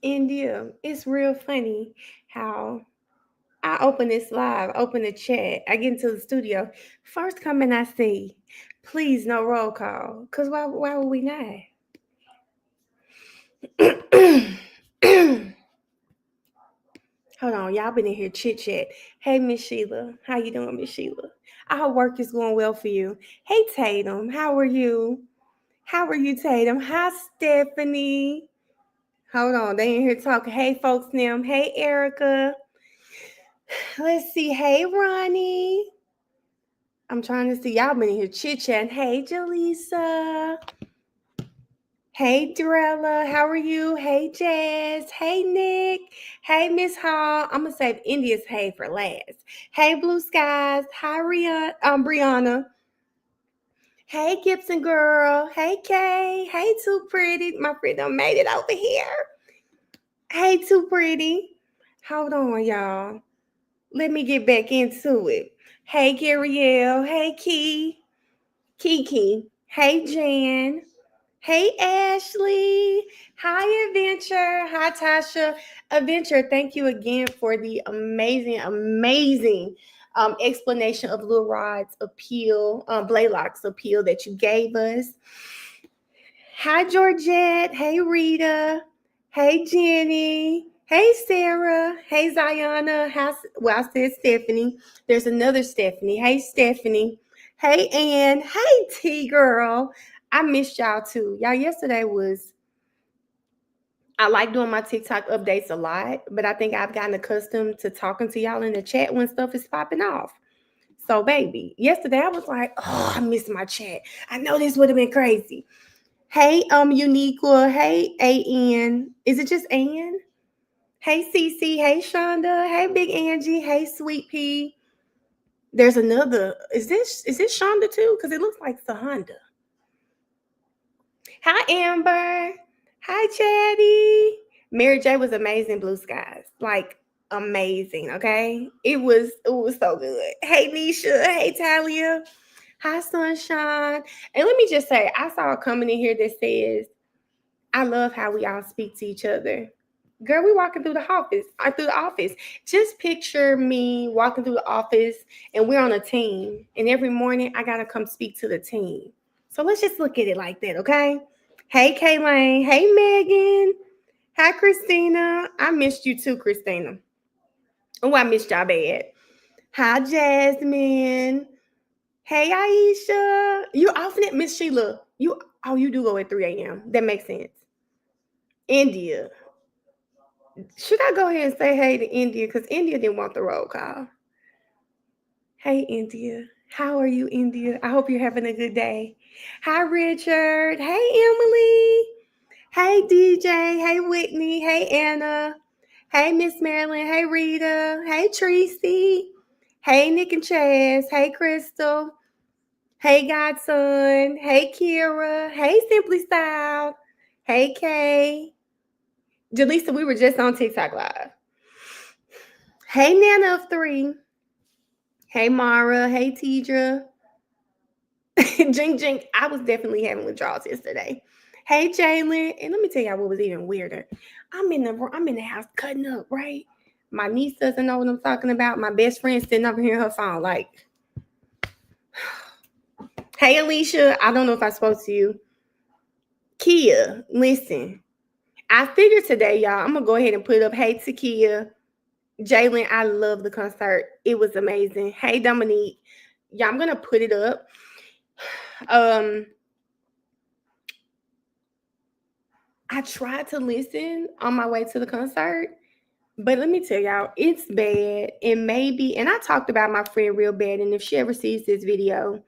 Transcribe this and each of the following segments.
India, it's real funny how I open this live, open the chat, I get into the studio. First comment I see, please no roll call. Cause why would we not? Hold on, y'all been in here chit chat. Hey Miss Sheila, how you doing, Miss Sheila? I hope work is going well for you. Hey Tatum, how are you? How are you, Tatum? Hi Stephanie. Hold on, they in here talking. Hey folks, Nim. Hey Erica. Let's see. Hey Ronnie. I'm trying to see y'all been in here chit chatting. Hey Jaleesa. Hey Drella, how are you? Hey Jazz. Hey Nick. Hey Miss Hall. I'm gonna save India's hey for last. Hey Blue Skies. Hi Rhianna. Brianna. Hey Gibson girl. Hey Kay. Hey Too Pretty. My friend done made it over here. Hey Too Pretty. Hold on, y'all. Let me get back into it. Hey Garielle. Hey Kiki. Hey Jan. Hey, Ashley. Hi, Adventure. Hi, Tasha. Adventure, thank you again for the amazing explanation of Lil Rod's appeal, Blaylock's appeal that you gave us. Hi, Georgette. Hey, Rita. Hey, Jenny. Hey, Sarah. Hey, Ziana. I said Stephanie. There's another Stephanie. Hey, Stephanie. Hey, Ann. Hey, T girl. I missed y'all too. Y'all, yesterday was, I like doing my TikTok updates a lot, but I think I've gotten accustomed to talking to y'all in the chat when stuff is popping off. So, baby, yesterday I was like, oh, I missed my chat. I know this would have been crazy. Hey, Uniqua. Hey, AN. Is it just Ann? Hey, Cece. Hey, Shonda. Hey, Big Angie. Hey, Sweet Pea. There's another. Is this Shonda too? Because it looks like Sahanda. Hi, Amber. Hi, Chatty. Mary J was amazing. Blue Skies, like amazing. Okay, it was so good. Hey, Nisha. Hey, Talia. Hi, Sunshine. And let me just say, I saw a comment in here that says, "I love how we all speak to each other." Girl, we walking through the office. Through the office. Just picture me walking through the office, and we're on a team. And every morning, I gotta come speak to the team. So let's just look at it like that, okay? Hey, Kaylane. Hey, Megan. Hi, Christina. I missed you too, Christina. Oh, I missed y'all bad. Hi, Jasmine. Hey, Aisha. You often at Miss Sheila. You do go at 3 a.m. That makes sense. India. Should I go ahead and say hey to India? Because India didn't want the roll call. Hey, India. How are you, India? I hope you're having a good day. Hi, Richard. Hey, Emily. Hey, DJ. Hey, Whitney. Hey, Anna. Hey, Miss Marilyn. Hey, Rita. Hey, Tracy. Hey, Nick and Chaz. Hey, Crystal. Hey, Godson. Hey, Kira. Hey, Simply Style. Hey, Kay. Jaleesa, we were just on TikTok Live. Hey, Nana of 3. Hey, Mara. Hey, Tidra. Jink Jink. I was definitely having withdrawals yesterday. Hey, Jalen. And let me tell y'all what was even weirder. I'm in the house cutting up, right? My niece doesn't know what I'm talking about. My best friend sitting over here on her phone, like, hey, Alicia. I don't know if I spoke to you. Kia, listen. I figured today, y'all, I'm gonna go ahead and put up. Hey, to Kia. Jalen, I love the concert. It was amazing. Hey, Dominique. Yeah, I'm gonna put it up. I tried to listen on my way to the concert, but let me tell y'all, it's bad. And maybe, and I talked about my friend real bad, and if she ever sees this video,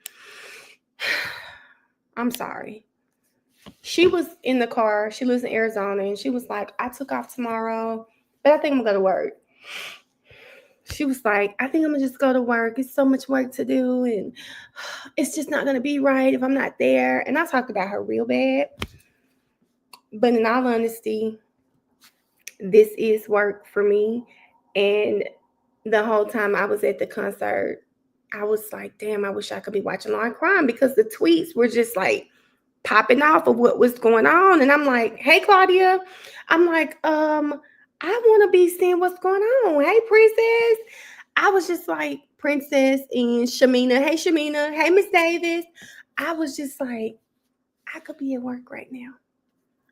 I'm sorry. She was in the car. She lives in Arizona, and she was like, I took off tomorrow, but I think I'm gonna go to work. She was like, I think I'm gonna just go to work. It's so much work to do, and it's just not gonna be right if I'm not there. And I talked about her real bad. But in all honesty, this is work for me. And the whole time I was at the concert, I was like, damn, I wish I could be watching live crime because the tweets were just like popping off of what was going on. And I'm like, hey, Claudia. I'm like, I want to be seeing what's going on. Hey, Princess. I was just like, Princess and Shamina. Hey, Shamina. Hey, Miss Davis. I was just like, I could be at work right now.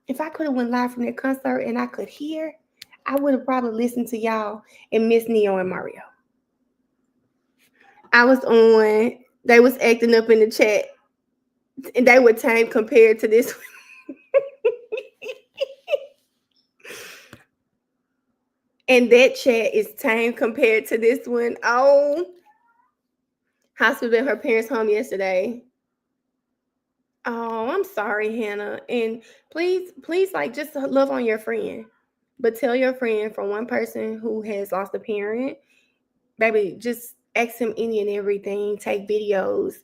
If I could have went live from that concert and I could hear, I would have probably listened to y'all and Miss Neo and Mario. I was on, they was acting up in the chat, and they were tame compared to this one. And that chat is tame compared to this one. Oh, hospital at her parents' home yesterday. Oh, I'm sorry, Hannah. And please, like, just love on your friend. But tell your friend, from one person who has lost a parent, baby, just ask him any and everything. Take videos,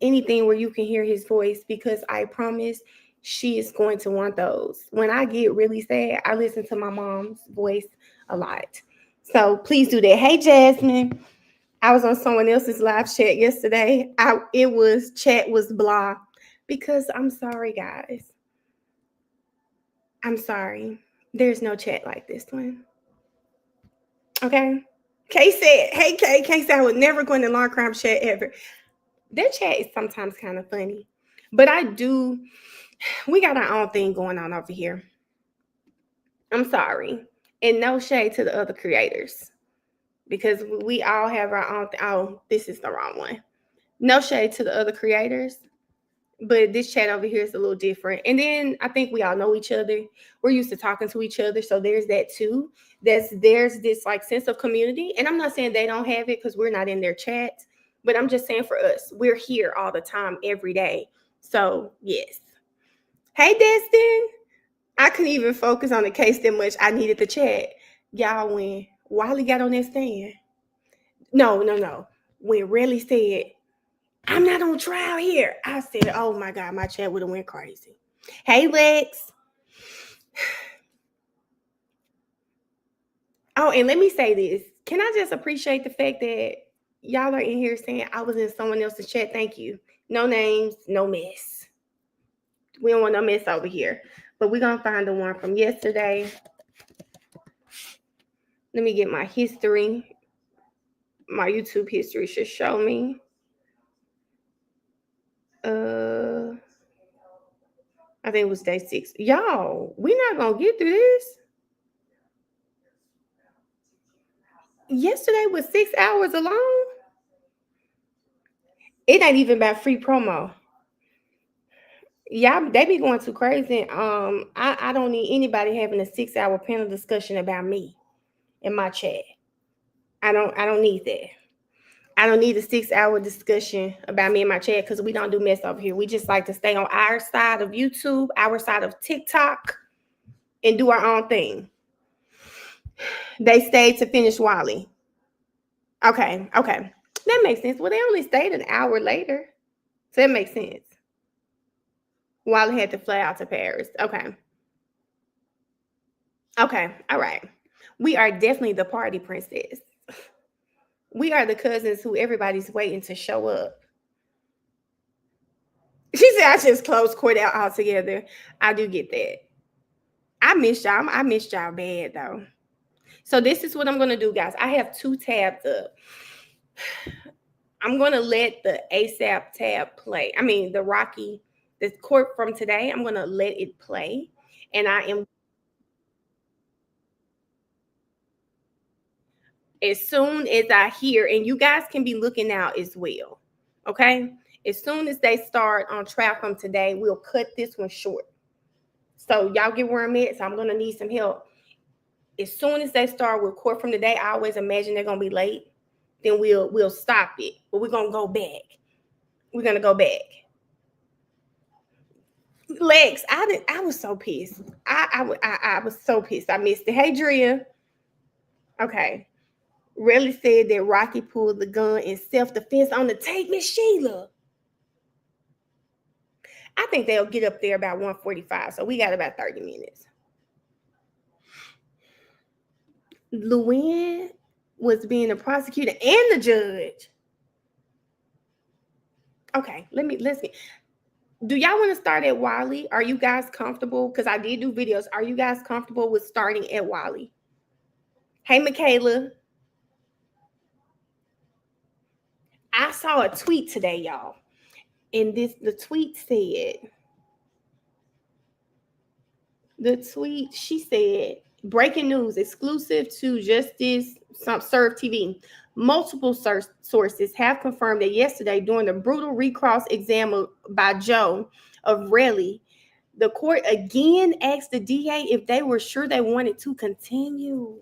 anything where you can hear his voice, because I promise she is going to want those. When I get really sad, I listen to my mom's voice a lot. So please do that. Hey, Jasmine. I was on someone else's live chat yesterday. Chat was blah, because I'm sorry, guys. I'm sorry. There's no chat like this one. Okay. Kay said, hey, Kay said I would never go in the law crime chat ever. Their chat is sometimes kind of funny. But we got our own thing going on over here. I'm sorry. And no shade to the other creators, because we all have our own. Oh, this is the wrong one. No shade to the other creators, but this chat over here is a little different. And then I think we all know each other. We're used to talking to each other, so there's that too. There's this like sense of community. And I'm not saying they don't have it because we're not in their chat, but I'm just saying for us, we're here all the time, every day. So yes. Hey, Destin. I couldn't even focus on the case that much. I needed the chat. Y'all, when Wally got on that stand, no. When Reli said, I'm not on trial here, I said, oh my God, my chat would have went crazy. Hey, Lex. Oh, and let me say this. Can I just appreciate the fact that y'all are in here saying I was in someone else's chat? Thank you. No names, no mess. We don't want no mess over here. But we're going to find the one from yesterday. Let me get my history. My YouTube history should show me. I think it was day 6. Y'all, we're not going to get through this. Yesterday was 6 hours alone. It ain't even about free promo. Y'all, they be going too crazy. I don't need anybody having a 6-hour panel discussion about me in my chat. I don't need that. I don't need a 6-hour discussion about me in my chat, because we don't do mess over here. We just like to stay on our side of YouTube, our side of TikTok, and do our own thing. They stayed to finish Wally. Okay. That makes sense. Well, they only stayed an hour later. So that makes sense. Wally had to fly out to Paris. Okay. All right. We are definitely the party princess. We are the cousins who everybody's waiting to show up. She said I just closed court out altogether. I do get that. I missed y'all. I missed y'all bad though. So this is what I'm gonna do, guys. I have 2 tabs up. I'm gonna let the ASAP tab play. I mean the court from today. I'm gonna let it play, and I am, as soon as I hear, and you guys can be looking out as well. Okay. As soon as they start on trial from today, we'll cut this one short. So y'all get where I'm at. So I'm gonna need some help. As soon as they start with court from today, I always imagine they're gonna be late. Then we'll stop it. But we're gonna go back. We're gonna go back. Lex, I was so pissed. I was so pissed. I missed it. Hey, Drea. Okay. Reli said that Rocky pulled the gun in self-defense on the tape, Miss Sheila. I think they'll get up there about 1:45. So we got about 30 minutes. Luann was being the prosecutor and the judge. Okay, let's get. Do y'all want to start at Wiley? Are you guys comfortable? Because I did do videos. Are you guys comfortable with starting at Wiley? Hey, Michaela. I saw a tweet today, y'all. And the tweet she said, breaking news exclusive to Justice Serve TV. Multiple sources have confirmed that yesterday, during the brutal recross exam by Joe of Reli, the court again asked the DA if they were sure they wanted to continue.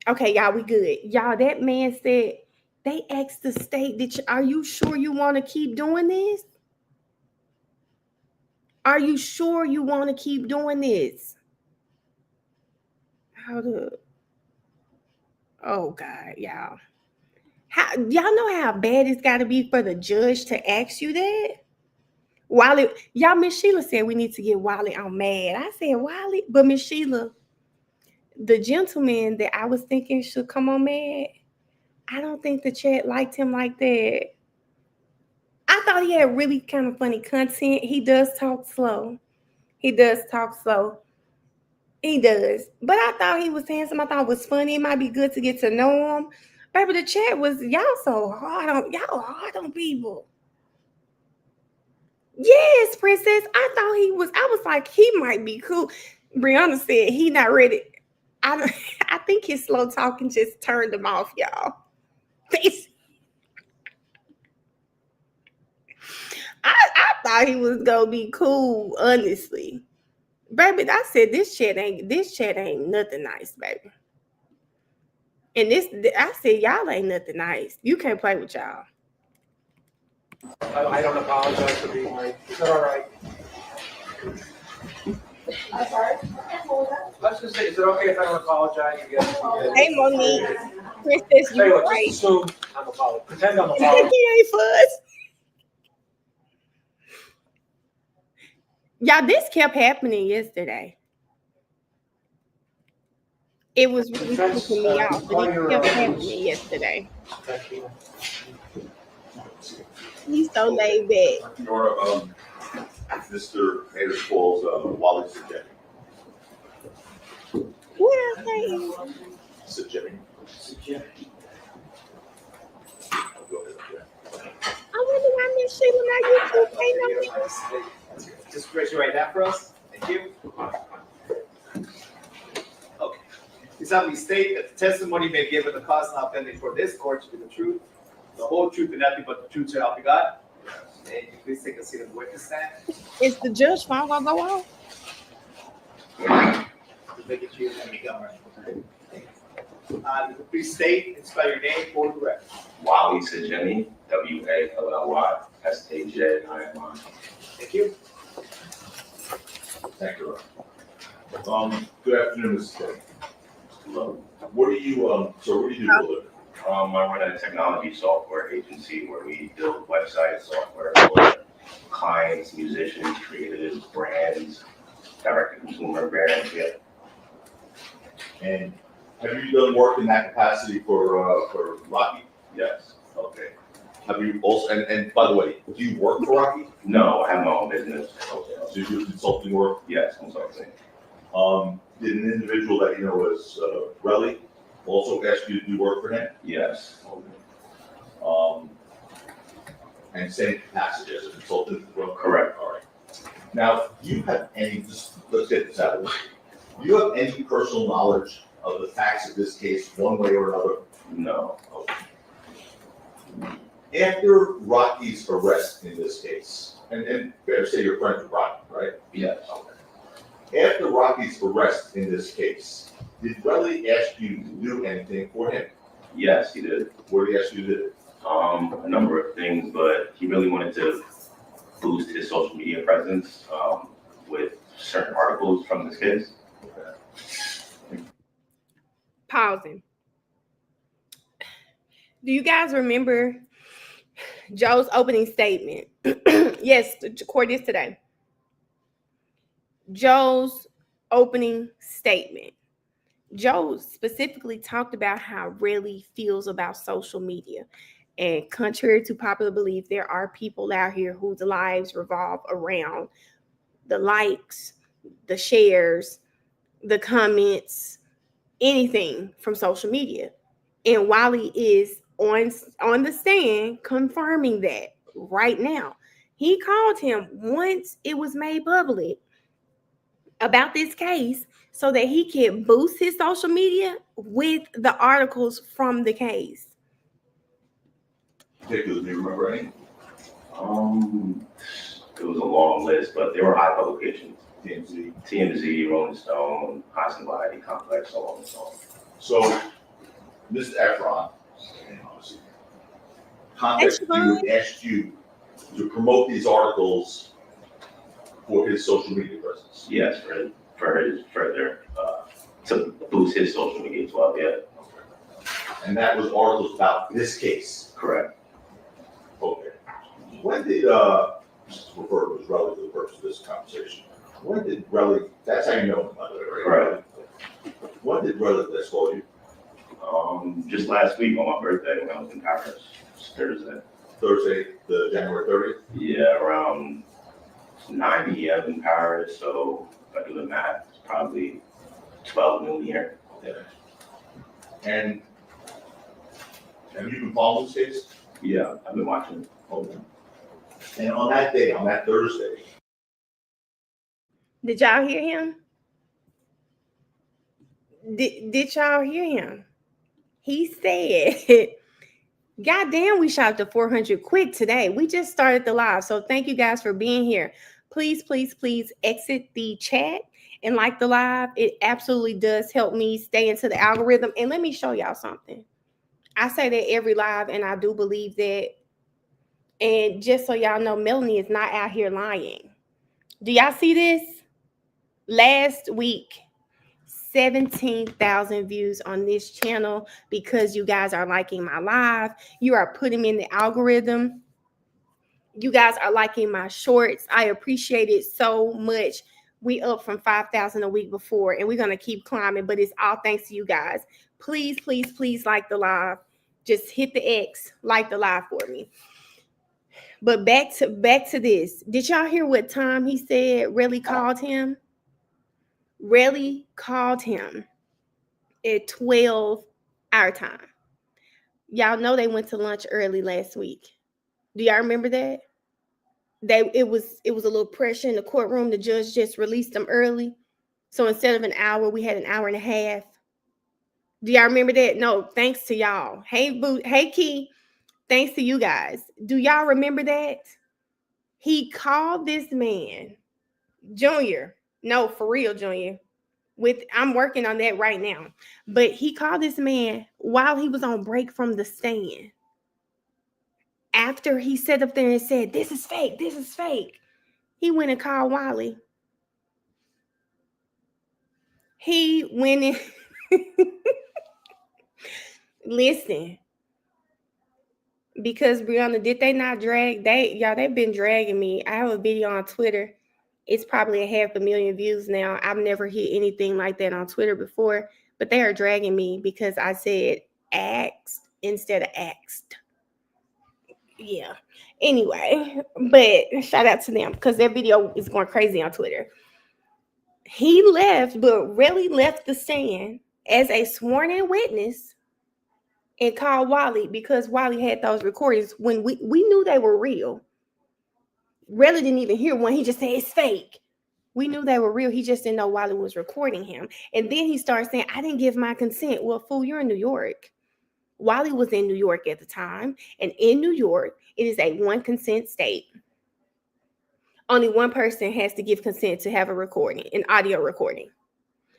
Okay, y'all, we good. Y'all, that man said they asked the state, are you sure you want to keep doing this? Are you sure you want to keep doing this? Oh God, y'all. Y'all know how bad it's got to be for the judge to ask you that? Y'all, Miss Sheila said we need to get Wally on mad. I said, Wally, but Miss Sheila, the gentleman that I was thinking should come on mad, I don't think the chat liked him like that. I thought he had really kind of funny content. He does talk slow. He does. But I thought he was handsome. I thought it was funny. It might be good to get to know him. Baby, the chat was, y'all hard on people. Yes, princess. I was like, he might be cool. Rhianna said he not ready. I think his slow talking just turned him off, y'all. I thought he was gonna be cool, honestly. Baby, I said this chat ain't nothing nice, baby. And I said y'all ain't nothing nice. You can't play with y'all. I don't apologize for being late. Is that all right? I'm sorry? Let's just say, is it okay if I don't apologize again? Hey, Monique. Princess, you right. Just assume I'm apologizing. Pretend I'm apologizing. He ain't fuzz. Y'all, this kept happening yesterday. It was really pissing me off, but it kept happening yesterday. Thank you. He's so laid back. Nora, Mr. Mayers calls Wally Sajemi. What else say? Sajemi. I wonder why Miss Sheila not YouTube ain't no this. Just raise your right hand for us. Thank you. Okay. This how we state that the testimony may be given the cause now pending for this court to be the truth, the whole truth, and nothing but the truth to help you God. And you please take a seat of the witness stand. Is the judge phone gonna go off? Just making sure you're going to go right. Please state and spell your name for the record. Wally Sajemi, WALLY SAJIMI. Thank you. Thank you. Good afternoon, Mr. Stone. Hello. What do you do for a living? I run a technology software agency where we build websites, software for clients, musicians, creators, brands, direct-to-consumer brands. Yeah. And have you done work in that capacity for Rocky? Yes. Okay. Have you also, and by the way, do you work for Rocky? No, I have my own business. Okay. So you do consulting work? Yes, consulting. Did an individual that you know was Reli also ask you to do work for him? Yes. Okay. And same capacity as a consultant? Well, correct. All right. Now, do you have any, let's get this out of the way. Do you have any personal knowledge of the facts of this case, one way or another? No. Okay. After Rocky's arrest in this case, and better say you're friends with Rocky, right? Yes. Okay. After Rocky's arrest in this case, did Reli ask you to do anything for him? Yes, he did. What did he ask you to do? A number of things, but he really wanted to boost his social media presence with certain articles from this case. Okay. Pausing. Do you guys remember Joe's opening statement? Yes, the court is today. Joe's opening statement. Joe specifically talked about how Reli feels about social media. And contrary to popular belief, there are people out here whose lives revolve around the likes, the shares, the comments, anything from social media. And Wally is on the stand confirming that right now. He called him once it was made public about this case so that he can boost his social media with the articles from the case. Particularly, do you remember any? It was a long list, but they were high publications. TMZ. TMZ, Rolling Stone, High Society, Complex, so on and so on. So, Mr. Efron, contacted you and asked you to promote these articles for his social media presence. Yes, for his further to boost his social media as well. Yeah, And that was articles about this case. correct. Okay. When did, just to refer to as Reli for the purpose of this conversation, when did Reli, that's how you know him, by the way, right? Correct. When did Reli last call you? Just last week on my birthday when I was in Paris, Thursday. Thursday, the January 30th? Yeah, around 9 p.m. in Paris. So if I do the math, it's probably 12 noon here. Yeah. And have you been following this case? Yeah, I've been watching. Okay. And on that day, on that Thursday, Did y'all hear him? Did y'all hear him? He said, God damn, we shot to 400 quick today. We just started the live. So thank you guys for being here. Please, please, please exit the chat and like the live. It absolutely does help me stay into the algorithm. And let me show y'all something. I say that every live, and I do believe that. And just so y'all know, Melanie is not out here lying. Do y'all see this? Last week, 17,000 views on this channel because you guys are liking my live. You are putting me in the algorithm. You guys are liking my shorts. I appreciate it so much. We up from 5,000 a week before, and we're going to keep climbing, but it's all thanks to you guys. Please, please, please like the live. Just hit the X, like the live for me. But back to this. Did y'all hear what time he said Reli called him? Reli called him at 12 our time. Y'all know they went to lunch early last week. Do y'all remember that? It was a little pressure in the courtroom. The judge just released them early. So instead of an hour, we had an hour and a half. Do y'all remember that? No, thanks to y'all. Hey, Boo, hey, Key. Thanks to you guys. Do y'all remember that? He called this man, Junior. No, for real, Junior. I'm working on that right now. But he called this man while he was on break from the stand. After he sat up there and said, this is fake, this is fake, he went and called Wally. He went in. Listen, because Rhianna, did they not drag? They've been dragging me. I have a video on Twitter. It's probably 500,000 views now. I've never hit anything like that on Twitter before, but they are dragging me because I said asked instead of asked. Yeah. Anyway, but shout out to them because their video is going crazy on Twitter. He left, but really left the stand as a sworn-in witness and called Wally because Wally had those recordings when we knew they were real. Really didn't even hear one. He just said it's fake. We knew they were real. He just didn't know Wally was recording him. And then he started saying, I didn't give my consent. Well, fool, you're in New York. Wally was in New York at the time. And in New York, it is a one consent state. Only one person has to give consent to have a recording, an audio recording.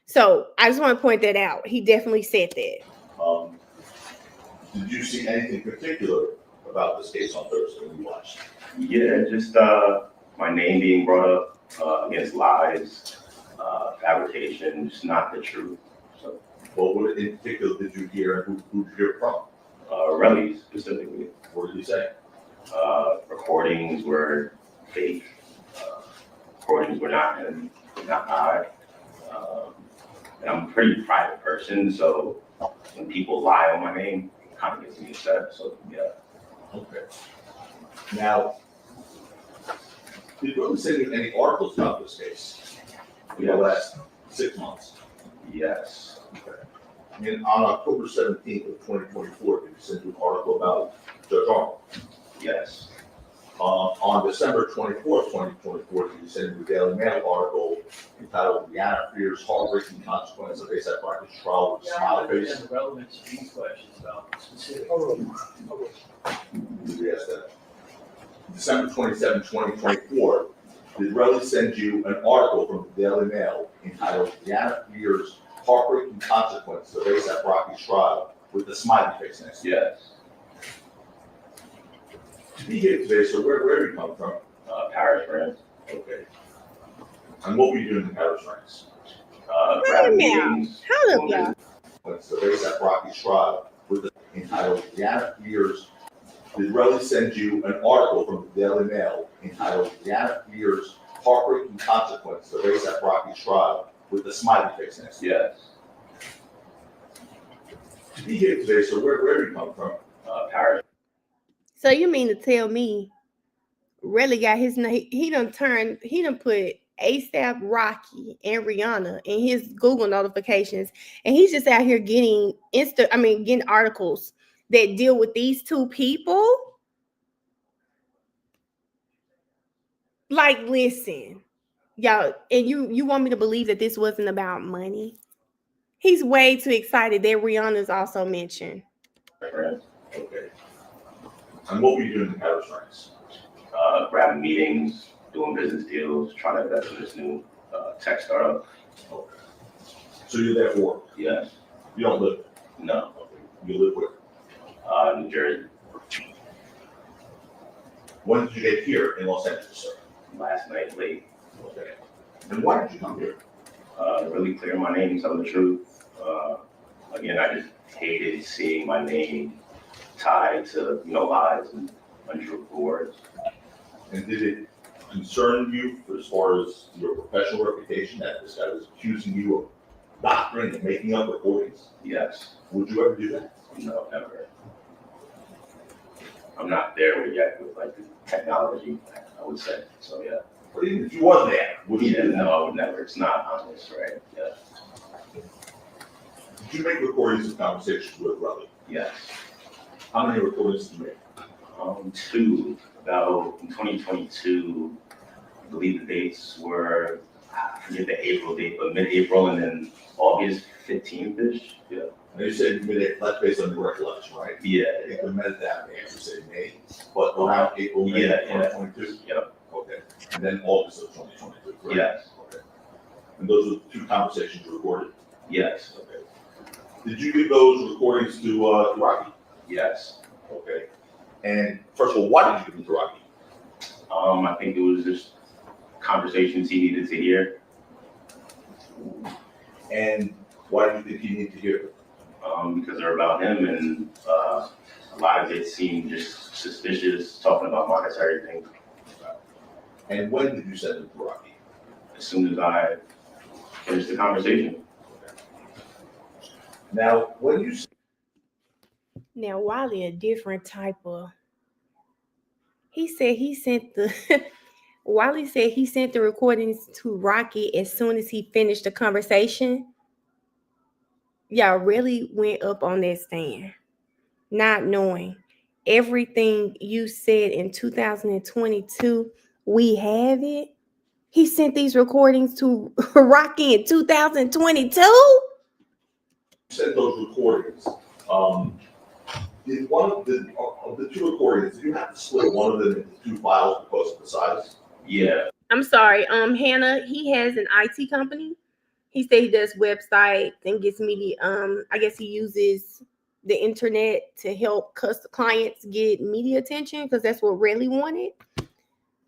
So I just want to point that out. He definitely said that. Did you see anything particular about this case on Thursday when you watched? Yeah, just my name being brought up against lies, fabrication, just not the truth. So, What in particular did you hear, and who did you hear from? Reli specifically. What did he say? Recordings were fake. Recordings were not him, not I. And I'm a pretty private person, so when people lie on my name, it kind of gets me upset. So yeah. Okay. Now, did you send you any articles about this case in the last 6 months? Yes. Okay. And on October 17th of 2024, did you send an article about Judge Arnold? Yes. On December 24th, 2024, did you send the Daily Mail article entitled Rhianna Fears Heartbreaking Consequences of ASAP Rocky's Trial with a Smile Face? And the relevance to these questions about specific. Did you ask that? December 27, 2024, did Reli send you an article from the Daily Mail entitled Rhianna Fears Heartbreaking Consequences of ASAP Rocky's Trial with the smiley face next to it? Yes. To be here today, so where do you come from? Paris, France. Okay. And what were you doing in Paris, France? Grabbing Wait a minute. meetings. Hold up, y'all. What's the ASAP Rocky's Trial with the entitled Rhianna Fears? Did Reli send you an article from the Daily Mail entitled Rhianna Fears Heartbreaking Consequences of ASAP Rocky's Trial with the smiley face next to it? Yes. To be here today, so where do you come from? Paris. So you mean to tell me Relly got his name? He done put ASAP Rocky and Rhianna in his Google notifications, and he's just out here getting getting articles that deal with these two people. Like, listen, y'all, and you want me to believe that this wasn't about money? He's way too excited that Rihanna's also mentioned. France. Okay. And what were you doing in Paris, France? Grabbing meetings, doing business deals, trying to invest in this new tech startup. Okay. So you're there for work? Yes. You don't live there? No. Okay. You live where? New Jersey. When did you get here in Los Angeles, sir? Last night late. Okay. And why did you come here? Really clear my name, tell the truth. Again, I just hated seeing my name tied to lies and untruthful words. And did it concern you as far as your professional reputation that this guy was accusing you of doctoring and making up recordings? Yes. Would you ever do that? No, never. I'm not there yet with the technology, I would say. So yeah. But even if you were there, would you do that? No, I would never. It's not honest, right? Yeah. Did you make recordings of conversations with Reli? Yes. How many recordings did you make? 2. About in 2022, I believe the dates were, I forget the April date, but mid-April and then August 15th-ish. Yeah. And you said you made it, that's based on your recollection, right? Yeah. I think we met that May, you said May, but around April, May Yeah, of 2022? Yep. Okay. And then August of 2022, correct? Yes. Okay. And those were the 2 conversations you recorded? Yes. Okay. Did you give those recordings to Rocky? Yes. Okay. And first of all, why did you give them to Rocky? I think it was just conversations he needed to hear. And why do you think he needed to hear them? Because they're about him, and a lot of it seemed just suspicious, talking about monetary things. And when did you send them to Rocky? As soon as I finished the conversation. Now, when you Now, Wiley, a different type of. He said he sent the. Wiley said he sent the recordings to Rocky as soon as he finished the conversation. Y'all really went up on that stand, not knowing everything you said in 2022. We have it. He sent these recordings to Rocky in 2022. sent those recordings, did one of the 2 recordings, did you have to split one of them into 2 files because of the size? Yeah. I'm sorry. Hannah, he has an IT company. He said he does websites and gets media. I guess he uses the internet to help clients get media attention because that's what Reli wanted.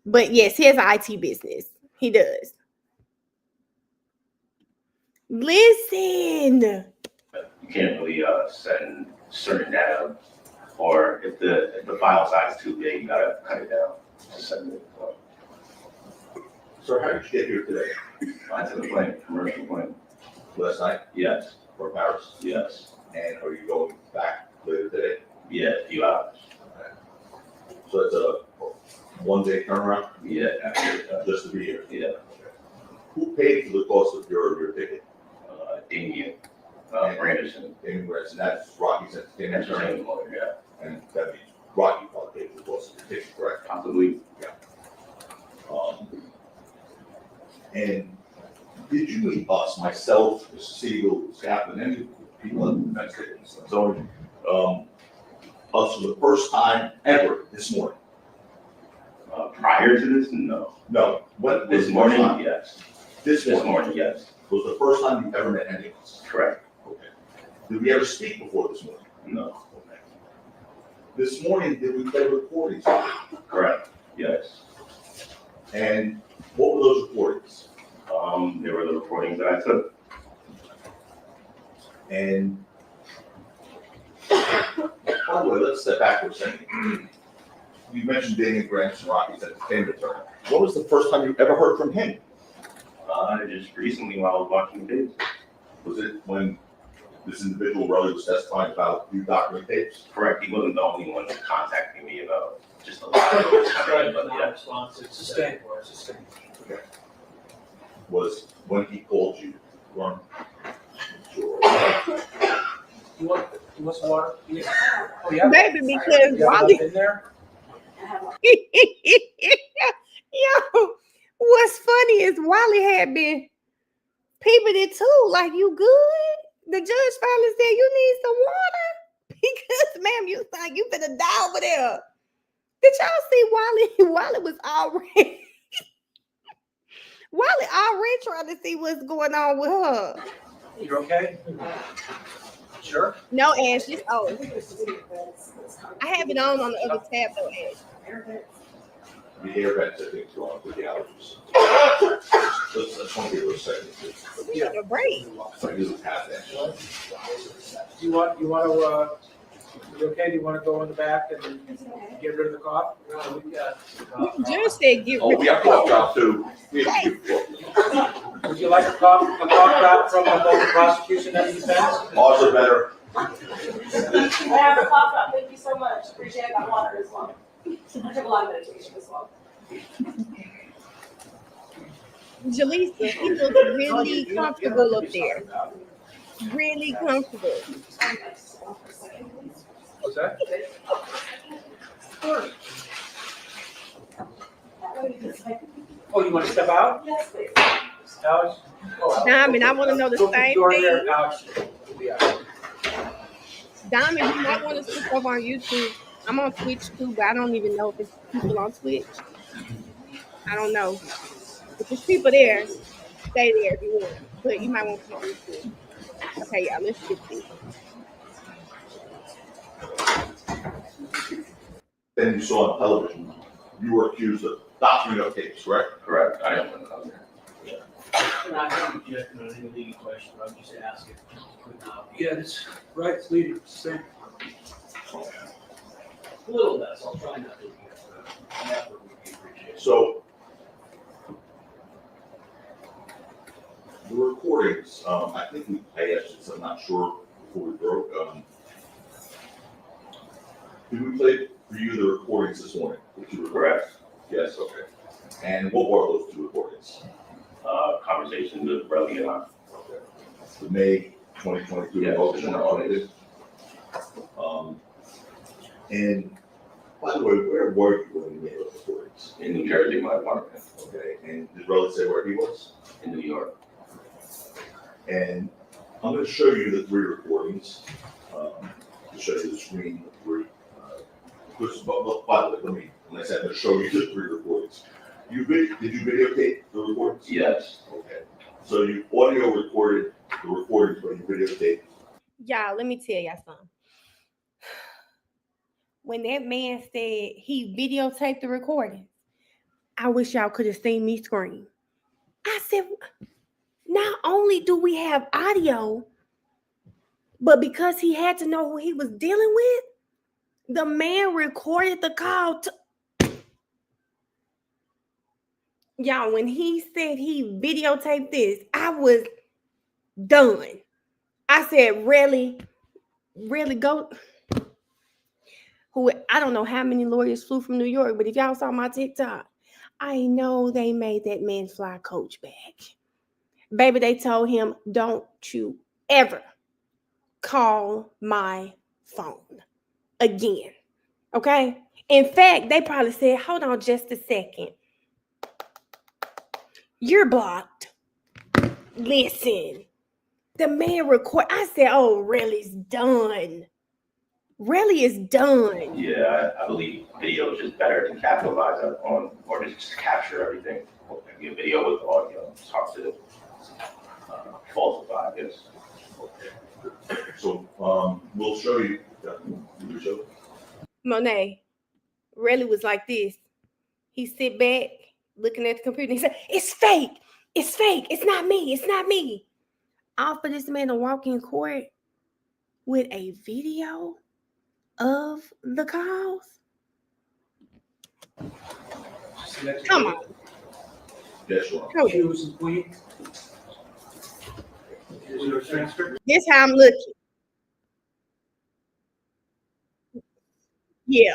But yes, he has an IT business. He does. Listen. You can't really send certain data, or if the file size is too big, you gotta cut it down to send it. So how did you get here today? I took a plane, commercial plane. Last night Yes. from Paris? Yes. And are you going back later today? Yeah, a few hours. paid for the cost of your ticket? Damien, Branderson. Damien Branderson, that's Rocky's entertainment attorney. Entertainment lawyer, yeah. And that means Rocky probably paid for the cost of your ticket, correct? Possibly. And did you meet us, myself, Mr. Siegel, staff, and any people in the United States, zoning, us for the first time ever this morning? Prior to this, no. No. What, This morning, yes. This This morning morning, yes. was the first time you ever met any of us? Correct. Okay. Did we ever speak before this morning? No. Okay. This morning, did we play recordings? Correct. Yes. And what were those recordings? They were the recordings that I took. And by the way, let's step back for a second. You mentioned Damien Branderson, Rocky's entertainment attorney. What was the first time you ever heard from him? Just recently while I was watching the tapes. Was it when this individual Reli was testifying about you document tapes? Correct. He wasn't the only one contacting me about just a lot of but yeah. It's sustained. Okay. Was when he called you, run? Sure. You want some water? Yeah. Oh, yeah. Baby, because You have Wally, enough in there? yo, what's funny is Wally had been peeping it too. Like, you good? The judge finally said you need some water because, ma'am, you like you finna die over there. Did y'all see Wally? Wally was already. Wally already trying to see what's going on with her. You okay? Sure. No, Ash, it's oh. I have it on the other tab though, Ash. The air vents, I think, go on with the allergies. Let's want to give it a second. We need a break. So I usually have that. You want to, you okay? Do you want to go in the back and get rid of the cough? No, we got. Just said get Oh, rid we of have cough drop too. We have to give Would you like a cough drop from both the prosecution and the defense? Ours are better. I have a cough drop. Thank you so much. Appreciate that water as well. I took a lot of medication as well. Jaleesa, he looks really comfortable up there. Really comfortable. What's that? Oh, you want to step out? Yes, please. Alex? Oh, Diamond, I want to know the Go same door thing. there, Alex. Yeah. Diamond, you might want to switch over on YouTube. I'm on Twitch too, but I don't even know if it's people on Twitch. I don't know. If there's people there, stay there if you want. But you might want to be on YouTube. Okay, y'all, let's get this. Then you saw on television, you were accused of documenting tapes, correct? Correct. I am gonna come there. And I don't object on any legal question, but I'm just asking. Yeah, that's right. It's leading. Same. A little less, I'll try not to. That would be appreciated. So the recordings, I think I asked this, I'm not sure before we broke. Did we play for you the recordings this morning? Correct. Yes, okay. And what were those two recordings? Conversation with Reli and I. Okay. The May 2022 Yeah, motion. in August. And by the way, where were you when you made those recordings? In New Jersey, my apartment. Okay, and did Reli say where he was? In New York. And I'm going to show you the three recordings, to show you the screen of three. By the way, when I said I'm going to show you the three recordings, did you videotape the recordings? Yes. Okay. So you audio recorded the recordings, but you videotaped. Y'all, let me tell y'all something. When that man said he videotaped the recording, I wish y'all could have seen me scream. I said, not only do we have audio, but because he had to know who he was dealing with, the man recorded the call. Y'all, when he said he videotaped this, I was done. I said, really go. I don't know how many lawyers flew from New York, but if y'all saw my TikTok, I know they made that man fly coach back. Baby, they told him, don't you ever call my phone again. Okay? In fact, they probably said, hold on just a second. You're blocked. Listen, the man record. I said, oh, Reli's done. Reli is done. Yeah, I believe video is just better to capitalize on, or just capture everything. Like a video with audio, it's hard to falsify, I guess. So, we'll show you. You show. Monet, Reli was like this. He sit back, looking at the computer, and he said, it's fake. It's fake. It's not me. It's not me. All for this man to walk in court with a video of the calls. Come on. Yes, Ron. Come on. Choose and plea. Is there a transcript? This how I'm looking. Yeah.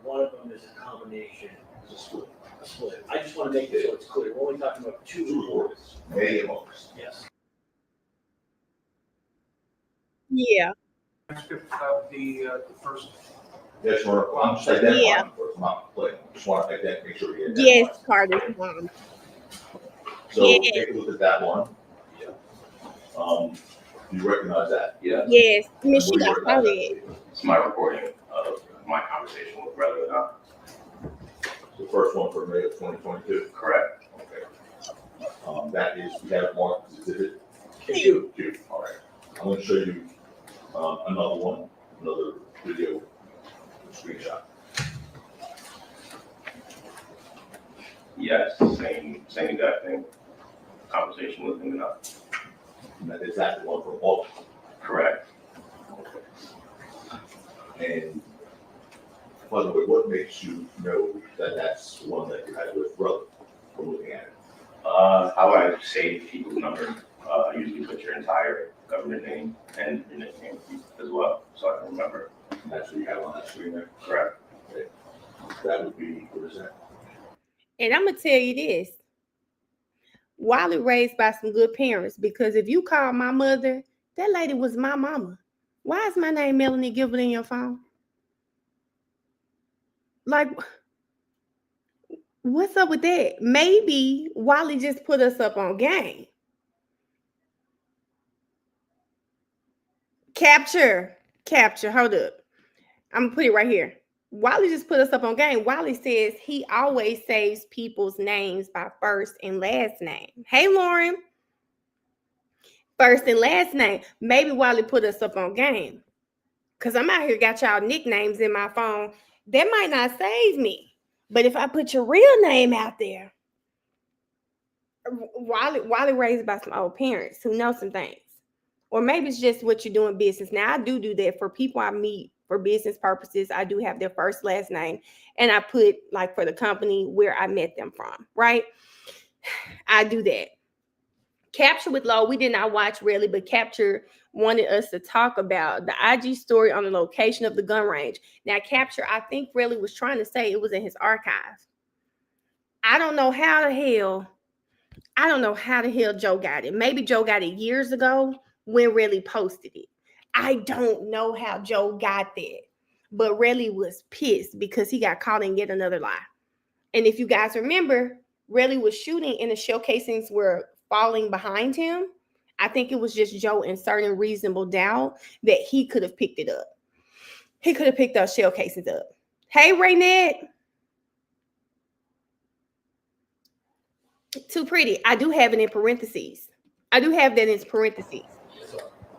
One of them is a combination, it's a split. I just want to make it so it's clear, we're only talking about two Two reports. May and August. Yes. Yeah. Transcript of the first. Yes, Ron. I'm just identifying Yeah. first, not playing. Just want to identify, make sure we identify. Yes, Carter's mom. So Yeah. take a look at that one. You recognize that? Yeah, Yes. I mean, And she what do you got recognize started. that? it's my recording of my conversation with Brother. The first one for May of 2022. Correct. Okay. That is, we have marked as exhibit Q. Q. All right. I'm going to show you another one, another video screenshot. Yes, same exact thing. Conversation with him enough. And that is that one from August. Correct. And by the way, what makes you know that that's the one that you had with brother from looking at it? How I save people's numbers, usually put your entire government name and your nickname as well, so I can remember. And that's what you have on that screen there. Correct. Okay. That would be, what is that? And I'm going to tell you this. Wiley raised by some good parents, because if you call my mother, that lady was my mama. Why is my name Melanie Gilbert in your phone? Like, what's up with that? Maybe Wiley just put us up on game. Capture, hold up. I'm gonna put it right here. Wiley just put us up on game. Wiley says he always saves people's names by first and last name. Hey, Lauren. First and last name. Maybe Wiley put us up on game. Because I'm out here got y'all nicknames in my phone. That might not save me. But if I put your real name out there, Wiley raised by some old parents who know some things. Or maybe it's just what you're doing business. Now, I do that for people I meet for business purposes. I do have their first, last name. And I put, like, for the company where I met them from, right? I do that. Capture with Low, we did not watch really, but Capture wanted us to talk about the IG story on the location of the gun range. Now, Capture, I think, really was trying to say it was in his archive. I don't know how the hell Joe got it. Maybe Joe got it years ago when Reli posted it. I don't know how Joe got that, but Reli was pissed because he got caught in yet another lie. And if you guys remember, Reli was shooting and the shell casings were falling behind him. I think it was just Joe inserting reasonable doubt that he could have picked it up. He could have picked those shell casings up. Hey, Raynette. Too pretty. I do have it in parentheses. I do have that in parentheses.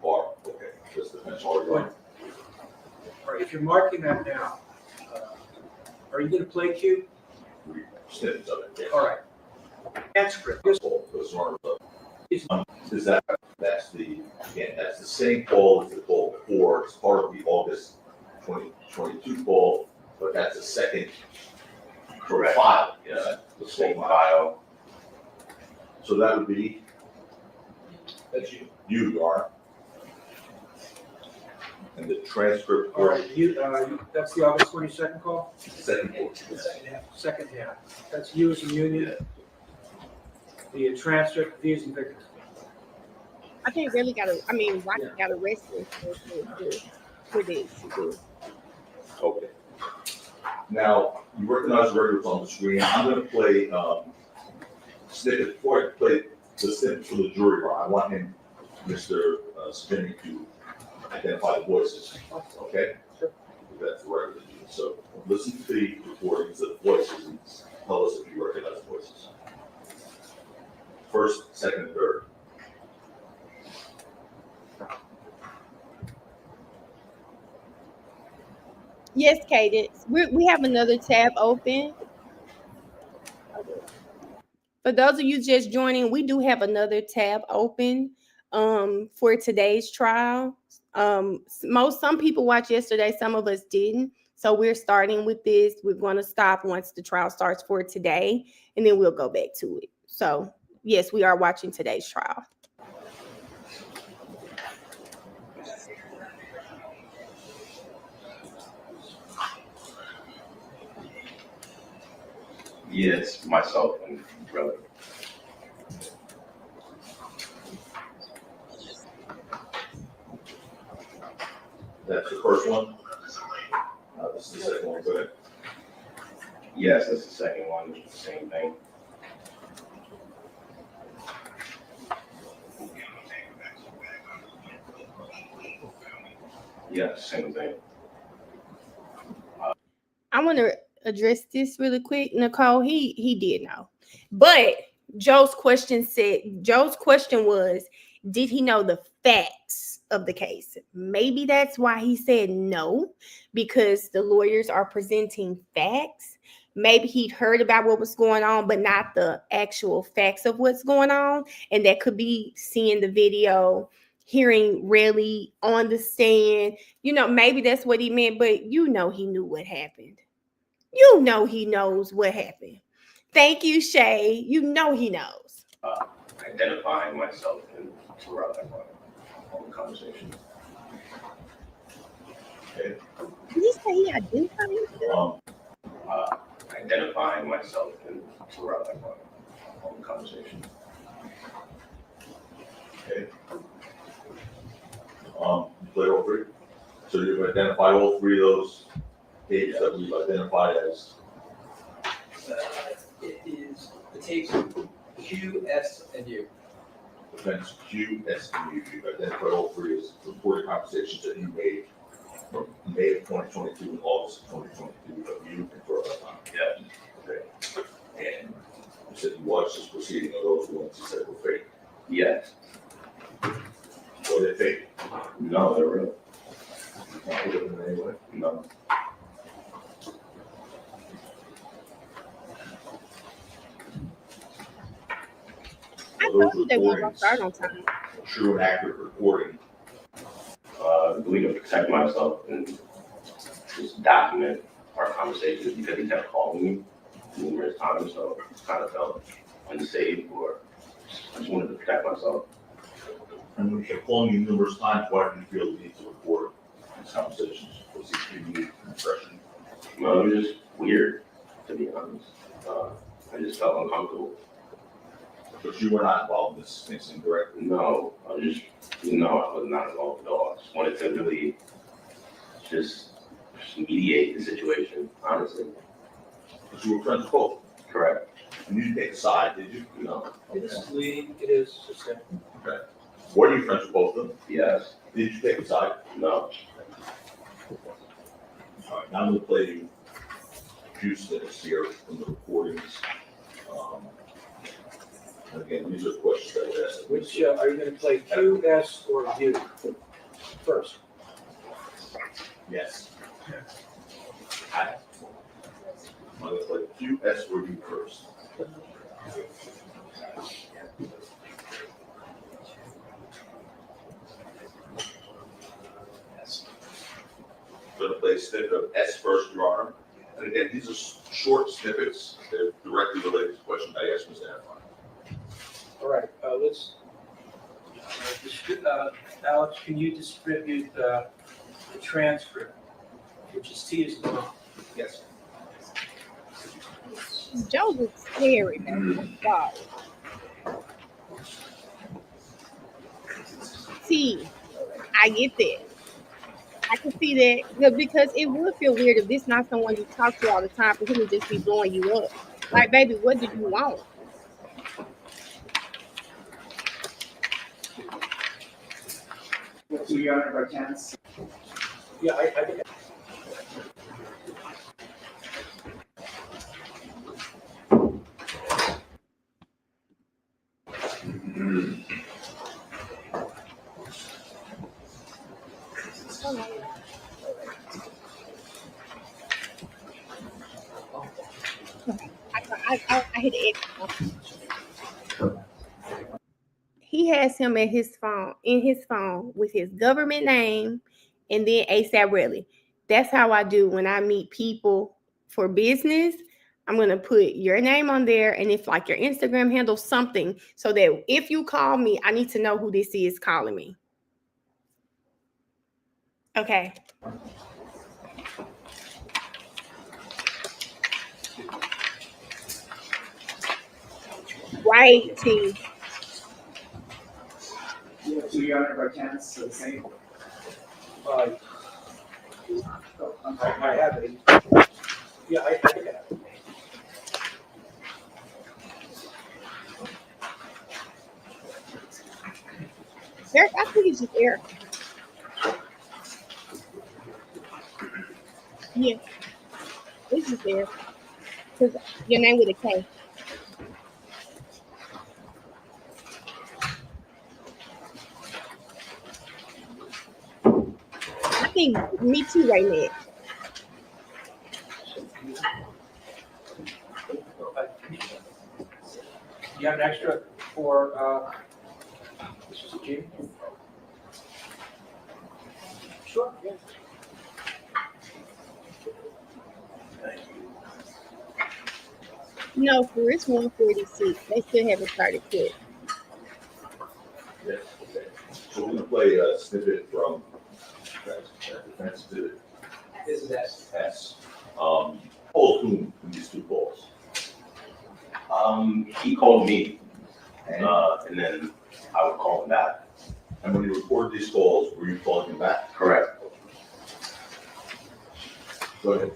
Or, okay, just depends on what. All right, if you're marking that now, are you going to play Q? Snippets of it, yeah. All right. Transcript. Is that's the same call as the call before. It's part of the August 2022 call, but that's a second Correct. file. Yeah. The Same same file. file. So that would be, That's you. you are. And the transcript All for right, that's the August 22nd call? second portion. Second half. That's you as a union? The transcript, views and figures. I think really got arrested for this. Okay. Now, you recognize the records on the screen. I'm gonna play, snippet, before I play the snippet for the jury room, I want him, Mr. Spinning, to identify the voices, okay? Sure. That's the record. So listen to the recordings of the voices and tell us if you recognize the voices. First, second, and third. Yes, Cadence. We have another tab open. For those of you just joining, we do have another tab open for today's trial. Some people watched yesterday, some of us didn't. So we're starting with this. We're going to stop once the trial starts for today, and then we'll go back to it. So yes, we are watching today's trial. Yes, myself and brother. That's the first one. This is the second one. Go ahead. Yes, that's the second one. Same thing. Yeah, same thing. I want to address this really quick. Nicole, he did know. But Joe's question was, did he know the facts of the case? Maybe that's why he said no, because the lawyers are presenting facts. Maybe he'd heard about what was going on, but not the actual facts of what's going on. And that could be seeing the video, hearing Reli on the stand. Maybe that's what he meant, but he knew what happened. He knows what happened. Thank you, Shay. He knows. Identifying myself and throughout that conversation. Okay. Did he say he identified himself? Identifying myself and throughout that conversation. Okay. Play all three. So you've identified all three of those tapes that we've identified as. It is the tapes Q, S, and U. Defense Q, S, and U. You've identified all three as recorded conversations that you made from May of 2022 and August of 2022 of you and for that time. Yeah. Okay. And you said you watched this proceeding of those ones you said were fake. Yes. Were they fake? No, they're real. You can't put them in any way? No. I told you they weren't going to start on time. True and accurate reporting. Going to protect myself and just document our conversations because he kept calling me numerous times, so I kind of felt unsafe, or I just wanted to protect myself. And when he kept calling you numerous times, why did you feel the need to record these conversations? Was he giving you an impression? No, it was just weird, to be honest. I just felt uncomfortable. But you were not involved in this incident directly? No, I was not involved at all. I just wanted to really just mediate the situation, honestly. But you were friends with both? Correct. And you didn't take a side, did you? No. It is leading, it is sustained. Okay. Were you friends with both of them? Yes. Did you take a side? No. All right, now I'm going to play you a few snippets here from the recordings. And again, these are questions that were asked. Which, are you gonna play Q, S, or U first? Yes. I'm going to play Q, S, or U first. I'm going to play a snippet of S first, Your Honor. And again, these are short snippets. They're directly related to the question I asked Ms. Anfine. All right, let's, Alex, can you distribute the transcript, which is T as well? Yes. Joe looks scary, man. God. T. I get that. I can see that. No, because it would feel weird if this not someone you talk to all the time for him to just be blowing you up. Like, baby, what do you want? To your honor, by chance. Yeah, I think. I hit the X. He has him in his phone with his government name and then ASAP Reli. That's how I do when I meet people for business. I'm gonna put your name on there, and if like your Instagram handle, something, so that if you call me, I need to know who this is calling me. Okay. Right, T. To your honor, by chance, so the same. I have it. Yeah, I think I have it. Eric, I think it's just Eric. Yeah, it's just Eric. Because your name with a K. I think me too right now. You have an extra for, this is Jim? Sure, yeah. No, for it's 146. They still haven't started yet. Yes, okay. So we're gonna play a snippet from defense exhibit This is S. S. Call whom in these two calls? He called me, And, and then I would call him back. and when you record these calls, were you calling him back? Correct. Go ahead.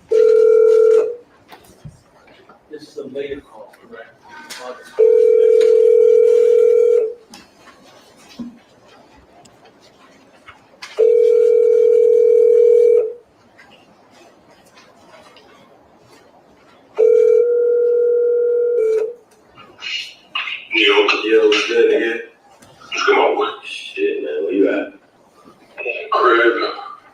This is the later call, correct? Yo, what's good, nigga? What's going on? Shit, man, where you at? Crib.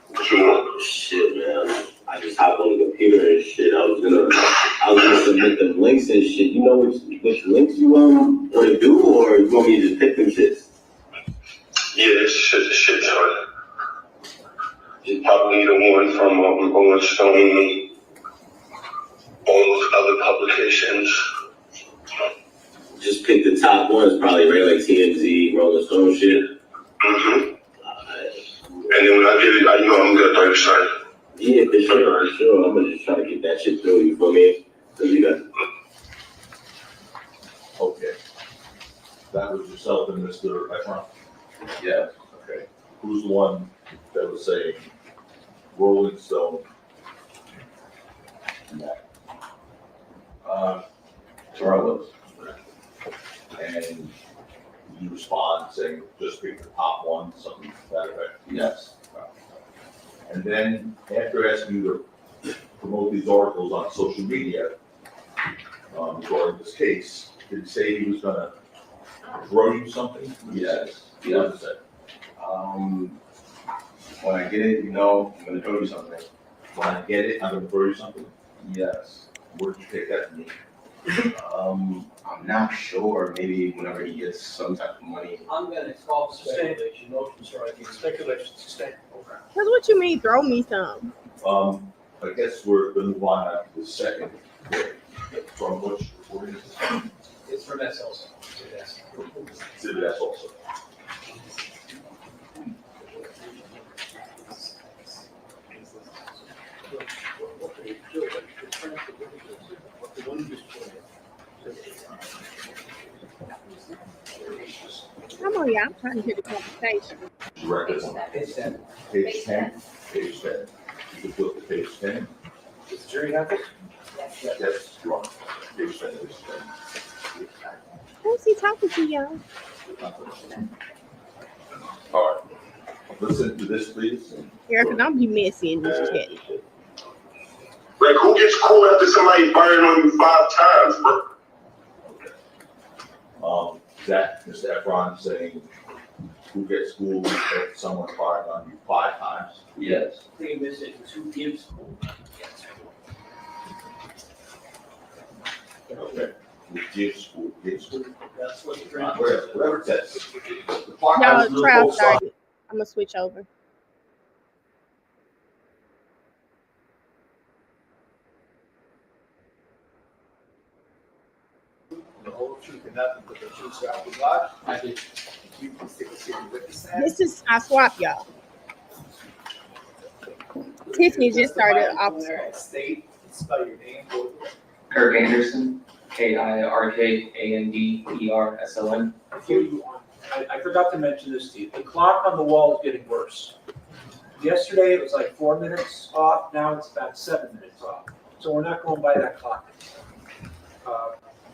What you want? Shit, man. I just hopped on the computer and shit. I was gonna submit them links and shit. You know which links you want to do, or you want me to just pick them shits? Yeah, it's shit ton. It's probably the one from Rolling Stone, all those other publications. Just pick the top ones, probably, right? Like TMZ, Rolling Stone shit. Mm-hmm. And then when I get it, I know I'm gonna 30%. Yeah, for sure, for sure. I'm gonna just try to get that shit through, you feel me? So you got. Okay. That was yourself and Mr. Ekron? Yeah. Okay. Who's the one that was saying Rolling Stone? Charles. And you respond saying just pick the top one, something to that effect? Yes. And then after asking you to promote these articles on social media, regarding this case, did he say he was gonna throw you something? Yes. What did he say? When I get it, you know, I'm gonna throw you something. When I get it, I'm gonna throw you something? Yes. Where did you take that from me? I'm not sure. Maybe whenever he gets some type of money. I'm gonna call Speculation, motion striking, speculation, sustain. Okay. That's what you mean, throw me some. I guess we're gonna move on to the second, from which recording is this? It's from S also. Yes. Exhibit S also. Come on, y'all. I'm trying to hear the conversation. Records on Page 10. page 10. Page 10. You can flip to page 10. Does the jury have it? Yes, you're on. Page 10, page 10. Who's he talking to, y'all? All right. Listen to this, please. Erica, don't be messy in this chat. Like, who gets caught after somebody firing on you 5 times, bro? That Mr. Efron saying, who gets schooled if someone fired on you 5 times? Yes. The thing is, it's who gives school. Okay. Who gives school, gives school? That's what the Whatever it says. The clock Y'all, has moved trial both sides. started. I'm gonna switch over. The whole truth and nothing but the truth shall help you God. I did. You can stick a city witness stand. This is I swap y'all. Tiffany just started officer. State, spell your name. Kirk Anderson, KIRKANDERSON. I forgot to mention this to you. The clock on the wall is getting worse. Yesterday, it was like 4 minutes off. Now it's about 7 minutes off. So we're not going by that clock.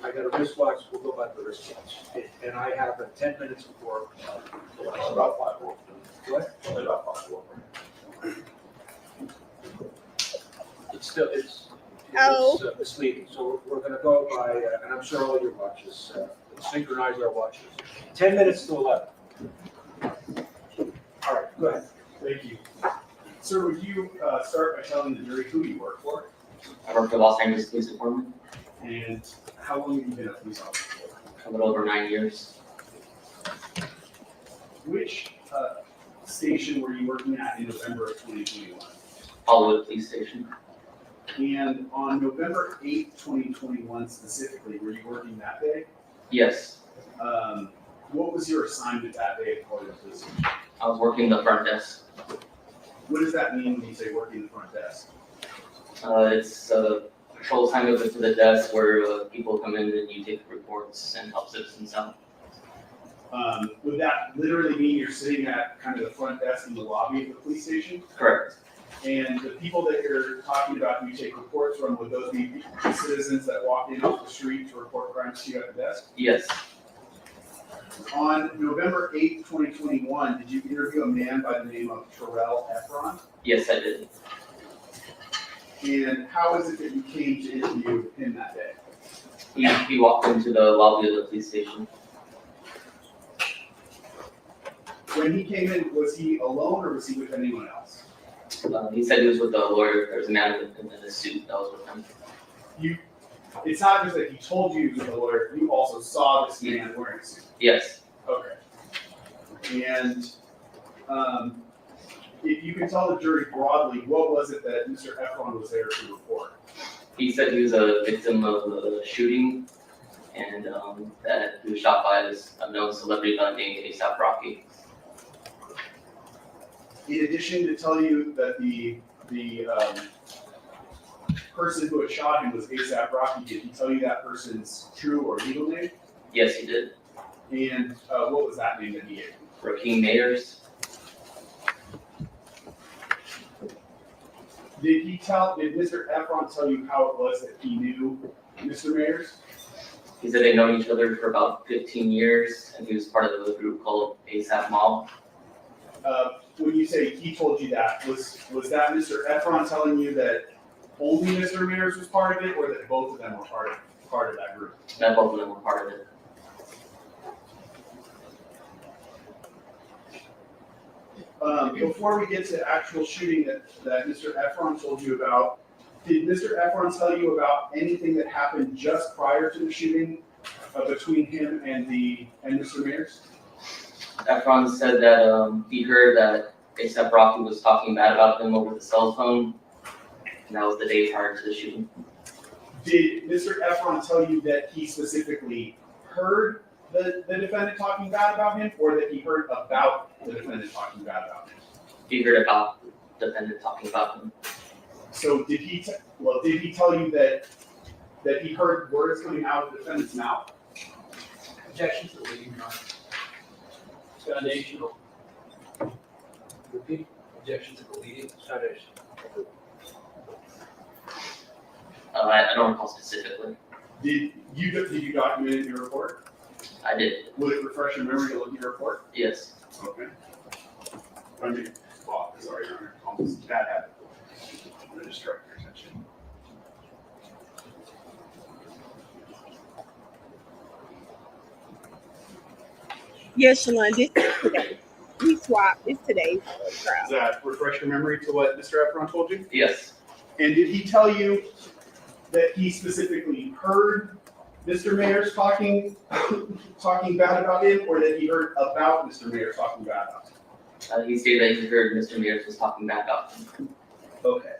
I got a wristwatch. We'll go by the wristwatch. And I have 10 minutes before. It's about 5 more. What? Only about 5 more. It's misleading. So we're gonna go by, and I'm sure all your watches, synchronize our watches. 10 minutes to 11. All right, go ahead. Thank you. Sir, would you start by telling the jury who you work for I work for Los Angeles Police Department, and how long have you been a police officer for? a little over 9 years. Which station were you working at in November of 2021? Hollywood Police Station. And on November 8th, 2021 specifically, were you working that day? Yes, What was your assignment that day at Hollywood Police Station? I was working the front desk. What does that mean when you say working the front desk? It's a patrol time over to the desk where people come in and you take reports and help citizens out. Would that literally mean you're sitting at kind of the front desk in the lobby of the police station? Correct. And the people that you're talking about, who you take reports from, would those be citizens that walk in off the street to report crimes to you at the desk? Yes, On November 8th, 2021, did you interview a man by the name of Terrell Efron? yes, I did. And how is it that you came to interview him that day? He walked into the lobby of the police station. When he came in, was he alone or was he with anyone else? He said he was with a lawyer. There was a man in a suit that was with him. It's not just that he told you he was with a lawyer, you also saw this man wearing a suit. Yes, Okay. And if you can tell the jury broadly, what was it that Mr. Efron was there to report? he said he was a victim of a shooting and that he was shot by this unknown celebrity by the name ASAP Rocky. In addition to tell you that the person who had shot him was ASAP Rocky, did he tell you that person's true or legal name? Yes, he did. And what was that name that he gave? Rakim Mayers. Did Mr. Efron tell you how it was that he knew Mr. Mayers? He said they've known each other for about 15 years, and he was part of a group called ASAP Mob. When you say he told you that, was that Mr. Efron telling you that only Mr. Mayers was part of it, or that both of them were part of that group? That both of them were part of it. Before we get to actual shooting that Mr. Efron told you about, did Mr. Efron tell you about anything that happened just prior to the shooting between him and Mr. Mayers? Efron said that he heard that ASAP Rocky was talking bad about him over the cell phone, and that was the day prior to the shooting. Did Mr. Efron tell you that he specifically heard the defendant talking bad about him, or that he heard about the defendant talking bad about him? He heard about the defendant talking about him. So did he tell you that he heard words coming out of the defendant's mouth? Objection to the leading Foundational. Repeat. Objection to pleading. Foundation. I don't recall specifically. Did you document it in your report? I did, Would it refresh your memory to look at your report? yes. Okay. I mean, well, sorry, Your Honor, almost bad habit. I'm gonna distract your attention. Yes, Shalon, this is today. We swapped. It's today's Does trial. that refresh your memory to what Mr. Efron told you? Yes, And did he tell you that he specifically heard Mr. Mayers talking bad about him, or that he heard about Mr. Mayers talking bad about him? he stated that he heard Mr. Mayers was talking bad about him. Okay.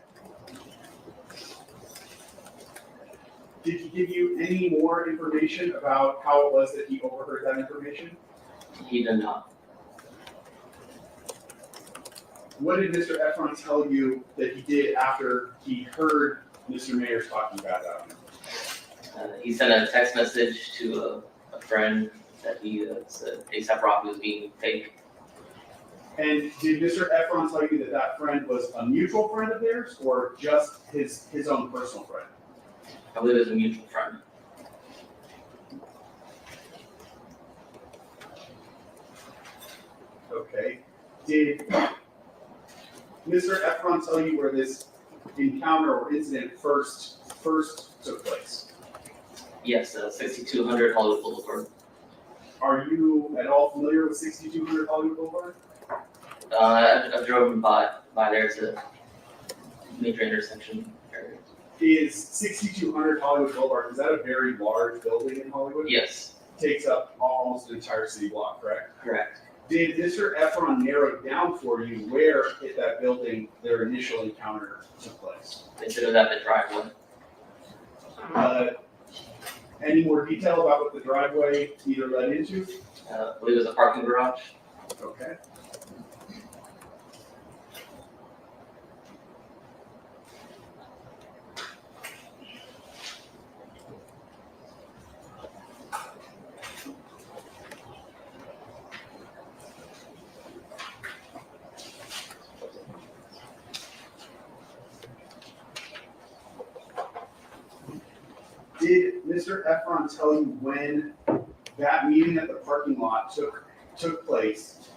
Did he give you any more information about how it was that he overheard that information? He did not. What did Mr. Efron tell you that he did after he heard Mr. Mayers talking bad about him? He sent a text message to a friend that he said ASAP Rocky was being fake. And did Mr. Efron tell you that that friend was a mutual friend of theirs, or just his own personal friend? I believe it was a mutual friend. Okay. Did Mr. Efron tell you where this encounter or incident first took place? Yes, 6200 Hollywood Boulevard. Are you at all familiar with 6200 Hollywood Boulevard? I've driven by there. It's a major intersection area. Is 6200 Hollywood Boulevard, is that a very large building in Hollywood? Yes, Takes up almost an entire city block, correct? correct. Did Mr. Efron narrow down for you where at that building their initial encounter took place? They said it was at the driveway. Any more detail about what the driveway either led into? I believe it was a parking garage. Okay. Did Mr. Efron tell you when that meeting at the parking lot took place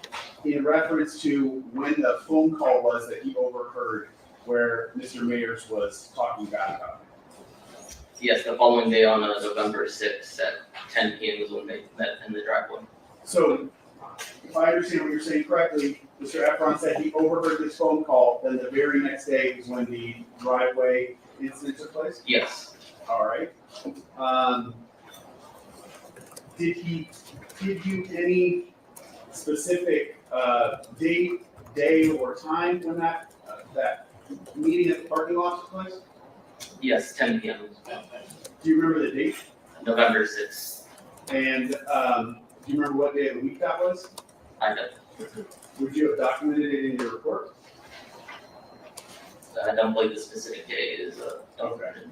in reference to when the phone call was that he overheard where Mr. Mayers was talking bad about him? Yes, the following day on November 6th at 10 p.m. was when they met in the driveway. So, if I understand what you're saying correctly, Mr. Efron said he overheard this phone call, then the very next day is when the driveway incident took place? Yes, All right. Did he give you any specific date, day, or time when that meeting at the parking lot took place? yes, 10 p.m. Do you remember the date? November 6th. And do you remember what day of the week that was? I don't. Would you have documented it in your report? I don't believe the specific day is documented.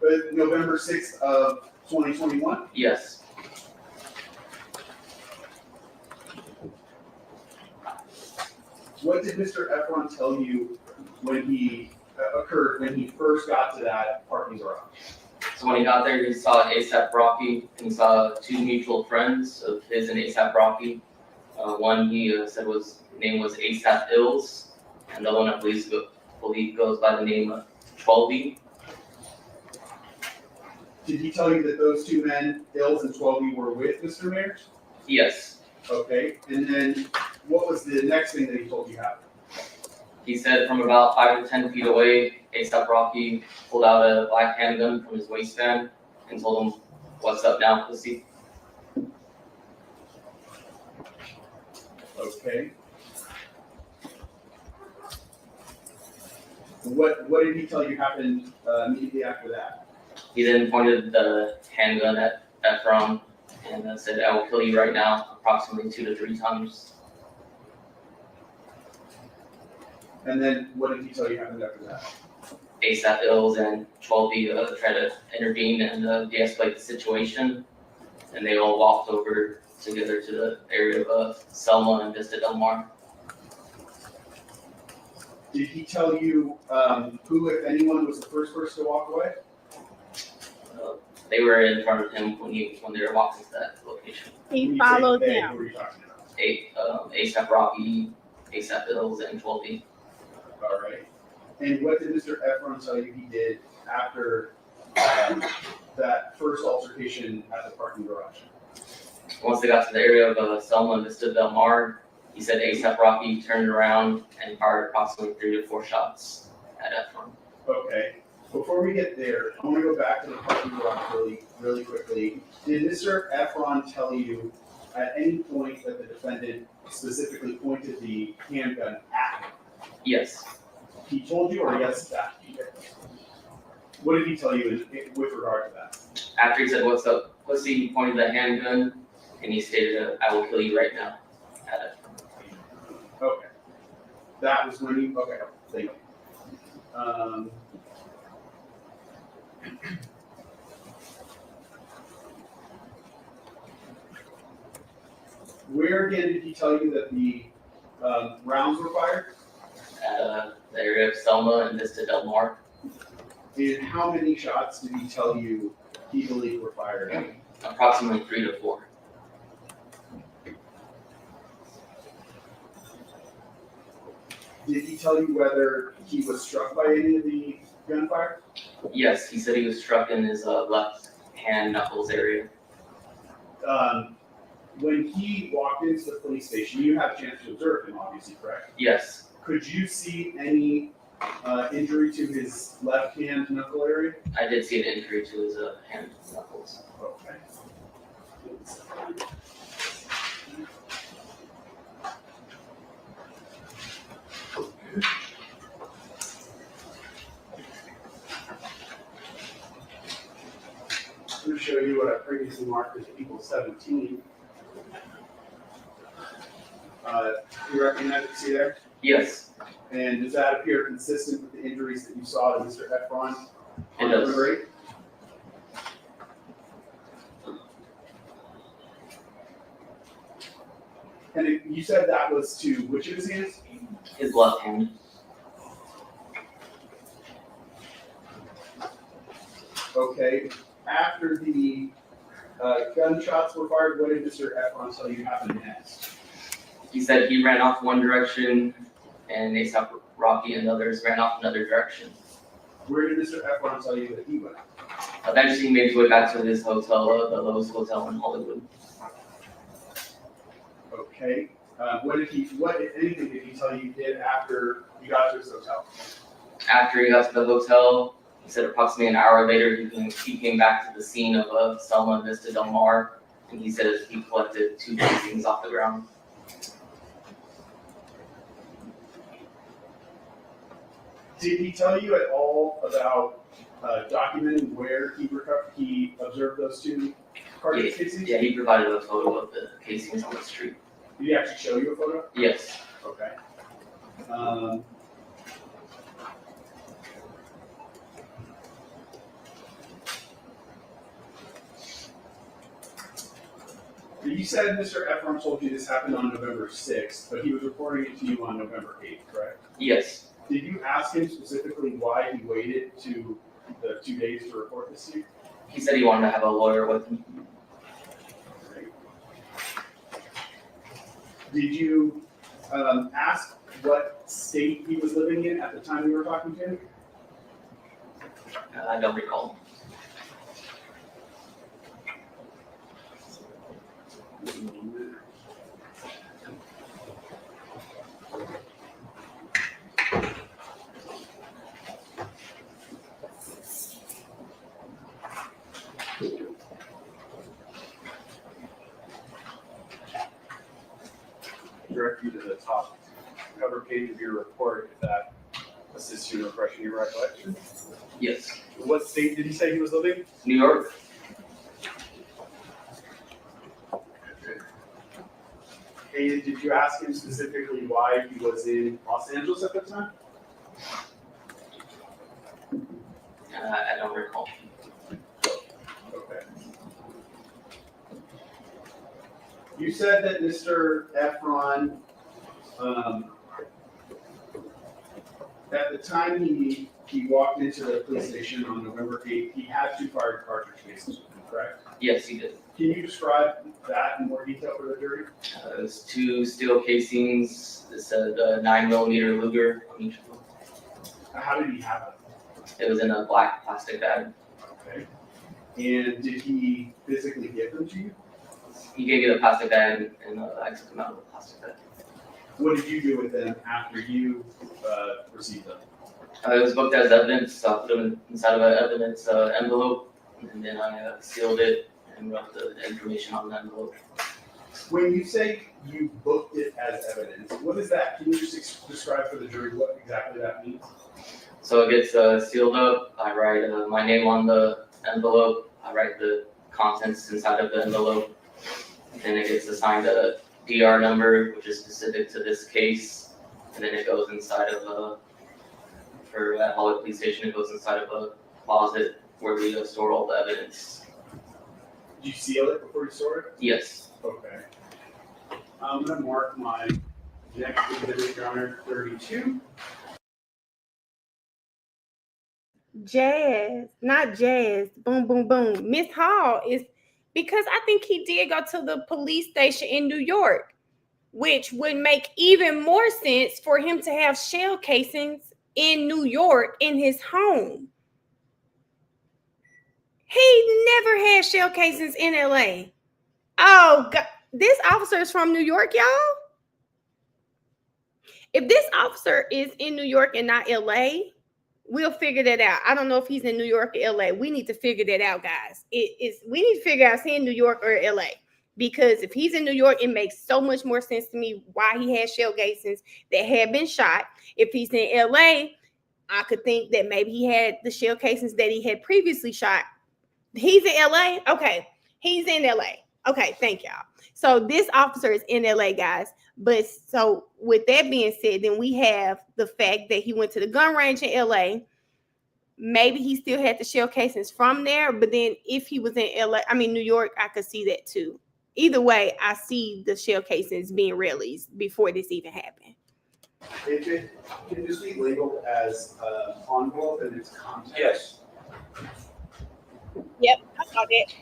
But November 6th of 2021? Yes, What did Mr. Efron tell you when he occurred, when he first got to that parking garage? so when he got there, he saw ASAP Rocky, and he saw two mutual friends of his and ASAP Rocky. One he said name was ASAP Ills, and the other one I believe goes by the name of 12B. Did he tell you that those two men, Ills and 12E, were with Mr. Mayers? Yes, Okay, and then what was the next thing that he told you happened? he said from about 5 to 10 feet away, ASAP Rocky pulled out a black handgun from his waistband and told him, "What's up now, pussy?" Okay. What did he tell you happened immediately after that? He then pointed the handgun at Efron and said, "I will kill you right now," approximately 2 to 3 times. And then what did he tell you happened after that? ASAP Ills and 12B tried to intervene and de-escalate the situation, and they all walked over together to the area of Selma and Vista Del Mar. Did he tell you who, if anyone, was the first person to walk away? They were in front of him when they were walking to that location. When He you followed say they, them. Who are you talking about? ASAP Rocky, ASAP Bills, and 12B. All right. And what did Mr. Efron tell you he did after that first altercation at the parking garage? Once they got to the area of Selma and Vista Del Mar, he said ASAP Rocky turned around and fired approximately 3 to 4 shots at Efron. Okay. Before we get there, I want to go back to the parking garage really quickly. Did Mr. Efron tell you at any point that the defendant specifically pointed the handgun at him? Yes. He told you, or yes, that he did? What did he tell you with regard to that? After he said, "What's up, pussy?" he pointed the handgun and he stated, "I will kill you right now." At Efron. Okay. That was when you, okay, thank you. Where again did he tell you that the rounds were fired? At the area of Selma and Vista Del Mar. And how many shots did he tell you he believed were fired? Approximately 3 to 4. Did he tell you whether he was struck by any of the gunfire? Yes, he said he was struck in his left hand knuckles area. When he walked into the police station, you had a chance to observe him, obviously, correct? Yes. Could you see any injury to his left hand knuckle area? I did see an injury to his hand knuckles. Okay. I'm going to show you what I previously marked as equals 17. You recognize it, see there? Yes, And does that appear consistent with the injuries that you saw to Mr. Efron it on does. November 8th? And you said that was to which of his hands? His left hand. Okay. After the gunshots were fired, what did Mr. Efron tell you happened next? He said he ran off one direction and ASAP Rocky and others ran off another direction. Where did Mr. Efron tell you that he went? Eventually he made his way back to his hotel, the Lowe's Hotel in Hollywood. Okay. What, if anything, did he tell you he did after you got to his hotel? After he got to the hotel, he said approximately an hour later he came back to the scene of Selma and Vista Del Mar, and he said he collected 2 casings off the ground. Did he tell you at all about documenting where he observed those 2 cartridge casings? Yeah, he provided a photo of the casings on the street. Did he actually show you a photo? Yes. Okay. You said Mr. Efron told you this happened on November 6th, but he was reporting it to you on November 8th, correct? Yes. Did you ask him specifically why he waited to the 2 days to report this to you? He said he wanted to have a lawyer with him. Did you ask what state he was living in at the time you were talking to him? I don't recall. Direct you to the top cover page of your report if that assists you in refreshing your recollection. Yes. What state did he say he was living? New York. And did you ask him specifically why he was in Los Angeles at the time? I don't recall. Okay. You said that Mr. Efron At the time he walked into the police station on November 8th, he had 2 fired cartridge cases, correct? Yes, he did. Can you describe that in more detail for the jury? It was 2 steel casings. It said 9mm Luger on each of them. How did he have it? It was in a black plastic bag. Okay. And did he physically give them to you? He gave me the plastic bag, and I took them out of the plastic bag. What did you do with them after you received them? It was booked as evidence, so I put them inside of an evidence envelope, and then I sealed it and wrote the information on the envelope. When you say you booked it as evidence, what is that? Can you just describe for the jury what exactly that means? So it gets sealed up. I write my name on the envelope. I write the contents inside of the envelope. Then it gets assigned a DR number, which is specific to this case. And then it goes inside of for at Hollywood Police Station, it goes inside of a closet where we store all the evidence. Did you seal it before you store it? Yes. Okay. I'm gonna mark my next exhibit, Your Honor, 32. Jazz, not Jazz. Boom, boom, boom. Miss Hall is because I think he did go to the police station in New York, which would make even more sense for him to have shell casings in New York in his home. He never had shell casings in LA. Oh, God. This officer is from New York, y'all. If this officer is in New York and not LA, we'll figure that out. I don't know if he's in New York or LA. We need to figure that out, guys. We need to figure out if he's in New York or LA. Because if he's in New York, it makes so much more sense to me why he had shell casings that had been shot. If he's in LA, I could think that maybe he had the shell casings that he had previously shot. He's in LA? Okay. He's in LA. Okay, thank y'all. So this officer is in LA, guys. But so with that being said, then we have the fact that he went to the gun range in LA. Maybe he still had the shell casings from there. But then if he was in New York, I could see that too. Either way, I see the shell casings being released before this even happened. If it can just be labeled as envelope and its content. Yes. Yep, I saw that.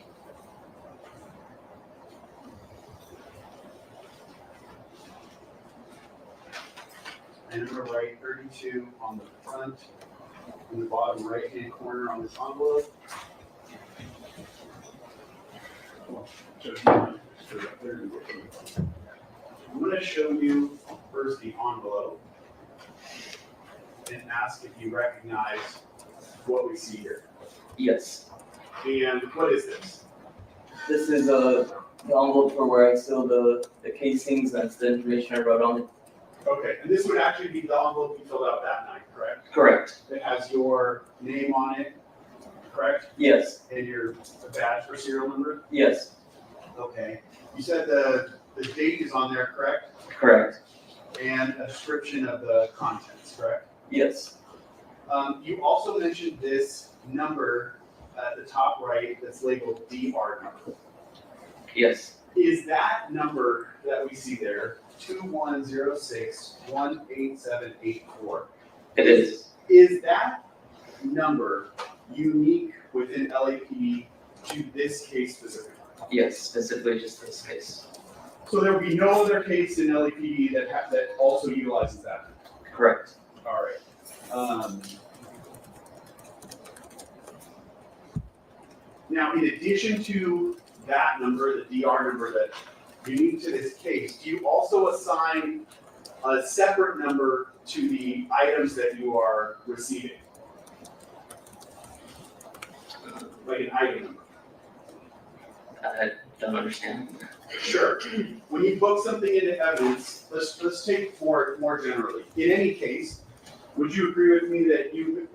And I'm gonna write 32 on the front, in the bottom right-hand corner on this envelope. I'm gonna show you first the envelope and ask if you recognize what we see here. Yes. And what is this? This is the envelope for where I seal the casings. That's the information I wrote on it. Okay, and this would actually be the envelope you filled out that night, correct? Correct. It has your name on it, correct? Yes. And your badge or serial number? Yes. Okay. You said the date is on there, correct? Correct. And a description of the contents, correct? Yes. You also mentioned this number at the top right that's labeled DR number. Yes. Is that number that we see there 2106-18784? It is. Is that number unique within LAPD to this case specifically? Yes, specifically just this case. So there will be no other case in LAPD that also utilizes that? Correct. All right. Now, in addition to that number, the DR number that's unique to this case, do you also assign a separate number to the items that you are receiving? Like an item number? I don't understand. Sure. When you book something into evidence, let's take more generally. In any case, would you agree with me that you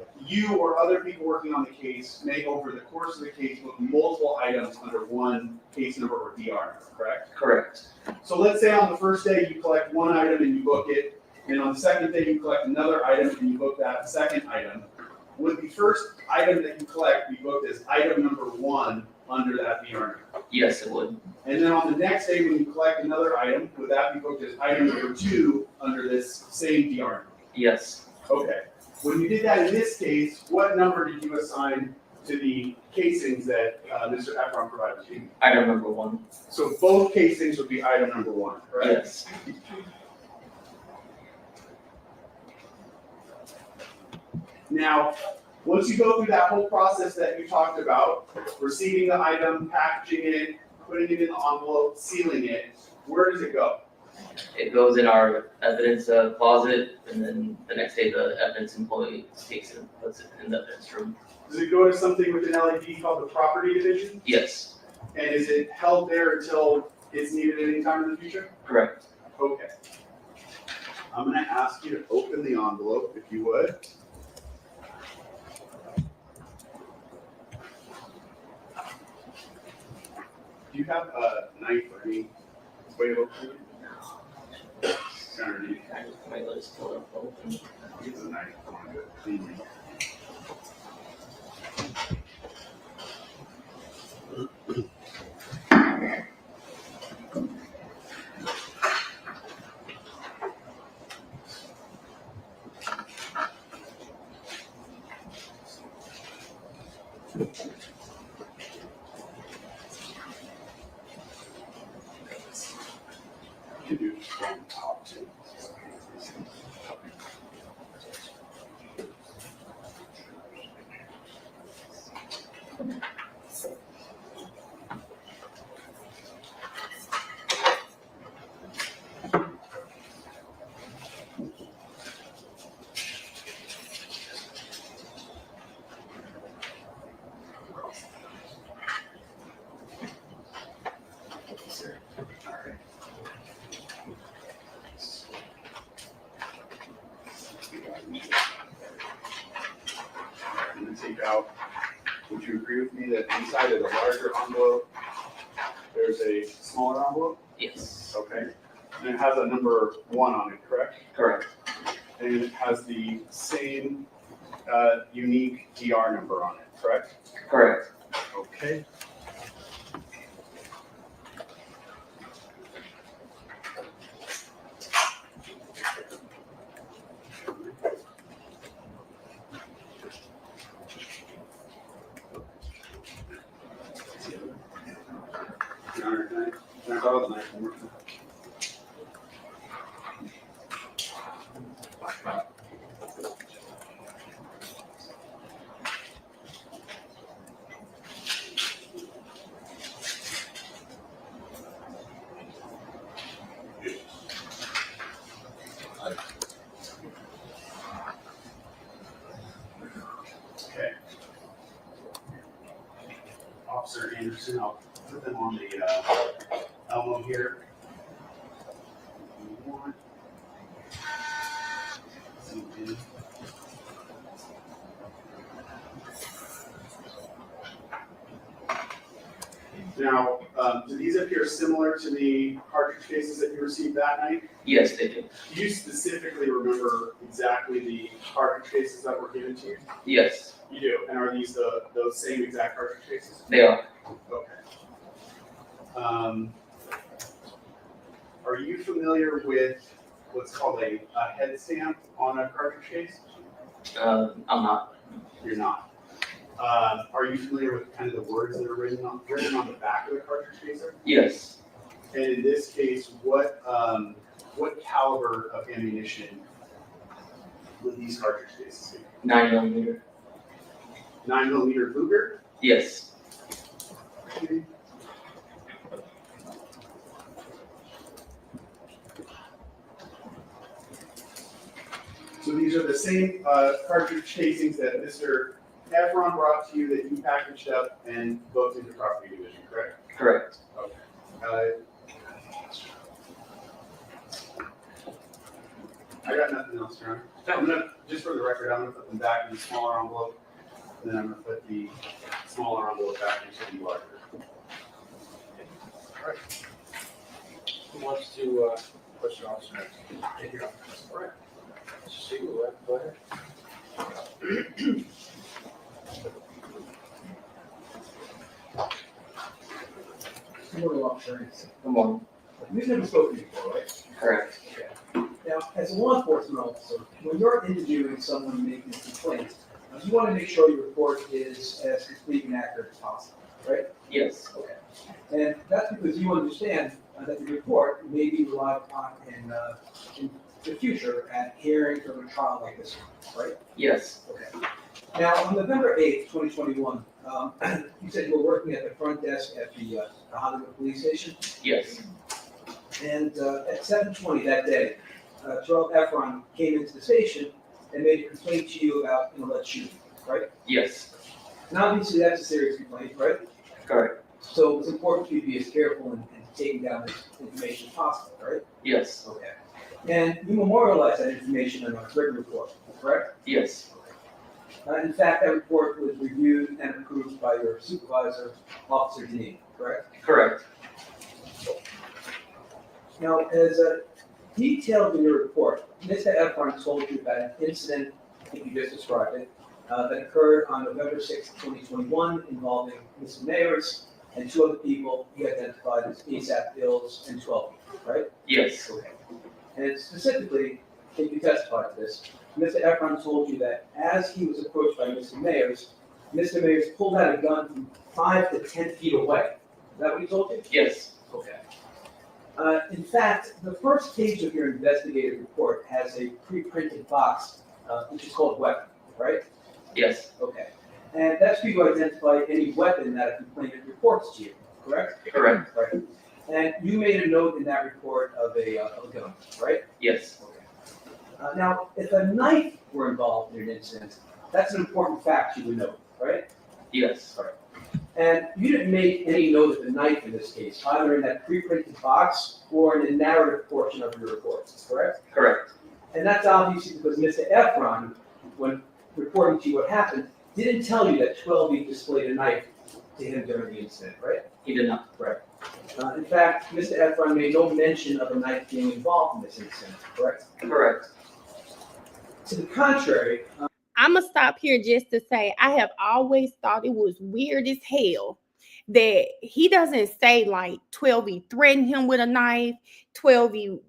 or other people working on the case may, over the course of the case, book multiple items under one case number or DR number, correct? Correct. So let's say on the first day you collect one item and you book it, and on the second day you collect another item and you book that second item. Would the first item that you collect be booked as item number 1 under that DR number? Yes, it would. And then on the next day when you collect another item, would that be booked as item number 2 under this same DR number? Yes. Okay. When you did that in this case, what number did you assign to the casings that Mr. Efron provided to you? Item number 1. So both casings would be item number 1, correct? Yes. Now, once you go through that whole process that you talked about, receiving the item, packaging it, putting it in the envelope, sealing it, where does it go? It goes in our evidence closet, and then the next day the evidence employee takes it and puts it in the evidence room. Does it go to something within LAD called the property division? Yes, And is it held there until it's needed at any time in the future? correct. Okay. I'm gonna ask you to open the envelope, if you would. Do you have a knife or any way to open it? Underneath. I just might let us pull it open. Use a knife, I want to do it cleanly. You can do just one top too. I'm gonna take out, would you agree with me that inside of the larger envelope, there's a smaller envelope? Yes, Okay. And it has a number 1 on it, correct? correct. And it has the same unique DR number on it, correct? Correct. Okay. Can I borrow the knife one more time? Okay. Officer Anderson, I'll put them on the elbow here. One. Zoom in. Now, do these appear similar to the cartridge cases that you received that night? Yes, they do. Do you specifically remember exactly the cartridge cases that were given to you? Yes, You do. And are these those same exact cartridge cases? they are. Okay. Are you familiar with what's called a head stamp on a cartridge case? I'm not. You're not. Are you familiar with kind of the words that are written on the back of the cartridge case? Yes, And in this case, what caliber of ammunition would these cartridge cases be? 9mm. 9mm Luger? Yes, Okay. So these are the same cartridge casings that Mr. Efron brought to you that you packaged up and booked into property division, correct? correct. I got nothing else, John. I'm gonna, just for the record, I'm gonna put them back in the smaller envelope, and then I'm gonna put the smaller envelope back into the larger. Who wants to, question officer next? Take your office. All right. See you, go ahead. Good morning, officer. Good morning. We've never spoken before, right? Correct. Now, as a law enforcement officer, when you're interviewing someone making a complaint, you want to make sure your report is as complete and accurate as possible, right? Yes. Okay. And that's because you understand that the report may be relied upon in the future at hearings or a trial like this one, right? Yes. Okay. Now, on November 8th, 2021, you said you were working at the front desk at the Hollywood Police Station. Yes. And at 7:20 that day, Terrell Efron came into the station and made a complaint to you about an alleged shooting, right? Yes. And obviously, that's a serious complaint, right? Correct. So it's important for you to be as careful in taking down this information as possible, right? Yes. Okay. And you memorialized that information in a written report, correct? Yes. In fact, that report was reviewed and approved by your supervisor, Officer Deneen, correct? Correct. Now, as detailed in your report, Mr. Efron told you about an incident, I think you just described it, that occurred on November 6, 2021, involving Mr. Mayers and two other people he identified as ASAP Ills and 12 people, right? Yes. Okay. And specifically, I think you testified to this, Mr. Efron told you that as he was approached by Mr. Mayers pulled out a gun from 5 to 10 feet away. Is that what he told you? Yes. Okay. In fact, the first page of your investigative report has a pre-printed box, which is called weapon, right? Yes. Okay. And that's for you to identify any weapon that a complainant reports to you, correct? Correct. Right. And you made a note in that report of a gun, right? Yes. Okay. Now, if a knife were involved in an incident, that's an important fact you would know, right? Yes. Right. And you didn't make any note of the knife in this case, either in that pre-printed box or in the narrative portion of your report, correct? Correct. And that's obviously because Mr. Efron, when reporting to you what happened, didn't tell you that 12E displayed a knife to him during the incident, right? He did not. Right. In fact, Mr. Efron made no mention of a knife being involved in this incident, correct? Correct. To the contrary, I'm going to stop here just to say I have always thought it was weird as hell that he doesn't say like 12E threatened him with a knife, 12E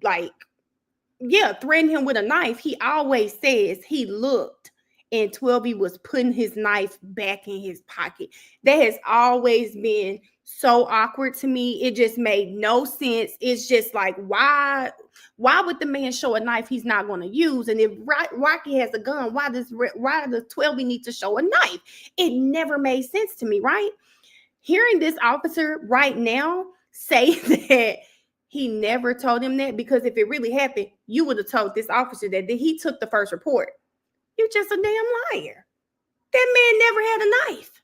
threatened him with a knife. He always says he looked and 12E was putting his knife back in his pocket. That has always been so awkward to me. It just made no sense. It's just like, why would the man show a knife he's not going to use? And if Rocky has a gun, why does 12E need to show a knife? It never made sense to me, right? Hearing this officer right now say that he never told him that, because if it really happened, you would have told this officer that he took the first report. You're just a damn liar. That man never had a knife.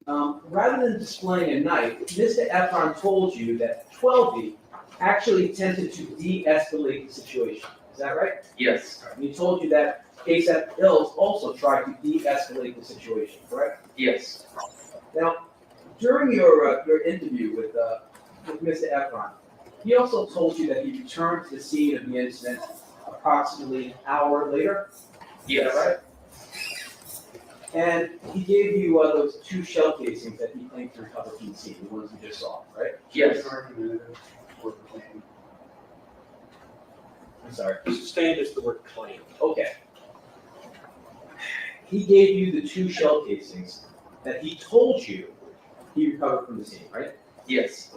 rather than displaying a knife, Mr. Efron told you that 12E actually attempted to de-escalate the situation. Is that right? Yes. And he told you that ASAP Ills also tried to de-escalate the situation, correct? Yes. Now, during your interview with Mr. Efron, he also told you that he returned to the scene of the incident approximately an hour later. Yes. Is that right? And he gave you those 2 shell casings that he claimed to recover from the scene, the ones we just saw, right? Yes. I'm sorry. Sustained is the word claim. Okay. He gave you the 2 shell casings that he told you he recovered from the scene, right? Yes.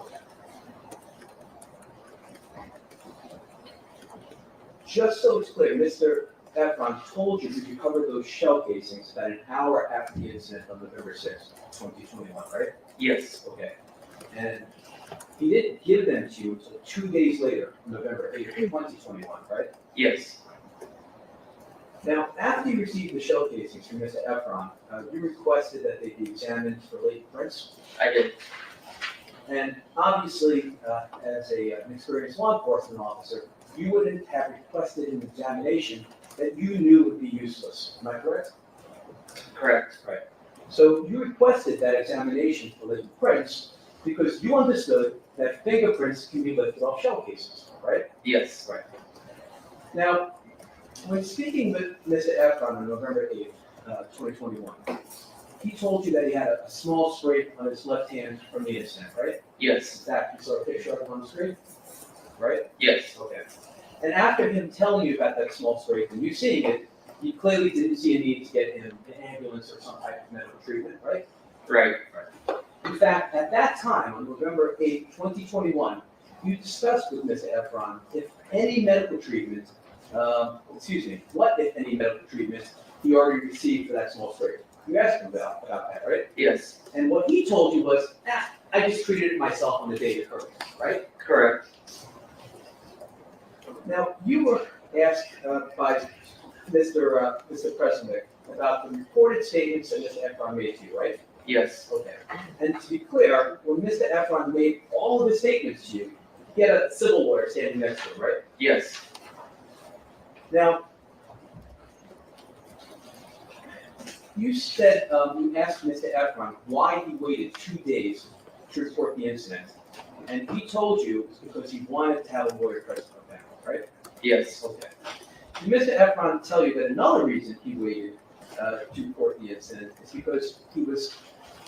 Just so it's clear, Mr. Efron told you he recovered those shell casings about an hour after the incident on November 6th, 2021, right? Yes. Okay. And he didn't give them to you until 2 days later, November 8th, 2021, right? Yes. Now, after you received the shell casings from Mr. Efron, you requested that they be examined for latent prints. I did. And obviously, as an experienced law enforcement officer, you wouldn't have requested an examination that you knew would be useless. Am I correct? Correct. Right. So you requested that examination for latent prints because you understood that fingerprints can be lifted off shell cases, right? Yes. Right. Now, when speaking with Mr. Efron on November 8th, 2021, he told you that he had a small scrape on his left hand from the incident, right? Yes. In fact, you saw a picture of it on the screen, right? Yes. Okay. And after him telling you about that small scrape and you seeing it, you clearly didn't see a need to get him an ambulance or some type of medical treatment, right? Right. In fact, at that time, on November 8, 2021, you discussed with Mr. Efron if any medical treatment, what if any medical treatment he already received for that small scrape. You asked him about that, right? Yes. And what he told you was, I just treated it myself on the day it occurred, right? Correct. Now, you were asked by Mr. President about the reported statements that Mr. Efron made to you, right? Yes. Okay. And to be clear, when Mr. Efron made all of his statements to you, he had a civil lawyer standing next to him, right? Yes. Now, you said you asked Mr. Efron why he waited 2 days to report the incident, and he told you it was because he wanted to have a lawyer present on that, right? Yes. Okay. Did Mr. Efron tell you that another reason he waited to report the incident is because he was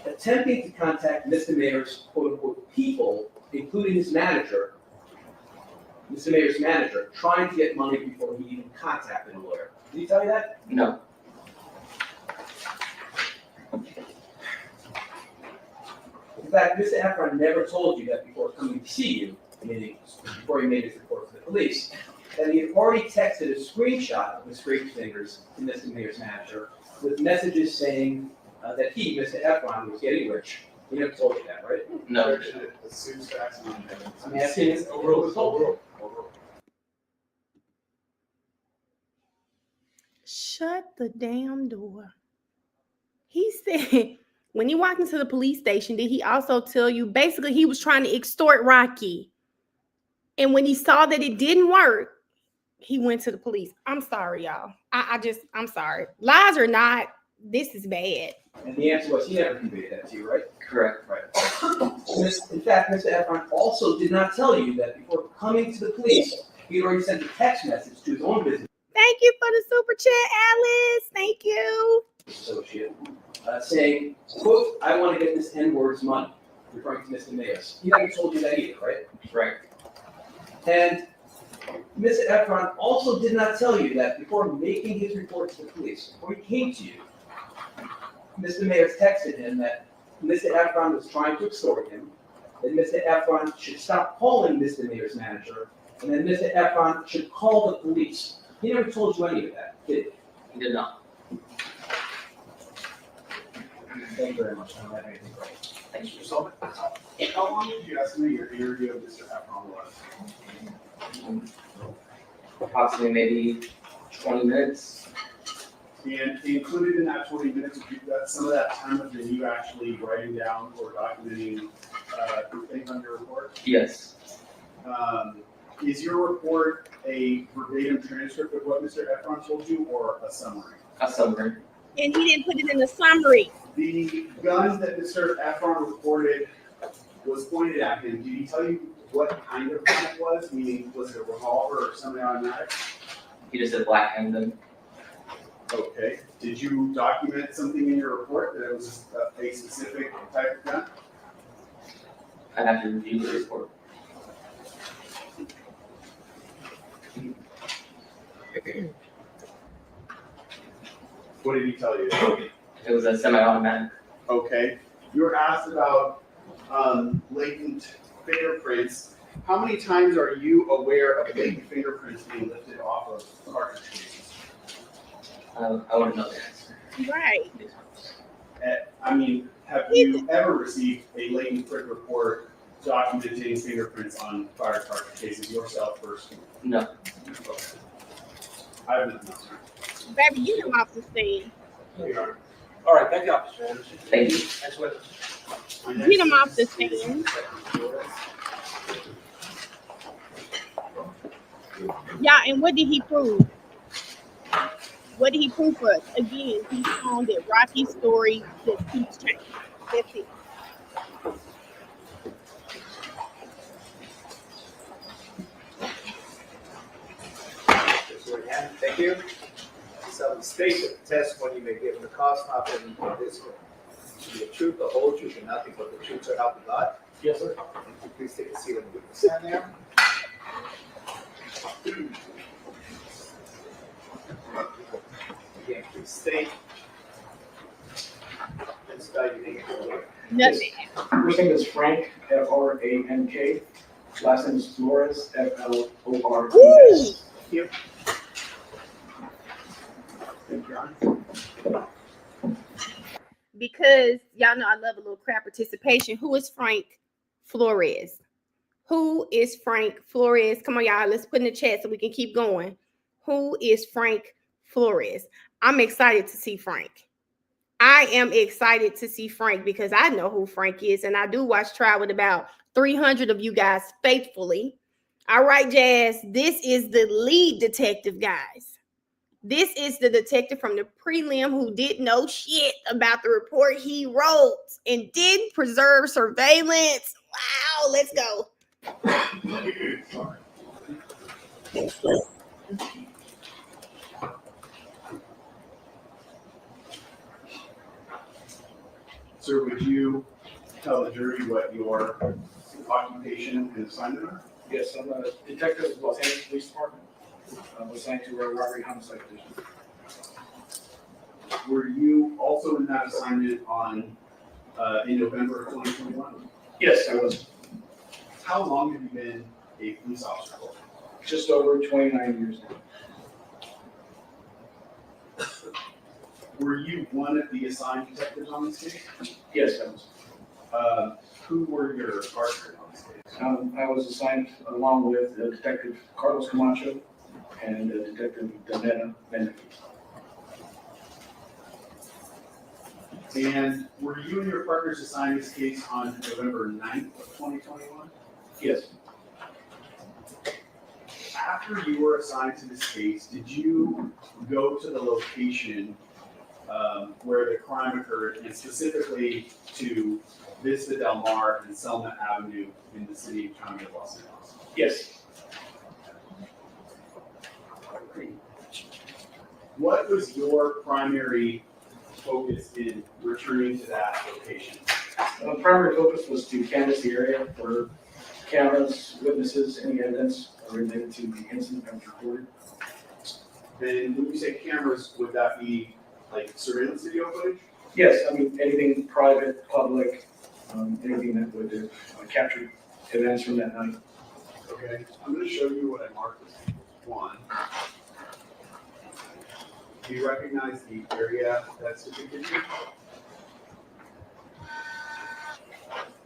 attempting to contact Mr. Mayer's quote-unquote people, including his manager, Mr. Mayer's manager, trying to get money before he even contacted a lawyer? Did he tell you that? No. In fact, Mr. Efron never told you that before coming to see you, meaning before he made his report to the police, that he had already texted a screenshot of the scraped fingers to Mr. Mayer's manager with messages saying that he, Mr. Efron, was getting rich. He never told you that, right? No. I'm asking you. Overruled. Shut the damn door. He said, when you walked into the police station, did he also tell you, basically he was trying to extort Rocky? And when he saw that it didn't work, he went to the police. I'm sorry, y'all. I'm sorry. Lies or not, this is bad. And the answer was he never conveyed that to you, right? Correct. Right. In fact, Mr. Efron also did not tell you that before coming to the police, he already sent a text message to his own business Thank you for the super chat, Alice. Thank you. associate, saying, quote, I want to get this N-word's money, referring to Mr. Mayers. He never told you that either, right? Right. And Mr. Efron also did not tell you that before making his report to the police, before he came to you, Mr. Mayers texted him that Mr. Efron was trying to extort him, that Mr. Efron should stop calling Mr. Mayer's manager, and that Mr. Efron should call the police. He never told you any of that, did he? He did not. Thank you very much. I don't have anything for you. Thank you. So, how long did you estimate your interview of Mr. Efron was? Approximately maybe 20 minutes. And included in that 20 minutes, some of that time was you actually writing down or documenting things on your report? Yes. Is your report a verbatim transcript of what Mr. Efron told you or a summary? A summary. And he didn't put it in the summary. The gun that Mr. Efron reported was pointed at him. Did he tell you what kind of gun it was? Meaning, was it a revolver or semi-automatic? He just said black handgun. Okay. Did you document something in your report that it was a specific type of gun? I'd have to review the report. What did he tell you? It was a semi-automatic. Okay. You were asked about latent fingerprints. How many times are you aware of latent fingerprints being lifted off of cartridge cases? I want to know the answer. Right. I mean, have you ever received a latent print report documenting fingerprints on fire cartridge cases yourself personally? No. Okay. I have nothing else. Baby, you know off the scene. All right, thank you, Officer Anderson. Thank you. Next witness. Get him off the stand. Yeah, and what did he prove? What did he prove for us? Again, he found that Rocky's story just keeps changing. That's it. Thank you. So the state of the testimony you may give in the cause not in this court. The truth, the whole truth, and nothing but the truth, so help you God. Yes, sir. Please take a seat and stand there. Again, please state. And spell your name. Nothing. First name is Frank, Frank. Last name is Flores, Flores. Thank you. Thank you, John. Because y'all know I love a little crowd participation. Who is Frank Flores? Who is Frank Flores? Come on, y'all. Let's put in the chat so we can keep going. Who is Frank Flores? I'm excited to see Frank. I am excited to see Frank because I know who Frank is, and I do watch Trial with about 300 of you guys faithfully. All right, Jazz. This is the lead detective, guys. This is the detective from the prelim who didn't know shit about the report he wrote and didn't preserve surveillance. Wow, let's go. Sir, would you tell the jury what your occupation and assignment are? Yes, I'm a detective of the Los Angeles Police Department. I'm assigned to a robbery homicide division. Were you also in that assignment in November of 2021? Yes, I was. How long have you been a police officer for? Just over 29 years now. Were you one of the assigned detectives on this case? Yes, I was. Who were your partners on this case? I was assigned along with Detective Carlos Camacho and Detective Donetta Mendes. And were you and your partners assigned this case on November 9th of 2021? Yes. After you were assigned to this case, did you go to the location where the crime occurred, and specifically to Vista Del Mar and Selma Avenue in the city and county of Los Angeles? Yes. What was your primary focus in returning to that location? Primary focus was to canvass the area for cameras, witnesses, any evidence related to the incident that was reported. Then when you say cameras, would that be like surveillance video footage? Yes, I mean, anything private, public, anything that would capture events from that night. Okay, I'm going to show you what I marked as one. Do you recognize the area that's depicted here?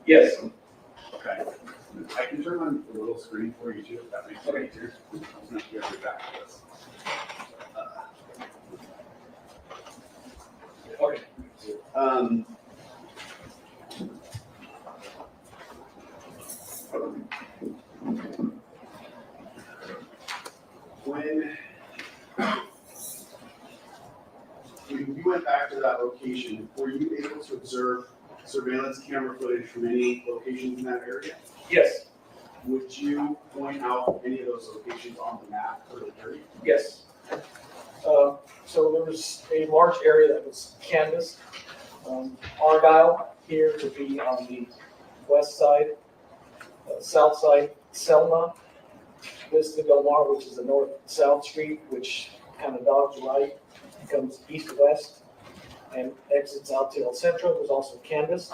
Yes. Okay. I can turn on the little screen for you too, if that makes it easier. I'll not get back to this. Okay. When you went back to that location, were you able to observe surveillance camera footage from any locations in that area? Yes. Would you point out any of those locations on the map for the jury? Yes. So there was a large area that was canvassed. Argyle here would be on the west side, south side, Selma, Vista Del Mar, which is the north-south street, which kind of dogs right, comes east-west, and exits out to El Centro, was also canvassed,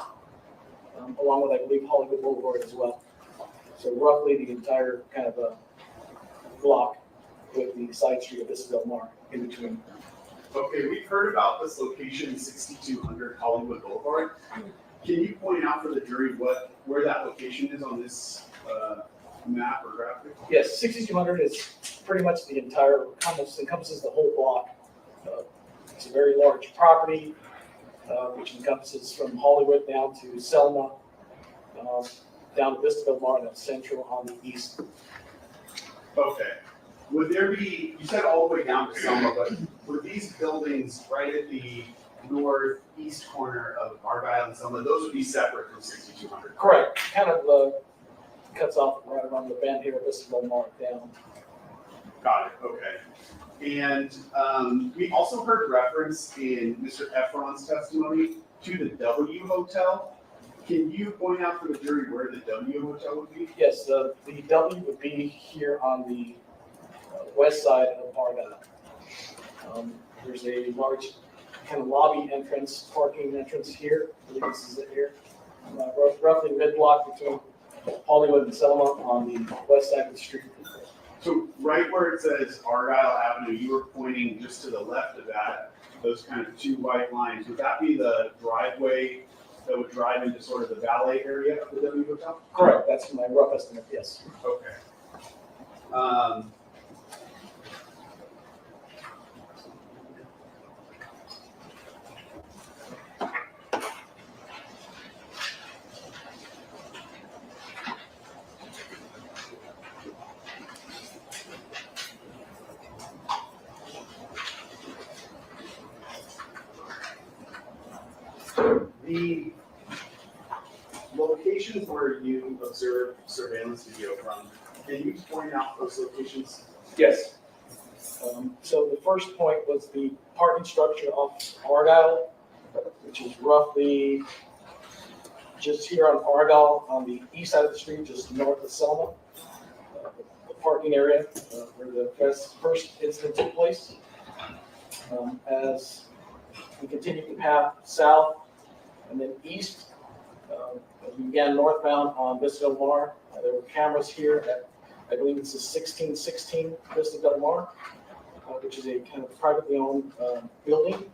along with, I believe, Hollywood Boulevard as well. So roughly the entire kind of block with the side street of Vista Del Mar in between. Okay, we've heard about this location, 6200 Hollywood Boulevard. Can you point out for the jury where that location is on this map or graphic? Yes, 6200 is pretty much the entire, almost encompasses the whole block. It's a very large property, which encompasses from Hollywood down to Selma, down to Vista Del Mar, and then Central on the east. Okay. Would there be, you said all the way down to Selma, but were these buildings right at the northeast corner of Argyle and Selma, those would be separate from 6200? Correct. Kind of cuts off right around the bend here, Vista Del Mar down. Got it, okay. And we also heard reference in Mr. Efron's testimony to the W Hotel. Can you point out for the jury where the W Hotel would be? Yes, the W would be here on the west side of Argyle. There's a large kind of lobby entrance, parking entrance here. I believe this is it here. Roughly mid-block between Hollywood and Selma on the west side of the street. So right where it says Argyle Avenue, you were pointing just to the left of that, those kind of two white lines. Would that be the driveway that would drive into sort of the valet area of the W Hotel? Correct, that's my rough estimate, yes. Okay. The locations where you observe surveillance video from, can you point out those locations? Yes. So the first point was the parking structure of Argyle, which is roughly just here on Argyle on the east side of the street, just north of Selma. The parking area where the first incident took place. As we continued the path south and then east, as we began northbound on Vista Del Mar, there were cameras here at, I believe it's the 1616 Vista Del Mar, which is a kind of privately owned building.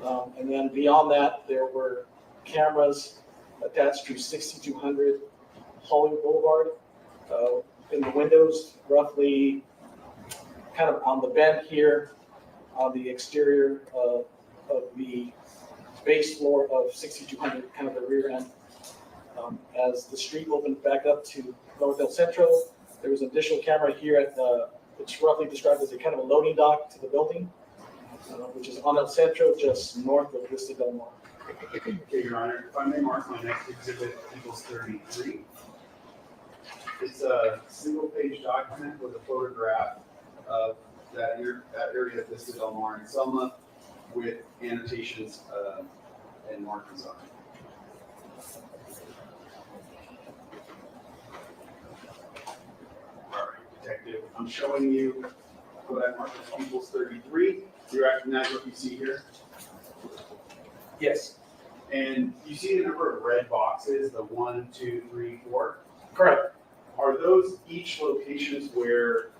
And then beyond that, there were cameras attached to 6200 Hollywood Boulevard. In the windows, roughly kind of on the bend here, on the exterior of the base floor of 6200, kind of the rear end. As the street opened back up to North El Centro, there was an additional camera here at it's roughly described as a kind of a loading dock to the building, which is on El Centro, just north of Vista Del Mar. Okay, Your Honor, if I may mark my next exhibit, equals 33. It's a single-page document with a photograph of that area of Vista Del Mar and Selma with annotations and markings on it. All right, Detective, I'm showing you what I marked as equals 33. Do you recognize what you see here? Yes. And you see the number of red boxes, the 1, 2, 3, 4? Correct. Are those each locations where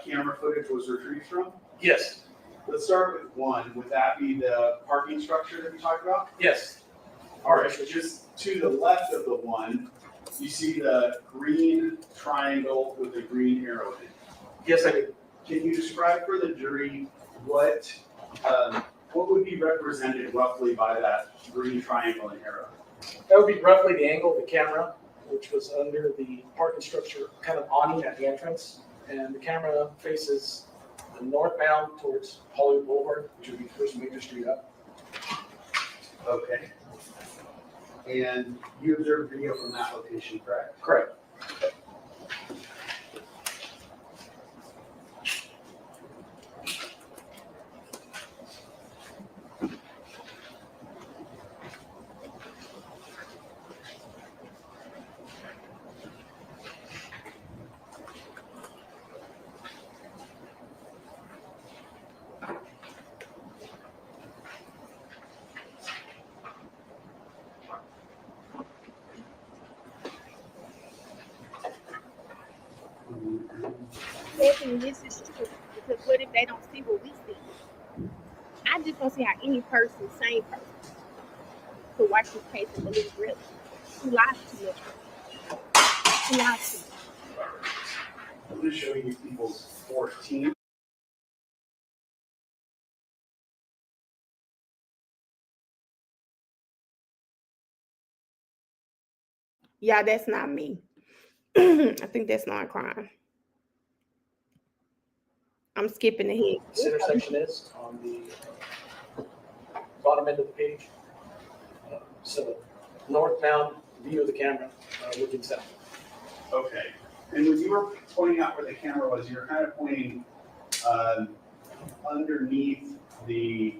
camera footage was retrieved from? Yes. Let's start with 1. Would that be the parking structure that we talked about? Yes. All right, so just to the left of the 1, you see the green triangle with the green arrow in it. Yes, I do. Can you describe for the jury what would be represented roughly by that green triangle and arrow? That would be roughly the angle of the camera, which was under the parking structure, kind of awning at the entrance. And the camera faces northbound towards Hollywood Boulevard, which would be the first major street up. Okay. And you observed video from that location, correct? Correct. Definitely, this is true. Because what if they don't see what we see? I just don't see how any person, sane person, could watch this case and believe really. Who lies to me? Who lies to me? I'm going to show you people's 14. Yeah, that's not me. I think that's not a crime. I'm skipping ahead. This intersection is on the bottom end of the page. So northbound view of the camera looking south. Okay. And when you were pointing out where the camera was, you were kind of pointing underneath the,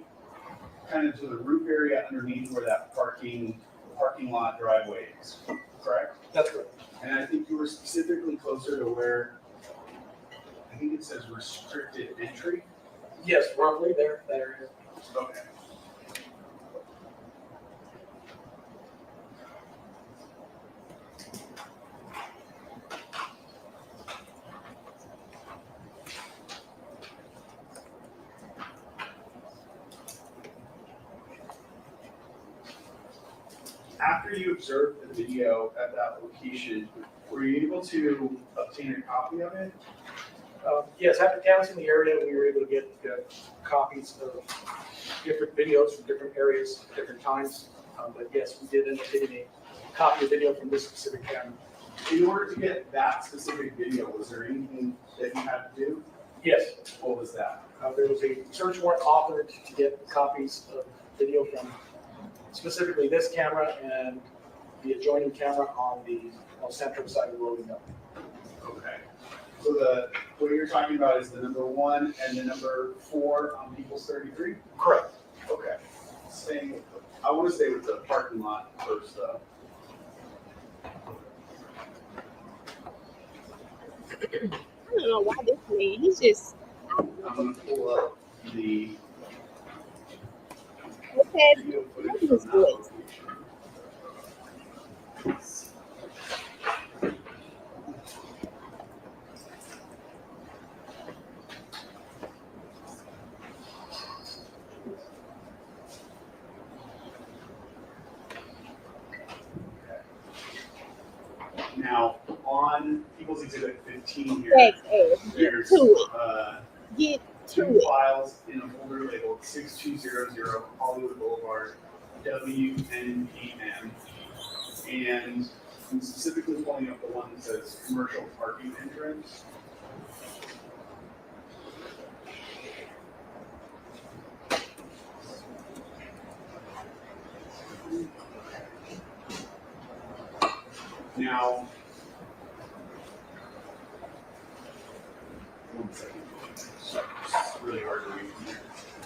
kind of to the roof area underneath where that parking lot driveway is, correct? That's correct. And I think you were specifically closer to where I think it says restricted entry. Yes, roughly there, that area. Okay. After you observed the video at that location, were you able to obtain a copy of it? Yes, after canvassing the area, we were able to get copies of different videos from different areas, different times. But yes, we did end up getting a copy of video from this specific camera. In order to get that specific video, was there anything that you had to do? Yes, What was that? there was a search warrant authored to get copies of video from specifically this camera and the adjoining camera on the central side of the loading dock. Okay. So what you're talking about is the number 1 and the number 4 on People's 33? Correct. Okay. I want to stay with the parking lot first, though. I don't know why this man, he's just, I'm going to pull up the okay, video footage look at from his that voice. location. Now, on People's Exhibit 15 here, Thanks, Ed. Get there's to it. Get to 2 it. files in a folder labeled 6200 Hollywood Boulevard, WNPM. And I'm specifically pulling up the one that says commercial parking entrance. Now, one second. Sorry, it's really hard to read from here.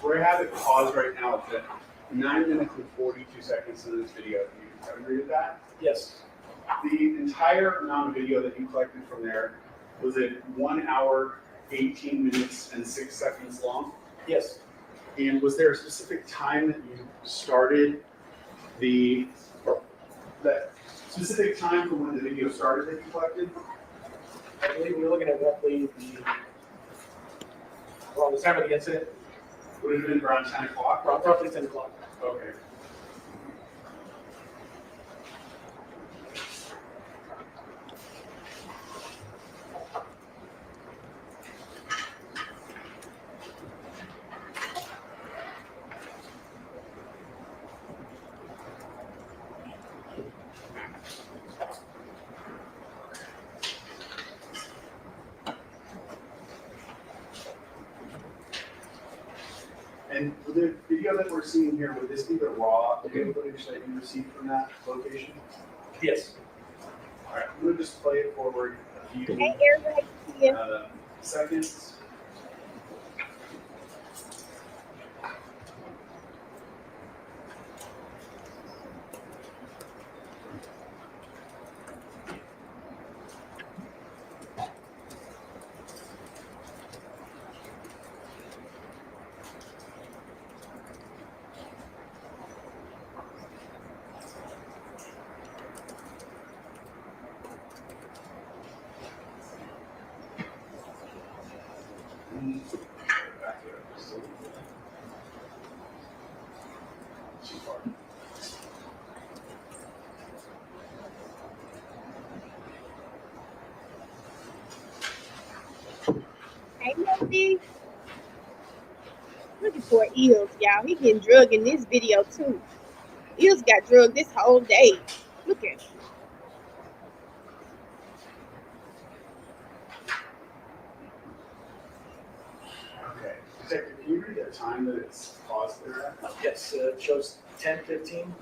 Where I have it paused right now is at 9 minutes and 42 seconds in this video. Do you agree with that? Yes. The entire amount of video that you collected from there, was it 1 hour, 18 minutes, and 6 seconds long? Yes. And was there a specific time that you started that specific time from when the video started that you collected? I believe we were looking at roughly the time of the incident, Would it have been around 10 o'clock? roughly 10 o'clock. Okay. And the video that we're seeing here, would this be the raw video footage that you received from that location? Yes. All right, I'm gonna just play it forward a few Hey, everybody, yeah. seconds. Back here. Too far. Hey, Melody. Looking for Eels, y'all. He getting drugged in this video, too. Eels got drugged this whole day. Look at him. Okay. Detective, can you read the time that it's paused there at? Yes, it shows 10:15.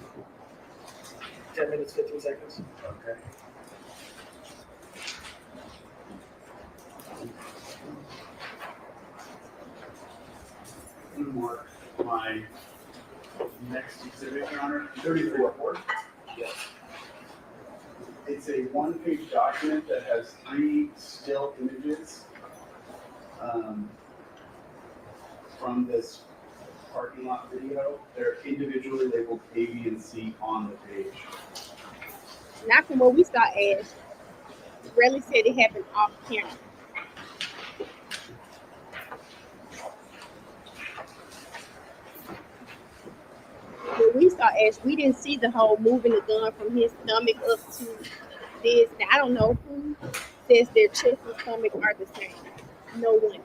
10 minutes, 15 seconds. Okay. I'm gonna mark my next exhibit, Your Honor, 34. Yes. It's a one-page document that has 3 still images from this parking lot video, they're individually labeled A, B, and C on the page. Not from what we saw, Ash. Reli said it happened off camera. When we saw Ash, we didn't see the whole moving the gun from his stomach up to this. Now, I don't know who says their chest and stomach are the same. No one does.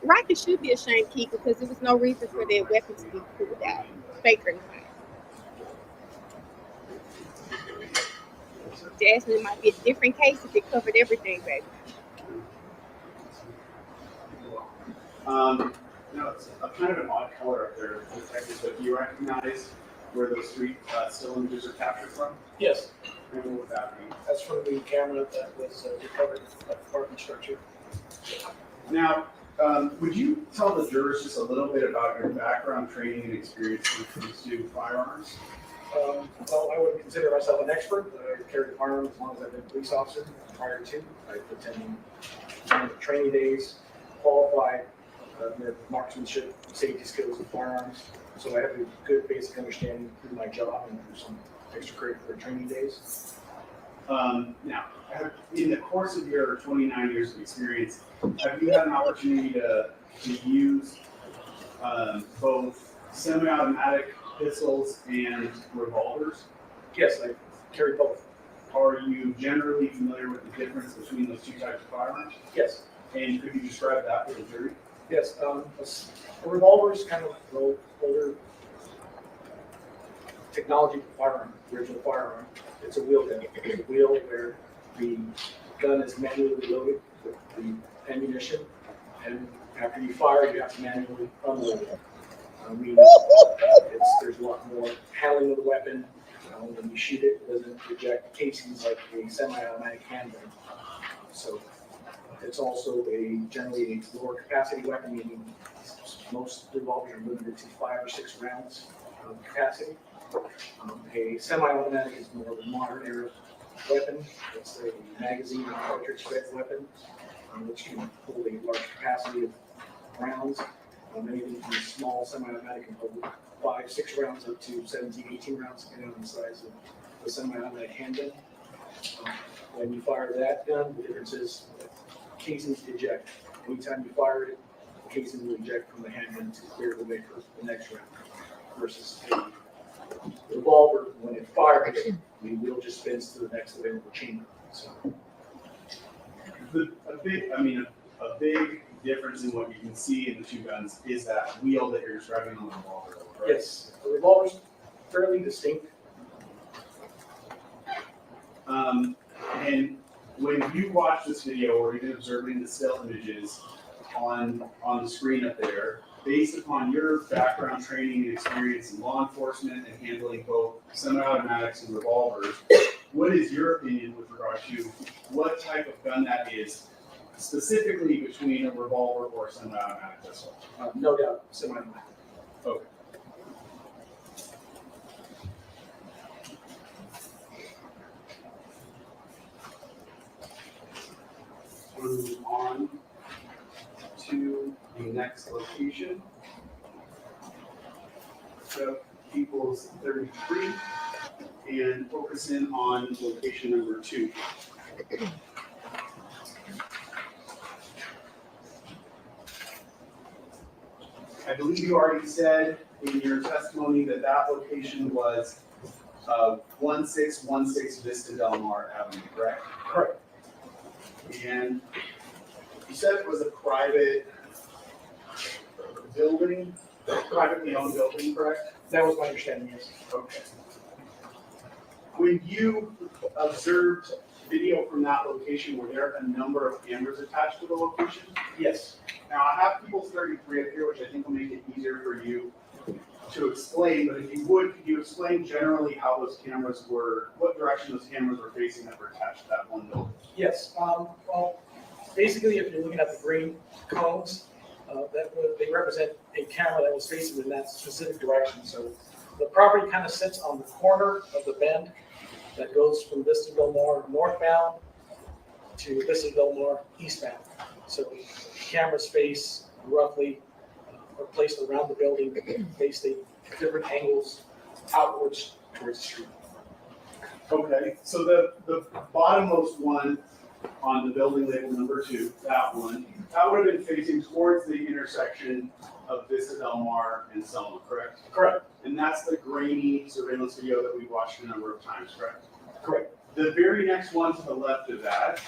Rocket should be ashamed, Keith, because there was no reason for that weapon to be pulled out. Fake or not. Jasmine, it might be a different case if it covered everything, baby. No, it's a kind of an odd color up there, detective, but do you recognize where those three still images are captured from? Yes, And what would that be? that's from the camera that was recovered at the apartment structure. Now, would you tell the jurors just a little bit about your background, training, and experience when it comes to firearms? Well, I wouldn't consider myself an expert. I carried a firearm as long as I've been a police officer. Prior to, I've attended some of the training days, qualified, their marksmanship, safety skills with firearms. So I have a good basic understanding through my job and through some extracurricular training days. Now, in the course of your 29 years of experience, have you had an opportunity to use both semi-automatic pistols and revolvers? Yes, I carry both. Are you generally familiar with the difference between those two types of firearms? Yes. And could you describe that for the jury? Yes, a revolver is kind of the older technology firearm, original firearm. It's a wheel gun. It's a wheel where the gun is manually loaded with the ammunition, and after you fire, you have to manually unload it. Meaning there's a lot more handling of the weapon. When you shoot it, it doesn't eject casings like a semi-automatic handgun. So it's also generally a lower capacity weapon, meaning most revolvers are limited to 5 or 6 rounds of capacity. A semi-automatic is more of a modern era weapon. It's a magazine and cartridge-fed weapon, which can hold a large capacity of rounds. Anything from a small semi-automatic can hold 5, 6 rounds up to 17, 18 rounds, depending on the size of the semi-automatic handgun. When you fire that gun, the difference is casings eject. Anytime you fire it, the casing will eject from the handgun to clear the way for the next round. Versus a revolver, when it fires, the wheel just spins to the next available chamber. So a big difference in what you can see in the two guns is that wheel that you're describing on the revolver, right? yes, the revolver's fairly distinct. And when you watch this video or even observing the still images on the screen up there, based upon your background, training, and experience in law enforcement and handling both semi-automatics and revolvers, what is your opinion with regard to what type of gun that is, specifically between a revolver or a semi-automatic pistol? No doubt, semi-automatic. Okay. Move on to the next location. So equals 33 and focus in on location number 2. I believe you already said in your testimony that that location was 1616 Vista Del Mar Avenue, correct? Correct. And you said it was a private building, privately owned building, correct? That was my understanding, yes. Okay. When you observed video from that location, were there a number of cameras attached to the location? Yes. Now, I have People's 33 up here, which I think will make it easier for you to explain, but if you would, could you explain generally how those cameras were, what direction those cameras were facing that were attached to that one building? Yes. Well, basically, if you're looking at the green cones, they represent a camera that was facing in that specific direction. So the property kind of sits on the corner of the bend that goes from Vista Villamore northbound to Vista Villamore eastbound. So the cameras face roughly, are placed around the building, faced at different angles outwards towards the street. Okay, so the bottommost one on the building label number 2, that one, that would have been facing towards the intersection of Vista Del Mar and Selma, correct? Correct. And that's the grainy surveillance video that we've watched a number of times, correct? Correct. The very next one to the left of that,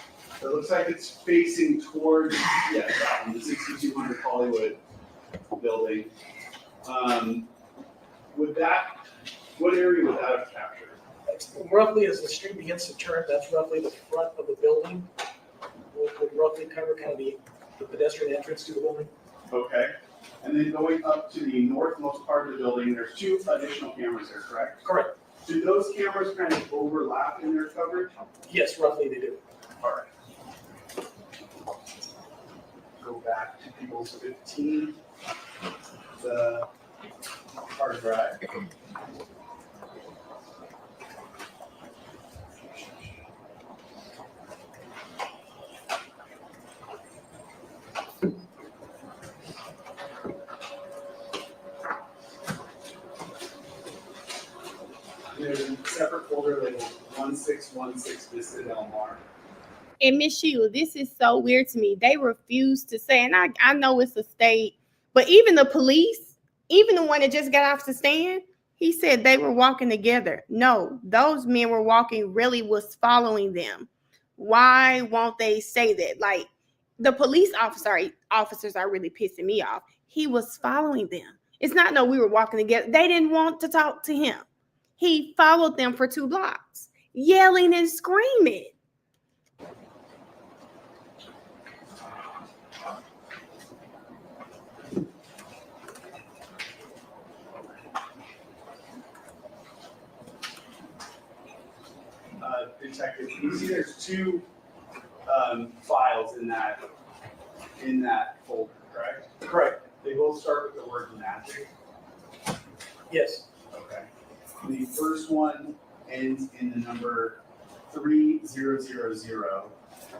it looks like it's facing towards, yeah, that one, the 6200 Hollywood building. What area would that have captured? Roughly as the street begins to turn, that's roughly the front of the building. Would roughly cover kind of the pedestrian entrance to the building. Okay, and then going up to the northmost part of the building, there's 2 additional cameras there, correct? Correct. Do those cameras kind of overlap in their coverage? Yes, roughly they do. All right. Go back to People's 15, the hard drive. There's a separate folder labeled 1616 Vista Del Mar. And Miss Sheila, this is so weird to me. They refuse to say, and I know it's a state, but even the police, even the one that just got off the stand, he said they were walking together. No, those men were walking, really was following them. Why won't they say that? Like, the police officers are really pissing me off. He was following them. It's not no, we were walking together. They didn't want to talk to him. He followed them for 2 blocks, yelling and screaming. Detective, you see there's 2 files in that folder, correct? Correct. They both start with the word magic. Yes. Okay. The first one ends in the number 3000.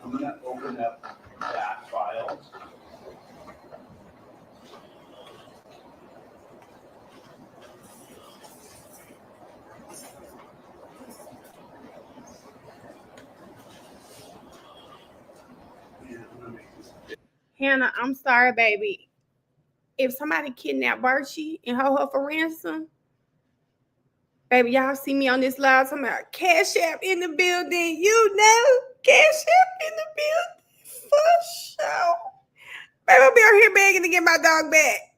I'm gonna open up that file. Hannah, I'm sorry, baby. If somebody kidnapped Birchie and hold her for ransom, baby, y'all see me on this live talking about Cash App in the building. You know, Cash App in the building for sure. Baby, I'll be out here begging to get my dog back.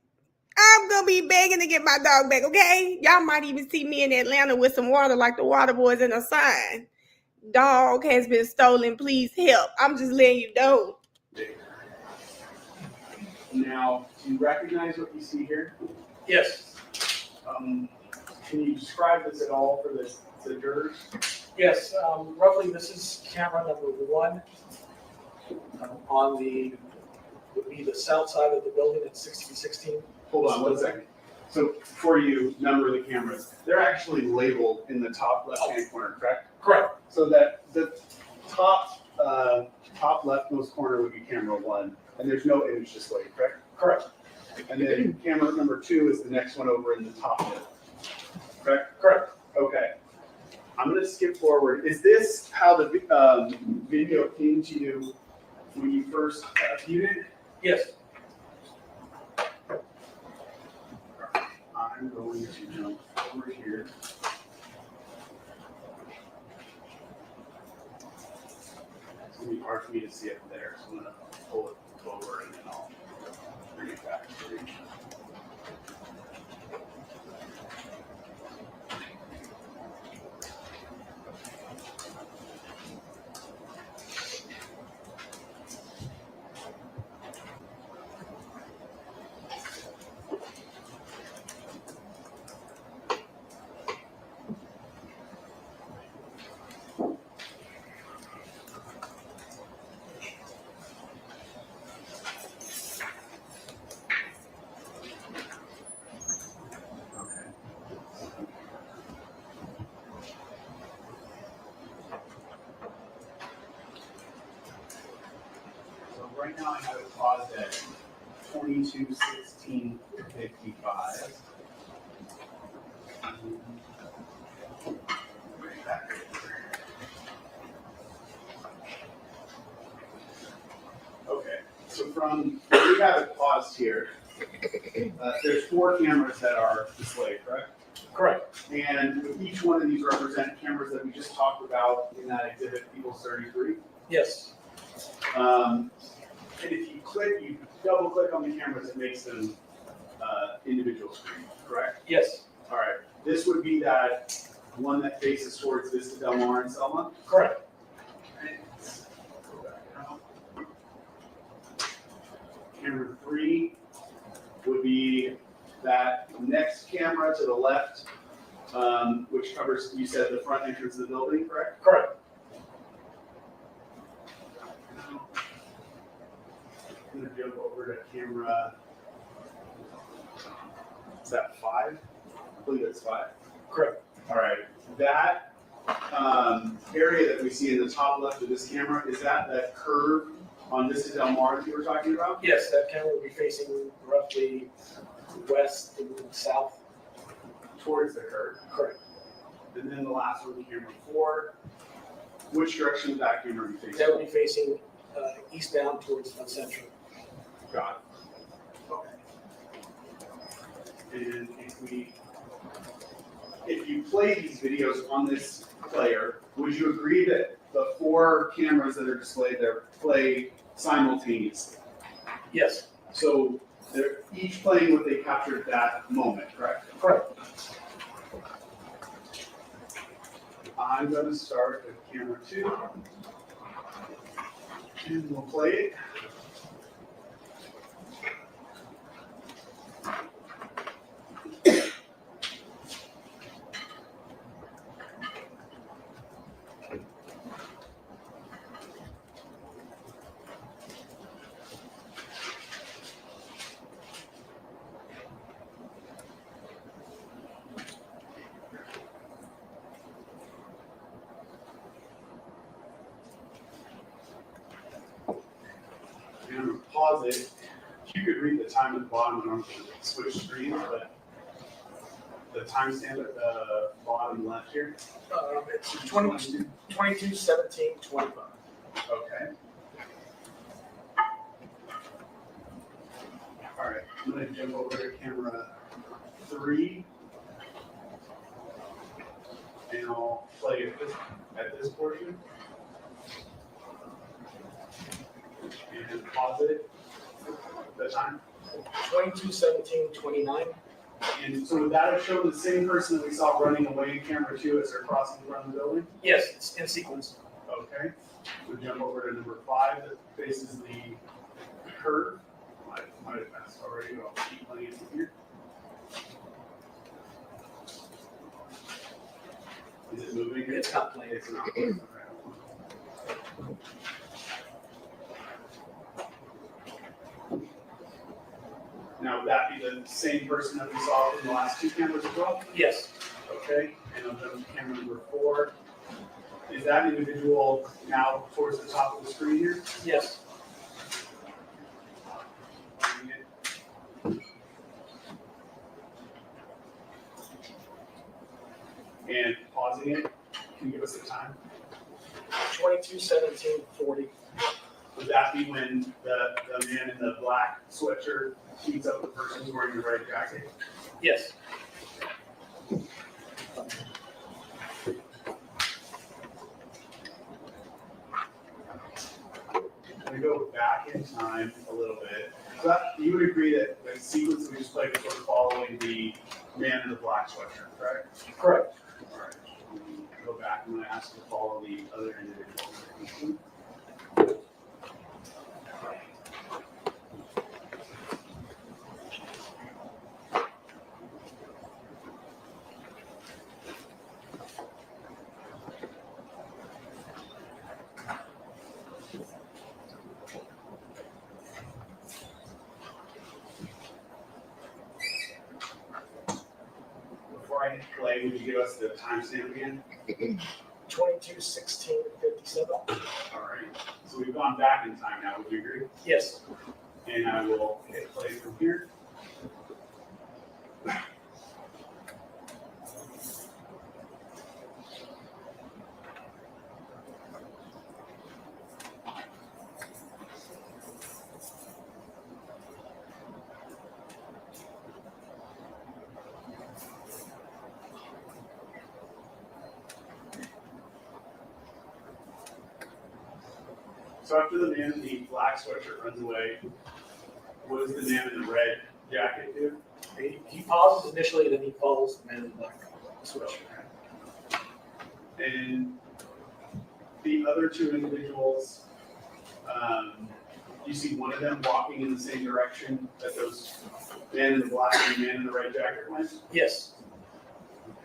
I'm gonna be begging to get my dog back, okay? Y'all might even see me in Atlanta with some water like the water boys in a sign. Dog has been stolen, please help. I'm just letting you know. Now, do you recognize what you see here? Yes. Can you describe this at all for the jurors? Yes, roughly this is camera number 1 on would be the south side of the building at 1616. Hold on 1 second. So before you number the cameras, they're actually labeled in the top left-hand corner, correct? Correct. So that the top leftmost corner would be camera 1, and there's no image display, correct? Correct. And then camera number 2 is the next one over in the top middle, correct? Correct. Okay. I'm gonna skip forward. Is this how the video came to you when you first viewed it? Yes. I'm going to jump over here. It's gonna be hard for me to see it there, so I'm gonna pull it over and then I'll bring it back to you. right now I have it paused at 22:16:55. Okay, so from, we have it paused here. There's 4 cameras that are displayed, correct? Correct. And with each one of these represent cameras that we just talked about in that exhibit, People's 33. Yes. And if you double click on the cameras, it makes them individual screens, correct? Yes. All right, this would be that one that faces towards Vista Del Mar and Selma. Correct. Right, let's go back out. Camera 3 would be that next camera to the left, which covers, you said, the front entrance of the building, correct? Correct. I'm gonna jump over to camera, is that 5? I believe it's 5. Correct. All right, that area that we see in the top left of this camera, is that curve on Vista Del Mar that you were talking about? Yes, that camera will be facing roughly west and south. Towards the curve. Correct. And then the last one, camera 4. Which direction would that camera be facing? That will be facing eastbound towards Central. Got it. Okay. And if you play these videos on this player, would you agree that the 4 cameras that are displayed there play simultaneously? Yes. So they're each playing what they captured at that moment, correct? Correct. I'm going to start with camera 2. And we'll play it. I'm going to pause it. You could read the time at the bottom and switch screens, but the timestamp at the bottom left here. It's 22:17:25. Okay. All right, I'm going to jump over to camera 3. And I'll play it at this portion. And pause it. The time. 22:17:29. And so would that have shown the same person that we saw running away in camera 2 as they're crossing around the building? Yes, it's in sequence. Okay. We'll jump over to number 5 that faces the curve. Might have passed already, but I'll keep playing it from here. Is it moving? It's not playing. It's not. Okay. Now, would that be the same person that we saw in the last 2 cameras as well? Yes. Okay, and I'll jump to camera number 4. Is that individual now towards the top of the screen here? Yes. And pausing it, can you give us the time? 22:17:40. Would that be when the man in the black sweatshirt beats up the person who's wearing the red jacket? Yes. I'm going to go back in time a little bit. But you would agree that the sequence that we just played was sort of following the man in the black sweatshirt, correct? Correct. All right. Go back, I'm going to ask to follow the other individuals. Before I hit play, would you give us the timestamp again? 22/16/57. All right, so we've gone back in time now, would you agree? Yes. And I will hit play from here. So after the man in the black sweatshirt runs away, what does the man in the red jacket do? He pauses initially, then he follows the man in the black sweatshirt. And the other two individuals, you see one of them walking in the same direction that those man in the black and man in the red jacket went? Yes.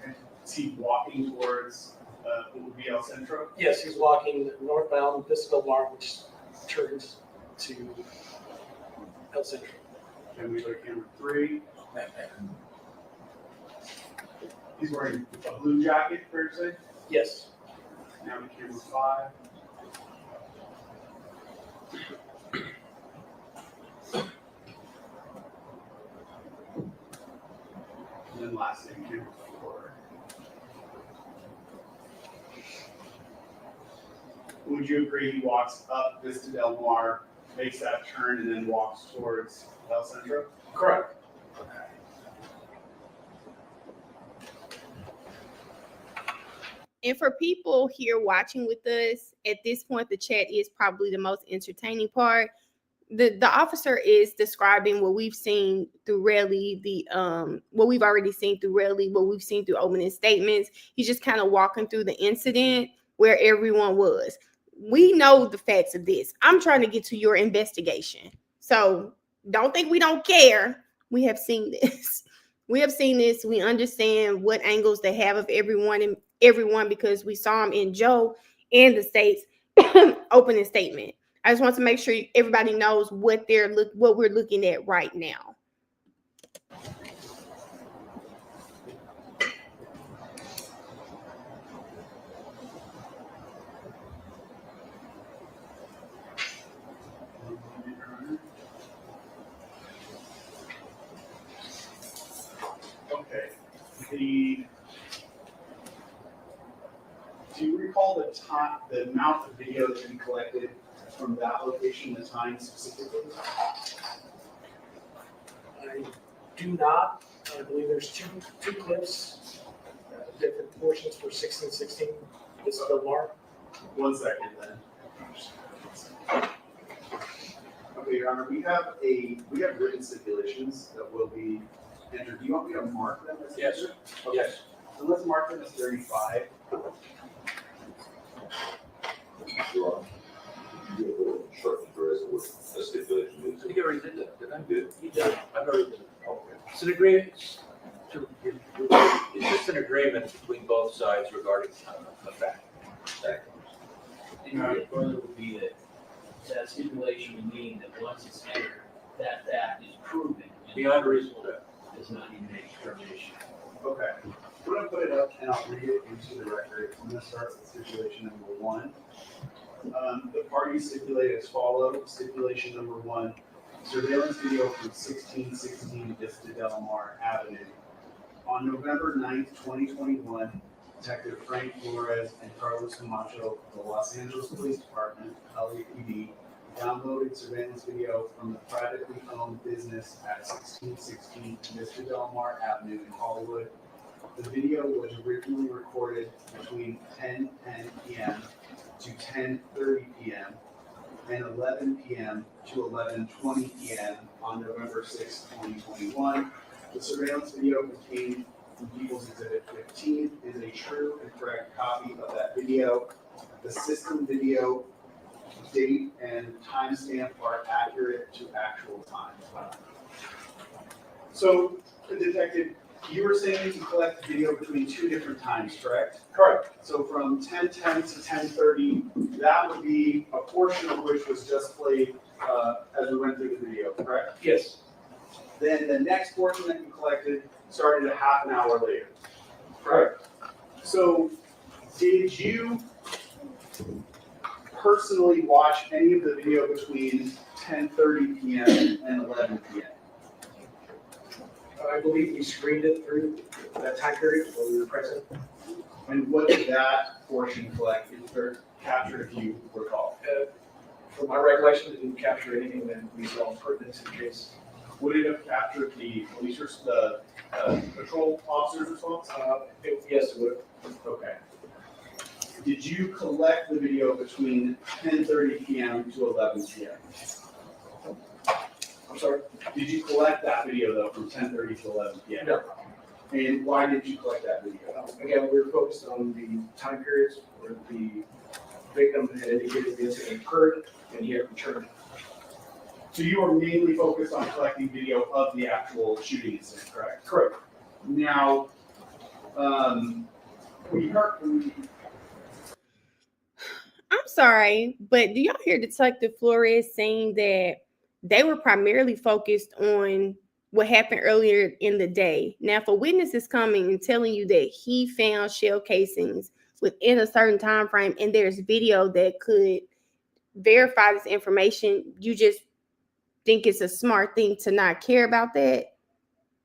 Okay. Is he walking towards what would be El Centro? Yes, he's walking northbound Vista Del Mar, which turns to El Centro. And we go to camera 3. He's wearing a blue jacket, fair to say? Yes. Now to camera 5. And then last thing, camera 4. Would you agree he walks up Vista Del Mar, makes that turn, and then walks towards El Centro? Correct. And for people here watching with us, at this point, the chat is probably the most entertaining part. The officer is describing what we've seen through Reli, what we've already seen through Reli, what we've seen through opening statements. He's just kind of walking through the incident where everyone was. We know the facts of this. I'm trying to get to your investigation. So don't think we don't care. We have seen this. We have seen this. We understand what angles they have of everyone because we saw them in Joe and the state's opening statement. I just want to make sure everybody knows what we're looking at right now. Okay. Do you recall the amount of video that you collected from that location, the time specifically? I do not. I believe there's two clips, different portions for 16/16. This is the Mar. 1 second then. Okay, Your Honor, we have written stipulations that will be entered. Do you want me to mark them as Yes. entered? Okay. Yes. So let's mark them as 35. Sure. You get a little short for us with a stipulation. I think I already did that, didn't I? You did. You did. I've already did it. Okay. It's an agreement, it's just an agreement between both sides regarding a fact. And the further would be that stipulation would mean that once it's entered, that fact is proven. and Beyond a reasonable doubt. Does not need any determination. Okay. I'm gonna put it up and I'll read it into the record. I'm gonna start with stipulation number 1. The parties stipulate as follows. Stipulation number 1, surveillance video from 1616 Vista Del Mar Avenue. On November 9th, 2021, Detective Frank Flores and Carlos Camacho of the Los Angeles Police Department, LAPD, downloaded surveillance video from the privately owned business at 1616 Vista Del Mar Avenue in Hollywood. The video was originally recorded between 10:10 p.m. to 10:30 p.m. and 11 p.m. to 11:20 p.m. on November 6, 2021. The surveillance video contained in People's Exhibit 15 is a true and correct copy of that video. The system video date and timestamp are accurate to actual time. So, Detective, you were saying you collect video between 2 different times, correct? Correct. So from 10:10 to 10:30, that would be a portion of which was just played as we went through the video, correct? Yes. Then the next portion that you collected started a half an hour later. Correct. So Did you personally watch any of the video between 10:30 p.m. and 11 p.m.? I believe we screened it through that time period while we were present. And what did that portion collect, or capture, if you recall? From my recollection, it didn't capture anything that we saw pertinent to the case. Would it have captured the police, the patrol officer's response? Yes, it would. Okay. Did you collect the video between 10:30 p.m. to 11 p.m.? I'm sorry? Did you collect that video though from 10:30 to 11 p.m.? No. And why did you collect that video? Again, we were focused on the time periods where the victim had indicated the incident occurred and he had returned. So you were mainly focused on collecting video of the actual shooting incident, correct? Correct. Now, we heard. I'm sorry, but do y'all hear Detective Flores saying that they were primarily focused on what happened earlier in the day? Now, if a witness is coming and telling you that he found shell casings within a certain time frame and there's video that could verify this information, you just think it's a smart thing to not care about that?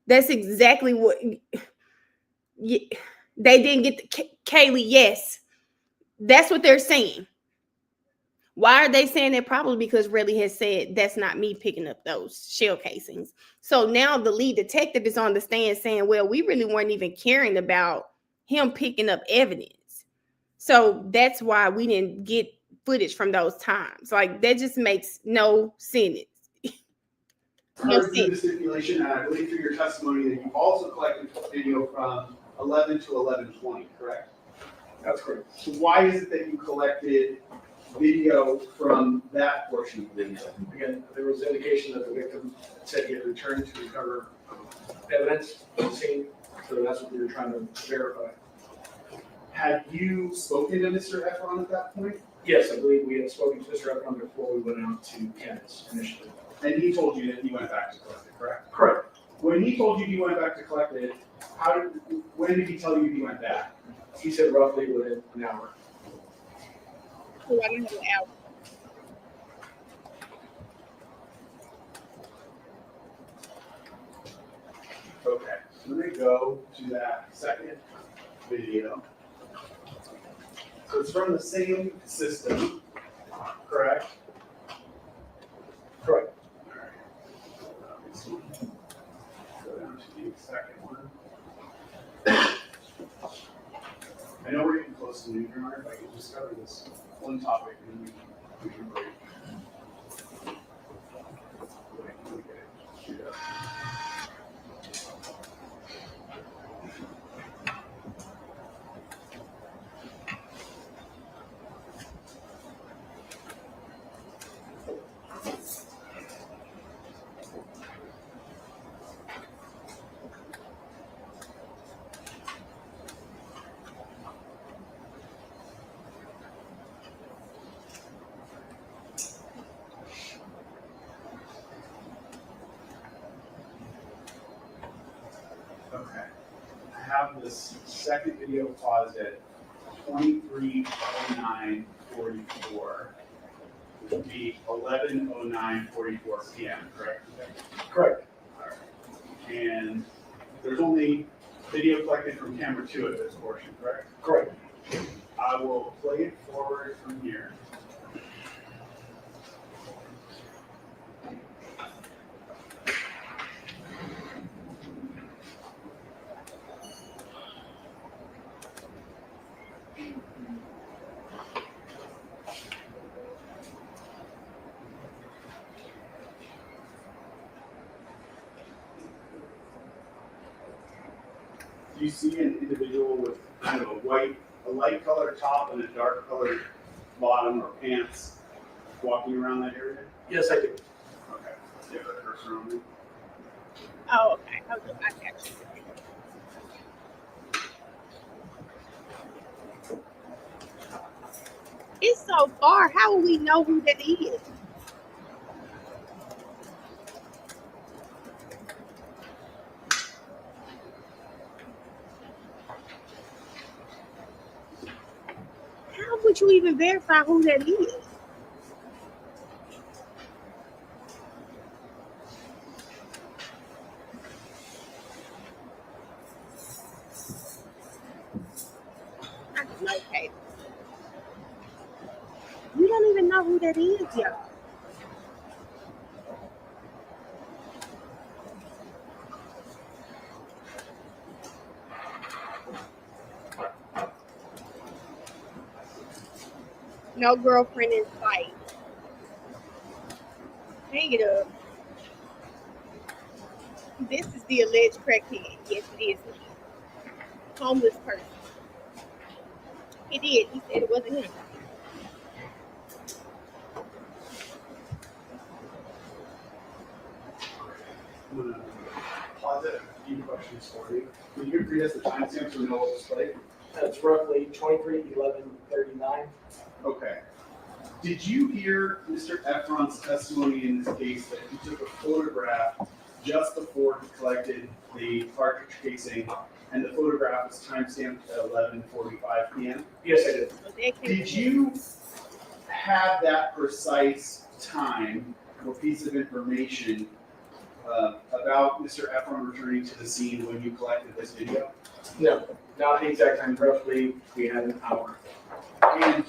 That's exactly what they didn't get. Kaylee, yes, that's what they're saying. Why are they saying that? Probably because Reli has said that's not me picking up those shell casings. So now the lead detective is on the stand saying, well, we really weren't even caring about him picking up evidence. So that's why we didn't get footage from those times. Like, that just makes no sense. Heard through the stipulation, and I believe through your testimony, that you also collected video from 11 to 11:20, correct? That's correct. So why is it that you collected video from that portion of the video? Again, there was indication that the victim said he had returned to recover evidence from the scene, so that's what we were trying to verify. Had you spoken to Mr. Efron at that point? Yes, I believe we had spoken to Mr. Efron before we went out to Kansas initially. And he told you that he went back to collect it, correct? Correct. When he told you he went back to collect it, when did he tell you he went back? He said roughly within an hour. Oh, I didn't have an hour. Okay, so let me go to that second video. So it's from the same system, correct? Correct. Go down to the second one. I know we're getting close to noon, Your Honor, if I could just cover this one topic and then we can break. Okay. I have this second video paused at 23:09:44. It would be 11:09:44 p.m., correct? Correct. All right. And there's only video collected from camera 2 at this portion, correct? Correct. I will play it forward from here. Do you see an individual with kind of a light colored top and a dark colored bottom or pants walking around that area? Yes, I do. Okay. Do you have a cursor on me? Oh, okay. Hold on. I got you. It's so far. How will we know who that is? would you even verify who that is? I don't know, Kate. You don't even know who that is, y'all. No girlfriend in sight. Hang it up. This is the alleged crackhead. Yes, it is. Homeless person. He did. He said it wasn't him. I'm gonna pause it. A few questions for you. Can you read us the timestamps so we know what was played? That's roughly 23/11/39. Okay. Did you hear Mr. Efron's testimony in this case that he took a photograph just before he collected the cartridge casing, and the photograph was timestamped at 11:45 p.m.? Yes, I did. Did you have that precise time or piece of information about Mr. Efron returning to the scene when you collected this video? No, not the exact time. Roughly, we had an hour. And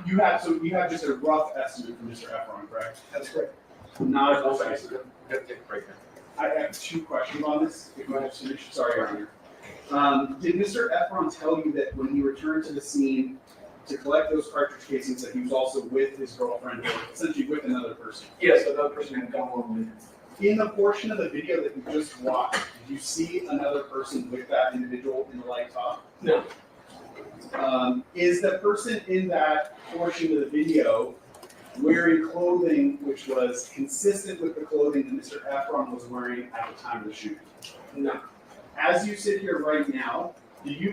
you have just a rough estimate from Mr. Efron, correct? That's correct. Not a precise. Gotta take a break now. I have two questions on this. If you want to finish, sorry, Your Honor. Did Mr. Efron tell you that when he returned to the scene to collect those cartridge casings that he was also with his girlfriend, or essentially with another person? Yes, another person had gone along with it. In the portion of the video that you just watched, did you see another person with that individual in the light top? No. Is the person in that portion of the video wearing clothing which was consistent with the clothing that Mr. Efron was wearing at the time of the shooting? No. As you sit here right now, do you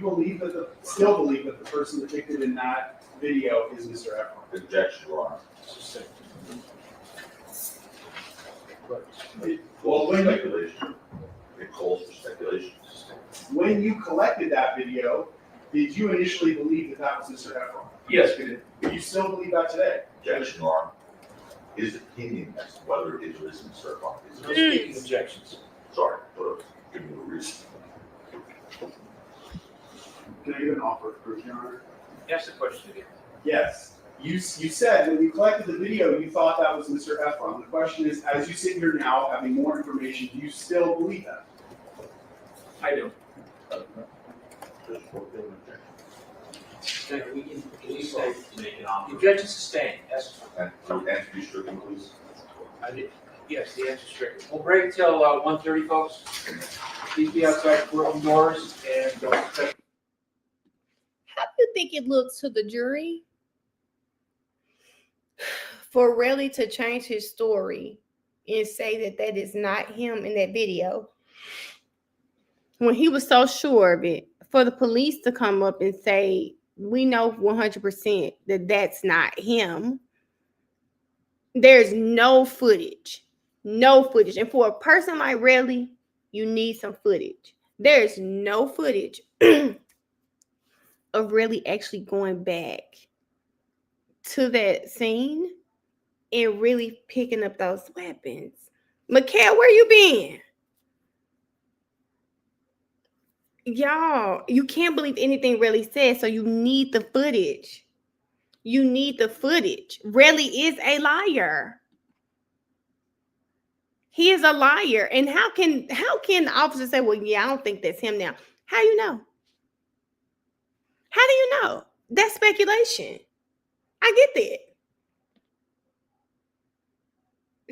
still believe that the person depicted in that video is Mr. Efron? Objection, Your Honor. Well, when you, Speculation. It calls for speculation. when you collected that video, did you initially believe that that was Mr. Efron? Yes, we did. Do you still believe that today? Objection, Your Honor. His opinion as to whether it is or isn't certified. No speaking objections. Sorry, but give me a reason. Can I give an offer of proof, Your Honor? Ask the question again. Yes. You said when you collected the video, you thought that was Mr. Efron. The question is, as you sit here now, having more information, do you still believe that? I do. Can we stay to make an offer? Objection sustained. Yes. And answer be stricken, please. I did. Yes, the answer's stricken. We'll break till 1:30, folks. Please be outside the courtroom doors and How do you think it looks to the jury for Reli to change his story and say that that is not him in that video when he was so sure of it? For the police to come up and say, we know 100% that that's not him. There's no footage. No footage. And for a person like Reli, you need some footage. There's no footage of Reli actually going back to that scene and really picking up those weapons. Mikhail, where you been? Y'all, you can't believe anything Reli says, so you need the footage. You need the footage. Reli is a liar. He is a liar. And how can the officer say, well, yeah, I don't think that's him now? How you know? How do you know? That's speculation. I get that.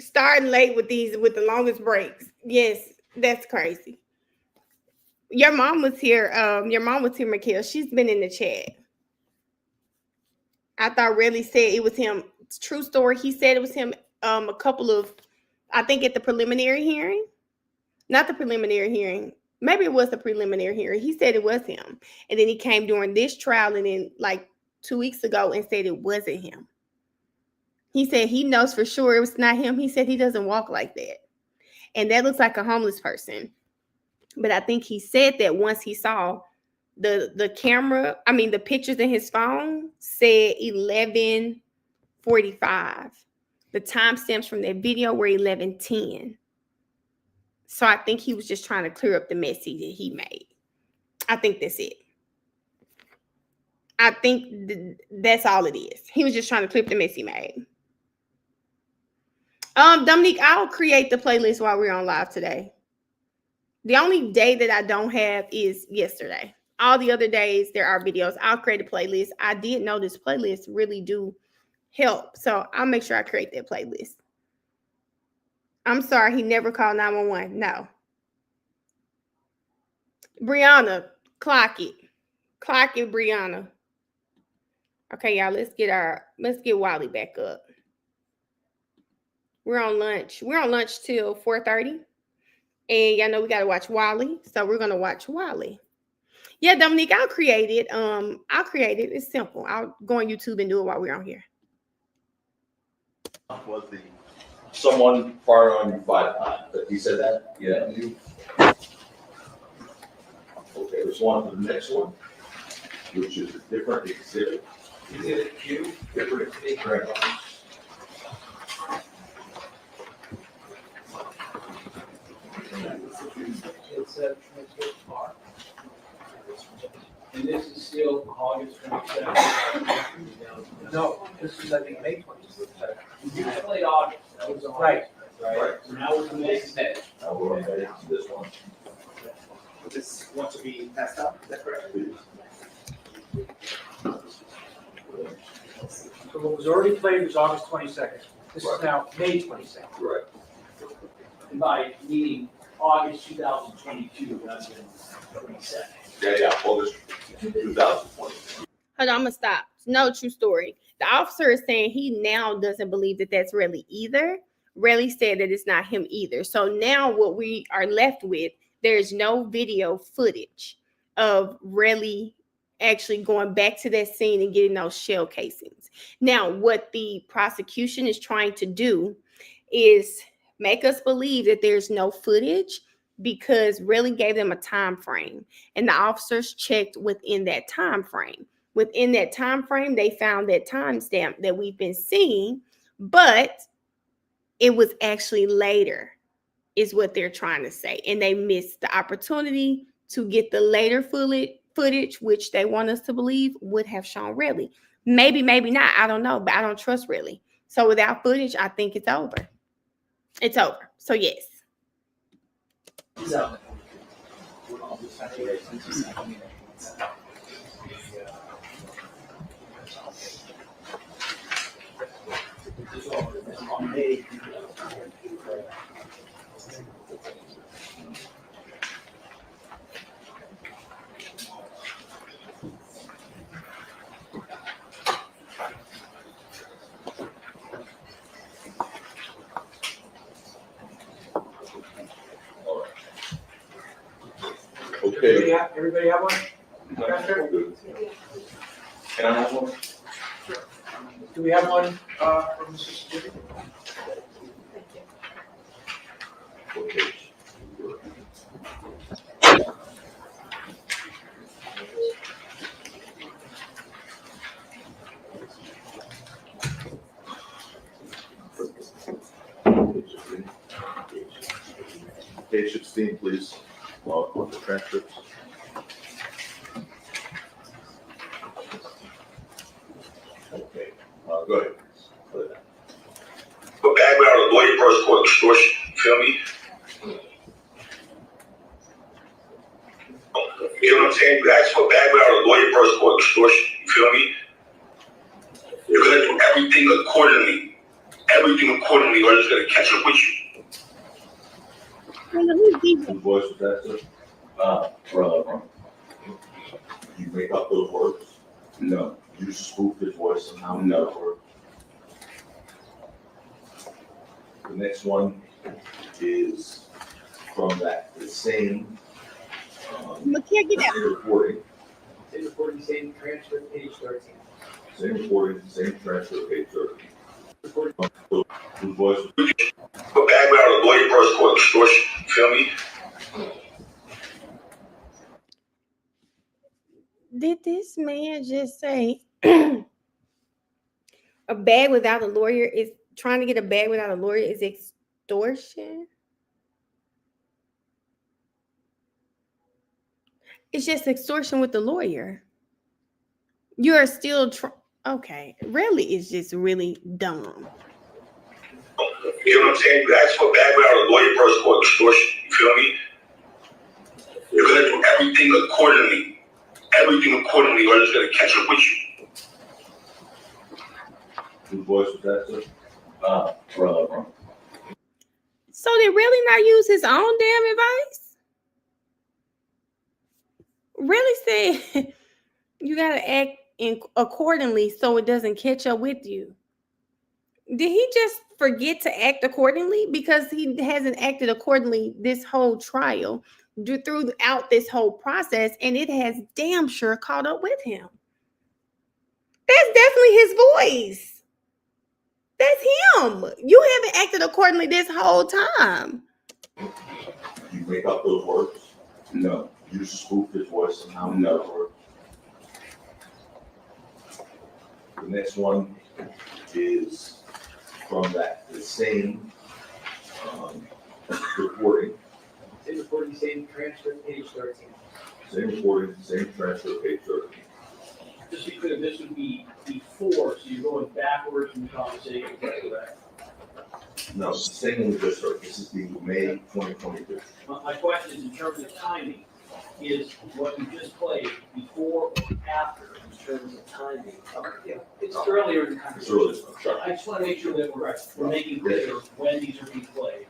Starting late with the longest breaks. Yes, that's crazy. Your mom was here. Mikhail. She's been in the chat. I thought Reli said it was him. It's true story. He said it was him a couple of, I think at the preliminary hearing. Not the preliminary hearing. Maybe it was the preliminary hearing. He said it was him. And then he came during this trial and then like 2 weeks ago and said it wasn't him. He said he knows for sure it was not him. He said he doesn't walk like that. And that looks like a homeless person. But I think he said that once he saw the camera, I mean the pictures in his phone said 11:45. The timestamps from that video were 11:10. So I think he was just trying to clear up the mess that he made. I think that's it. I think that's all it is. He was just trying to clear up the mess he made. Dominique, I'll create the playlist while we're on live today. The only day that I don't have is yesterday. All the other days there are videos. I'll create a playlist. I did know this playlist really do help. So I'll make sure I create that playlist. I'm sorry, he never called 911. No. Brianna, clock it. Clock it, Brianna. Okay, y'all, let's get Wally back up. We're on lunch. We're on lunch till 4:30. And y'all know we gotta watch Wally. So we're gonna watch Wally. Yeah, Dominique, I'll create it. I'll create it. It's simple. I'll go on YouTube and do it while we're on here. Was the someone fired on you by he said that? Yeah. You? Okay, let's go on to the next one, which is a different exhibit. Exhibit Q, different exhibit. It's a transfer car. And this is still August 27th. No, this is, I think, May 27th. You played August, that was on. Right. Right, so now we're going to make it. Now we're on to this one. This wants to be passed out, is that correct? So what was already played was August 22nd. This is now May 22nd. Right. And by meaning August 2022, rather than 22nd. Yeah, August 2020. Hold on, I'm gonna stop. No, true story. The officer is saying he now doesn't believe that that's Reli either. Reli said that it's not him either. So now what we are left with, there's no video footage of Reli actually going back to that scene and getting those shell casings. Now, what the prosecution is trying to do is make us believe that there's no footage because Reli gave them a time frame, and the officers checked within that time frame. Within that time frame, they found that timestamp that we've been seeing, but it was actually later, is what they're trying to say. And they missed the opportunity to get the later footage, which they want us to believe would have shown Reli. Maybe, maybe not. I don't know, but I don't trust Reli. So without footage, I think it's over. It's over. So yes. So. Okay. Everybody have one? Can I have one? Do we have one from Mr. Stewart? Okay. Page 16, please. On the transcripts. Okay, go ahead. But background of lawyer first court extortion, you feel me? You know what I'm saying? You ask for background of lawyer first court extortion, you feel me? You're gonna do everything accordingly. Everything accordingly, or it's gonna catch up with you. Whose voice was that, sir? Brother. You make up those words? No. You spoof his voice somehow? No. The next one is from the same recording. Same recording, same transfer, page 13. Same recording, same transfer, page 13. Whose voice? But background of lawyer first court extortion, you feel me? Did this man just say a bag without a lawyer is trying to get a bag without a lawyer is extortion? It's just extortion with the lawyer. You are still okay. Really, it's just really dumb. You know what I'm saying? You ask for a bag without a lawyer first for extortion. You feel me? You're gonna do everything accordingly. Everything accordingly, or it's gonna catch up with you. Whose voice was that, sir? Rhianna. So did really not use his own damn advice? Really said you gotta act accordingly so it doesn't catch up with you. Did he just forget to act accordingly? Because he hasn't acted accordingly this whole trial, throughout this whole process, and it has damn sure caught up with him. That's definitely his voice. That's him. You haven't acted accordingly this whole time. You make up those words? No. You spoof his voice and how No. those words? The next one is from the same recording. Same recording, same transcript, page 13. Same recording, same transcript, page 13. Just to be clear, this would be before, so you're going backwards in the conversation, correct? No, it's the same one we just heard. This is the May 2022. My question is, in terms of timing, is what you just played before or after in terms of timing? Yeah, it's earlier in the It's conversation. early, sorry. I just want to make sure that we're making clear when these are being played.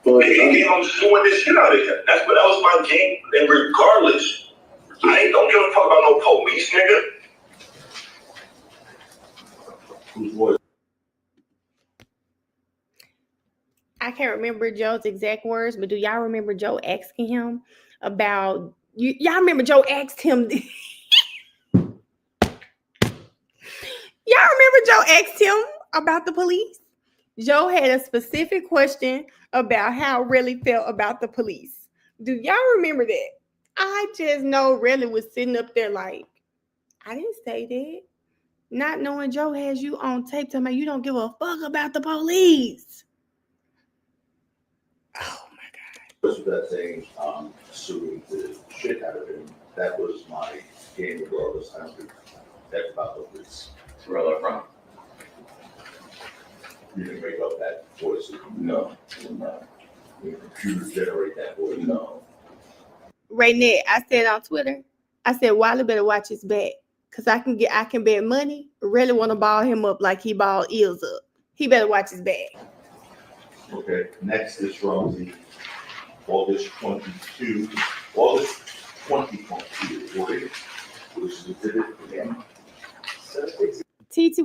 I'm suing this shit out of him. That was my game. And regardless, I don't give a fuck about no police, nigga. Whose voice? I can't remember Joe's exact words, but do y'all remember Joe asking him about y'all remember Joe asked him Y'all remember Joe asked him about the police? Joe had a specific question about how Relly felt about the police. Do y'all remember that? I just know Relly was sitting up there like, I didn't say that. Not knowing Joe has you on tape telling me you don't give a fuck about the police. Oh my God. Was that saying, suing the shit out of him? That was my game regardless. I don't think that's about the police. It's Rhianna. You can make up that voice. No. No. The computer generate that voice. No. Raynette, I said on Twitter, I said Wiley better watch his back. Cause I can bet money. Really want to ball him up like he balled Eels up. He better watch his back. Okay, next is from the August 2022 recording, which is exhibit again. TT,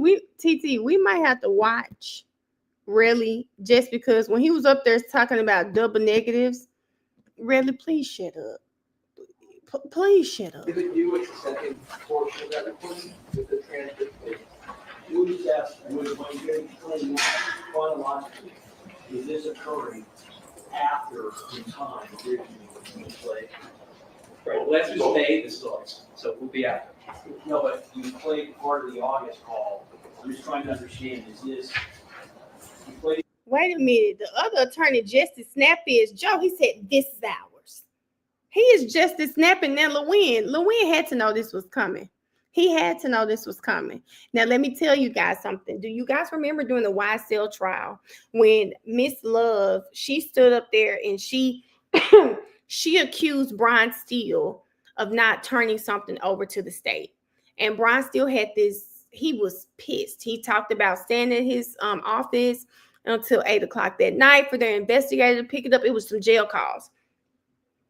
we might have to watch Really just because when he was up there talking about double negatives, Really, please shut up. Please shut up. Did it do with the second portion of that recording, with the transcript? You just asked, when you're playing chronologically, is this occurring after the time originally when you played? Right, let's just say this is, so we'll be after. No, but you played part of the August call. I'm just trying to understand, is this, you played. Wait a minute. The other attorney just as snappy as Joe. He said, this is ours. He is just as snappy than Lewin had to know this was coming. He had to know this was coming. Now, let me tell you guys something. Do you guys remember during the YSL trial when Miss Love, she stood up there and she accused Brian Steele of not turning something over to the state. And Brian Steele had this, he was pissed. He talked about staying in his office until 8:00 that night for their investigator to pick it up. It was some jail calls.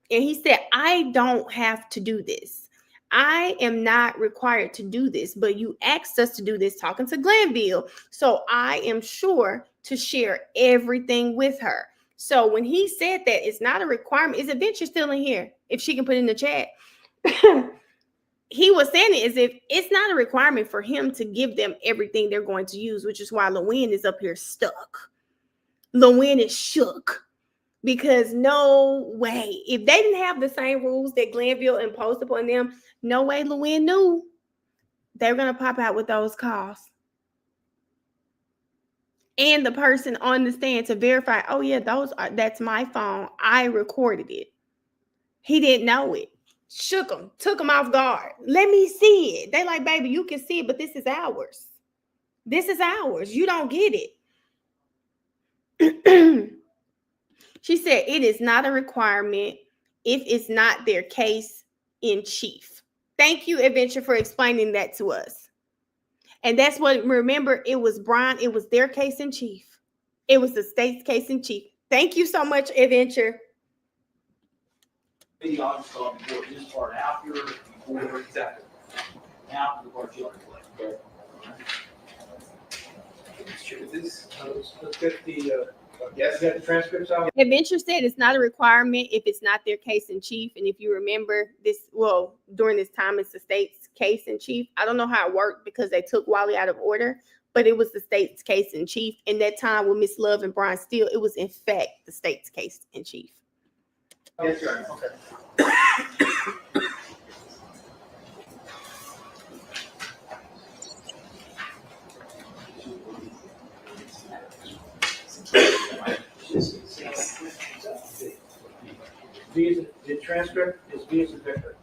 And he said, I don't have to do this. I am not required to do this, but you asked us to do this talking to Glanville. So I am sure to share everything with her. So when he said that it's not a requirement, is Adventure still in here? If she can put in the chat. He was saying it as if it's not a requirement for him to give them everything they're going to use, which is why Lewin is up here stuck. Lewin is shook. Because no way, if they didn't have the same rules that Glenville imposed upon them, no way Luann knew they were gonna pop out with those calls. And the person on the stand to verify, oh yeah, that's my phone. I recorded it. He didn't know it. Shook him, took him off guard. Let me see it. They like, baby, you can see it, but this is ours. This is ours. You don't get it. She said it is not a requirement if it's not their case in chief. Thank you, Adventure, for explaining that to us. And that's what, remember, it was Brian, it was their case in chief. It was the state's case in chief. Thank you so much, Adventure. The audience call before this part, after, before, Exactly. after the part you already played. Let's get the, yes, get the transcripts out. Adventure said it's not a requirement if it's not their case in chief. And if you remember this, well, during this time, it's the state's case in chief. I don't know how it worked because they took Wally out of order, but it was the state's case in chief. In that time with Miss Love and Brian Steele, it was in fact the state's case in chief. Yes, sir. Okay. The transcript is V as in Victor.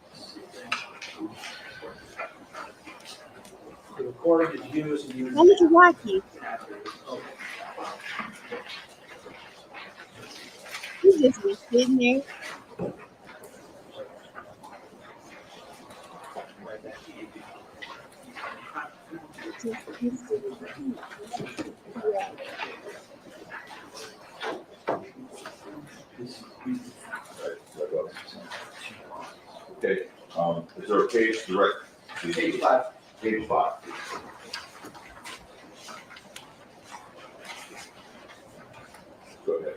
The recording is U as in U. How much you like you? You just be sitting there. Okay, is there a page direct? Page 5. Page 5. Go ahead.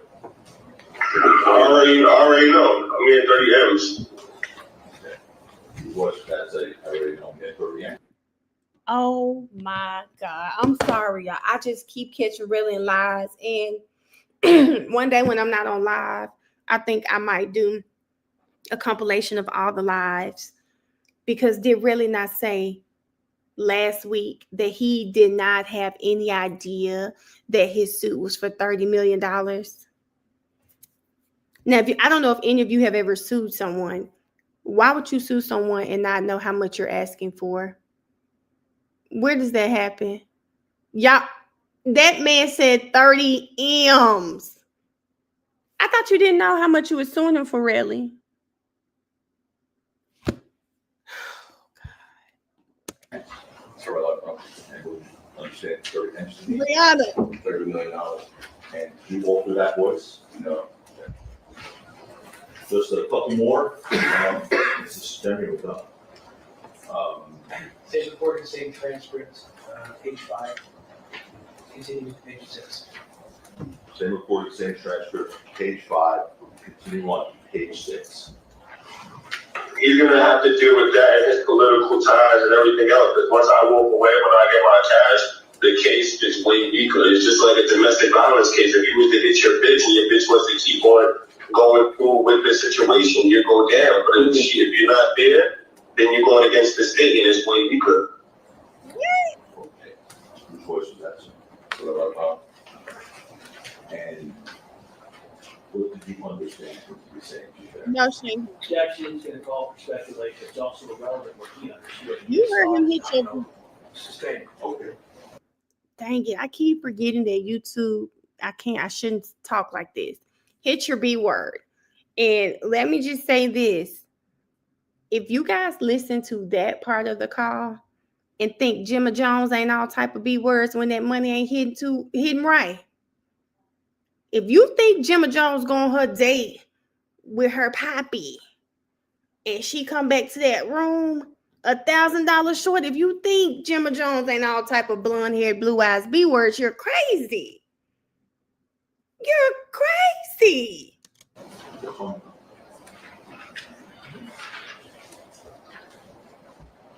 I already know. I'm in 30 M's. What, that's I already know, get 30 M's. Oh my God. I'm sorry, y'all. I just keep catching really lies. And one day when I'm not on live, I think I might do a compilation of all the lives, because did really not say last week that he did not have any idea that his suit was for $30 million. Now, I don't know if any of you have ever sued someone. Why would you sue someone and not know how much you're asking for? Where does that happen? Y'all, that man said 30 M's. I thought you didn't know how much you were suing him for, really. So I would understand 30 M's to me. Rhianna. $30 million. And you walk through that voice, just a couple more, it's just then we're done. Same recording, same transcript, page 5. Continue to page 6. Same recording, same transcript, page 5, continue on page 6. He's gonna have to deal with that and his political ties and everything else. Because once I walk away, when I get my cash, the case is way weaker. It's just like a domestic violence case. If you was to hit your bitch and your bitch was to keep on going through with the situation, you go down. But if you're not there, then you're going against the state and it's way weaker. Okay. Whose voice is that? And what did you understand what you were saying? No shame. Objections going to call for speculation. It's also irrelevant what he understood. You heard him hit your. Sustained. Okay. Dang it. I keep forgetting that YouTube. I shouldn't talk like this. Hit your B word. And let me just say this. If you guys listen to that part of the call and think Gemma Jones ain't all type of B words when that money ain't hidden right. If you think Gemma Jones go on her date with her poppy and she come back to that room $1,000 short, if you think Gemma Jones ain't all type of blonde hair, blue eyes, B words, you're crazy. You're crazy.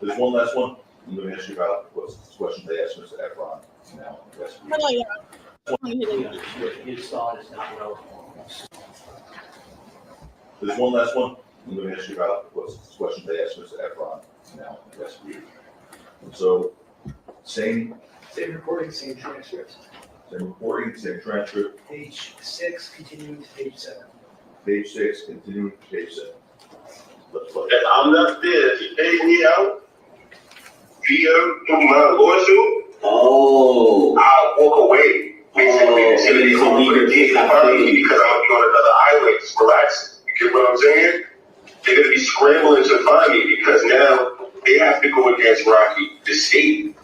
There's one last one. I'm going to ask you about what's the question they asked Mr. Efron now. Hold on, y'all. His thought is not relevant. There's one last one. I'm gonna ask you about what's the question they asked Mr. Efron now, that's for you. So, same recording, same transcript. Same reporting, same transcript, Page 6, continuing to page 7. page 6, continuing to page 7. Let's play. If I'm not there, if you pay me out via my lawsuit, I'll walk away. Basically, it's gonna be hard for the team to find me because I'm gonna be on another island, relax. You get what I'm saying? They're gonna be scrambling to find me because now they have to go against Rocky, the state.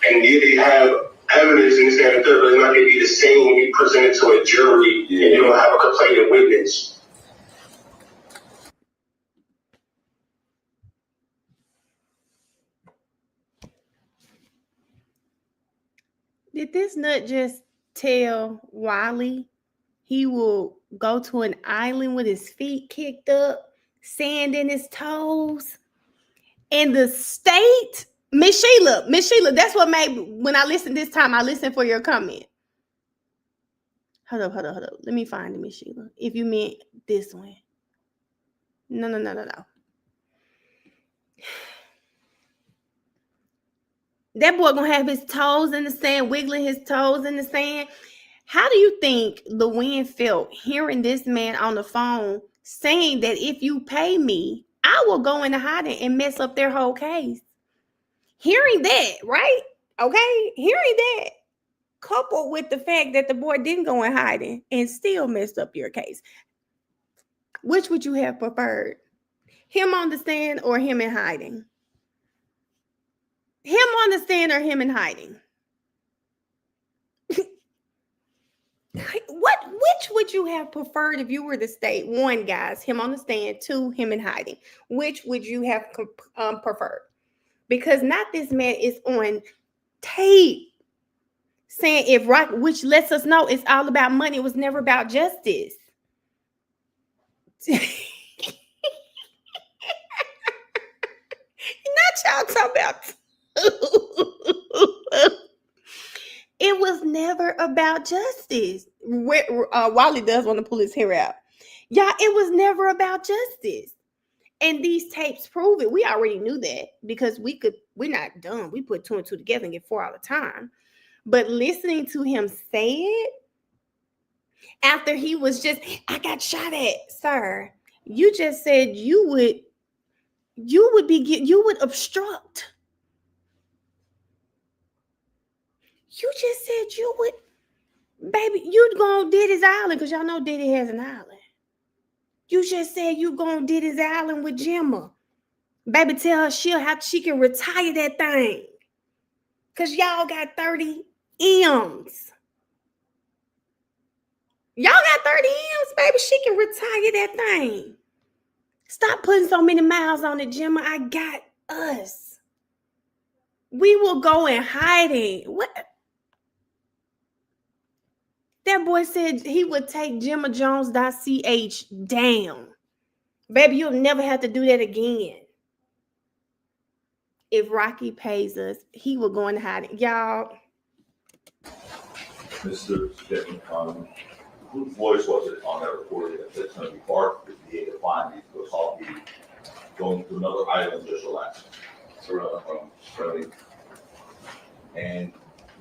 And yeah, they have evidence in this and the third, but it's not gonna be the same when you present it to a jury and you don't have a complaining witness. Did this nut just tell Wiley he will go to an island with his feet kicked up, sand in his toes, and the state? Miss Sheila, that's what made, when I listened this time, I listened for your comment. Hold up. Let me find it, Miss Sheila. If you meant this one. No. That boy gonna have his toes in the sand, wiggling his toes in the sand. How do you think LeWin felt hearing this man on the phone saying that if you pay me, I will go into hiding and mess up their whole case? Hearing that, right? Okay, hearing that, coupled with the fact that the boy didn't go in hiding and still messed up your case, which would you have preferred? Him on the stand or him in hiding? Him on the stand or him in hiding? Which would you have preferred if you were the state? One, guys, him on the stand. Two, him in hiding. Which would you have preferred? Because not this man is on tape saying if Rock, which lets us know it's all about money. It was never about justice. Not y'all talking about. It was never about justice. Wally does want to pull his hair out. Y'all, it was never about justice. And these tapes prove it. We already knew that because we're not dumb. We put 2 and 2 together and get 4 all the time. But listening to him say it after he was just, I got shot at, sir. You just said you would obstruct. You just said you would, baby, you'd go on Diddy's Island because y'all know Diddy has an island. You just said you go on Diddy's Island with Gemma. Baby, tell her she can retire that thing. Because y'all got 30 M's. Y'all got 30 M's, baby. She can retire that thing. Stop putting so many miles on it, Gemma. I got us. We will go in hiding. What? That boy said he would take GemmaJones.ch down. Baby, you'll never have to do that again. If Rocky pays us, he will go in hiding. Y'all. Mr. Stephen, whose voice was it on that recording that said it's going to be hard for the DA to find me because I'll be going to another island just relaxing? Reli. And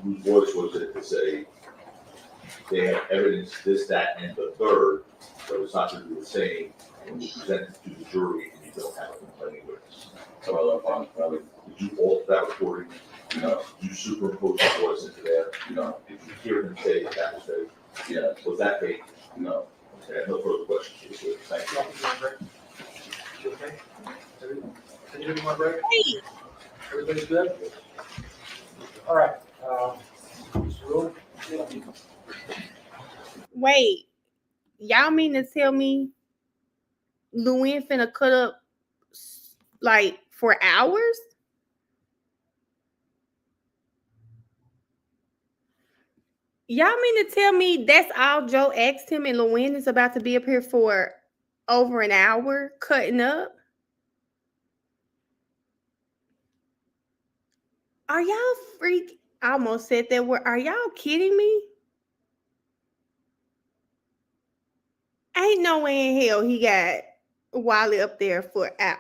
whose voice was it to say they have evidence, this, that, and the third, but it's not going to be the same when you present it to the jury and you don't have a complaining witness? Reli. Did you alter that recording? No. Did you superimpose the voice into there? No. Did you hear him say that was fake? Yeah. Was that fake? No. Okay, I have no further questions. Thank you. Okay? Anybody want a break? Everybody's good? All right. Mr. Rule? Wait. Y'all mean to tell me LeWin finna cut up like for hours? Y'all mean to tell me that's all Joe asked him and LeWin is about to be up here for over an hour cutting up? Are y'all freak? I almost said that word. Are y'all kidding me? Ain't no way in hell he got Wiley up there for out.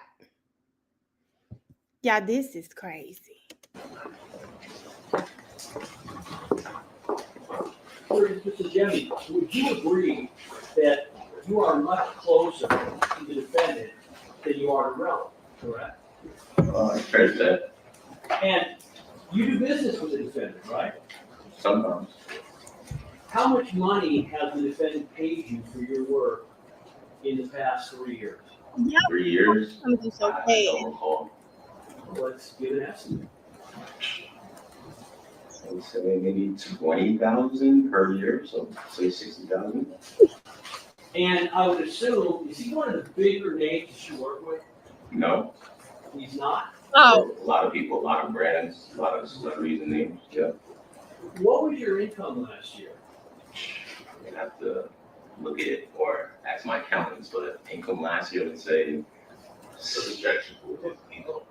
Yeah, this is crazy. Mr. Jimmy, would you agree that you are much closer to the defendant than you are to Rel, correct? Fair to say, And you do business with the defendant, right? sometimes. How much money has the defendant paid you for your work in the past 3 years? 3 years? I'm just so I bad. don't recall. Let's give an estimate. I would say maybe 20,000 per year, so say 60,000. And I would assume, is he one of the bigger names that you work with? No, He's not? Oh, a lot of people, a lot of brands, a lot of celebrities and names, yeah. What was your income last year? I'd have to look at it or ask my accountants, but income last year, let's say, Projection for income.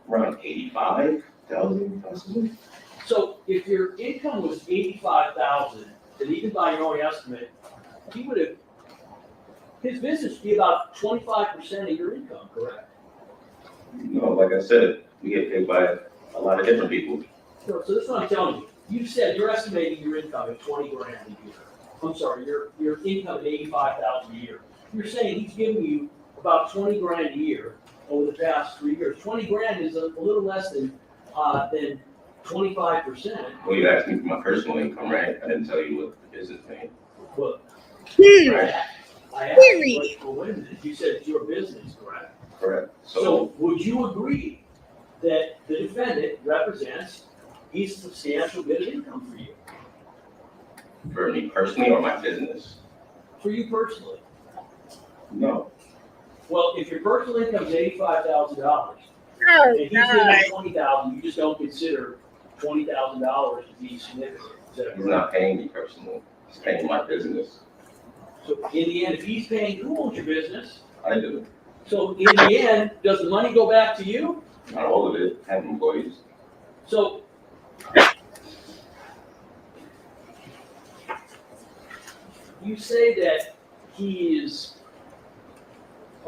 around 85,000 possibly. So if your income was 85,000, then even by your own estimate, he would have, his business would be about 25% of your income, correct? No, like I said, we get paid by a lot of different people. So this is what I'm telling you. You said you're estimating your income at 20 grand a year. I'm sorry, your income at 85,000 a year. You're saying he's giving you about 20 grand a year over the past 3 years. 20 grand is a little less than 25%. Well, you asked me for my personal income, right? I didn't tell you what the business made, But right? I asked you, Period. well, wait a minute, you said it's your business, correct? Correct. So would you agree that the defendant represents a substantial bit of income for you? For me personally or my business? For you personally? No. Well, if your personal income is $85,000, oh and he's giving God. you $20,000, you just don't consider $20,000 to be significant. Is that He's correct? not paying me personally. He's paying my business. So in the end, if he's paying, who owns your business? I do. So in the end, does the money go back to you? Not all of it. I have employees. So you say that he is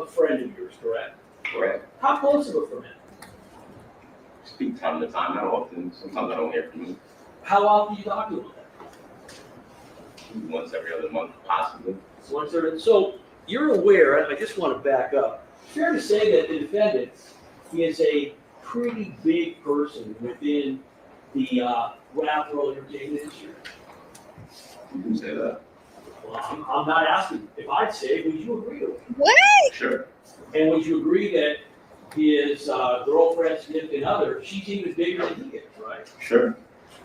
a friend of yours, correct? Correct. How close of a friend? Speak time to time, not often. Sometimes I don't hear from you. How often do you talk to him? Once every other month, possibly. So you're aware, and I just want to back up, fair to say that the defendant is a pretty big person within the rap world entertainment industry? You can say that. Well, I'm not asking. If I'd say, would you agree with it? What? Sure. And would you agree that his girlfriend, significant other, she's even bigger than he is, right? Sure.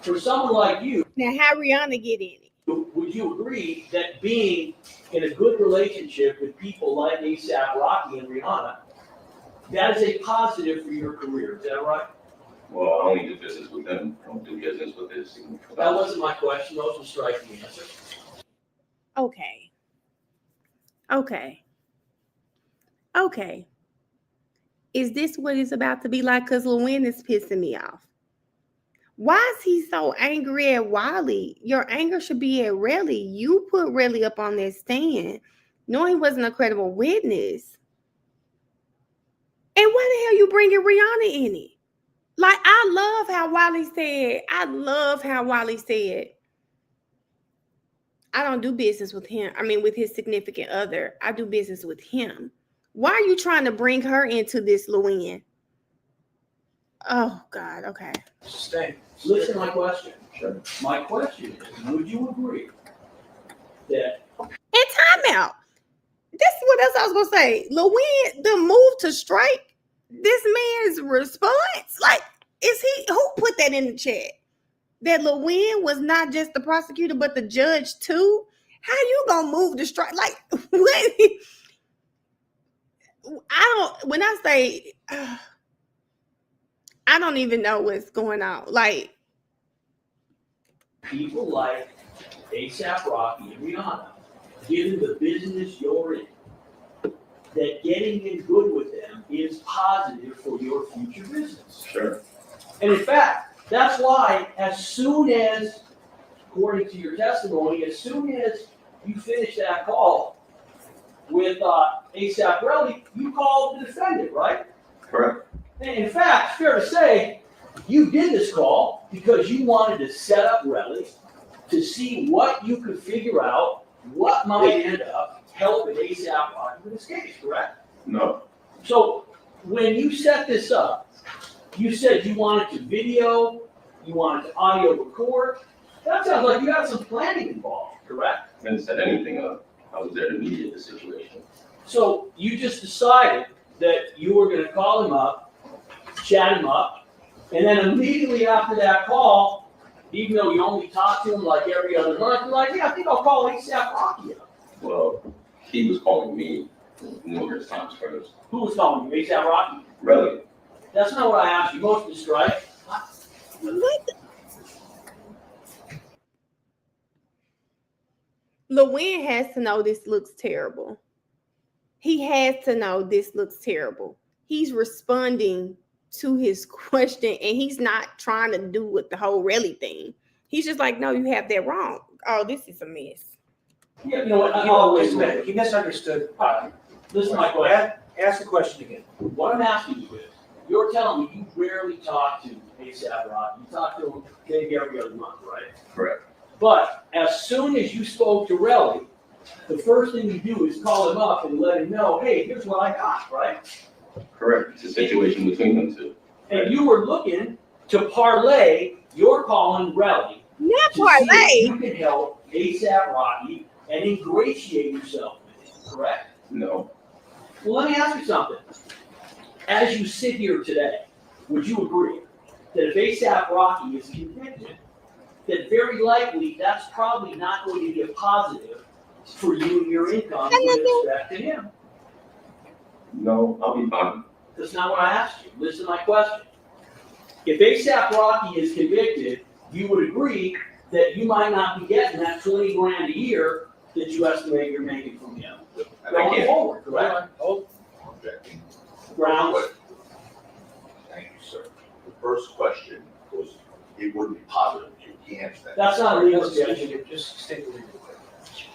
For someone like you, Now, how Rihanna get in it? would you agree that being in a good relationship with people like ASAP Rocky and Rhianna, that is a positive for your career? Is that right? Well, I only do business with him. I don't do business with his significant That other. wasn't my question. Those were striking answers. Okay. Okay. Okay. Is this what it's about to be like? Because Lewin is pissing me off. Why is he so angry at Wiley? Your anger should be at Reli. You put Reli up on that stand, knowing he wasn't a credible witness. And why the hell you bringing Rhianna in it? Like, I love how Wiley said, I don't do business with him. I mean, with his significant other. I do business with him. Why are you trying to bring her into this, Lewin? Oh, God. Okay. Stay. Listen to my question. Sure. My question is, would you agree that And timeout. This is what else I was going to say. Lewin, the move to strike this man's response. Like, who put that in the chat? That Lewin was not just the prosecutor, but the judge too? How you going to move to strike? Like, what? When I say, I don't even know what's going on. Like, people like ASAP Rocky and Rhianna, given the business you're in, that getting in good with them is positive for your future business? Sure. And in fact, that's why as soon as, according to your testimony, as soon as you finish that call, with ASAP Reli, you called the defendant, right? Correct. And in fact, it's fair to say, you did this call because you wanted to set up Reli to see what you could figure out, what might end up helping ASAP Rocky with this case, correct? No. So when you set this up, you said you wanted to video, you wanted to audio record. That sounds like you had some planning involved, correct? I didn't set anything up. I was there to mediate the situation. So you just decided that you were gonna call him up, chat him up, and then immediately after that call, even though you only talked to him like every other month, you're like, yeah, I think I'll call ASAP Rocky up. Well, he was calling me numerous times first. Who was calling you, ASAP Rocky? Really? That's not what I asked you, motion to strike. What? Lewin has to know this looks terrible. He has to know this looks terrible. He's responding to his question and he's not trying to do with the whole Reli thing. He's just like, no, you have that wrong. Oh, this is a mess. Yeah, you know what, Wait a minute, he misunderstood. Listen to my question. Ask the question again. What I'm asking you is, you're telling me you rarely talk to ASAP Rocky. You talk to him maybe every other month, right? Correct. But as soon as you spoke to Reli, the first thing you do is call him up and let him know, hey, here's what I got, right? Correct. It's a situation between them two. And you were looking to parlay your calling Reli Not to see if parlay. you can help ASAP Rocky and ingratiate yourself with him, correct? No. Well, let me ask you something. As you sit here today, would you agree that if ASAP Rocky is convicted, that very likely that's probably not going to be a positive for you and your income with respect to him? No, I'll be fine. That's not what I asked you. Listen to my question. If ASAP Rocky is convicted, you would agree that you might not be getting that 20 grand a year that you estimate you're making from him going forward, correct? Objecting. Grounds? Thank you, sir. The first question was, it wouldn't be positive. You can't answer that. That's not a legal objection. Just state the legal question.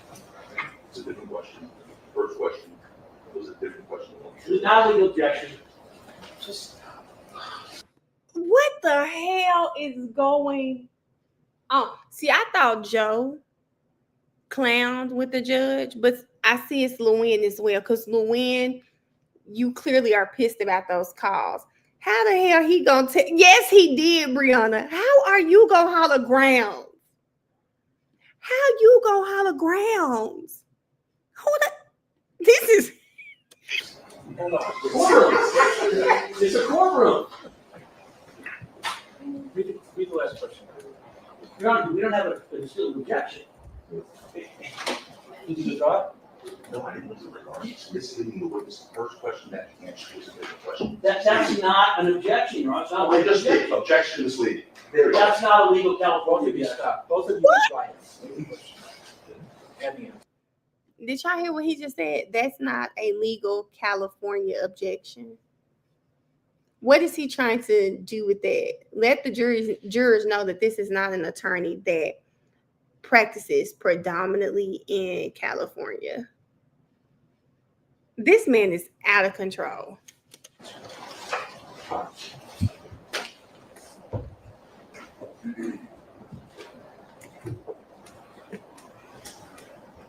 It's a different question. The first question was a different question. It's not a legal objection. Just. What the hell is going on? See, I thought Joe clowned with the judge, but I see it's Lewin as well. Because Lewin, you clearly are pissed about those calls. How the hell he gonna take? Yes, he did, Rhianna. How are you gonna holler grounds? How you gonna holler grounds? Who the? This is. Hold on. Courtroom. It's a courtroom. Read the last question. Your Honor, we don't have a still objection. Did you withdraw it? No, I didn't withdraw. It's misleading the witness. The first question that he answered was a different question. That's not an objection, Your Honor. It's not I a just did. objection. Objection misleading. There we go. That's not a legal Both California of you objection. stop. Both of you be quiet. And the answer. Did y'all hear what he just said? That's not a legal California objection. What is he trying to do with that? Let the jurors know that this is not an attorney that practices predominantly in California. This man is out of control.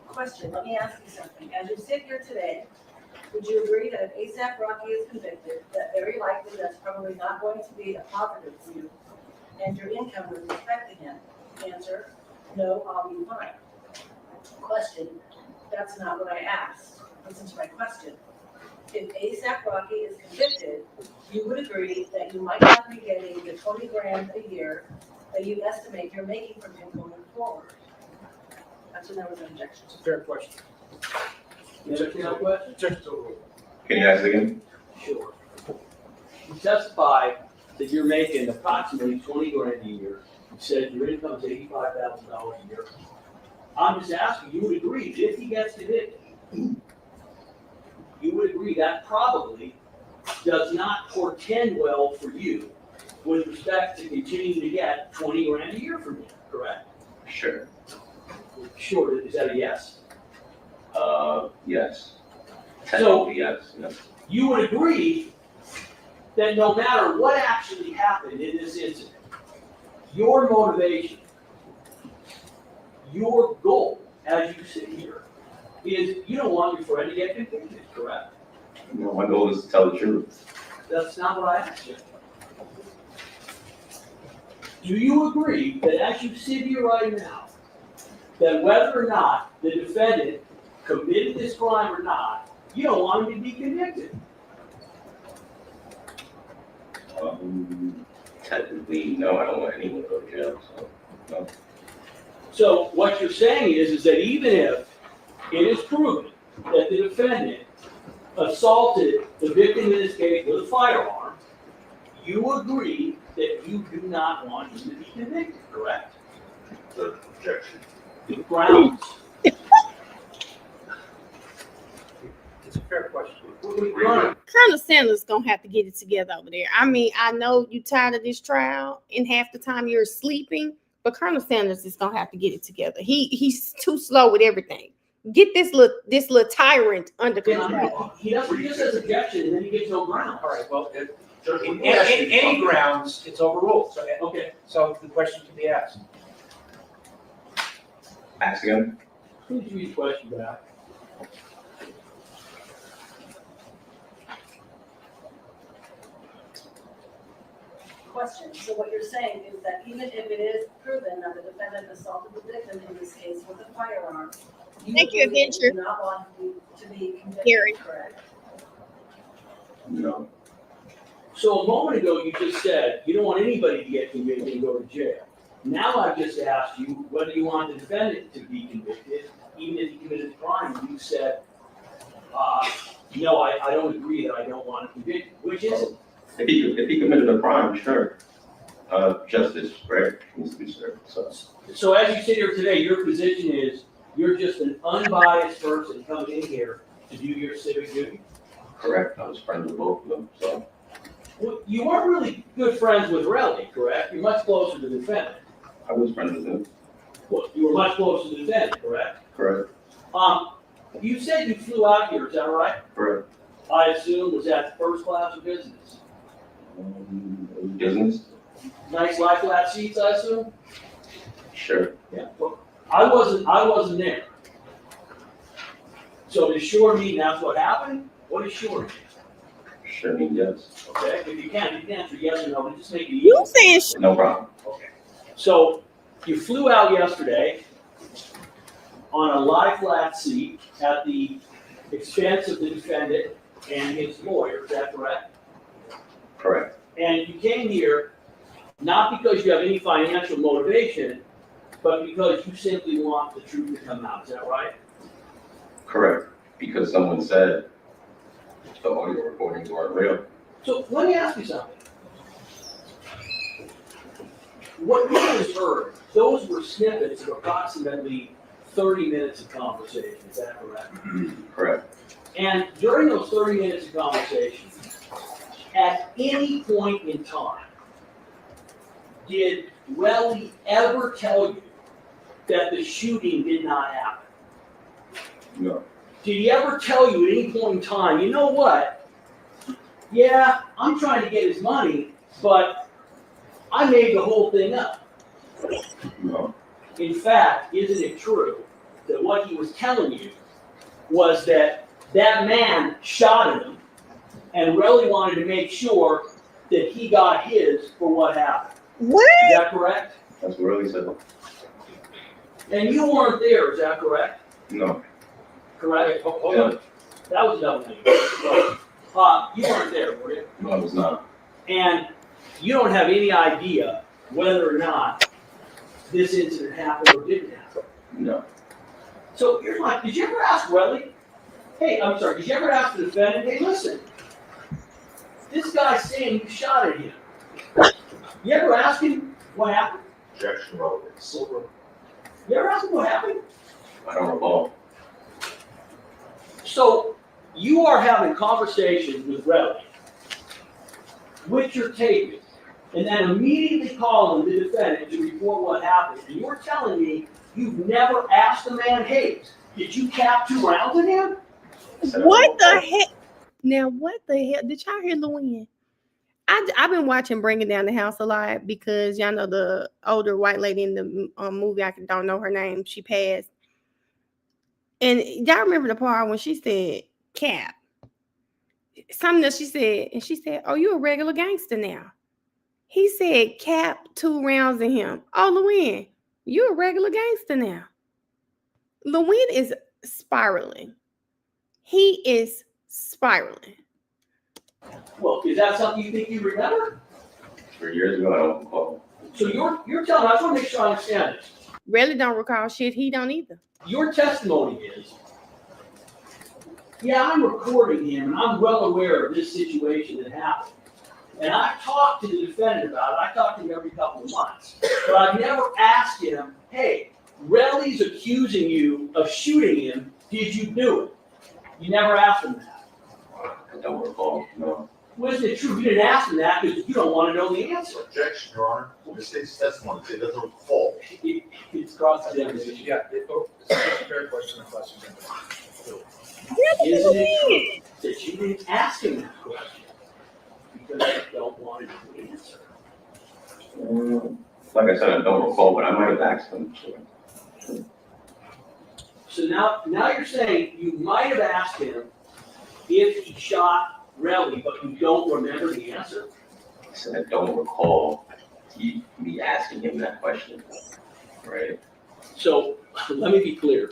Question, let me ask you something. As you sit here today, would you agree that if ASAP Rocky is convicted, that very likely that's probably not going to be a positive for you and your income with respect to him? Answer, no, I'll be fine. Question, that's not what I asked. Listen to my question. If ASAP Rocky is convicted, you would agree that you might not be getting the 20 grand a year that you estimate you're making from him going forward. That's when there was an objection. It's a fair question. You understand that question? Objection's overruled. Can you ask it again? Sure. You testified that you're making approximately 20 grand a year. You said your income is $85,000 a year. I'm just asking, you would agree that if he gets convicted, you would agree that probably does not portend well for you with respect to continuing to get 20 grand a year from him, correct? Sure. Sure, is that a yes? Yes. Technically, yes, yes. You would agree that no matter what actually happened in this incident, your motivation, your goal, as you sit here, is you don't want your friend to get convicted, correct? You know, my goal is to tell the truth. That's not what I asked you. Do you agree that as you sit here right now, that whether or not the defendant committed this crime or not, you don't want him to be convicted? Technically, no, I don't want anyone to go to jail, so, no. So what you're saying is that even if it is proven that the defendant assaulted the victim in this case with a firearm, you agree that you do not want him to be convicted, correct? The objection. The grounds. It's a fair question. Colonel Sanders gonna have to get it together over there. I mean, I know you tired of this trial, and half the time you're sleeping, but Colonel Sanders is gonna have to get it together. He's too slow with everything. Get this little tyrant under control. He doesn't just says objection and then he gets no ground. All right, well, in any grounds, it's overruled, so, Okay. so the question can be asked. Ask again? Please read the question back. Question, so what you're saying is that even if it is proven that the defendant assaulted the victim in this case with a firearm, Thank you, agree that Adventure. do not want to be convicted, Gary. correct? No. So a moment ago, you just said you don't want anybody to get convicted and go to jail. Now I've just asked you whether you want the defendant to be convicted, even if he committed a crime. You said, no, I don't agree that I don't want to convict. Which is it? If he committed a crime, sure. Justice, right, needs to be served, so. So as you sit here today, your position is you're just an unbiased person coming in here to do your civic duty. Correct, I was friends with both of them, so. Well, you weren't really good friends with Reli, correct? You're much closer to the defendant. I was friends with him. Well, you were much closer to the defendant, correct? Correct. You said you flew out here, is that right? Correct. I assume was that first class or business? Business? Nice lie flat seats, I assume? Sure. Yeah. Well, I wasn't there. So does sure mean that's what happened? What does sure mean? Sure mean yes. Okay, if you can answer yes or no, but just make it easy. You saying No problem. Okay. So you flew out yesterday on a lie flat seat at the expense of the defendant and his lawyer, is that correct? Correct. And you came here not because you have any financial motivation, but because you simply want the truth to come out, is that right? Correct. Because someone said the audio recordings weren't real. So let me ask you something. What you just heard, those were snippets of approximately 30 minutes of conversation, is that correct? Correct. And during those 30 minutes of conversation, at any point in time, did Reli ever tell you that the shooting did not happen? No. Did he ever tell you at any point in time, you know what? Yeah, I'm trying to get his money, but I made the whole thing up. No. In fact, isn't it true that what he was telling you was that that man shot at him and Reli wanted to make sure that he got his for what happened? what? Is that correct? That's what Reli said. And you weren't there, is that correct? No. Correct? Hold Yeah. on. That was another thing. You weren't there, were you? No, I was not. And you don't have any idea whether or not this incident happened or didn't happen. No. So here's my, did you ever ask Reli? Hey, I'm sorry, did you ever ask the defendant, hey, listen, this guy's saying you shot at him. You ever ask him what happened? Objection, relevance. You ever ask him what happened? I don't recall. So you are having conversations with Reli, which you're taping, and then immediately calling the defendant to report what happened. And you're telling me you've never asked the man, hey, did you cap 2 rounds at him? What the heck? Now, what the hell? Did y'all hear Luann? I've been watching Bringing Down the House a lot because y'all know the older white lady in the movie. I don't know her name. She passed. And y'all remember the part when she said, Cap? Something that she said. And she said, oh, you a regular gangster now. He said, Cap, 2 rounds in him. Oh, Luann, you a regular gangster now. Luann is spiraling. He is spiraling. Well, is that something you think you remember? 3 years ago, I don't recall. So you're telling, I just want to make sure I understand this. Really don't recall shit. He don't either. Your testimony is, yeah, I'm recording him and I'm well aware of this situation that happened. And I've talked to the defendant about it. I talk to him every couple of months. But I've never asked him, hey, Reli's accusing you of shooting him. Did you do it? You never asked him that. I don't recall, no. Wasn't it true? You didn't ask him that because you don't want to know the answer. Objection, Your Honor. The state's testimony, it doesn't recall. It's cross-examination. Yeah, it's a fair question. Isn't it true that you didn't ask him that question because you don't want to know the answer? Like I said, I don't recall, but I might have asked him. So now you're saying you might have asked him if he shot Reli, but you don't remember the answer? I said I don't recall me asking him that question, right? So let me be clear.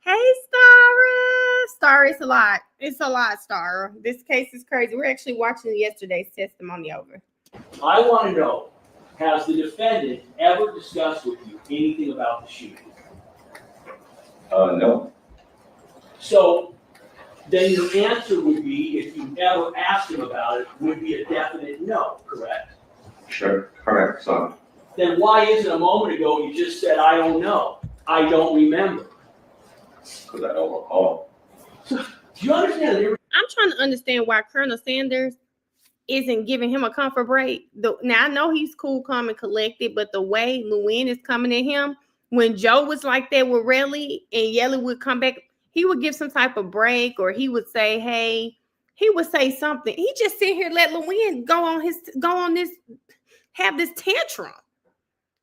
Hey, Starra. Starra, it's a lot. It's a lot, Starra. This case is crazy. We're actually watching yesterday's testimony over. I want to know, has the defendant ever discussed with you anything about the shooting? No. So then your answer would be, if you ever asked him about it, would be a definite no, correct? Sure, correct, son. Then why is it a moment ago you just said, I don't know, I don't remember? Because I don't recall. Do you understand? I'm trying to understand why Colonel Sanders isn't giving him a comfort break. Now, I know he's cool, calm, and collected, but the way Luann is coming at him, when Joe was like that with Reli and Yelly would come back, he would give some type of break, or he would say, hey, he would say something. He just sit here, let Luann have this tantrum.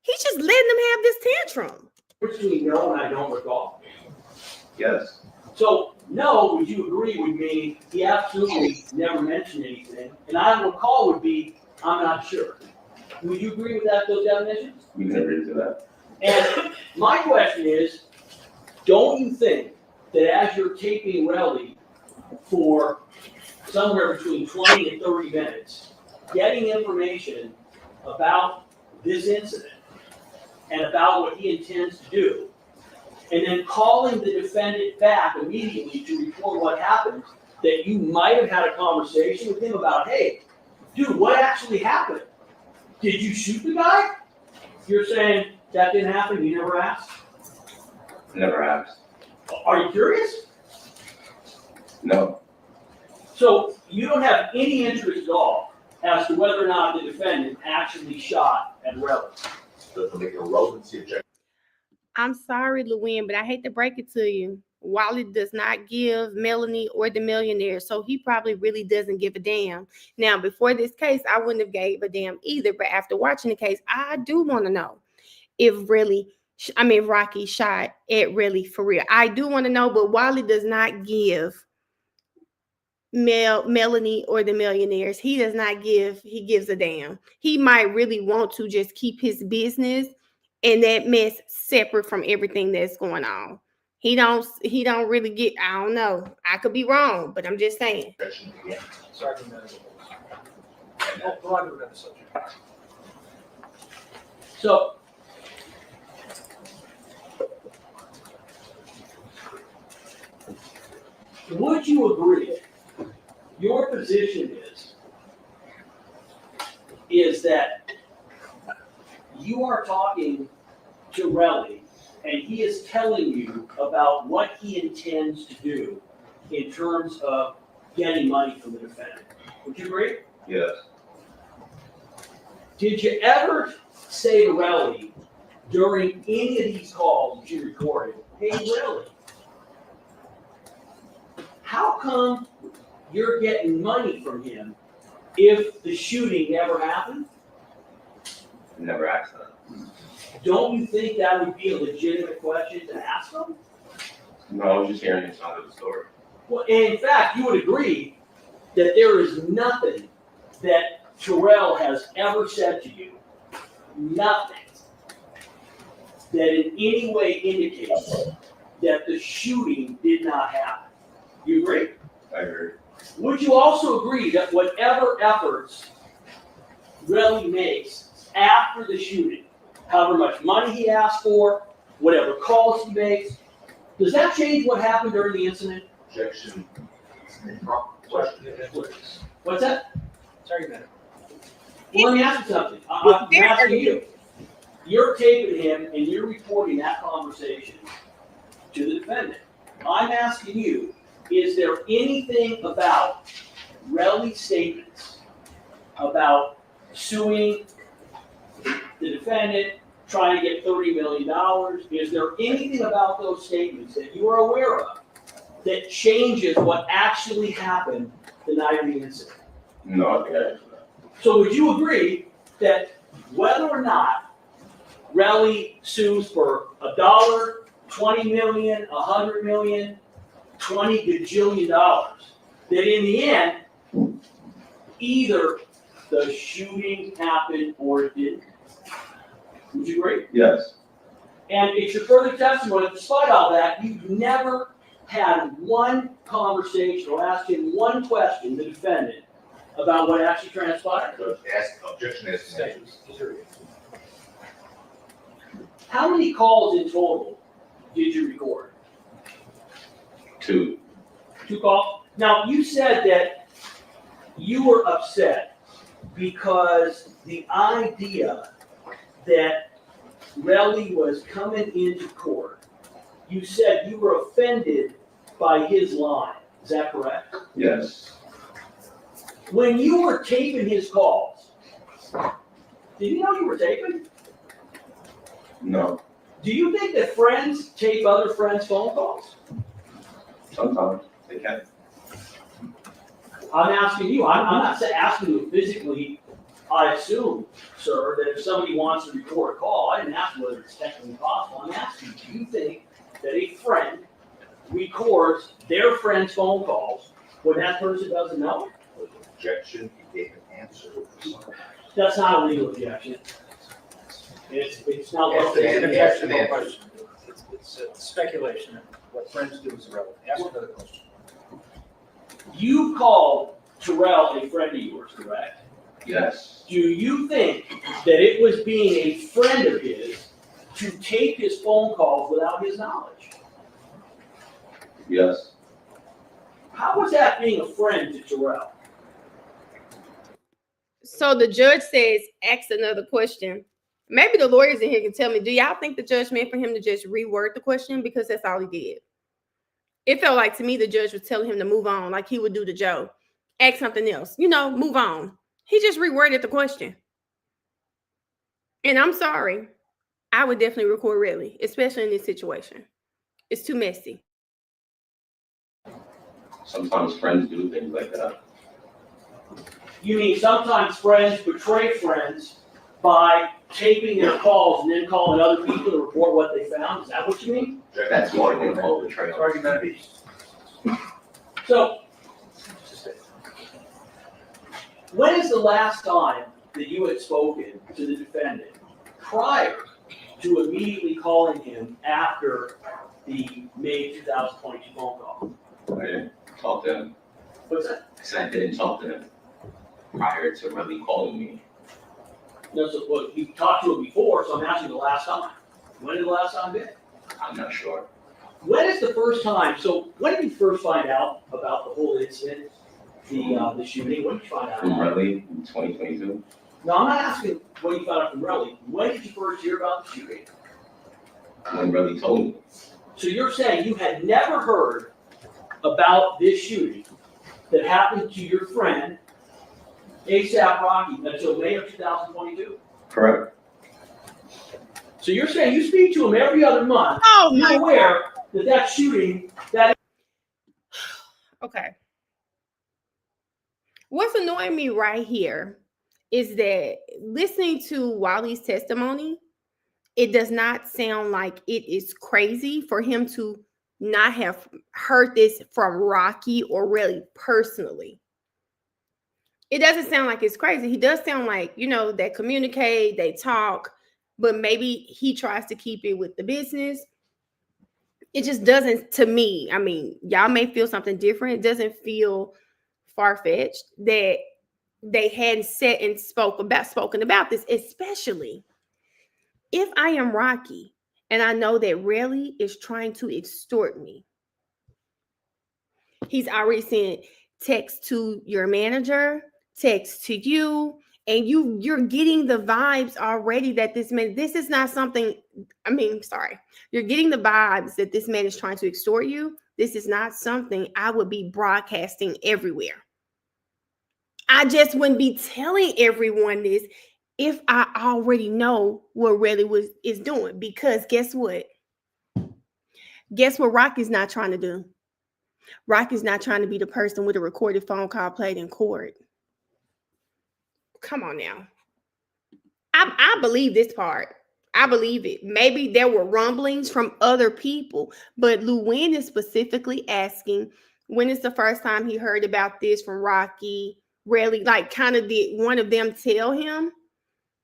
He's just letting them have this tantrum. Between no and I don't recall. Yes. So no, would you agree with me? He absolutely never mentioned anything. And I don't recall would be, I'm not sure. Would you agree with that, those definitions? We can agree to that. And my question is, don't you think that as you're taping Reli for somewhere between 20 and 30 minutes, getting information about this incident and about what he intends to do, and then calling the defendant back immediately to report what happened, that you might have had a conversation with him about, hey, dude, what actually happened? Did you shoot the guy? You're saying that didn't happen, you never asked? Never asked. Are you curious? No. So you don't have any interest at all as to whether or not the defendant actually shot at Reli? Doesn't make a relevancy objection. I'm sorry, Luann, but I hate to break it to you. Wally does not give Melanie or the millionaire, so he probably really doesn't give a damn. Now, before this case, I wouldn't have gave a damn either, but after watching the case, I do want to know if Rocky shot at Reli for real. I do want to know, but Wally does not give Melanie or the millionaires. He does not give, he gives a damn. He might really want to just keep his business and that mess separate from everything that's going on. He don't really get, I don't know. I could be wrong, but I'm just saying. Sorry for that. Go on to another subject. So, would you agree, your position is that you are talking to Reli and he is telling you about what he intends to do in terms of getting money from the defendant. Would you agree? Yes. Did you ever say to Reli during any of these calls that you recorded, hey Reli, how come you're getting money from him if the shooting never happened? Never asked that. Don't you think that would be a legitimate question to ask him? No, I was just hearing his side of the story. Well, and in fact, you would agree that there is nothing that Terrell has ever said to you, nothing, that in any way indicates that the shooting did not happen. You agree? I agree. Would you also agree that whatever efforts Reli makes after the shooting, however much money he asks for, whatever calls he makes, does that change what happened during the incident? Objection. What's that? Sorry, man. Well, let me ask you something. I'm asking you. You're taping him and you're reporting that conversation to the defendant. I'm asking you, is there anything about Reli's statements about suing the defendant, trying to get $30 million? Is there anything about those statements that you are aware of that changes what actually happened the night of the incident? No, I think I answered that. So would you agree that whether or not Reli sues for $1, 20 million, 100 million, 20 gajillion dollars, that in the end, either the shooting happened or it didn't? Would you agree? Yes. And it's your further testimony, despite all that, you've never had one conversation or asked him one question, the defendant, about what actually transpired. Objection as to How many calls in total did you record? 2. 2 calls? Now, you said that you were upset because the idea that Reli was coming into court, you said you were offended by his line. Is that correct? Yes. When you were taping his calls, did you know you were taping? No. Do you think that friends tape other friends' phone calls? Sometimes they can. I'm asking you. I'm not asking you physically. I assume, sir, that if somebody wants to record a call, I didn't ask whether it's technically possible. I'm asking, do you think that a friend records their friend's phone calls when that person doesn't know it? objection, he gave an answer. That's not a legal objection. It's not. It's an objection, Yes, question. It's speculation. What friends do is irrelevant. Ask another question. You called Terrell a friend of yours, correct? Yes. Do you think that it was being a friend of his to tape his phone calls without his knowledge? Yes. How was that being a friend to Terrell? So the judge says, ask another question. Maybe the lawyers in here can tell me, do y'all think the judge meant for him to just reword the question? Because that's all he did. It felt like to me the judge was telling him to move on, like he would do to Joe. Ask something else, move on. He just reworded the question. And I'm sorry, I would definitely record Reli, especially in this situation. It's too messy. Sometimes friends do things like that. You mean sometimes friends betray friends by taping their calls and then calling other people to report what they found? Is that what you mean? That's what we call betrayal. Argumentative. So, when is the last time that you had spoken to the defendant prior to immediately calling him after the May 2022 phone call? I didn't talk to him. What's that? I said I didn't talk to him prior to really calling me. No, so, well, you talked to him before, so I'm asking the last time. When did the last time be? I'm not sure. When is the first time? So when did you first find out about the whole incident, the shooting? When did you find out? From Reli in 2022. No, I'm not asking when you found out from Reli. When did you first hear about the shooting? When Reli told me. So you're saying you had never heard about this shooting that happened to your friend, ASAP Rocky, until May of 2022? Correct. So you're saying you speak to him every other month. Oh, my you're aware that shooting, that. Okay. What's annoying me right here is that listening to Wally's testimony, it does not sound like it is crazy for him to not have heard this from Rocky or really personally. It doesn't sound like it's crazy. He does sound like, you know, they communicate, they talk, but maybe he tries to keep it with the business. It just doesn't, to me. I mean, y'all may feel something different. It doesn't feel far-fetched that they hadn't said and spoken about this, especially if I am Rocky and I know that Reli is trying to extort me. He's already sent text to your manager, text to you, and you're getting the vibes already that this is not something. I mean, sorry, you're getting the vibes that this man is trying to extort you. This is not something I would be broadcasting everywhere. I just wouldn't be telling everyone this if I already know what Reli is doing. Because guess what? Guess what Rocky's not trying to do? Rocky's not trying to be the person with a recorded phone call played in court. Come on now. I believe this part. I believe it. Maybe there were rumblings from other people, but Luwin is specifically asking, when is the first time he heard about this from Rocky? Rarely, like, kind of did one of them tell him?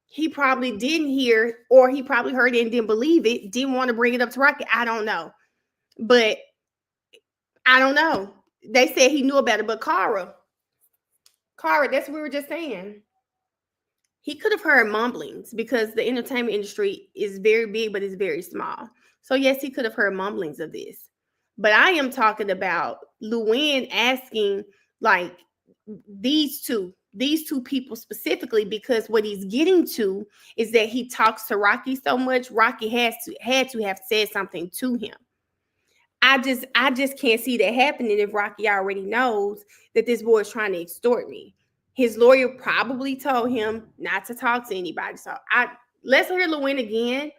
He probably didn't hear, or he probably heard it and didn't believe it, didn't want to bring it up to Rocky. I don't know. But I don't know. They said he knew about it, but Cara, that's what we were just saying. He could have heard mumblings because the entertainment industry is very big, but it's very small. So yes, he could have heard mumblings of this. But I am talking about Luwin asking, like, these two people specifically, because what he's getting to is that he talks to Rocky so much. Rocky had to have said something to him. I just can't see that happening if Rocky already knows that this boy is trying to extort me. His lawyer probably told him not to talk to anybody. So let's hear Luwin again.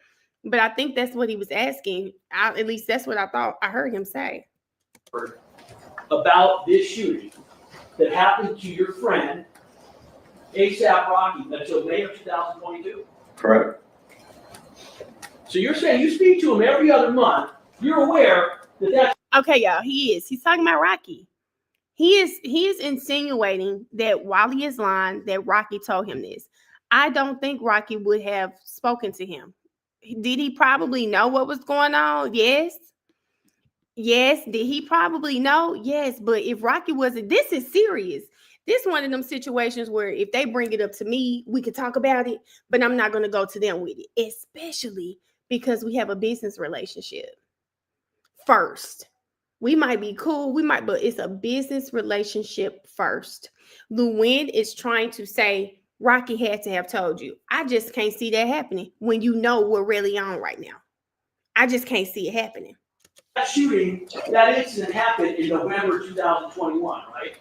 But I think that's what he was asking. At least that's what I thought I heard him say. About this shooting that happened to your friend, ASAP Rocky, until May of 2022? Correct. So you're saying you speak to him every other month, you're aware that that's... Okay, y'all, he's talking about Rocky. He is insinuating that Wally is lying, that Rocky told him this. I don't think Rocky would have spoken to him. Did he probably know what was going on? Yes. Yes. Did he probably know? Yes. But if Rocky wasn't, this is serious. This is one of them situations where if they bring it up to me, we could talk about it, but I'm not going to go to them with it, especially because we have a business relationship. First, we might be cool, but it's a business relationship first. Luwin is trying to say Rocky had to have told you. I just can't see that happening when you know we're really on right now. I just can't see it happening. That shooting, that incident happened in November 2021, right?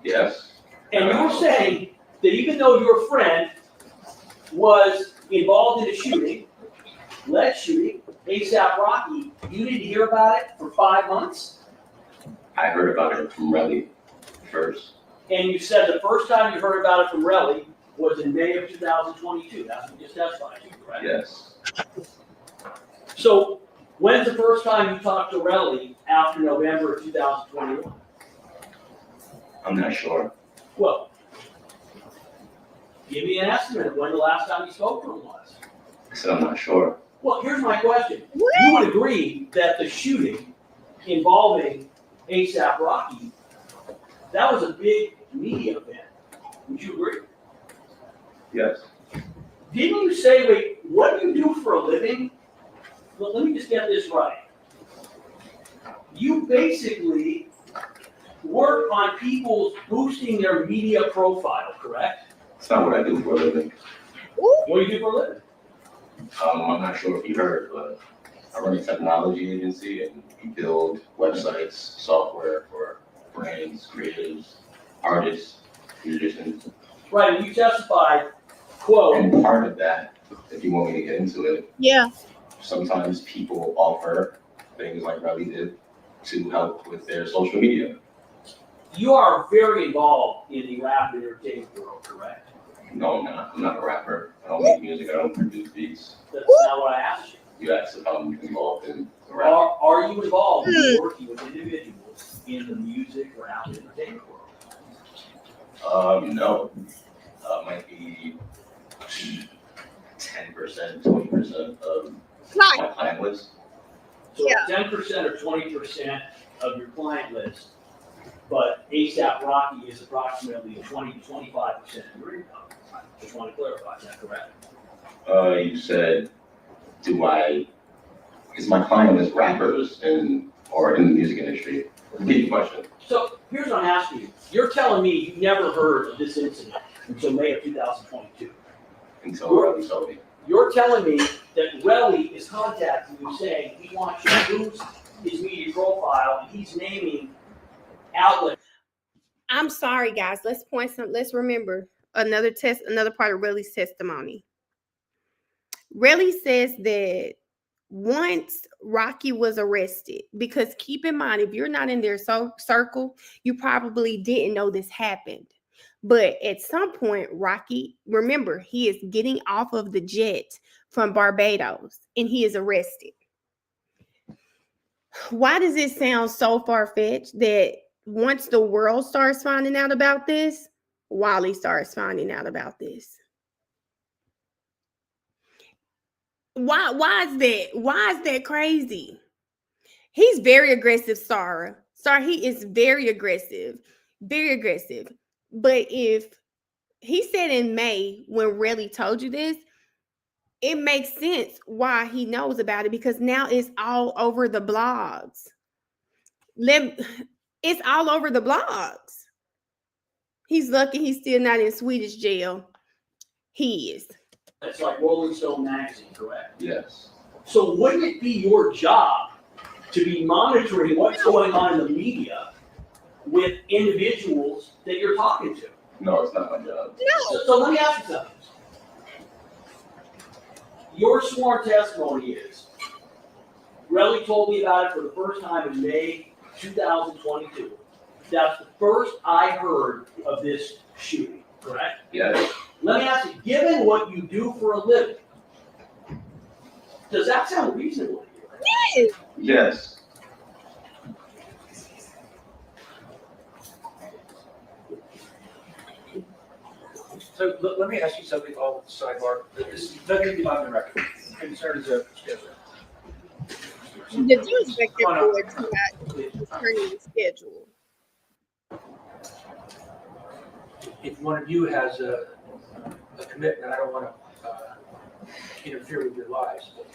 Yes. And you're saying that even though your friend was involved in a shooting, lead shooting, ASAP Rocky, you didn't hear about it for 5 months? I heard about it from Reli first. And you said the first time you heard about it from Reli was in May of 2022. That's what you just testified to, correct? Yes. So when's the first time you talked to Reli after November of 2021? I'm not sure. Well, give me an estimate of when the last time you spoke to him was. I said I'm not sure. Well, here's my question. You would agree that the shooting involving ASAP Rocky, that was a big media event. Would you agree? Yes. Didn't you say, wait, what do you do for a living? Well, let me just get this right. You basically work on people boosting their media profile, correct? It's not what I do for a living. What do you do for a living? I'm not sure if you heard, but I run a technology agency and we build websites, software for brands, creatives, artists, musicians. Right, and you testified, quote. And part of that, if you want me to get into it, yeah, sometimes people offer things like Reli did to help with their social media. You are very involved in the rap and entertainment world, correct? No, I'm not. I'm not a rapper. I don't make music. I don't produce beats. That's not what I asked you. You asked if I'm involved in the rap. Are you involved in working with individuals in the music, rap, and entertainment world? No. Might be 10%, 20% of my client list. So 10% or 20% of your client list, but ASAP Rocky is approximately 20 to 25% of your income. Just want to clarify, is that correct? You said, is my client list rappers or in the music industry? Repeat the question. So here's what I'm asking you. You're telling me you never heard of this incident until May of 2022. Until Reli told me. You're telling me that Reli is contacting you saying he wants you to boost his media profile and he's naming outlets. I'm sorry, guys. Let's remember another part of Reli's testimony. Reli says that once Rocky was arrested, because keep in mind, if you're not in their circle, you probably didn't know this happened. But at some point, Rocky, remember, he is getting off of the jet from Barbados and he is arrested. Why does it sound so far-fetched that once the world starts finding out about this, Wally starts finding out about this? Why is that? Why is that crazy? He's very aggressive, Sarah. He is very aggressive. Very aggressive. But if he said in May when Reli told you this, it makes sense why he knows about it, because now it's all over the blogs. It's all over the blogs. He's lucky he's still not in Swedish jail. He is. It's like Rolling Stone magazine, correct? Yes. So wouldn't it be your job to be monitoring what's going on in the media with individuals that you're talking to? No, it's not my job. No. So let me ask you something. Your sworn testimony is, Reli told me about it for the first time in May 2022. That's the first I heard of this shooting, correct? Yes. Let me ask you, given what you do for a living, does that sound reasonable to you? Yes. Yes. So let me ask you something on the sidebar. This is nothing on the record. Concern is a schedule. The Jewish Vector Board to not turning the schedule. If one of you has a commitment, I don't want to interfere with your lives. But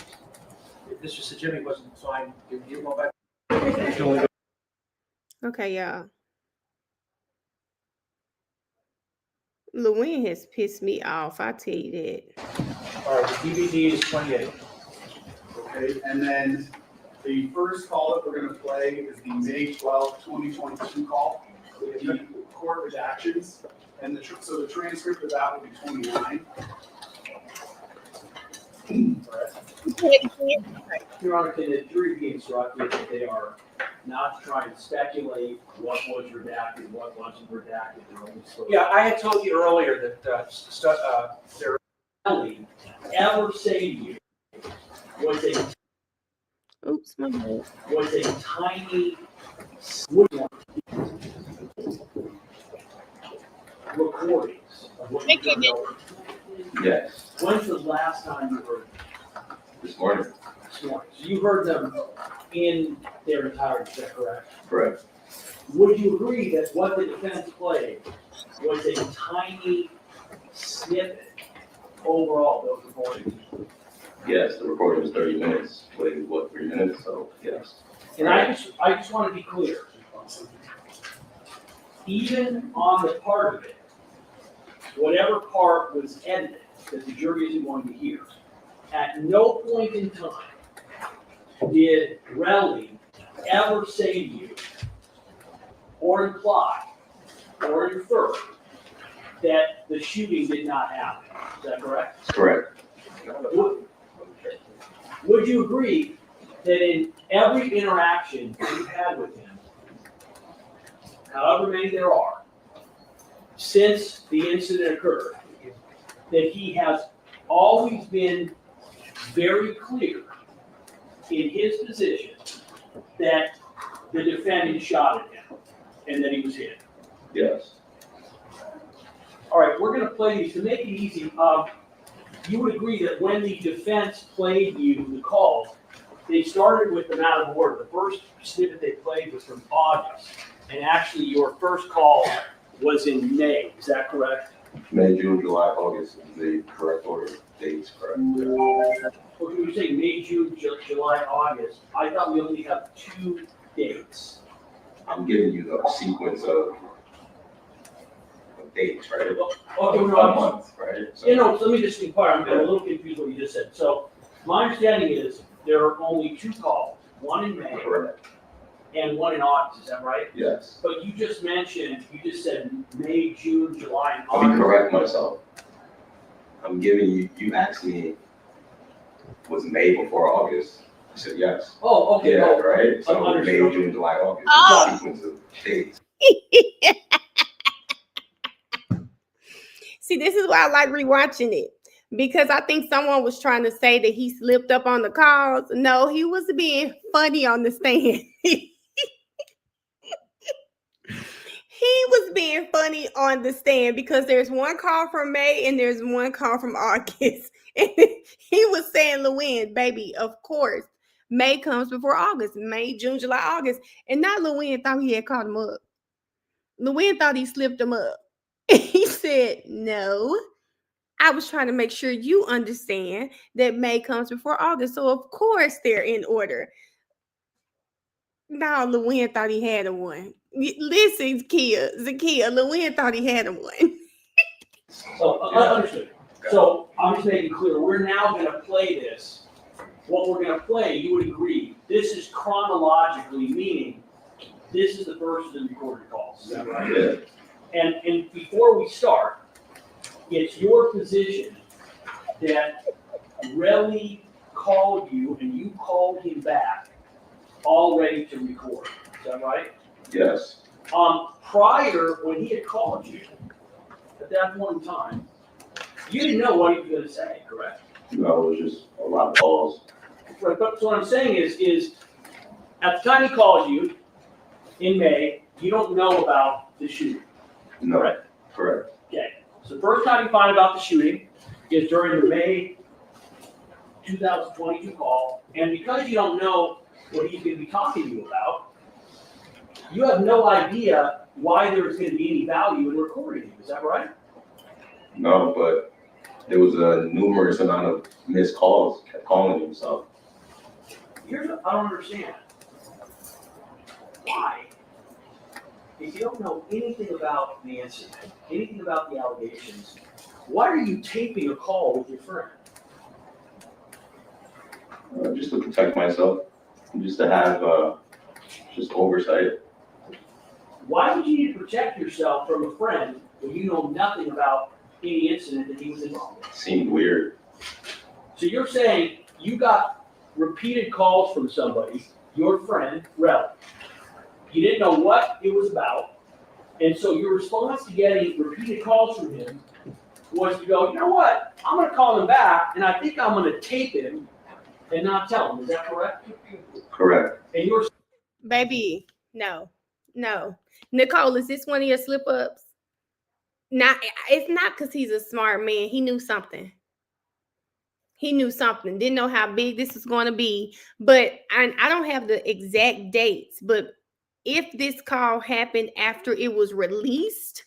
if Mr. Sajimi wasn't fine, you go back. Okay, y'all. Lewin has pissed me off. I tell you that. All right, the DVD is 28. Okay, and then the first call that we're gonna play is the May 12th, 2022 call. The court redactions, and so the transcript of that will be 29. Your Honor, can the jury be instructed that they are not trying to speculate what was redacted, what wasn't redacted? Yeah, I had told you earlier that there Reli ever say to you was a Oops, my bad. was a tiny recordings of what you done over. Yes. When's the last time you heard This morning. this morning? So you heard them in their entirety, is that correct? Correct. Would you agree that what the defense played was a tiny snippet overall, those recordings? Yes, the recording was 30 minutes. Played what, 3 minutes? So yes. And I just want to be clear. Even on the part of it, whatever part was edited that the jury isn't going to hear, at no point in time did Reli ever say to you, or imply, or infer that the shooting did not happen. Is that correct? Correct. Would you agree that in every interaction you've had with him, however many there are, since the incident occurred, that he has always been very clear in his position that the defendant shot at him and that he was hit. Yes. All right, we're gonna play these to make it easy. You would agree that when the defense played you the call, they started with them out of order. The first snippet they played was from August, and actually your first call was in May. Is that correct? May, June, July, August is the correct order of dates, correct? Well, when you say May, June, July, August, I thought we only have 2 dates. I'm giving you the sequence of dates, right? Okay, no, A I'm month, right? So- You know, so let me just inquire, I'm a little confused what you just said. So my understanding is there are only 2 calls, one in May Correct, and one in August, is that right? yes. But you just said May, June, July, and Let me August. correct myself. I'm giving you, you asked me, was May before August? I said yes. Oh, okay, Yeah, oh, right? So May, understood. June, July, August, Oh. the sequence of dates. See, this is why I like rewatching it, because I think someone was trying to say that he slipped up on the calls. No, he was being funny on the stand. He was being funny on the stand because there's one call from May and there's one call from August. And he was saying, Lewin, baby, of course, May comes before August. May, June, July, August. And now Lewin thought he had called him up. Lewin thought he slipped him up. And he said, no, I was trying to make sure you understand that May comes before August. So of course they're in order. No, Lewin thought he had a one. Listen, Zakia, Lewin thought he had a one. So, understood. So I'm just making clear, we're now gonna play this. What we're gonna play, you would agree, this is chronologically, meaning this is the first of the recorded calls, is that right? Yeah. And before we start, it's your position that Reli called you and you called him back all ready to record, is that right? Yes, Prior, when he had called you, at that point in time, you didn't know what he was gonna say, correct? no, it was just a lot of calls. Right, but so what I'm saying is, at the time he calls you, in May, you don't know about the shooting, No, correct? correct, Okay, so the first time you find about the shooting is during the May 2022 call, and because you don't know what he's gonna be talking to you about, you have no idea why there's gonna be any value in recording him, is that right? no, but there was a numerous amount of missed calls, kept calling him, so. Here's what I don't understand. Why? If you don't know anything about the incident, anything about the allegations, why are you taping a call with your friend? Just to protect myself, just to have, just oversight. Why would you need to protect yourself from a friend when you know nothing about any incident that he was involved in? Seemed weird. So you're saying you got repeated calls from somebody, your friend, Rel. You didn't know what it was about, and so your response to getting repeated calls from him was to go, you know what, I'm gonna call him back, and I think I'm gonna tape him and not tell him, is that correct? Correct. And you're Baby, no. Nicole, is this one of your slip ups? Not, it's not because he's a smart man. He knew something. Didn't know how big this was going to be. But I don't have the exact dates. But if this call happened after it was released,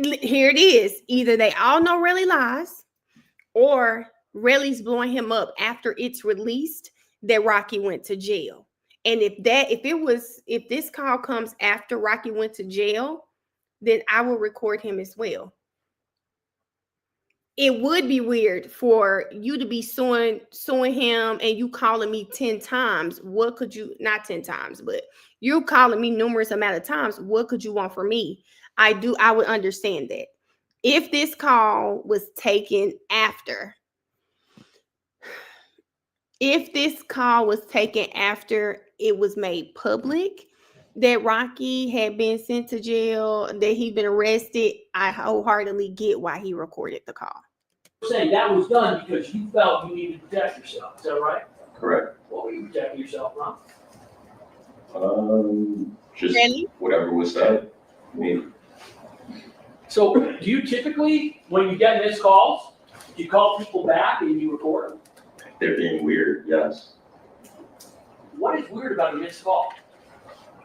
here it is. Either they all know Reli lies, or Reli's blowing him up after it's released that Rocky went to jail. And if this call comes after Rocky went to jail, then I will record him as well. It would be weird for you to be suing him and you calling me 10 times. What could you, not 10 times, but you calling me numerous amount of times. What could you want from me? I would understand that. If this call was taken after, if this call was taken after it was made public that Rocky had been sent to jail, that he'd been arrested, I wholeheartedly get why he recorded the call. You're saying that was done because you felt you needed to protect yourself. Is that right? Correct. What were you protecting yourself from? Just Really? whatever was said. I mean, So do you typically, when you get missed calls, you call people back and you record them? they're being weird, yes. What is weird about a missed call?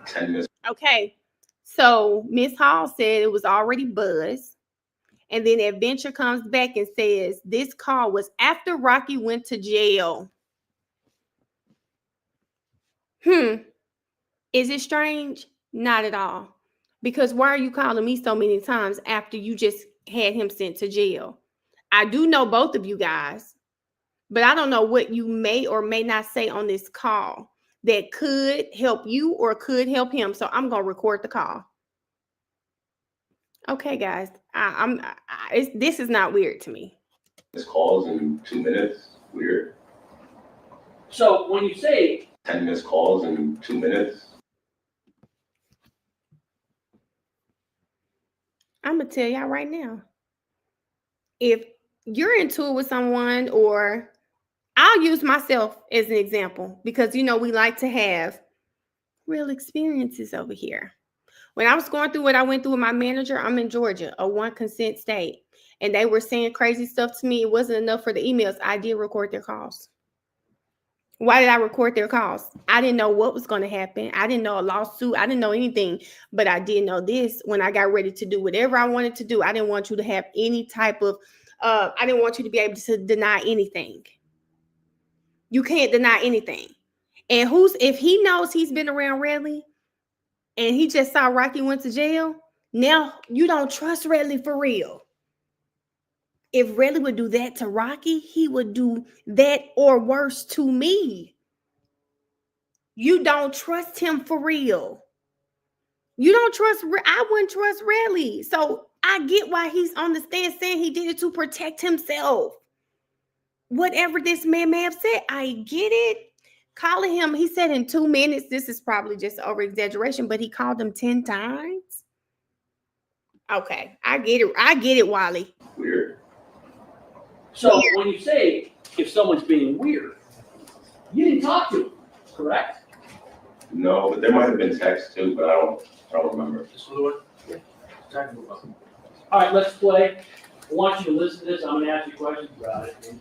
10 minutes. Okay, so Miss Hall said it was already buzzed, and then Adventure comes back and says this call was after Rocky went to jail. Is it strange? Not at all. Because why are you calling me so many times after you just had him sent to jail? I do know both of you guys, but I don't know what you may or may not say on this call that could help you or could help him. So I'm going to record the call. Okay, guys, this is not weird to me. Missed calls in 2 minutes, weird. So when you say 10 missed calls in 2 minutes. I'm going to tell y'all right now. If you're into it with someone, or I'll use myself as an example because, we like to have real experiences over here. When I was going through what I went through with my manager, I'm in Georgia, a one consent state, and they were saying crazy stuff to me. It wasn't enough for the emails. I did record their calls. Why did I record their calls? I didn't know what was going to happen. I didn't know a lawsuit. I didn't know anything, but I did know this. When I got ready to do whatever I wanted to do, I didn't want you to have any type of, I didn't want you to be able to deny anything. You can't deny anything. And if he knows he's been around Reli and he just saw Rocky went to jail, now you don't trust Reli for real. If Reli would do that to Rocky, he would do that or worse to me. You don't trust him for real. You don't trust, I wouldn't trust Reli. So I get why he's on the stand saying he did it to protect himself. Whatever this man may have said, I get it. Calling him, he said in 2 minutes, this is probably just over exaggeration, but he called him 10 times. Okay, I get it, Wally. Weird. So when you say if someone's being weird, you didn't talk to him, correct? No, but there might have been text too, but I don't remember. Just fluid? Yeah. Time to move on. All right, let's play. I want you to listen to this. I'm going to ask you questions about it.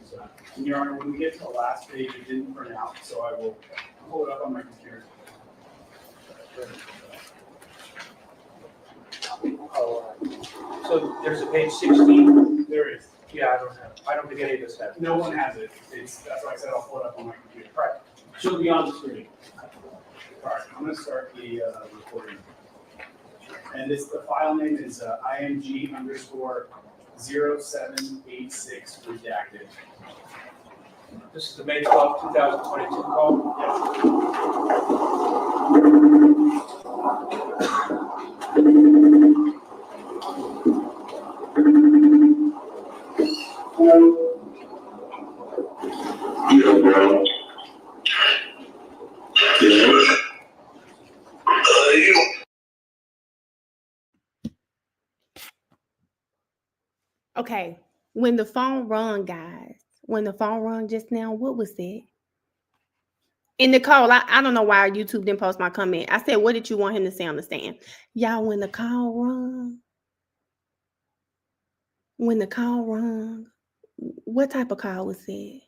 Your Honor, when we get to the last page, it didn't print out, so I will pull it up on my computer. Oh, so there's a page 16? There is. Yeah, I don't think any of us have. No one has it. That's why I said I'll pull it up on my computer. Right. She'll be on the screen. All right, I'm gonna start the recording. And the file name is IMG_0786 redacted. This is the May 12th, 2022 call? Yeah, bro. Yeah. Okay, when the phone rung, guys, just now, what was that? In the call, I don't know why YouTube didn't post my comment. I said, what did you want him to say on the stand? Y'all, when the call rung, what type of call was that?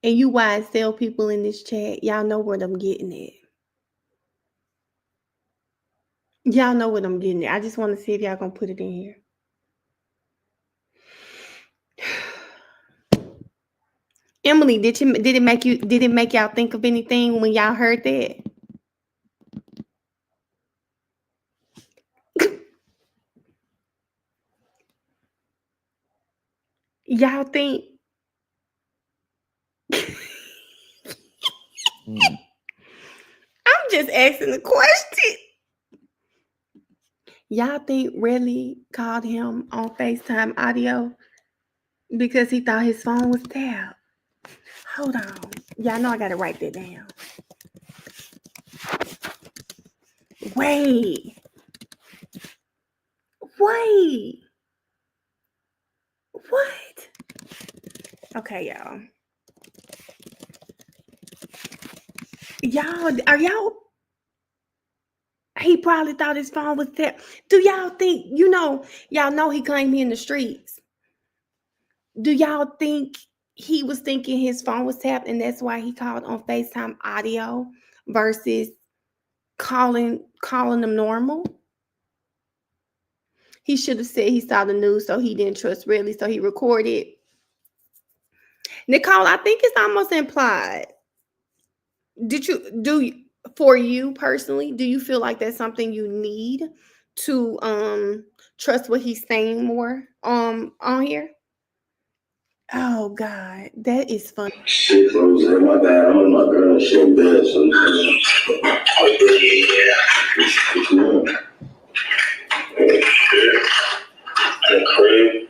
And you YSL people in this chat, y'all know what I'm getting at. Y'all know what I'm getting at. I just want to see if y'all gonna put it in here. Emily, did it make y'all think of anything when y'all heard that? Y'all think I'm just asking the question. Y'all think Reli called him on FaceTime audio because he thought his phone was tapped? Hold on. Y'all know I gotta write that down. Wait. What? Okay, y'all. Are y'all? He probably thought his phone was tapped. Do y'all think, y'all know he claimed me in the streets. Do y'all think he was thinking his phone was tapped and that's why he called on FaceTime audio versus calling them normal? He should have said he saw the news, so he didn't trust Reli, so he recorded. Nicole, I think it's almost implied. For you personally, do you feel like that's something you need to trust what he's saying more on here? Oh God, that is funny. Shit, Rose, my bad. I'm in my girl shit bed, so yeah. The crib.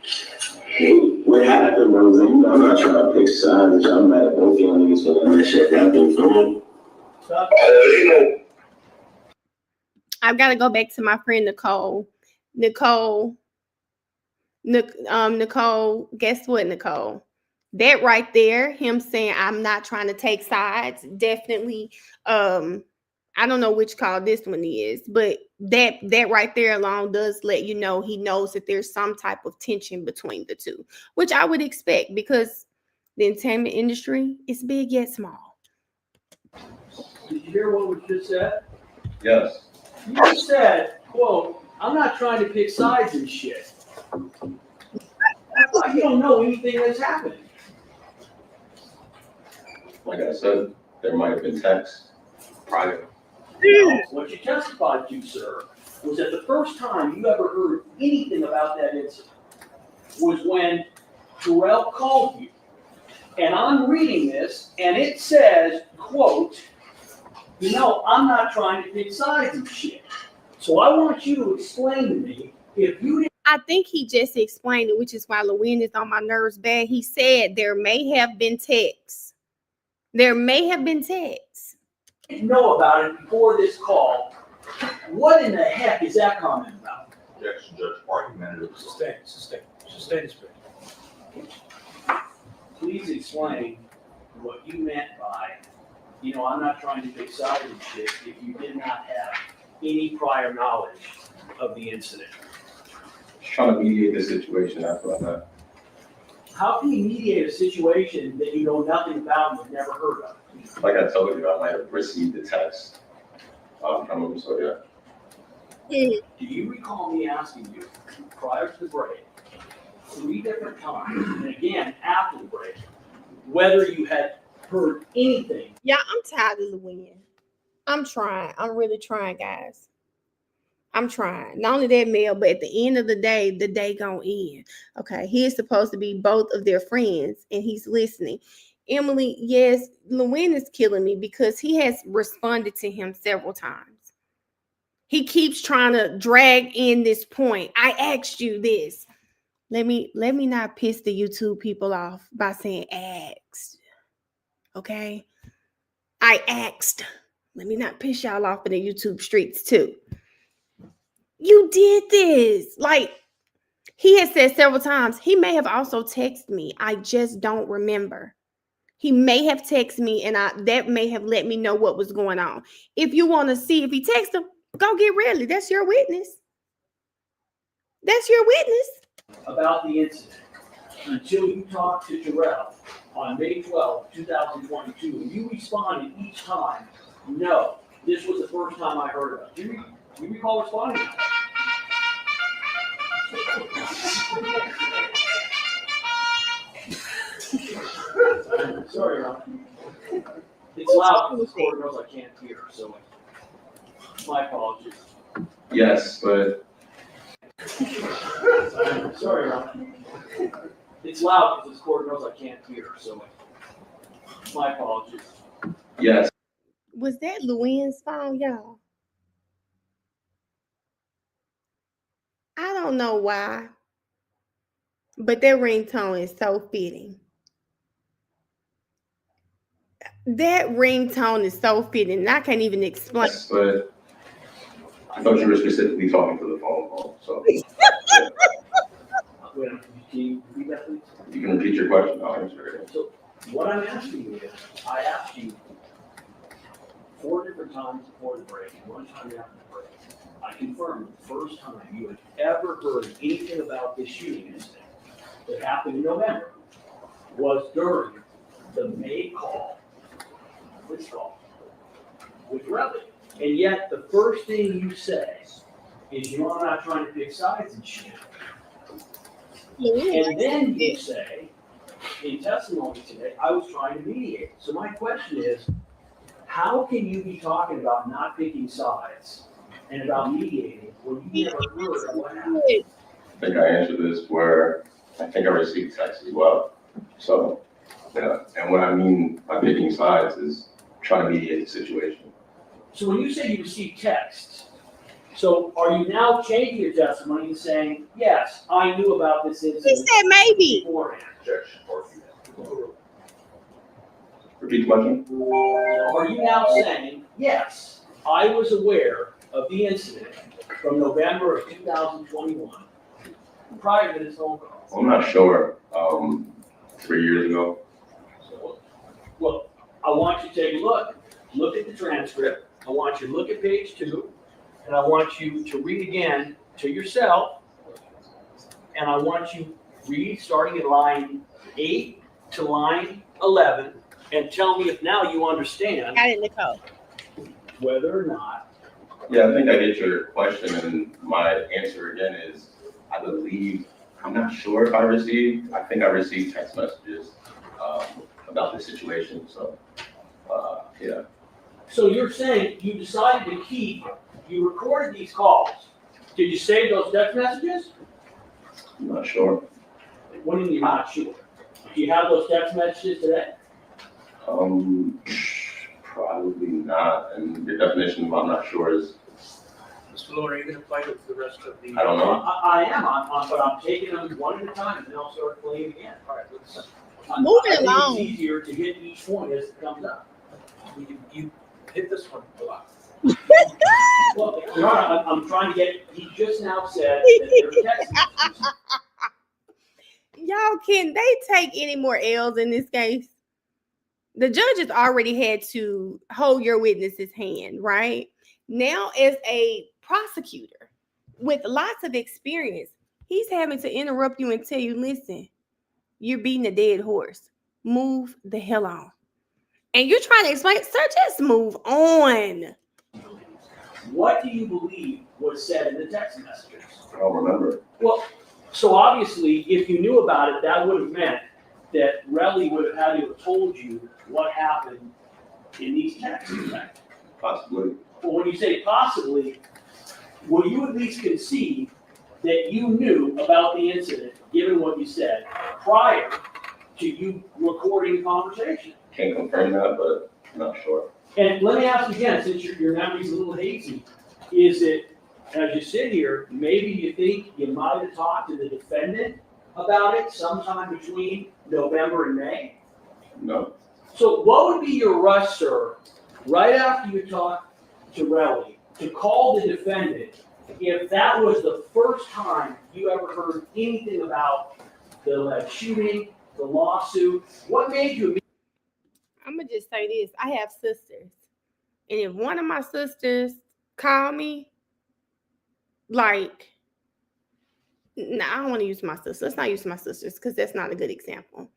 What happened, Rose? You know I'm not trying to pick sides. I'm mad at both y'all niggas for that shit y'all been doing. I've got to go back to my friend Nicole. Nicole, guess what, Nicole? That right there, him saying I'm not trying to take sides, definitely. I don't know which call this one is, but that right there alone does let you know he knows that there's some type of tension between the two, which I would expect because the entertainment industry is big yet small. Did you hear what was just said? Yes. You just said, quote, I'm not trying to pick sides and shit. Like you don't know anything that's happening. Like I said, there might have been text prior. No, what you testified to, sir, was that the first time you ever heard anything about that incident was when Terrell called you. And I'm reading this, and it says, quote, I'm not trying to pick sides and shit. So I want you to explain to me if you didn't. I think he just explained it, which is why Lewin is on my nerves bad. He said there may have been texts. There may have been texts. Know about it before this call. What in the heck is that comment about? Objection, Judge, argumentative. Sustain his opinion. Please explain what you meant by, I'm not trying to pick sides and shit if you did not have any prior knowledge of the incident. Just trying to mediate the situation after that. How can you mediate a situation that you know nothing about and you've never heard of? Like I told you, I might have received the text from him, so yeah. Do you recall me asking you prior to the break, 3 different times, and again after the break, whether you had heard anything? Yeah, I'm tired of Lewin. I'm trying. I'm really trying, guys. I'm trying. Not only that, Mel, but at the end of the day gonna end. Okay, he is supposed to be both of their friends, and he's listening. Emily, yes, Lewin is killing me because he has responded to him several times. He keeps trying to drag in this point. I asked you this. Let me not piss the YouTube people off by saying asked. Okay? I asked. Let me not piss y'all off in the YouTube streets too. You did this. Like, he has said several times, he may have also texted me. I just don't remember. He may have texted me, and that may have let me know what was going on. If you want to see if he texted him, go get Reli. That's your witness. That's your witness. About the incident until you talked to Terrell on May 12, 2022, and you responded each time, no, this was the first time I heard of it. Do you recall responding? Sorry, Ron. It's loud because the court knows I can't hear, so my apologies. Yes, but Sorry, Ron. It's loud because this court knows I can't hear, so my apologies. yes. Was that Lewin's phone, y'all? I don't know why, but that ringtone is so fitting. That ringtone is so fitting, and I can't even explain. Yes, but I thought you were specifically talking for the phone call, so. Wait, can you repeat that, please? You can repeat your question, I'll answer it. So what I'm asking you is, I asked you 4 different times before the break, and 1 time after the break. I confirmed the first time you had ever heard anything about this shooting incident that happened in November was during the May call, this call, with Reli. And yet, the first thing you say is, you know, I'm not trying to pick sides and shit. And then you say, in testimony today, I was trying to mediate. So my question is, how can you be talking about not picking sides and about mediating when you never heard of what happened? I think I answered this where I think I received text as well. So, yeah, and what I mean by picking sides is trying to mediate the situation. So when you say you received texts, so are you now changing your testimony and saying, yes, I knew about this incident? He said maybe. Beforehand? Objection, or Repeat the question? Are you now saying, yes, I was aware of the incident from November of 2021 prior to this phone call? I'm not sure. 3 years ago. So, well, I want you to take a look at the transcript. I want you to look at page 2, and I want you to read again to yourself, and I want you to read starting at line 8 to line 11, and tell me if now you understand Got it, Nicole. whether or not. Yeah, I think I get your question, and my answer again is, I believe, I'm not sure if I received, I think I received text messages about the situation, so, yeah. So you're saying you decided to you recorded these calls. Did you save those text messages? I'm not sure. What do you mean you're not sure? Do you have those text messages today? Probably not, and the definition of I'm not sure is, Mr. Lewin, are you gonna play with the rest of the? I don't know. I am, but I'm taking them one at a time, and then I'll start playing again. All right, let's, Moving I think along. it's easier to hit each one as it comes up. you hit this one a lot. Well, Your Honor, I'm trying to get, he just now said that there are text messages. Y'all, can they take any more L's in this case? The judge has already had to hold your witness's hand, right? Now, as a prosecutor with lots of experience, he's having to interrupt you and tell you, listen, you're beating a dead horse. Move the hell on. And you're trying to explain, sir, just move on. What do you believe was said in the text messages? I don't remember. Well, so obviously, if you knew about it, that would have meant that Reli would have had to have told you what happened in these texts, right? Possibly. But when you say possibly, will you at least concede that you knew about the incident, given what you said, prior to you recording the conversation? Can't confirm that, but I'm not sure. And let me ask again, since your memory's a little hazy, is it, as you sit here, maybe you think you might have talked to the defendant about it sometime between November and May? No. So what would be your rush, sir, right after you talked to Reli, to call the defendant if that was the first time you ever heard anything about the alleged shooting, the lawsuit? What made you? I'm going to just say this. I have sisters. And if one of my sisters call me, like, I don't want to use my sisters. Let's not use my sisters because that's not a good example.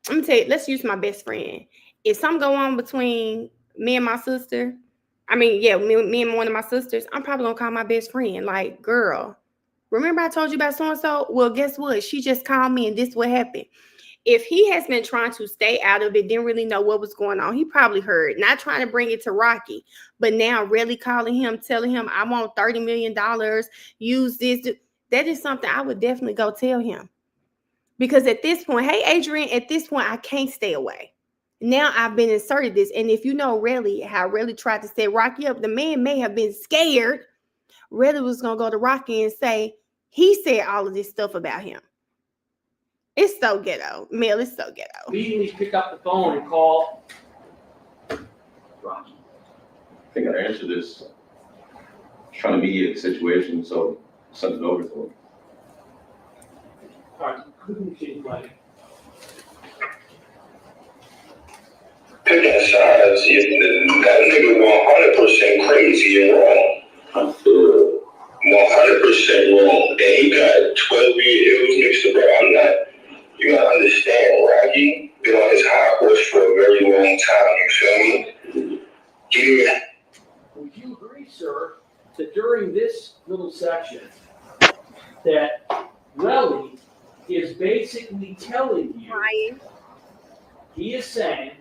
I'm going to tell you, let's use my best friend. If something go on between me and my sister, me and one of my sisters, I'm probably going to call my best friend. Like, girl, remember I told you about so-and-so? Well, guess what? She just called me and this is what happened. If he has been trying to stay out of it, didn't really know what was going on, he probably heard, not trying to bring it to Rocky, but now really calling him, telling him, I want $30 million, use this. That is something I would definitely go tell him. Because at this point, hey, Adrian, at this point, I can't stay away. Now I've been inserted this. And if you know Reli, how Reli tried to set Rocky up, the man may have been scared. Reli was going to go to Rocky and say, he said all of this stuff about him. It's so ghetto. Mel, it's so ghetto. Immediately pick up the phone and call Rocky? I think I answered this. Trying to mediate the situation, so send it over to him. All right, who can you play? Pick a sides, that nigga 100% crazy and wrong. 100% wrong. And he got 12 years mixed up. I'm not, you gotta understand, Rocky been on his high horse for a very long time, you feel me? Yeah. Would you agree, sir, that during this little section, that Reli is basically telling you, Ryan. he is saying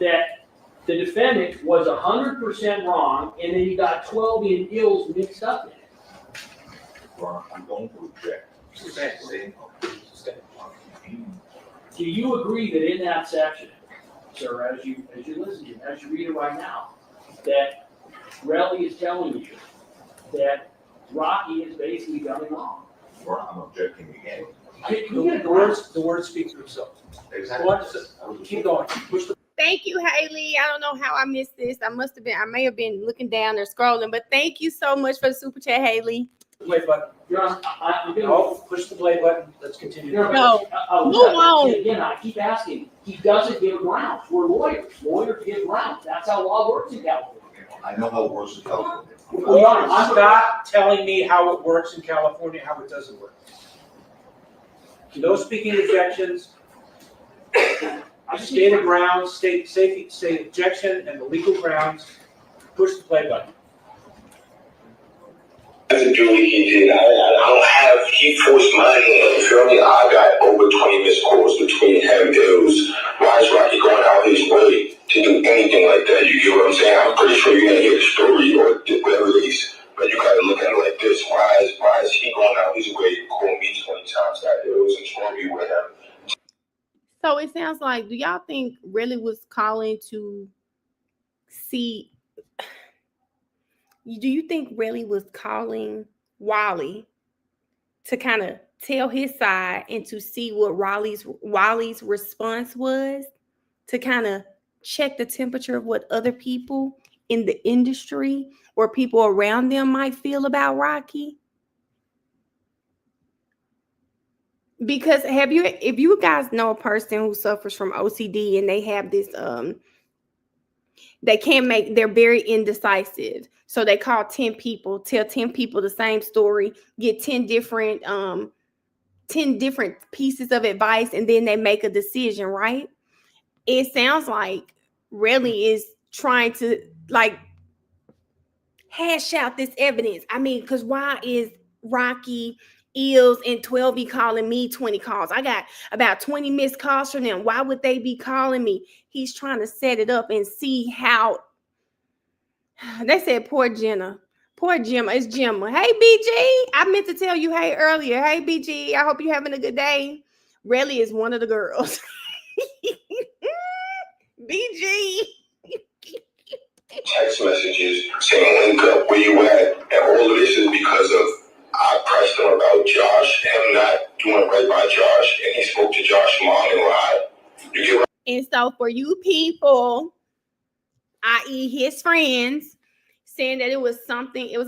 that the defendant was 100% wrong, and then you got 12 ills mixed up in it. Ron, I'm going to object. Do you agree that in that section, sir, as you listen to it, as you read it right now, that Reli is telling you that Rocky is basically done it wrong? Ron, I'm objecting again. The words speak for themselves. Exactly. Keep going. Push the Thank you, Haley. I don't know how I missed this. I may have been looking down or scrolling, but thank you so much for the super chat, Haley. play button. Your Honor, I'm gonna. No, push the play button. Let's continue. No, Move on. Again, I keep asking, he doesn't give grounds. We're lawyers. Lawyers give grounds. That's how law works in California. I know how it works in California. Well, Your Honor, Stop telling me how it works in California, how it doesn't work. No speaking objections. State the grounds, state objection and the legal grounds. Push the play button. As a duty he did, I don't have, he forced my hand, you feel me? I got over 20 missed calls between him and Bills. Why is Rocky going out his way to do anything like that? You get what I'm saying? I'm pretty sure you're gonna hear the story or whatever it is, but you gotta look at it like this. Why is he going out his way to call me 20 times that Bills and Stormy with him? So it sounds like, do y'all think Reli was calling to see? Do you think Reli was calling Wally to kind of tell his side and to see what Wally's response was, to kind of check the temperature of what other people in the industry or people around them might feel about Rocky? Because if you guys know a person who suffers from OCD and they have this, they're very indecisive. So they call 10 people, tell 10 people the same story, get 10 different pieces of advice, and then they make a decision, right? It sounds like Reli is trying to like hash out this evidence. I mean, because why is Rocky, Ills, and 12 calling me 20 calls? I got about 20 missed calls from them. Why would they be calling me? He's trying to set it up and see how. They said poor Jenna. Poor Gemma. It's Gemma. Hey, BG. I meant to tell you hey earlier. Hey, BG. I hope you're having a good day. Reli is one of the girls. BG. Text messages saying, link up, where you at? And all of this is because of I pressed him about Josh, him not doing right by Josh, and he spoke to Josh's mom and lied. You get what? And so for you people, i.e. his friends, saying that it was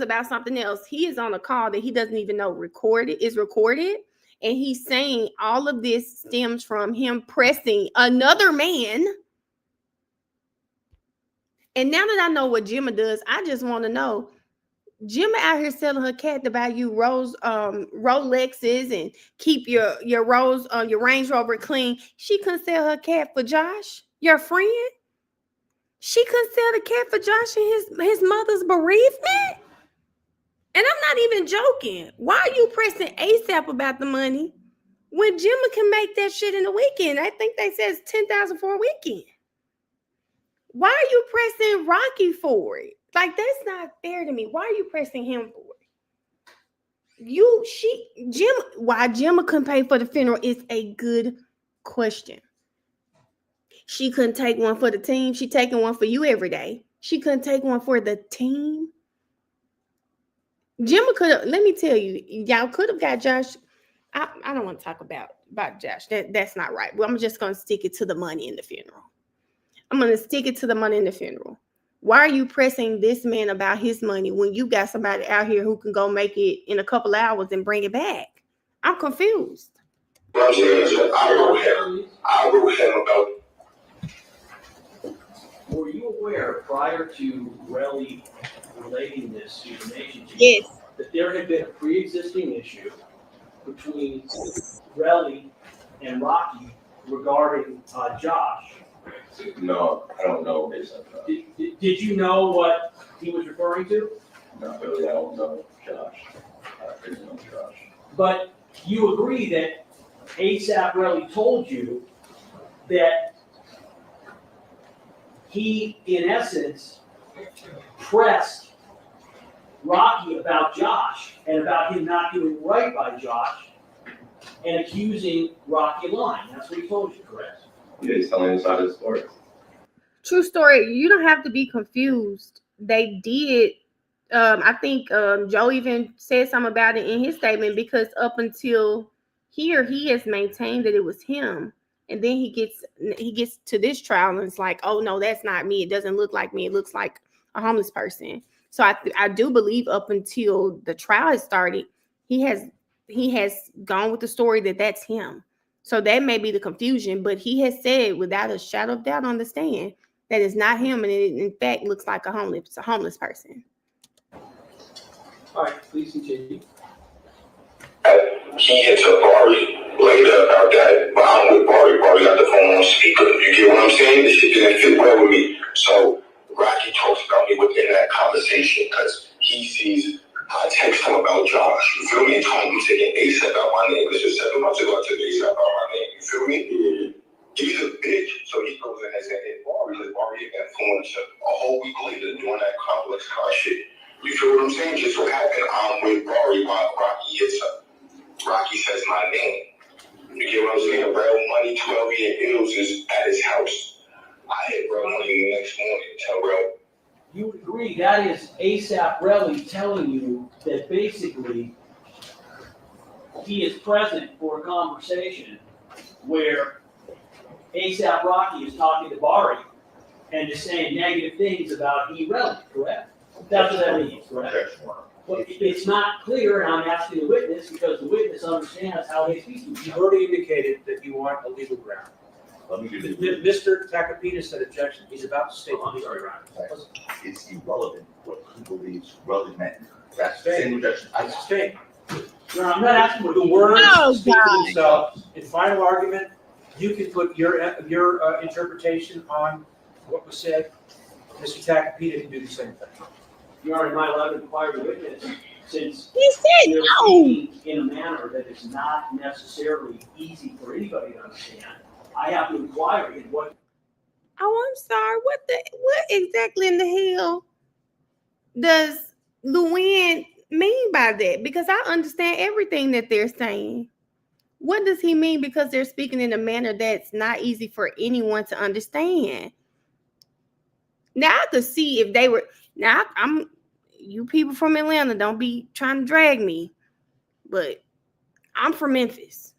about something else, he is on a call that he doesn't even know is recorded. And he's saying all of this stems from him pressing another man. And now that I know what Gemma does, I just want to know, Gemma out here selling her cat to buy you Rolexes and keep your Range Rover clean. She couldn't sell her cat for Josh, your friend. She couldn't sell the cat for Josh and his mother's bereavement. And I'm not even joking. Why are you pressing ASAP about the money when Gemma can make that shit in a weekend? I think they said it's $10,000 for a weekend. Why are you pressing Rocky for it? Like, that's not fair to me. Why are you pressing him for it? Why Gemma couldn't pay for the funeral is a good question. She couldn't take one for the team. She taking one for you every day. She couldn't take one for the team. Gemma could have, let me tell you, y'all could have got Josh. I don't want to talk about Josh. That's not right. Well, I'm just going to stick it to the money in the funeral. I'm going to stick it to the money in the funeral. Why are you pressing this man about his money when you got somebody out here who can go make it in a couple hours and bring it back? I'm confused. I wrote him about. Were you aware prior to Reli relating this information to you? Yes. That there had been a pre-existing issue between Reli and Rocky regarding Josh? No, I don't know this. Did you know what he was referring to? Not really, I don't know Josh. I don't know Josh. But you agree that ASAP Reli told you that he, in essence, pressed Rocky about Josh and about him not doing right by Josh and accusing Rocky of lying. That's what he told you, correct? Yeah, he's telling inside his story. True story. You don't have to be confused. They did. I think Joe even said something about it in his statement, because up until here, he has maintained that it was him. And then he gets to this trial and it's like, oh no, that's not me. It doesn't look like me. It looks like a homeless person. So I do believe up until the trial has started, he has gone with the story that that's him. So that may be the confusion, but he has said without a shadow of doubt on the stand that it's not him, and it in fact looks like a homeless person. All right, please continue. He hit to Bari later about that, but I'm with Bari. Bari got the phone on speaker. You get what I'm saying? This shit didn't fit well with me. So Rocky talks about me within that conversation because he sees I text him about Josh. You feel me? And told him I'm taking ASAP out my name. This is 7 months ago. I took ASAP out my name. You feel me? He's a bitch. So he goes in and says, hey, Bari, let Bari influence a whole week later doing that complex car shit. You feel what I'm saying? Just what happened. I'm with Bari while Rocky hits her. Rocky says my name. You get what I'm saying? Real Money 12-year bills is at his house. I hit Real Money the next morning. Tell Real. You would agree that is ASAP Reli telling you that basically he is present for a conversation where ASAP Rocky is talking to Bari and is saying negative things about Reli, correct? That's what that means, correct? Well, it's not clear, and I'm asking the witness because the witness understands how they speak to you. You've already indicated that you want a legal ground. Let me give you. Mr. Tacopina said objection. He's about to state the legal ground. It's irrelevant what he believes Reli meant. That's the same objection. I Sustain. No, I'm not asking what The words speak for God. themselves. In final argument, you can put your interpretation on what was said. Mr. Tacopina can do the same thing. You already might allow to inquire the witness since He said they're no. speaking in a manner that is not necessarily easy for anybody to understand. I have to inquire in what. Oh, I'm sorry. What exactly in the hell does Luann mean by that? Because I understand everything that they're saying. What does he mean because they're speaking in a manner that's not easy for anyone to understand? Now I could see if they were. Now I'm you people from Atlanta, don't be trying to drag me, but I'm from Memphis,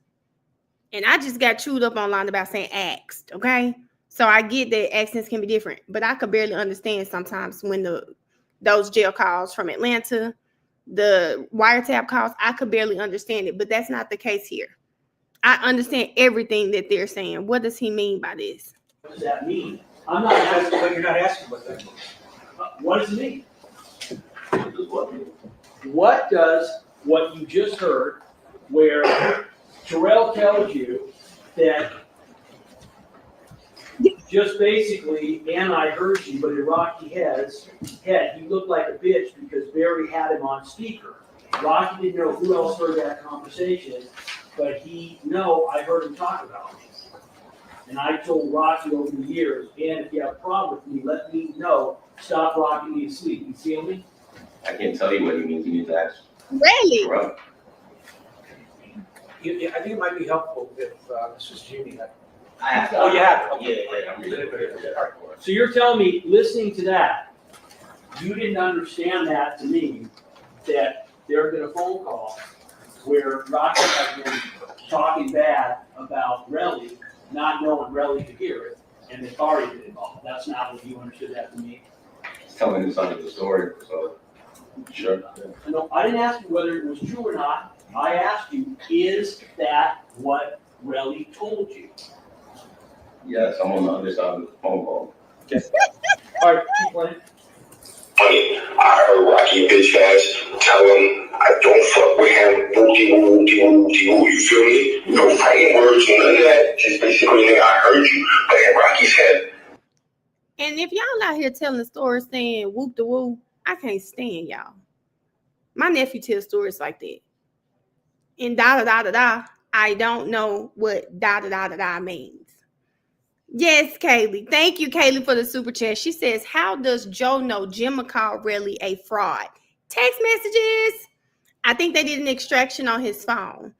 and I just got chewed up online about saying asked. Okay, so I get that accents can be different, but I could barely understand sometimes when those jail calls from Atlanta, the wiretap calls, I could barely understand it. But that's not the case here. I understand everything that they're saying. What does he mean by this? What does that mean? I'm not asking. But you're not asking what that means. What does it mean? What does what you just heard, where Terrell tells you that just basically, and I heard you, but in Rocky head, he looked like a bitch because Barry had him on speaker. Rocky didn't know who else heard that conversation, but I heard him talk about it. And I told Rocky over the years, and if you have a problem with me, let me know. Stop rocking me to sleep. You feel me? I can't tell you what he means. He means that. Really? Right. I think it might be helpful if Mrs. Junie had. I have to. Oh, you have it? Yeah, I'm reading it. So you're telling me, listening to that, you didn't understand that to mean that there had been a phone call where Rocky had been talking bad about Reli, not knowing Reli could hear it, and the authority been involved. That's not what you understood that to mean. He's telling the side of the story, so, sure. No, I didn't ask you whether it was true or not. I asked you, is that what Reli told you? Yes, I'm on the other side of the phone call. All right, keep playing. I heard Rocky bitch ass tell him I don't fuck with him. Woo-de-woo-de-woo-de-woo. You feel me? No fighting words, none of that. Just basically, nigga, I heard you. But in Rocky's head. And if y'all out here telling stories saying whoop de woo, I can't stand y'all. My nephew tells stories like that. And da da da da da. I don't know what da da da da da means. Yes, Kaylee. Thank you, Kaylee, for the super chat. She says, how does Joe know Gemma called Reli a fraud? Text messages. I think they did an extraction on his phone.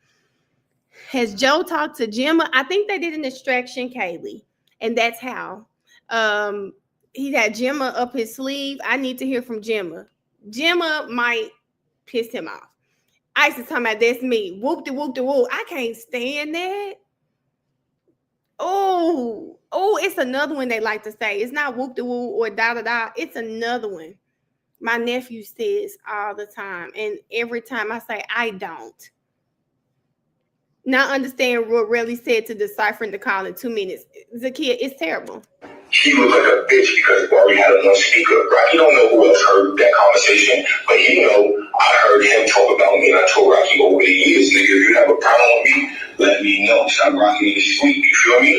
Has Joe talked to Gemma? I think they did an extraction, Kaylee. And that's how. He had Gemma up his sleeve. I need to hear from Gemma. Gemma might piss him off. Ice is talking about that's me. Whoop de whoop de whoop. I can't stand that. Oh, it's another one they like to say. It's not whoop de whoop or da da da. It's another one. My nephew says all the time. And every time I say, I don't. Not understand what Reli said to deciphering the call in 2 minutes. Zakia, it's terrible. He looked like a bitch because Barbie had him on speaker. Rocky don't know who else heard that conversation, but he know I heard him talk about me, and I told Rocky over the years, nigga, if you have a problem with me, let me know. Stop rocking me to sleep. You feel me?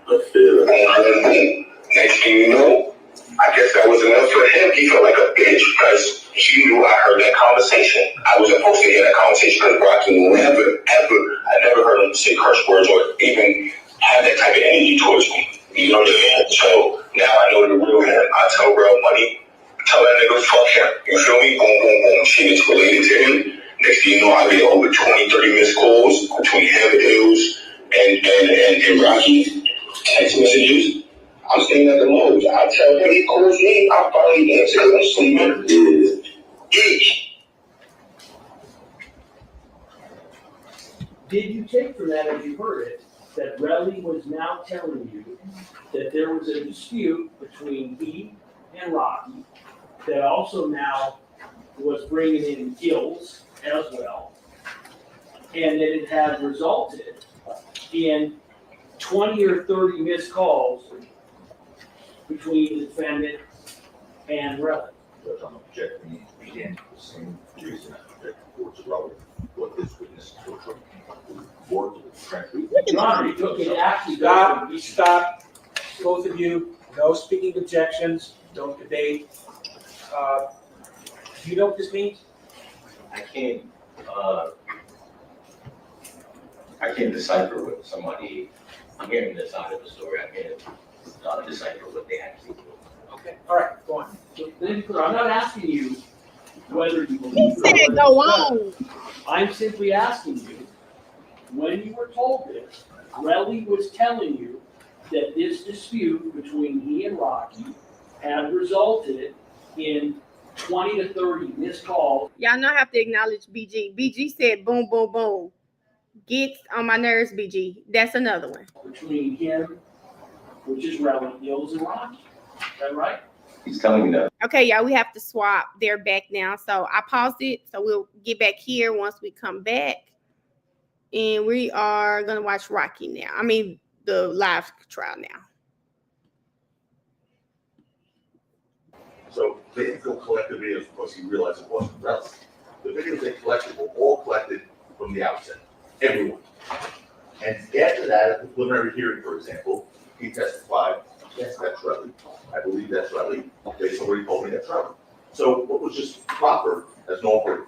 I feel it. Next thing you know, I guess that was enough for him. He felt like a bitch because he knew I heard that conversation. I wasn't supposed to hear that conversation because Rocky I never heard him say curse words or even have that type of energy towards me. You know what I mean? So now I know the real him. I tell real money, tell that nigga fuck him. You feel me? Boom, boom, boom. Shit is related to him. Next thing you know, I get over 20, 30 missed calls between him, Hills, and Rocky. Text messages. I'm staying at the Lowe's. I tell him he calls me, I finally answer because I'm sleeping. Did you take from that, as you heard it, that Reli was now telling you that there was a dispute between he and Rocky that also now was bringing in Gills as well, and that it had resulted in 20 or 30 missed calls between the defendant and Reli? Judge, I'm objecting again for the same reason I object the court's relevant, what this witness was from the court to the transcript. Your Honor, you took it actually. Stop, both of you, no speaking objections, don't debate. Do you know what this means? I can't decipher what somebody, I'm hearing this side of the story, I can't decipher what they actually do. Okay, all right, go on. I'm not asking you whether you He believe said it or go not. on. I'm simply asking you, when you were told this, Reli was telling you that this dispute between he and Rocky had resulted in 20 to 30 missed calls. Y'all know I have to acknowledge BG. BG said boom, boom, boom. Gets on my nerves, BG. That's another one. Between him, which is Reli, Gills, and Rocky. Is that right? He's telling me that. Okay, y'all, we have to swap. They're back now. So I paused it. So we'll get back here once we come back. And we are going to watch Rocky now. I mean, the live trial now. So they didn't go collect the videos because he realized it wasn't relevant. The videos they collected were all collected from the outset, everyone. And after that, at the preliminary hearing, for example, he testified, yes, that's Reli. I believe that's Reli. They already told me that's Reli. So what was just proper, as normal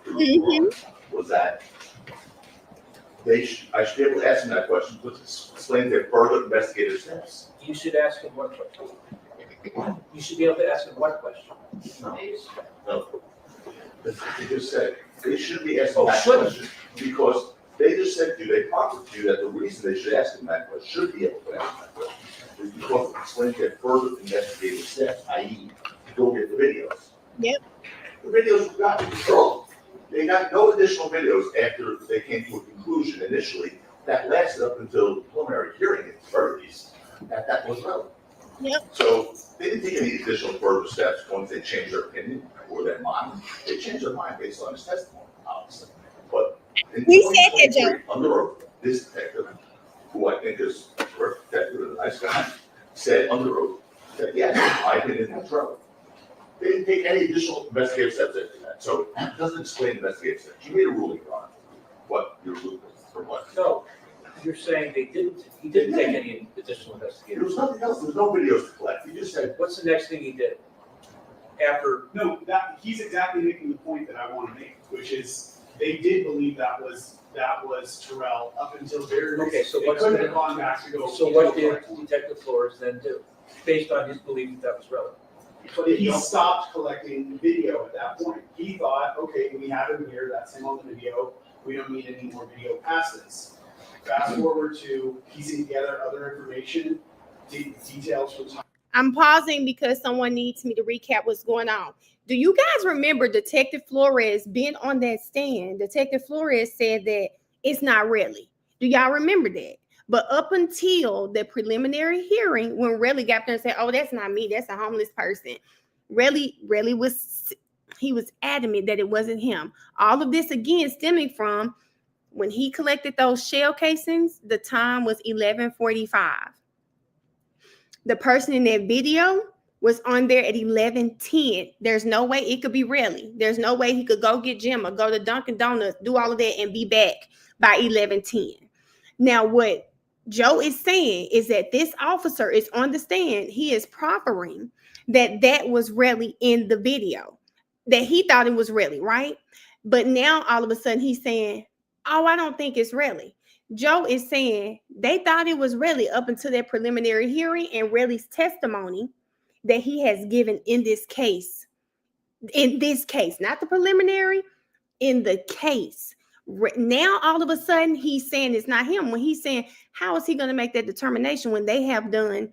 was that I should be able to ask him that question, but explain their further investigative steps. You should ask him what question. You should be able to ask him what question. No. They just said, they shouldn't be asking that question, because they just said to you, they prompted to you that the reason they should ask him that question, should be able to ask him that question, is because it explains their further investigative steps, i.e., go get the videos. Yep. The videos were gotten control. They got no additional videos after they came to a conclusion initially that lasted up until the preliminary hearing in the 30s that was relevant. Yep. So they didn't take any additional further steps once they changed their opinion or their mind. They changed their mind based on his testimony, obviously. But in We said that, Joe. 2023, under oath, this detective, who I think is a perfect detective and a nice guy, said under oath that yes, I've been in that trouble. They didn't take any additional investigative steps after that. So it doesn't explain investigative steps. You made a ruling on what your ruling was for what. No, you're saying he didn't take any additional There investigation. was nothing else. There was no videos to collect. You just said, What's the next thing he did? After, No, that, he's exactly making the point that I want to make, which is they did believe that was Terrell up until very Okay, so they what's couldn't the- have gone back to go. so what did Detective Flores then do, based on his belief that was relevant? But he stopped collecting video at that point. He thought, okay, we have him here, that's him on the video, we don't need any more video past this. Fast forward to piecing together other information, details from time. I'm pausing because someone needs me to recap what's going on. Do you guys remember Detective Flores being on that stand? Detective Flores said that it's not really. Do y'all remember that? But up until the preliminary hearing, when Reli got there and said, "Oh, that's not me, that's a homeless person," Reli was adamant that it wasn't him. All of this again stemming from when he collected those shell casings, the time was 11:45. The person in that video was on there at 11:10. There's no way it could be Reli. There's no way he could go get Jim or go to Dunkin' Donuts, do all of that, and be back by 11:10. Now, what Joe is saying is that this officer is on the stand. He is proffering that was Reli in the video, that he thought it was Reli, right? But now all of a sudden he's saying, "Oh, I don't think it's Reli." Joe is saying they thought it was Reli up until that preliminary hearing and Reli's testimony that he has given in this case. In this case, not the preliminary, in the case. Now, all of a sudden, he's saying it's not him. When he's saying, how is he going to make that determination when they have done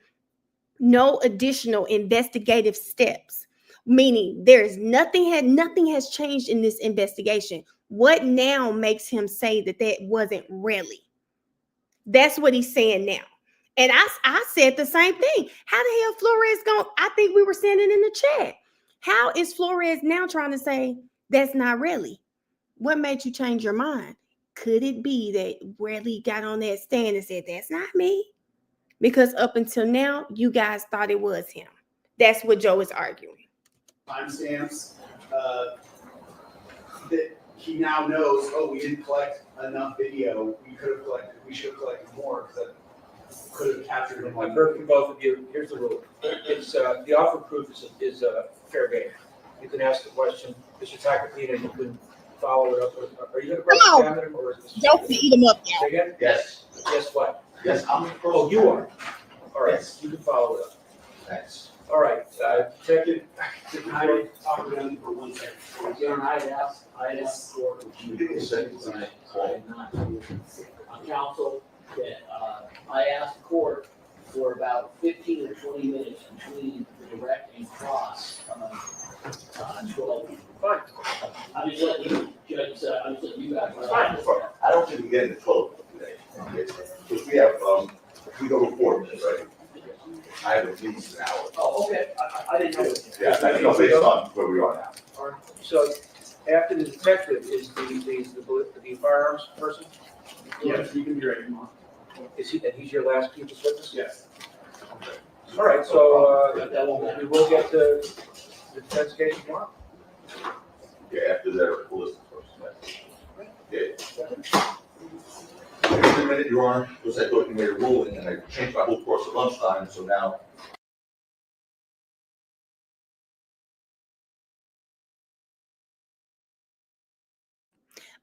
no additional investigative steps? Meaning, nothing has changed in this investigation. What now makes him say that wasn't Reli? That's what he's saying now. And I said the same thing. How the hell Flores going? I think we were saying it in the chat. How is Flores now trying to say that's not Reli? What made you change your mind? Could it be that Reli got on that stand and said, that's not me? Because up until now, you guys thought it was him. That's what Joe is arguing. Timestamps, that he now knows, oh, we didn't collect enough video, we should have collected more, because that could have captured him. I've heard from both of you. Here's the rule. It's, the offer of proof is fair game. You can ask the question, Mr. Tacopina, and you can follow it up. Are you going to cross-examine him, or is this? Joe can eat him up now. Say again? yes, Yes, what? yes, I'm the Oh, you are? All right, Yes. you can follow it up. Thanks. All right, Detective, Can I talk to them for 1 second? John, I asked for, which you did say, I had not, on council, that, I asked the court for about 15 or 20 minutes between the direct and cross, on 12. fine. I'm just letting you, Judge, I'm just letting you guys. Fine. I don't think we get into 12 today. Because we have, we go to 4 minutes, right? I have at least an hour. Oh, okay, I didn't know. Yeah, I think based on where we are now. All right. So after the detective is the firearms person? Yes, you can be ready, Mark. Is he, and he's your last people's witness? Yes. All right, so, we will get to the defense case tomorrow. Yeah, after that, we'll listen first. Yeah. Wait a minute, Your Honor, because I thought you made a ruling and I changed my whole course at lunchtime, so now.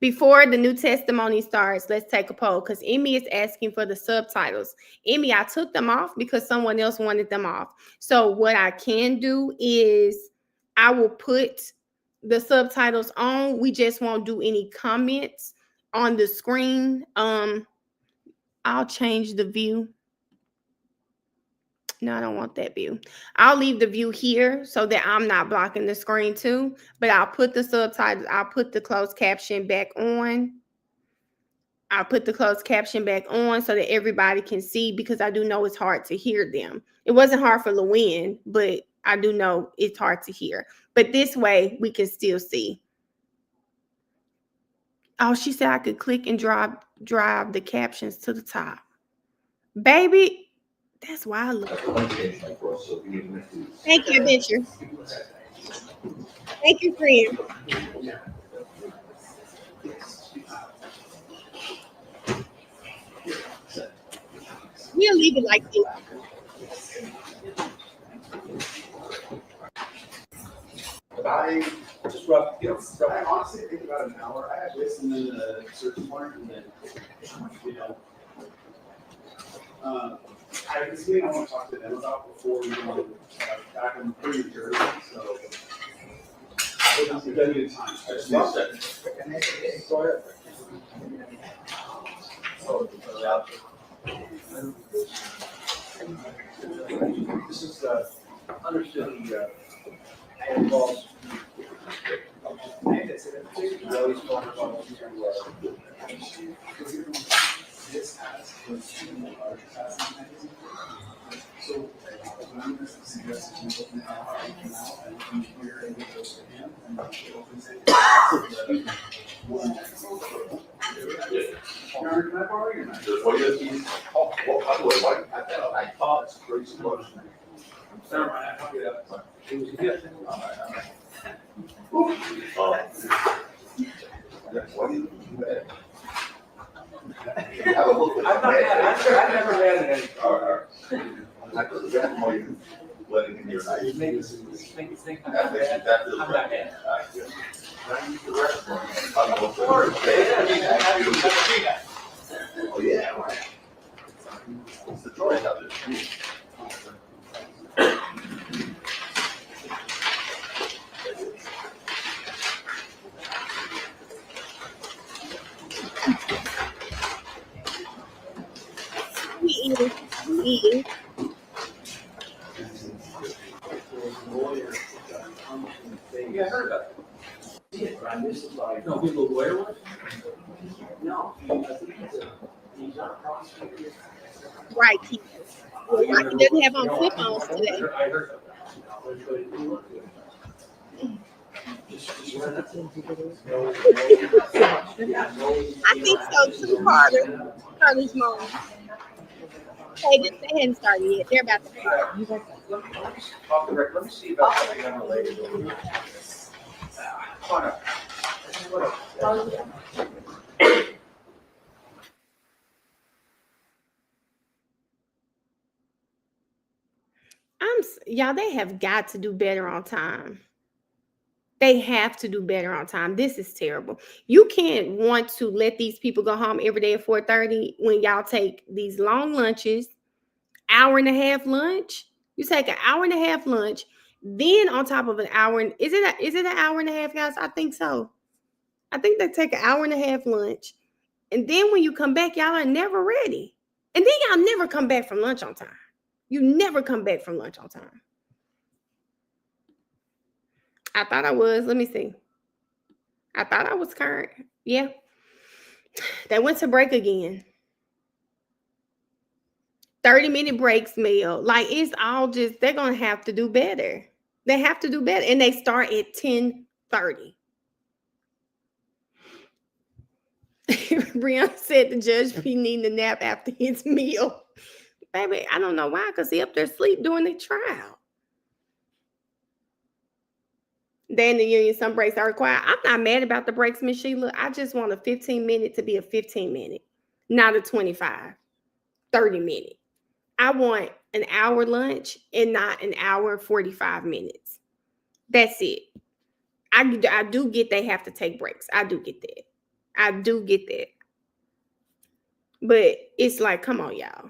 Before the new testimony starts, let's take a poll because Emmy is asking for the subtitles. Emmy, I took them off because someone else wanted them off. So what I can do is I will put the subtitles on. We just won't do any comments on the screen. I'll change the view. No, I don't want that view. I'll leave the view here so that I'm not blocking the screen too, but I'll put the subtitles, I'll put the closed caption back on. I'll put the closed caption back on so that everybody can see, because I do know it's hard to hear them. It wasn't hard for Lewin, but I do know it's hard to hear. But this way we can still see. Oh, she said I could click and drive the captions to the top. Baby, that's why I love it. Thank you, Adventure. Thank you, friend. We'll leave it like this. I just rough, I honestly think about an hour. I have this and then the search warrant and then, I this meeting I want to talk to them about before we go back on the jury, so. It's a good time. I just need a second. Go ahead. This is understood the involves. This has so when I'm going to suggest that we open how I come out and come here and it goes to him and then she opens it. Can I borrow your knife? I thought it's crazy much. Never mind, I'll get up. It was good. What do you do that? I've never read it. I could have gotten more you letting in your night. It makes me think I'm That not makes bad. it that little. I'm not bad. Oh, yeah, right. It's the joy out there. We eating. Yeah, I heard about it. No, who the lawyer was? No, I think he's not a prosecutor. Right, Keith. Well, Rocky doesn't have on clip-ons today. I heard about that. I think so too, Carter's mom. Hey, they hadn't started yet. They're about to start. Off the record, let me see about something unrelated. Come on up. Y'all, they have got to do better on time. They have to do better on time. This is terrible. You can't want to let these people go home every day at 4:30 when y'all take these long lunches, hour and a half lunch. You take an hour and a half lunch, then on top of an hour, is it an hour and a half, guys? I think so. I think they take an hour and a half lunch. And then when you come back, y'all are never ready. And then y'all never come back from lunch on time. You never come back from lunch on time. I thought I was. Let me see. I thought I was current. Yeah. They went to break again. 30-minute breaks, meal. Like, it's all just, they're going to have to do better. They have to do better. And they start at 10:30. Rhianna said the judge be needing a nap after his meal. Baby, I don't know why, because he up there asleep during the trial. They in the union, some breaks are required. I'm not mad about the breaks, Miss Sheila. I just want a 15-minute to be a 15-minute, not a 25, 30-minute. I want an hour lunch and not an hour and 45 minutes. That's it. I do get they have to take breaks. I do get that. I do get that. But it's like, come on, y'all.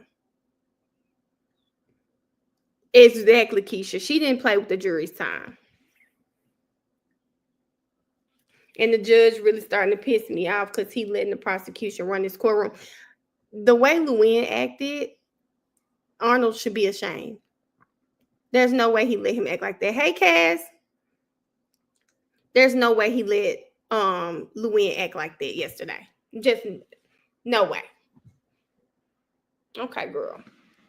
Exactly, Keisha. She didn't play with the jury's time. And the judge really starting to piss me off because he letting the prosecution run his courtroom. The way Lewin acted, Arnold should be ashamed. There's no way he let him act like that. Hey, Cass. There's no way he let Lewin act like that yesterday. Just No way. Okay, girl.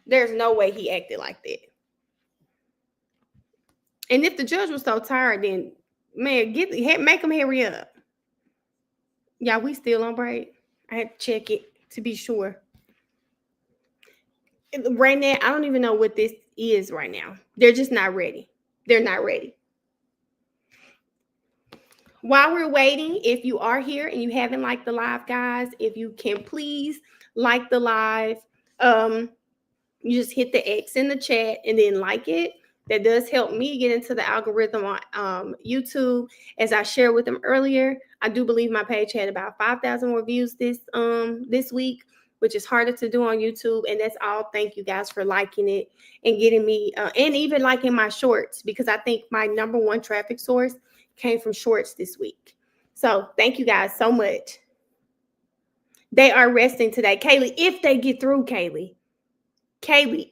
There's no way he acted like that. And if the judge was so tired, then man, make him hurry up. Yeah, we still on break. I had to check it to be sure. Right now, I don't even know what this is right now. They're just not ready. They're not ready. While we're waiting, if you are here and you haven't liked the live, guys, if you can please like the live, you just hit the X in the chat and then like it. That does help me get into the algorithm on YouTube. As I shared with them earlier, I do believe my page had about 5,000 more views this week, which is harder to do on YouTube. And that's all. Thank you guys for liking it and getting me, and even liking my shorts, because I think my number one traffic source came from shorts this week. So thank you guys so much. They are resting today. Kaylee, if they get through, Kaylee,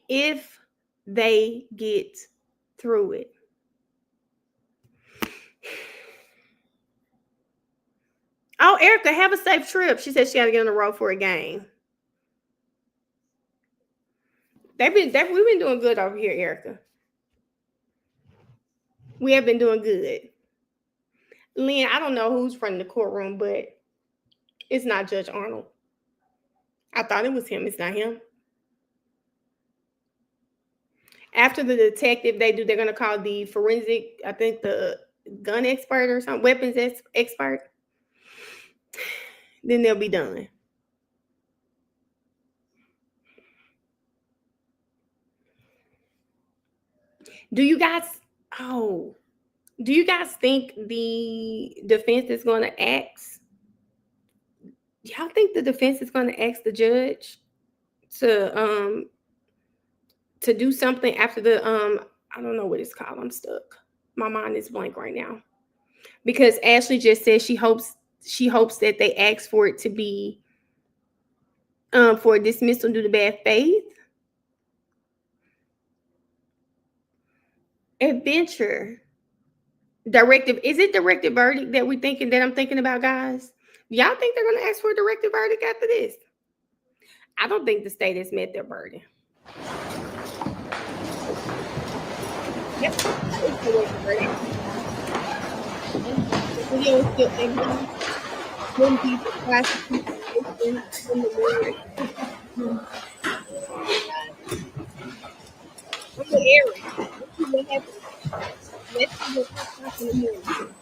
if they get through it. Oh, Erica, have a safe trip. She said she got to get on the road for a game. We've been doing good over here, Erica. We have been doing good. Lynn, I don't know who's running the courtroom, but it's not Judge Arnold. I thought it was him. It's not him. After the detective, they're going to call the forensic, I think the gun expert or something, weapons expert. Then they'll be done. Do you guys think the defense is going to ask? Y'all think the defense is going to ask the judge to do something after the I don't know what it's called. I'm stuck. My mind is blank right now. Because Ashley just said she hopes that they ask for it to be for a dismissal due to bad faith. Adventure. Directive. Is it directed verdict that I'm thinking about, guys? Y'all think they're going to ask for a directed verdict after this? I don't think the state has met their burden. Yep. The video is still ending. When people classification in the morning. I'm with Eric. Let's see what happens. Let's see what pops off in the morning.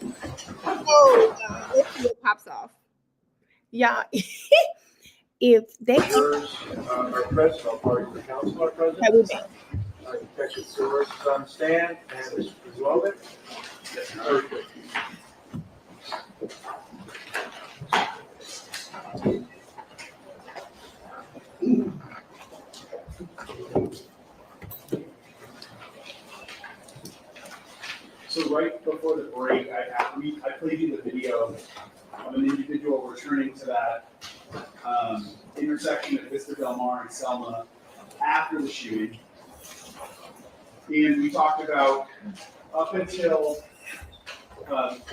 Oh, God. Let's see what pops off. Y'all, if they Our president, our party, the council, our president. that would be. Detective Silvers is on the stand, and is Logan. Perfect. So right before the break, I played you the video of an individual returning to that intersection at Vista Del Mar and Selma after the shooting. And we talked about up until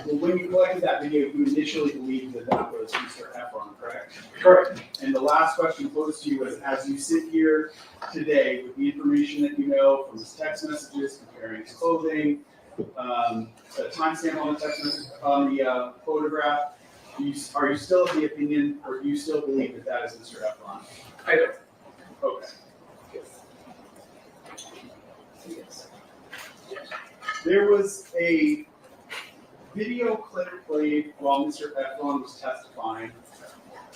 when you collected that video, you initially believed that was Mr. Efron, correct? Correct. And the last question posed to you was, as you sit here today with the information that you know from his text messages, comparing his clothing, the timestamp on the text message, on the photograph, are you still of the opinion, or do you still believe that is Mr. Efron? I do. Okay. Yes. There was a video clip played while Mr. Efron was testifying,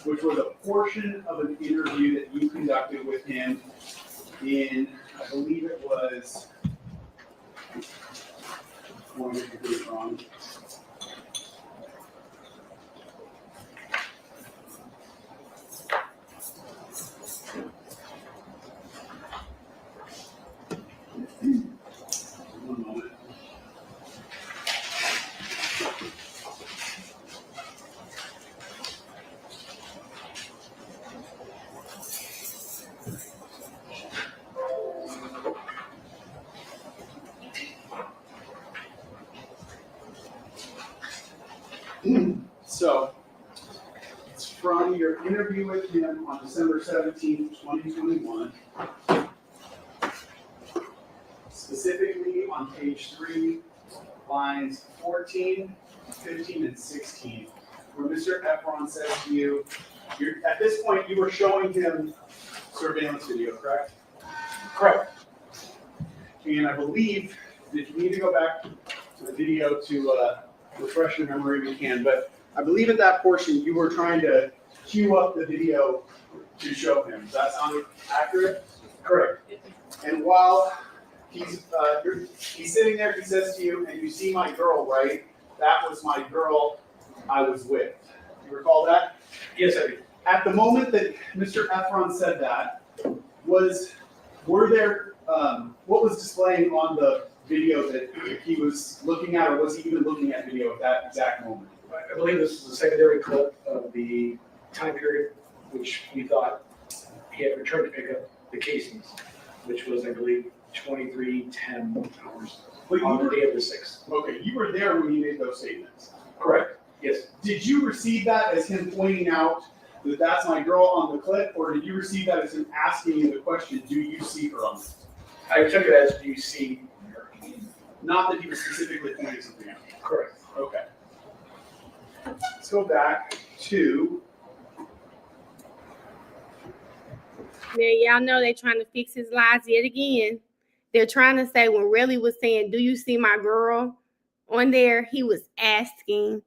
which was a portion of an interview that you conducted with him in, I believe it was, I want to get this wrong. One moment. your interview with him on December 17th, 2021. Specifically on page 3, lines 14, 15, and 16, where Mr. Efron says to you, at this point, you were showing him surveillance video, correct? Correct. And I believe, if you need to go back to the video to refresh your memory, we can, but I believe at that portion, you were trying to queue up the video to show him. Does that sound accurate? Correct. And while he's sitting there, he says to you, and you see my girl, right? That was my girl I was with. You recall that? Yes, I do. At the moment that Mr. Efron said that, were there, what was displaying on the video that he was looking at, or was he even looking at video at that exact moment? I believe this is a secondary clip of the time period which we thought he had returned to pick up the casings, which was, I believe, 23:10 hours on the day of the 6th. Okay, you were there when he made those statements. Correct. Yes. Did you receive that as him pointing out that that's my girl on the clip, or did you receive that as him asking you the question, do you see her on this? I took it as, do you see her? Not that he was specifically pointing something out. Correct. Okay. Let's go back to. Now, y'all know they're trying to fix his lies yet again. They're trying to say when Reli was saying, do you see my girl on there? He was asking,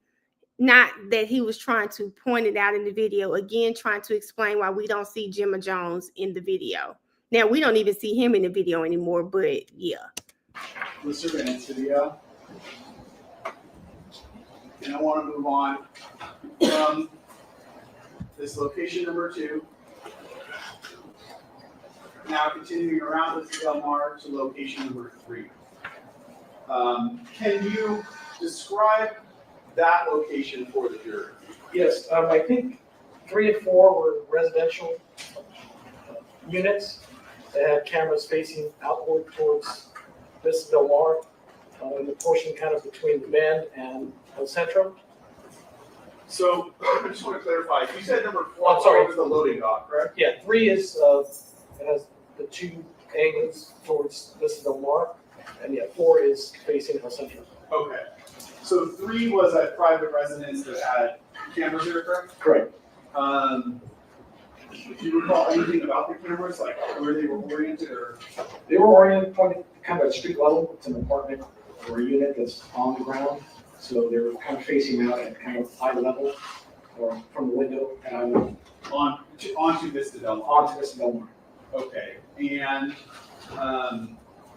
not that he was trying to point it out in the video. Again, trying to explain why we don't see Gemma Jones in the video. Now, we don't even see him in the video anymore, but yeah. The surveillance video. And I want to move on from this location number 2. Now continuing around the Del Mar to location number 3. Can you describe that location for the jury? Yes, I think 3 and 4 were residential units that had cameras facing outward towards Vista Del Mar, in the portion kind of between the Bend and El Centro. So I just want to clarify. You said number 4 Oh, I'm sorry. was the loading dock, correct? Yeah, 3 is it has the 2 angles towards Vista Del Mar, and yeah, 4 is facing El Centro. Okay. So 3 was a private residence that had cameras there, correct? Correct. Do you recall anything about the cameras, like where they were oriented, or? They were oriented pointed kind of at street level. It's an apartment or a unit that's on the ground, so they were kind of facing out at kind of eye level, or from the window at eye level. Onto Vista Del Mar. Onto Vista Del Mar. Okay, and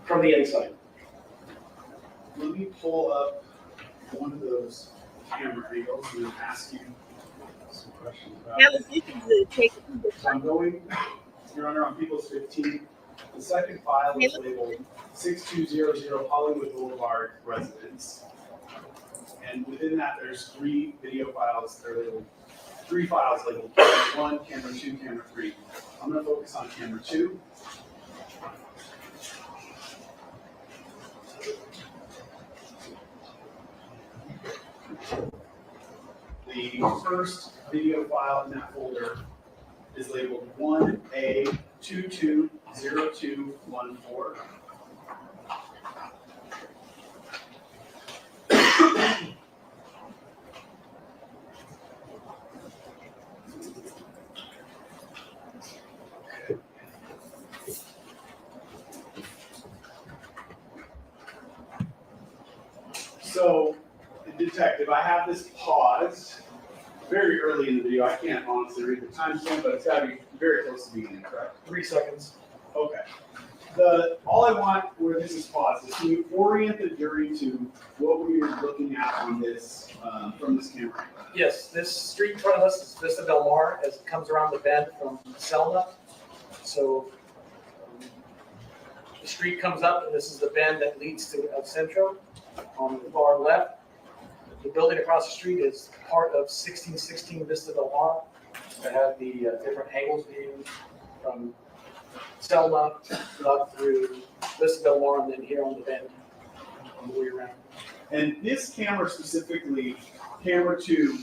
from the inside. Let me pull up one of those camera angles and ask you some questions about it. So I'm going, Your Honor, on People's 15. The second file is labeled 6200 Hollywood Boulevard Residence. And within that, there's 3 video files. They're labeled 3 files labeled camera 1, camera 2, camera 3. I'm going to focus on camera 2. The first video file in that folder is labeled 1A220214. So, detective, I have this paused very early in the video. I can't honestly read the timestamp, but it's got to be very close to beginning, correct? 3 seconds. Okay. All I want where this is paused is can you orient the jury to what we are looking at on this from this camera? Yes, this street in front of us is Vista Del Mar as it comes around the bend from Selma. So the street comes up, and this is the bend that leads to El Centro on the far left. The building across the street is part of 1616 Vista Del Mar that had the different angles being from Selma up through Vista Del Mar and then here on the bend on the way around. And this camera specifically, camera 2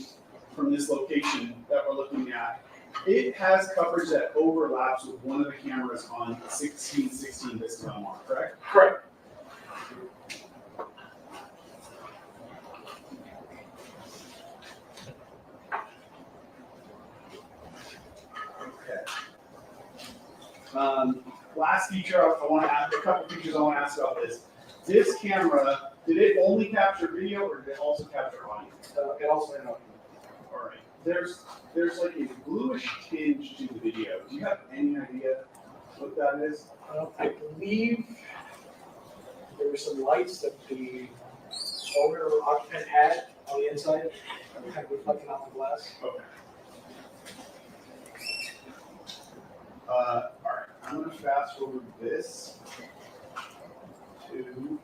from this location that we're looking at, It has coverage that overlaps with one of the cameras on 1616 Vista Del Mar, correct? Correct. Okay. Last feature I want to ask, a couple features I want to ask about this. This camera, did it only capture video or did it also capture audio? It also had audio. All right. There's like a bluish tinge to the video. Do you have any idea what that is? I believe there were some lights that the owner or occupant had on the inside, kind of reflecting off the glass. Okay. All right. I'm going to fast forward this to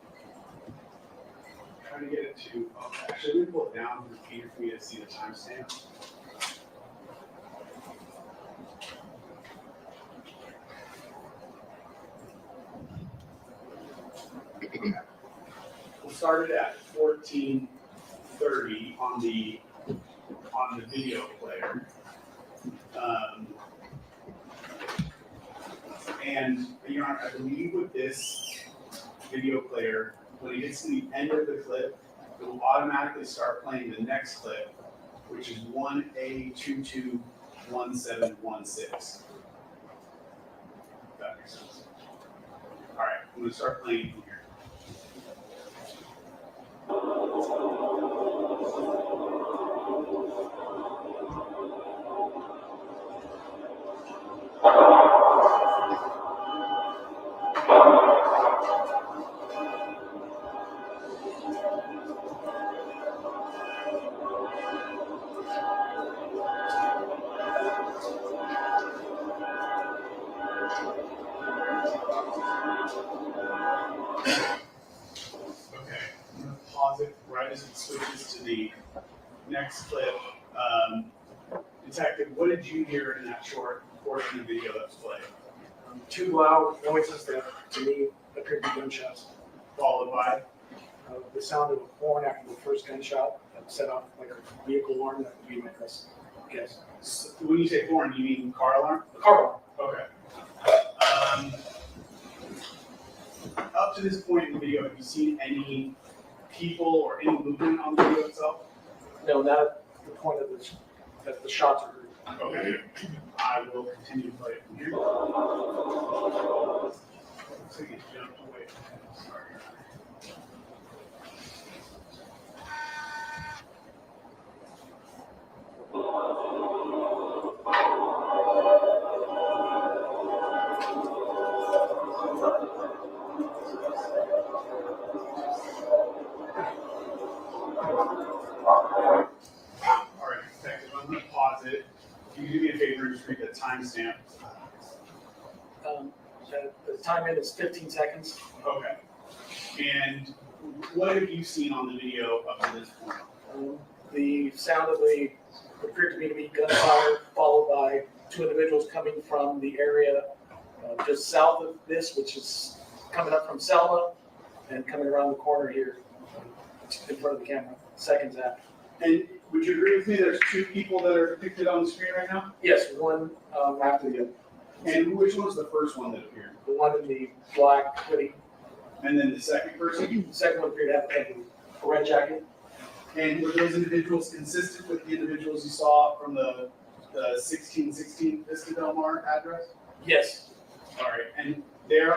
try to get it to. Okay. Actually, let me pull it down and repeat it for you to see the timestamp. We'll start it at 14:30 on the video player. And you know, I believe with this video player, when it gets to the end of the clip, it will automatically start playing the next clip, which is 1A221716. If that makes sense. All right, I'm going to start playing from here. Okay, I'm going to pause it right as it switches to the next clip. Detective, what did you hear in that short portion of the video that was played? Two loud noises that to me appeared to be gunshots. Followed by? The sound of a horn after the first gunshot that set off like a vehicle alarm. That would be my best guess. So when you say horn, you mean car alarm? A car alarm. Okay. Up to this point in the video, have you seen any people or any movement on the video itself? No, not at the point of that the shots are heard. Okay. I will continue to play it from here. Looks like it jumped away. Sorry. All right, detective, I'm going to pause it. Can you do me a favor and just read the timestamp? The time in is 15 seconds. Okay. And what have you seen on the video up to this point? The sound of the appeared to be gunfire, followed by two individuals coming from the area just south of this, which is coming up from Selma and coming around the corner here in front of the camera, seconds after. And would you agree with me there's two people that are depicted on the screen right now? Yes, one after the other. And which one's the first one that appeared? The one in the black hoodie. And then the second person? The second one appeared to have a red jacket. And were those individuals consistent with the individuals you saw from the 1616 Vista Del Mar address? Yes. All right. And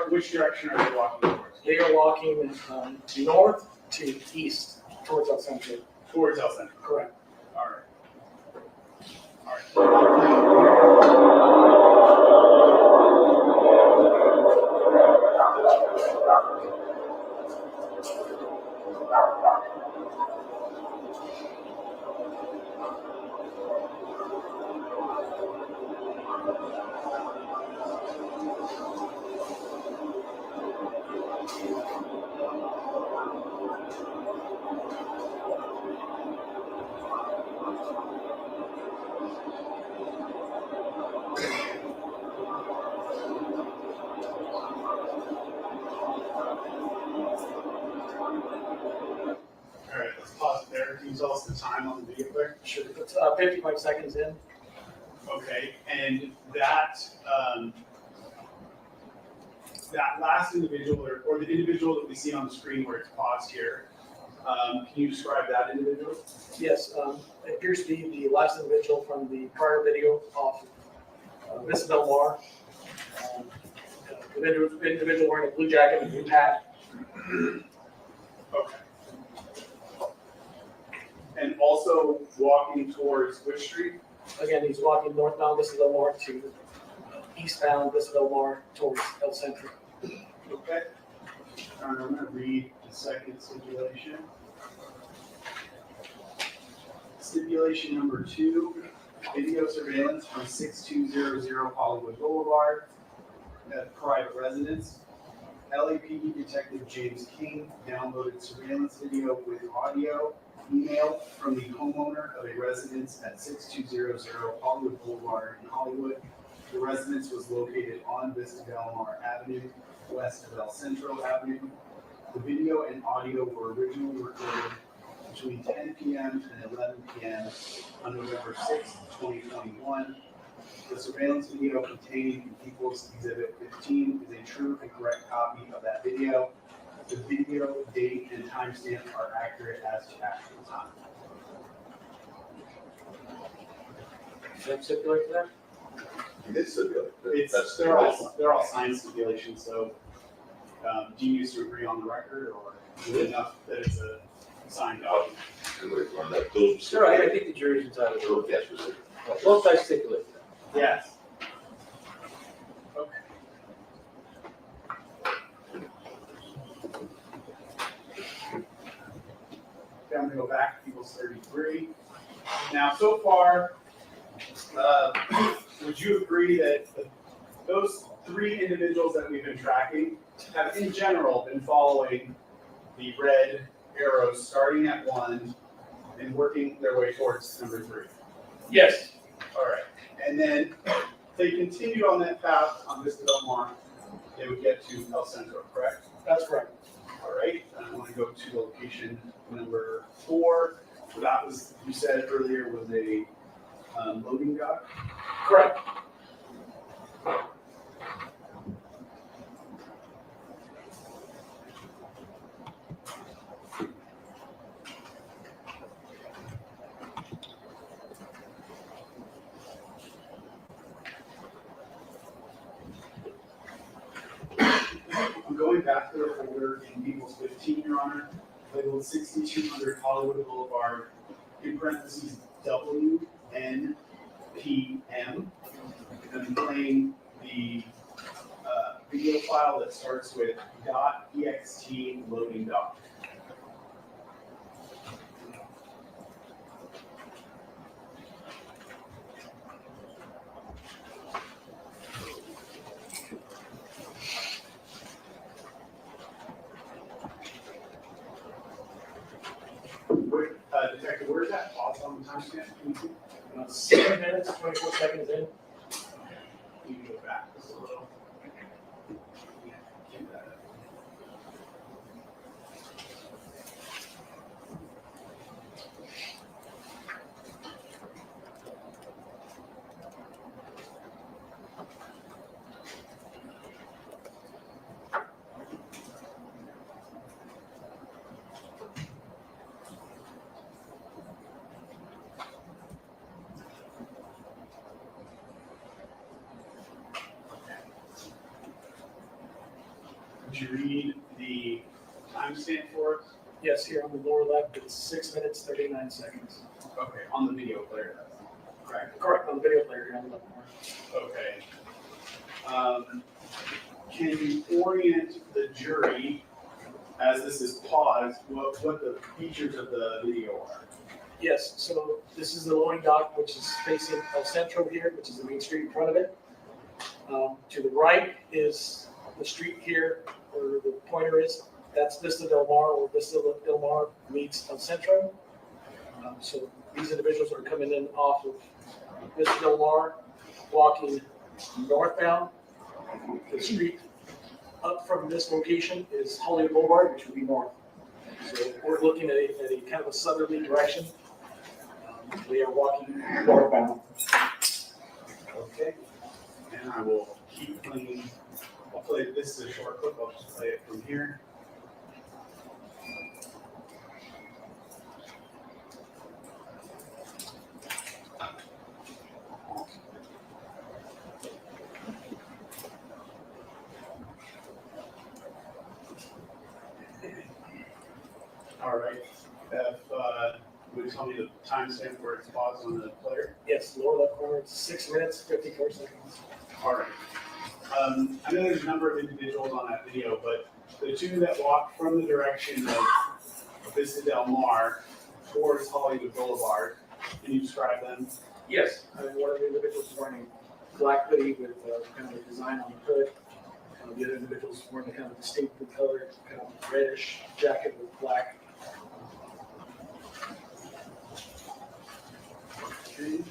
which direction are they walking towards? They are walking north to east towards El Centro. Towards El Centro. Correct. All right. All right. All right, let's pause it there. Can you tell us the time on the video player? Sure. It's 55 seconds in. Okay, and that, that last individual or the individual that we see on the screen where it's paused here, can you describe that individual? Yes, it appears to be the last individual from the prior video of Miss Delmar. The individual wearing a blue jacket and a blue hat. Okay. And also walking towards which street? Again, he's walking northbound Vista Del Mar to eastbound Vista Del Mar towards El Centro. Okay. I'm going to read the second stipulation. Stipulation number 2, video surveillance from 6200 Hollywood Boulevard, at private residence. LAPD Detective James King downloaded surveillance video with audio, email from the homeowner of a residence at 6200 Hollywood Boulevard in Hollywood. The residence was located on Vista Del Mar Avenue, west of El Centro Avenue. The video and audio were originally recorded between 10 p.m. and 11 p.m. on November 6, 2021. The surveillance video contained in People's Exhibit 15 is a true and correct copy of that video. The video, date, and timestamp are accurate as to actual time. Should I stipulate to that? It is stipulated. It's, they're all signed stipulations, so do you used to agree on the record, or is it enough that it's a signed document? Sure, I think the jury's entitled to look at it. Both sides stipulate that. Yes. Okay. Okay, I'm gonna go back to People's 33. Now, so far, would you agree that those 3 individuals that we've been tracking have in general been following the red arrows starting at 1 and working their way towards number 3? Yes. All right. And then if they continued on that path on Vista Del Mar, they would get to El Centro, correct? That's correct. All right. And I want to go to location number 4. So that was, you said earlier, was a loading dock. Correct. I'm going back to the folder in People's 15, Your Honor, labeled 6200 Hollywood Boulevard, in parentheses WNPM. I'm playing the video file that starts with .ext loading dock. Detective, where's that pause on the timestamp? Can you see? 7 minutes, 24 seconds in. You can go back just a little. Keep that up. Would you read the timestamp for us? Yes, here on the lower left, it's 6 minutes, 39 seconds. Okay, on the video player, correct? Correct, on the video player here on the left. Okay. Can you orient the jury, as this is paused, what the features of the video are? Yes, so this is the loading dock, which is facing El Centro here, which is the main street in front of it. To the right is the street here, where the pointer is. That's Vista Del Mar, or Vista Del Mar meets El Centro. So these individuals are coming in off of Vista Del Mar, walking northbound. The street up from this location is Hollywood Boulevard, which would be north. So we're looking at a kind of a southerly direction. They are walking northbound. Okay. And I will keep playing. I'll play, this is a short clip, I'll just play it from here. All right, would you tell me the timestamp where it's paused on the player? Yes, lower left corner, it's 6 minutes, 54 seconds. All right. I know there's a number of individuals on that video, but the two that walked from the direction of Vista Del Mar towards Hollywood Boulevard, can you describe them? Yes, one of the individuals is wearing a black hoodie with kind of a design on the hood. The other individual is wearing a kind of distinctly colored, kind of reddish jacket with black. Okay.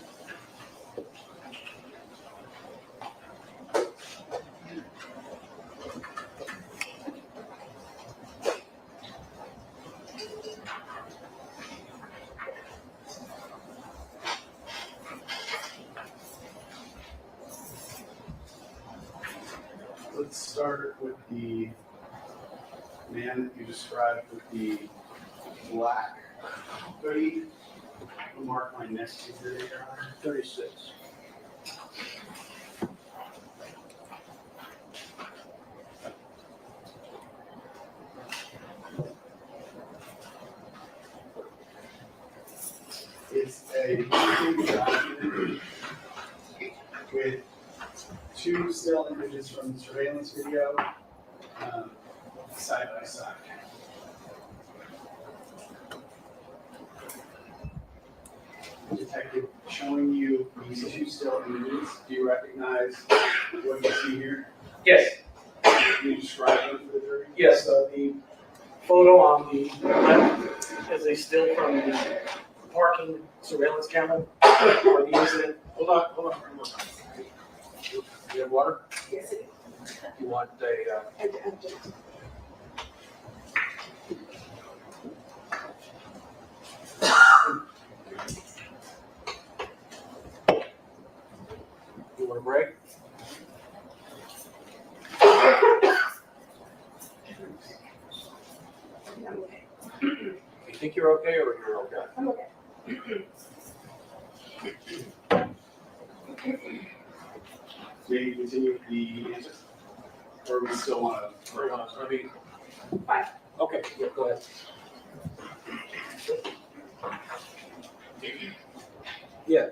Let's start with the man that you described with the black hoodie. I'll mark my next exhibit here. 36. It's a big document with two still images from the surveillance video side by side. Detective showing you these two still images. Do you recognize what you see here? Yes. Can you describe them for the jury? Yes, the photo on the left is a still from the parking surveillance camera or the incident. Hold on. One more time. You have water? Yes, it You want a, is. you want a break? You think you're okay or you're okay? I'm okay. May you continue with the answer? Or we still want to? Fine. Okay, yeah, go ahead. Yeah.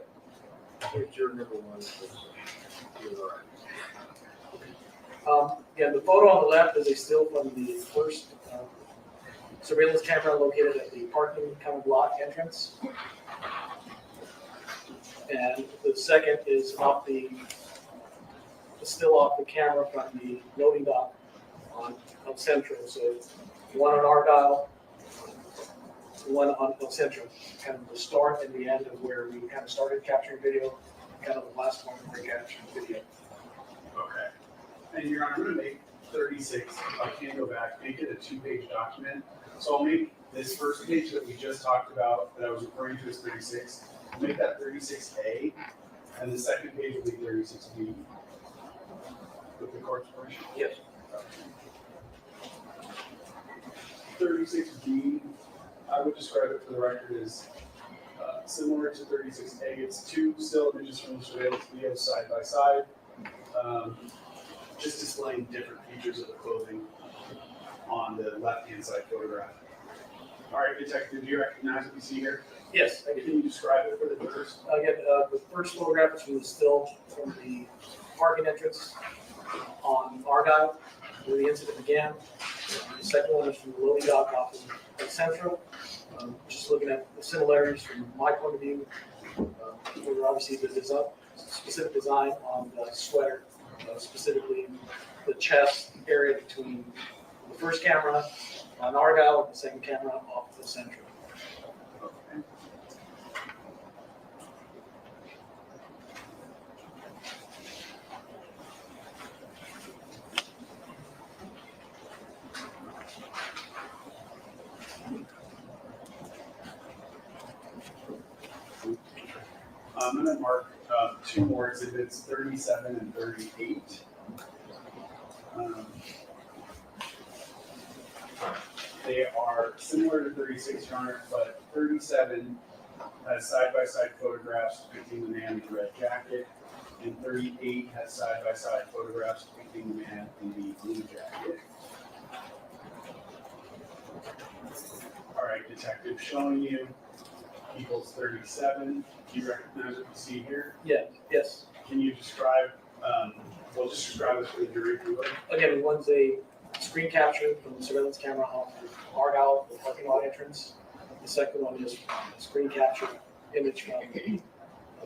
Here's your number one. You're all right. Yeah, the photo on the left is a still from the first surveillance camera located at the parking kind of lot entrance. And the second is off the, still off the camera from the loading dock on Central. So one on Argyle, one on Central, kind of the start and the end of where we kind of started capturing video, kind of the last point where we captured video. Okay. And Your Honor, I'm going to make 36, if I can go back, make it a 2-page document. So I'll make this first page that we just talked about, that I was referring to as 36, I'll make that 36A, and the second page will be 36B. With the court's permission? Yes. 36B, I would describe it for the record as similar to 36A. It's two still images from the surveillance video side by side, just displaying different features of the clothing on the left-hand side photograph. All right, Detective, do you recognize what you see here? Yes. Can you describe it for the viewers? Again, the first photograph is from the still from the parking entrance on Argyle, where the incident began. The second one is from the loading dock off of Central. Just looking at the similarities from my point of view, where obviously there's a specific design on the sweater, specifically the chest area between the first camera on Argyle and the second camera off the Central. Okay. I'm going to mark two more exhibits, 37 and 38. They are similar to 36, Your Honor, but 37 has side-by-side photographs depicting the man in the red jacket, and 38 has side-by-side photographs depicting the man in the blue jacket. All right, detective, showing you equals 37. Do you recognize what you see here? Yeah, yes. Can you describe, we'll just describe this for the jury if you would. Again, one's a screen capture from the surveillance camera off the Argyle, the parking lot entrance. The second one is a screen capture image from the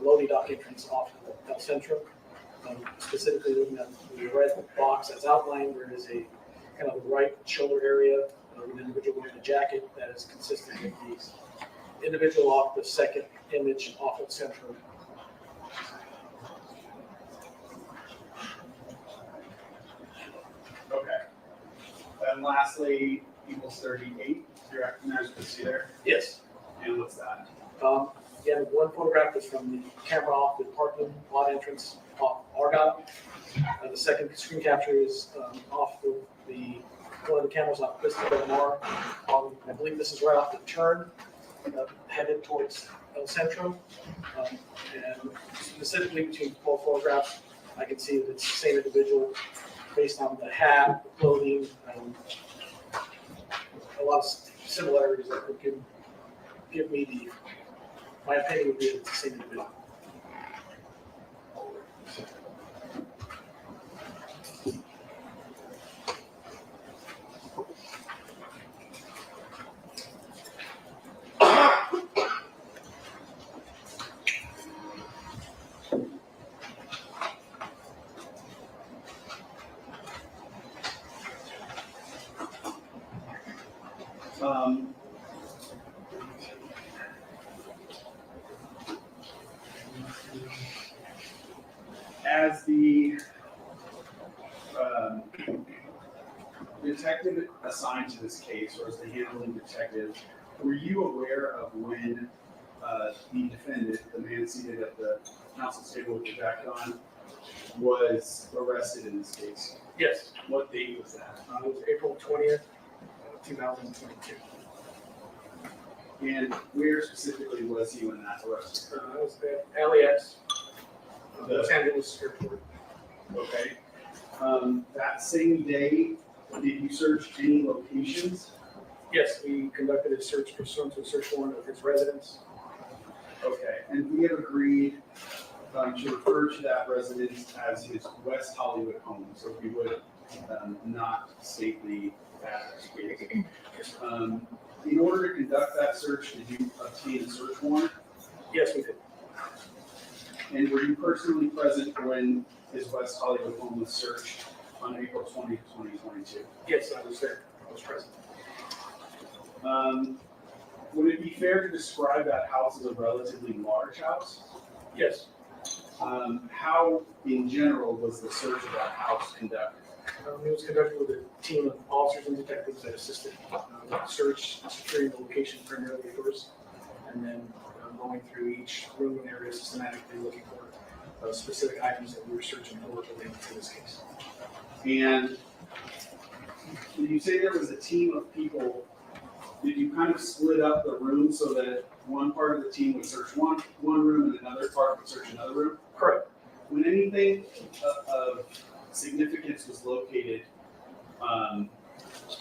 loading dock entrance off of El Centro. Specifically looking at the red box that's outlined, where is a kind of right shoulder area of an individual wearing a jacket that is consistent with the individual off the second image off of Centro. Okay. And lastly, equals 38. Do you recognize what you see there? Yes. And what's that? Again, one photograph is from the camera off the parking lot entrance off Argyle. The second screen capture is off of one of the cameras off Crystal Del Mar. I believe this is right off the turn, headed towards El Centro. And specifically between both photographs, I can see that it's the same individual based on the hat, the clothing, a lot of similarities that would give me my opinion would be that it's the same individual. As the detective assigned to this case, or as the handling detective, were you aware of when the defendant, the man seated at the counsel table with the jacket on, was arrested in this case? Yes. What date was that? It was April 20th, 2022. And where specifically was he when that arrest? It was at LAX, Los Angeles Airport. Okay. That same day, did you search any locations? Yes, we conducted a search pursuant to a search warrant of his residence. Okay, and we have agreed to refer to that residence as his West Hollywood home, so we would not state the address, please. In order to conduct that search, did you obtain a search warrant? Yes, we did. And were you personally present when his West Hollywood home was searched on April 20th, 2022? Yes, I was there. I was present. Would it be fair to describe that house as a relatively large house? Yes. How, in general, was the search of that house conducted? It was conducted with a team of officers and detectives that assisted with the search, securing the location primarily first, and then going through each room and area systematically looking for specific items that we were searching for related to this case. And did you say there was a team of people? Did you kind of split up the room so that one part of the team would search one room and another part would search another room? Correct. When anything of significance was located,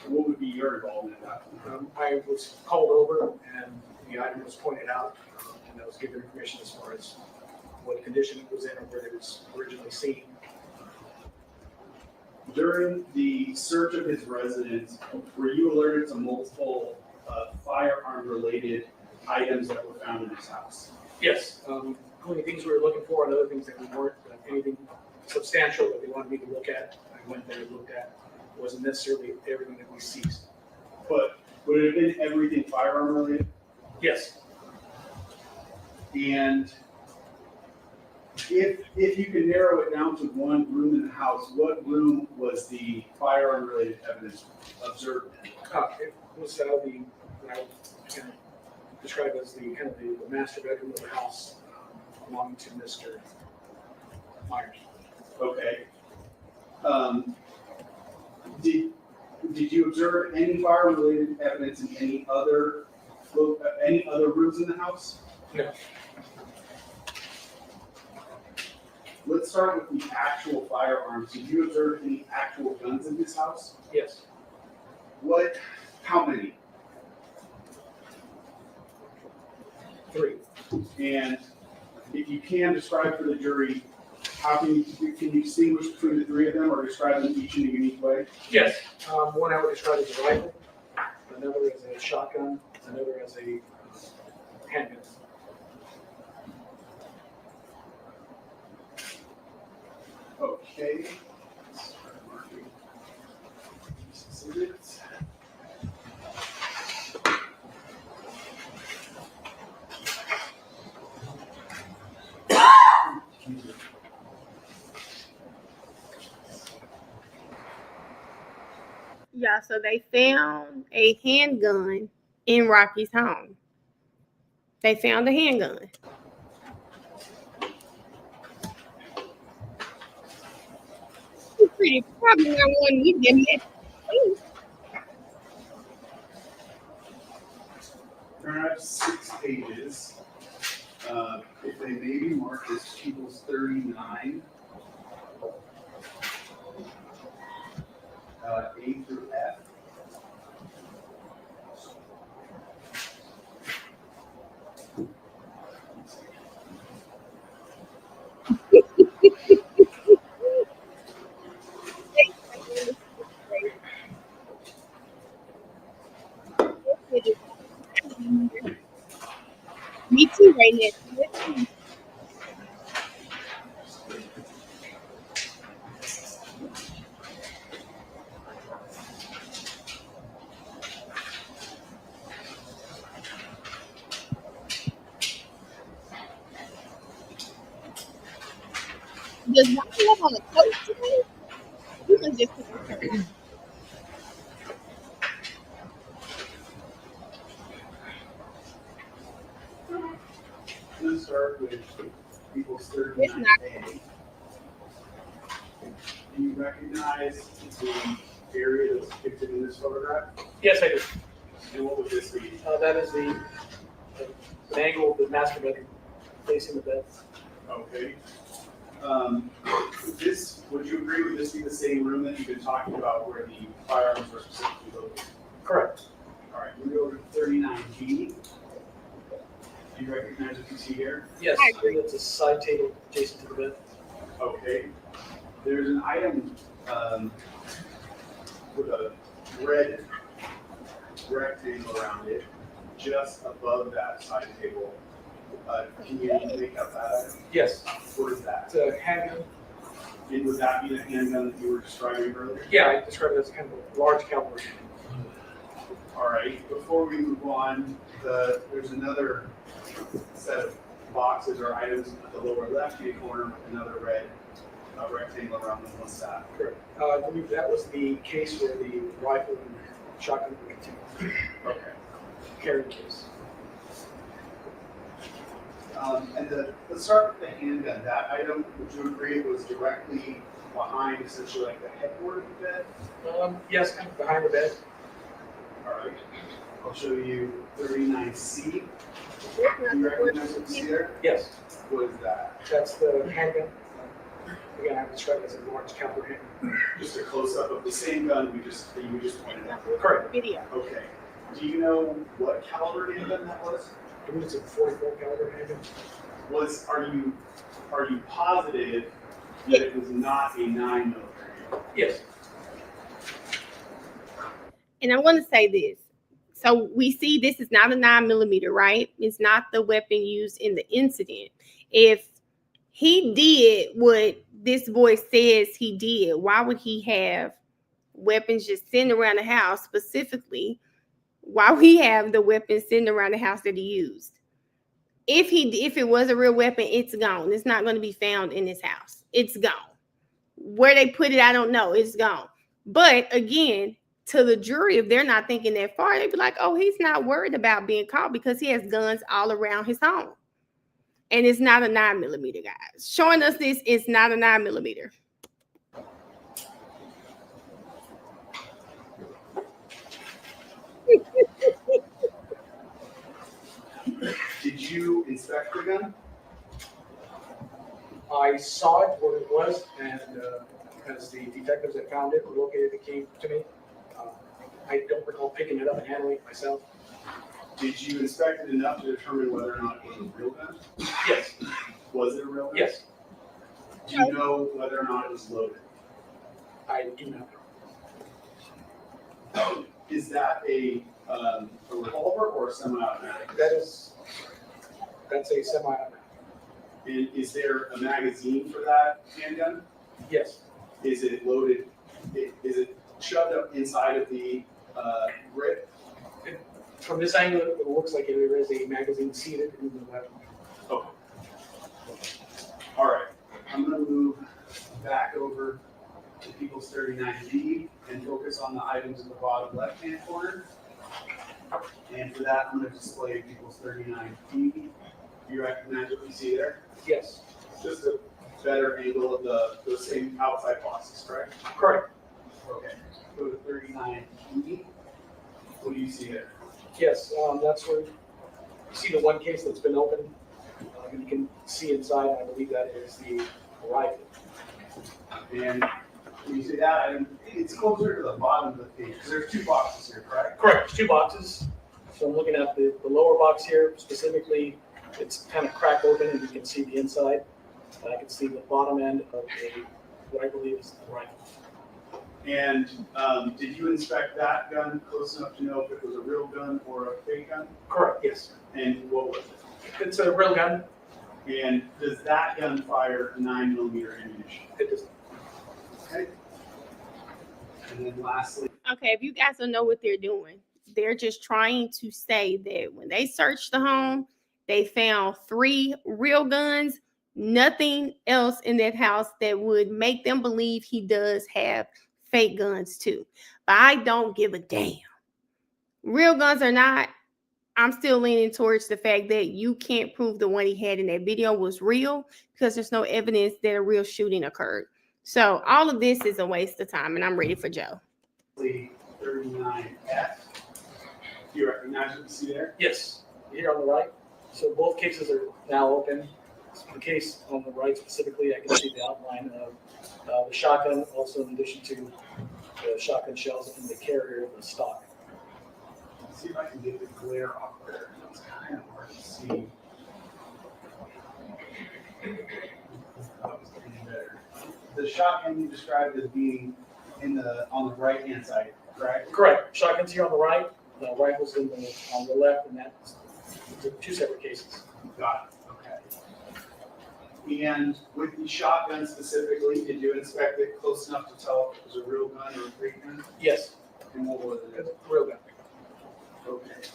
what would be your involvement at that point? I was called over and the item was pointed out, and I was given information as far as what condition it was in or where it was originally seen. During the search of his residence, were you alerted to multiple firearm-related items that were found in his house? Yes, including things we were looking for and other things that we weren't, anything substantial that they wanted me to look at, I went there and looked at. It wasn't necessarily everything that we seized. But would it have been everything firearm-related? Yes. And if you can narrow it down to one room in the house, what room was the firearm-related evidence observed in? It was what I would kind of describe as the master bedroom of the house. belonging to Mr. Myers. Okay. Did you observe any fire-related evidence in any other rooms in the house? No. Let's start with the actual firearms. Did you observe any actual guns in this house? Yes. How many? 3. And if you can describe for the jury, can you distinguish between the 3 of them or describe them each in a unique way? Yes. One I would describe as a rifle, another as a shotgun, another as a handgun. Okay. Yeah, so they found a handgun in Rocky's home. They found a handgun. Pretty probably not one you didn't get. There are 6 pages. If they may be marked as People's 39, A through F. Me too, right now. Does Rocky have on a coat today? You must just put your shirt on. Let's start with People's It's 39A. not. Do you recognize the area that's depicted in this photograph? Yes, I do. And what would this be? That is the angle of the master bedroom facing the bed. Okay. Would you agree with this be the same room that you've been talking about where the firearms were specifically located? Correct. All right, we go to 39B. Do you recognize what you see here? Yes, it's a side table adjacent to the bed. Okay. There's an item with a red rectangle around it, just above that side table. Can you make out that item? Yes. What is that? It's a handgun. And would that be the handgun that you were describing earlier? Yeah, I described it as kind of a large caliber. All right, before we move on, there's another set of boxes or items at the lower left-hand corner with another red rectangle around them. What's that? Correct. I believe that was the case where the rifle and shotgun were continued. Okay. Carrying case. Let's start with the handgun. That item, would you agree it was directly behind, essentially like the headboard of the bed? Yes, kind of behind the bed. All right. I'll show you 39C. Do It's not you the recognize what you see there? Yes. What is that? That's the handgun. Again, I described it as a large caliber handgun. Just a close-up of the same gun that you just pointed out. Correct. Video. Okay. Do you know what caliber handgun that was? I believe it's a 44 caliber handgun. Are you positive that it was not a 9mm? Yes. And I want to say this. So we see this is not a 9mm, right? It's not the weapon used in the incident. If he did what this boy says he did, why would he have weapons just sitting around the house? Specifically, why would he have the weapons sitting around the house that he used? If it was a real weapon, it's gone. It's not going to be found in his house. It's gone. Where they put it, I don't know. It's gone. But again, to the jury, if they're not thinking that far, they'd be like, oh, he's not worried about being caught because he has guns all around his home. And it's not a 9mm, guys. Showing us this is not a 9mm. Did you inspect the gun? I saw it where it was, and as the detectives that found it located it came to me. I don't recall picking it up and handling it myself. Did you inspect it enough to determine whether or not it was a real gun? Yes. Was it a real gun? Yes. Do you know whether or not it was loaded? I do not know. Is that a revolver or a semi-automatic? That's a semi-automatic. And is there a magazine for that handgun? Yes. Is it loaded? Is it shoved up inside of the grip? From this angle, it looks like there is a magazine seated in the weapon. Okay. All right. I'm going to move back over to People's 39B and focus on the items in the bottom left-hand corner. And for that, I'm going to display People's 39B. You recognize what you see there? Yes. Just a better angle of the same outside boxes, correct? Correct. Okay. Go to 39B. What do you see there? Yes, that's where you see the one case that's been opened. You can see inside, I believe that is the rifle. And when you see that item, it's closer to the bottom of the page, because there's two boxes here, correct? Correct, there's two boxes. So I'm looking at the lower box here, specifically, it's kind of cracked open and you can see the inside. I can see the bottom end of what I believe is the rifle. And did you inspect that gun close enough to know if it was a real gun or a fake gun? Correct, yes. And what was it? It's a real gun. And does that gun fire 9mm ammunition? It does. Okay. And then lastly. Okay, if you guys don't know what they're doing, they're just trying to say that when they searched the home, they found 3 real guns, nothing else in that house that would make them believe he does have fake guns too. But I don't give a damn. Real guns or not, I'm still leaning towards the fact that you can't prove the one he had in that video was real because there's no evidence that a real shooting occurred. So all of this is a waste of time, and I'm ready for Joe. 39F. Do you recognize what you see there? Yes, here on the right. So both cases are now open. The case on the right specifically, I can see the outline of the shotgun, also in addition to the shotgun shells in the carrier of the stock. Let's see if I can get the glare off there. It's kind of hard to see. Oh, it's getting better. The shotgun you described as being on the right hand side, correct? Correct. Shotgun's here on the right, the rifles on the left, and that's 2 separate cases. Got it. Okay. And with the shotgun specifically, did you inspect it close enough to tell if it was a real gun or a fake gun? Yes. And what was it? It's a real gun. Okay.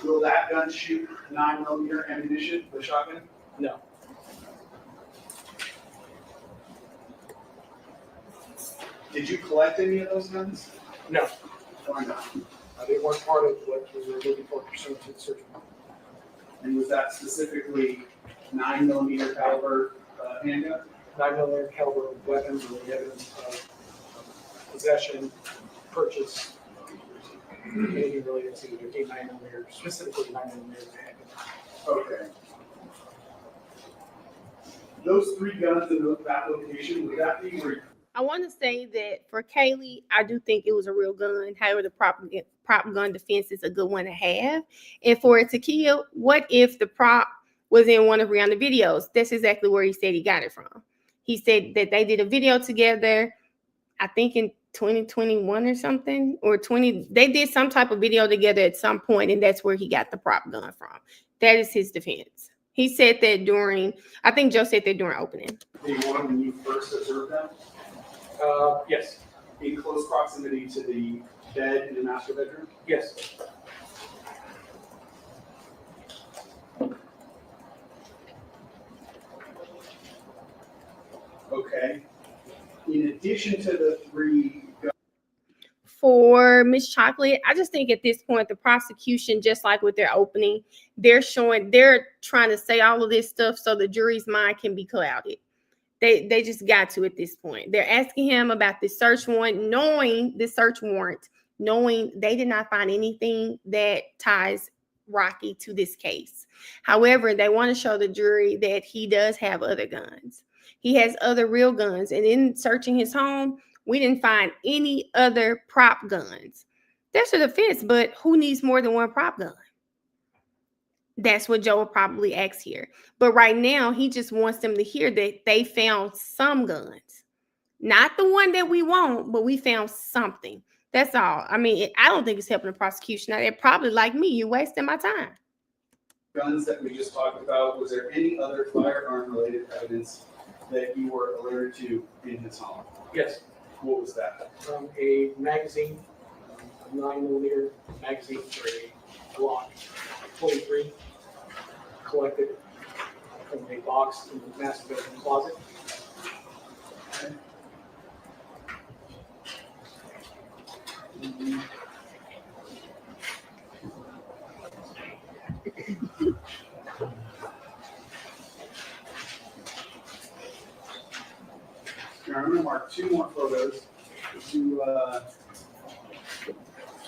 Will that gun shoot 9mm ammunition, the shotgun? No. Did you collect any of those guns? No. Why not? They weren't part of what we were looking for pursuant to the search warrant. And was that specifically 9mm caliber handgun? 9mm caliber weapons or the evidence of possession, purchase, anything related to a 9mm, specifically 9mm handgun. Okay. Those 3 guns in that location, would that be where? I want to say that for Kaylee, I do think it was a real gun. However, the prop gun defense is a good one to have. And for it to kill, what if the prop was in one of Rhianna's videos? That's exactly where he said he got it from. He said that they did a video together, I think in 2021 or something, or 20. They did some type of video together at some point, and that's where he got the prop gun from. That is his defense. He said that during, I think Joe said that during opening. The one when you first observed them? Yes. In close proximity to the bed in the master bedroom? Yes. Okay. In addition to the 3 guns. for Miss Chocolate, I just think at this point, the prosecution, just like with their opening, they're trying to say all of this stuff so the jury's mind can be clouded. They just got to at this point. They're asking him about this search warrant, knowing they did not find anything that ties Rocky to this case. However, they want to show the jury that he does have other guns. He has other real guns. And in searching his home, we didn't find any other prop guns. That's a defense, but who needs more than one prop gun? That's what Joe will probably ask here. But right now, he just wants them to hear that they found some guns. Not the one that we want, but we found something. That's all. I mean, I don't think it's helping the prosecution. Now, they're probably like me. You're wasting my time. Guns that we just talked about, was there any other firearm-related evidence that you were alerted to in his home? Yes. What was that? A magazine, a 9mm magazine for a Glock 23, collected from a box in the master bedroom closet. Now, I'm gonna mark two more photos to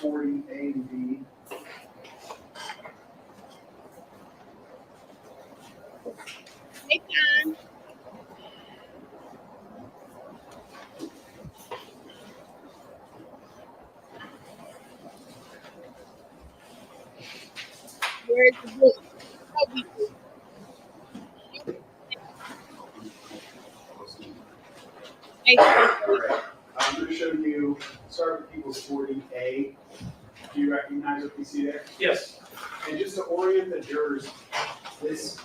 40A and B. Where's the book? All right, I'm gonna show you, start with people's 40A. Do you recognize what you see there? Yes. And just to orient the jurors, this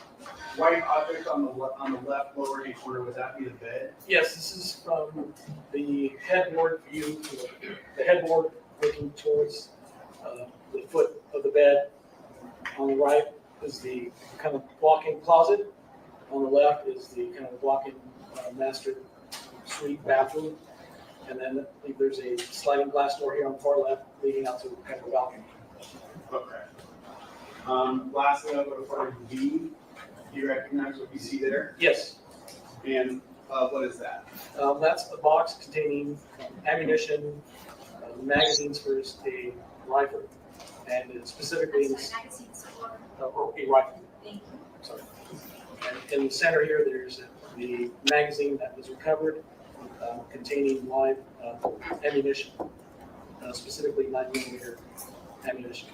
white object on the left lower hand corner, would that be the bed? Yes, this is from the headboard view, the headboard looking towards the foot of the bed. On the right is the kind of walk-in closet. On the left is the kind of walk-in master suite bathroom. And then I think there's a sliding glass door here on the far left leading out to kind of a balcony. Okay. Lastly, I'll go to part B. Do you recognize what you see there? Yes. And what is that? That's a box containing ammunition, magazines for a rifle, and it specifically is or a rifle. Sorry. And in the center here, there's the magazine that was recovered containing live ammunition, specifically 9mm ammunition.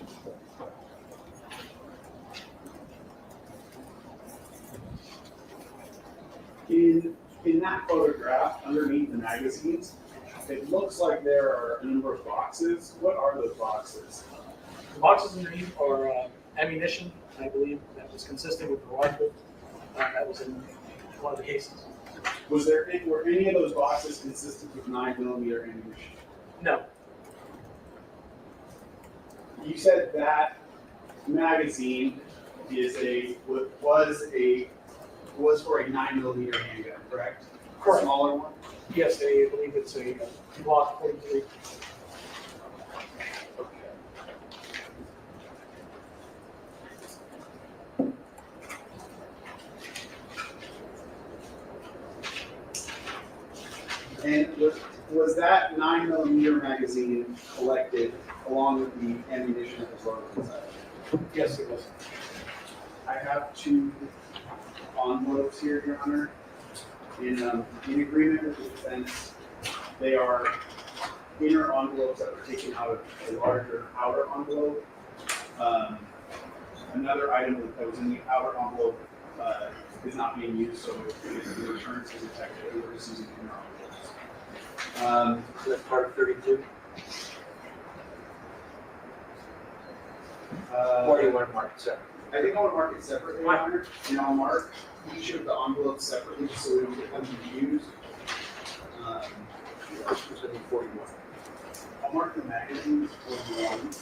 In that photograph, underneath the magazines, it looks like there are a number of boxes. What are those boxes? The boxes underneath are ammunition, I believe, that was consistent with the rifle that was in one of the cases. Were any of those boxes consistent with 9mm ammunition? No. You said that magazine was for a 9mm handgun, correct? Correct. Smaller one? Yes, I believe it's a Glock 43. Okay. And was that 9mm magazine collected along with the ammunition that was loaded inside? Yes, it was. I have two envelopes here, Your Honor. In agreement with the defense, they are inner envelopes that were taken out of a larger outer envelope. Another item that was in the outer envelope is not being used, so the returns to detective, we were just using inner envelopes. So that's part of 32? Or do you want to mark it separate? I think I want to mark it separately, Your Honor, and I'll mark each of the envelopes separately just so we don't get them confused. It's going to be 41. I'll mark the magazines 41.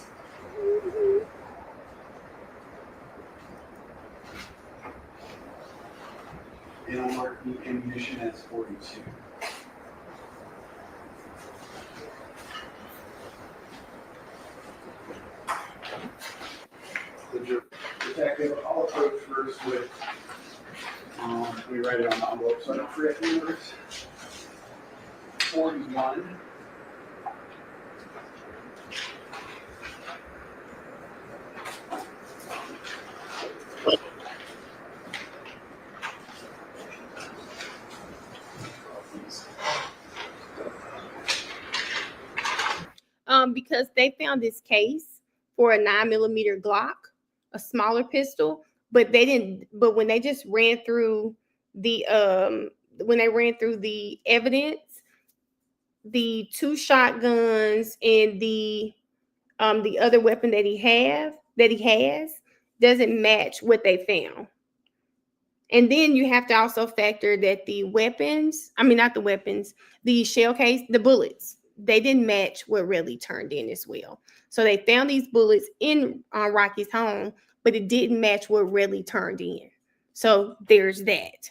And I'll mark the ammunition as 42. first with, let me write it on the envelope so I don't forget the numbers. 41. Because they found this case for a 9mm Glock, a smaller pistol, but they didn't. But when they just ran through the evidence, the 2 shotguns and the other weapon that he has doesn't match what they found. And then you have to also factor that the shell case, the bullets, they didn't match what really turned in as well. So they found these bullets in Rocky's home, but it didn't match what really turned in. So there's that.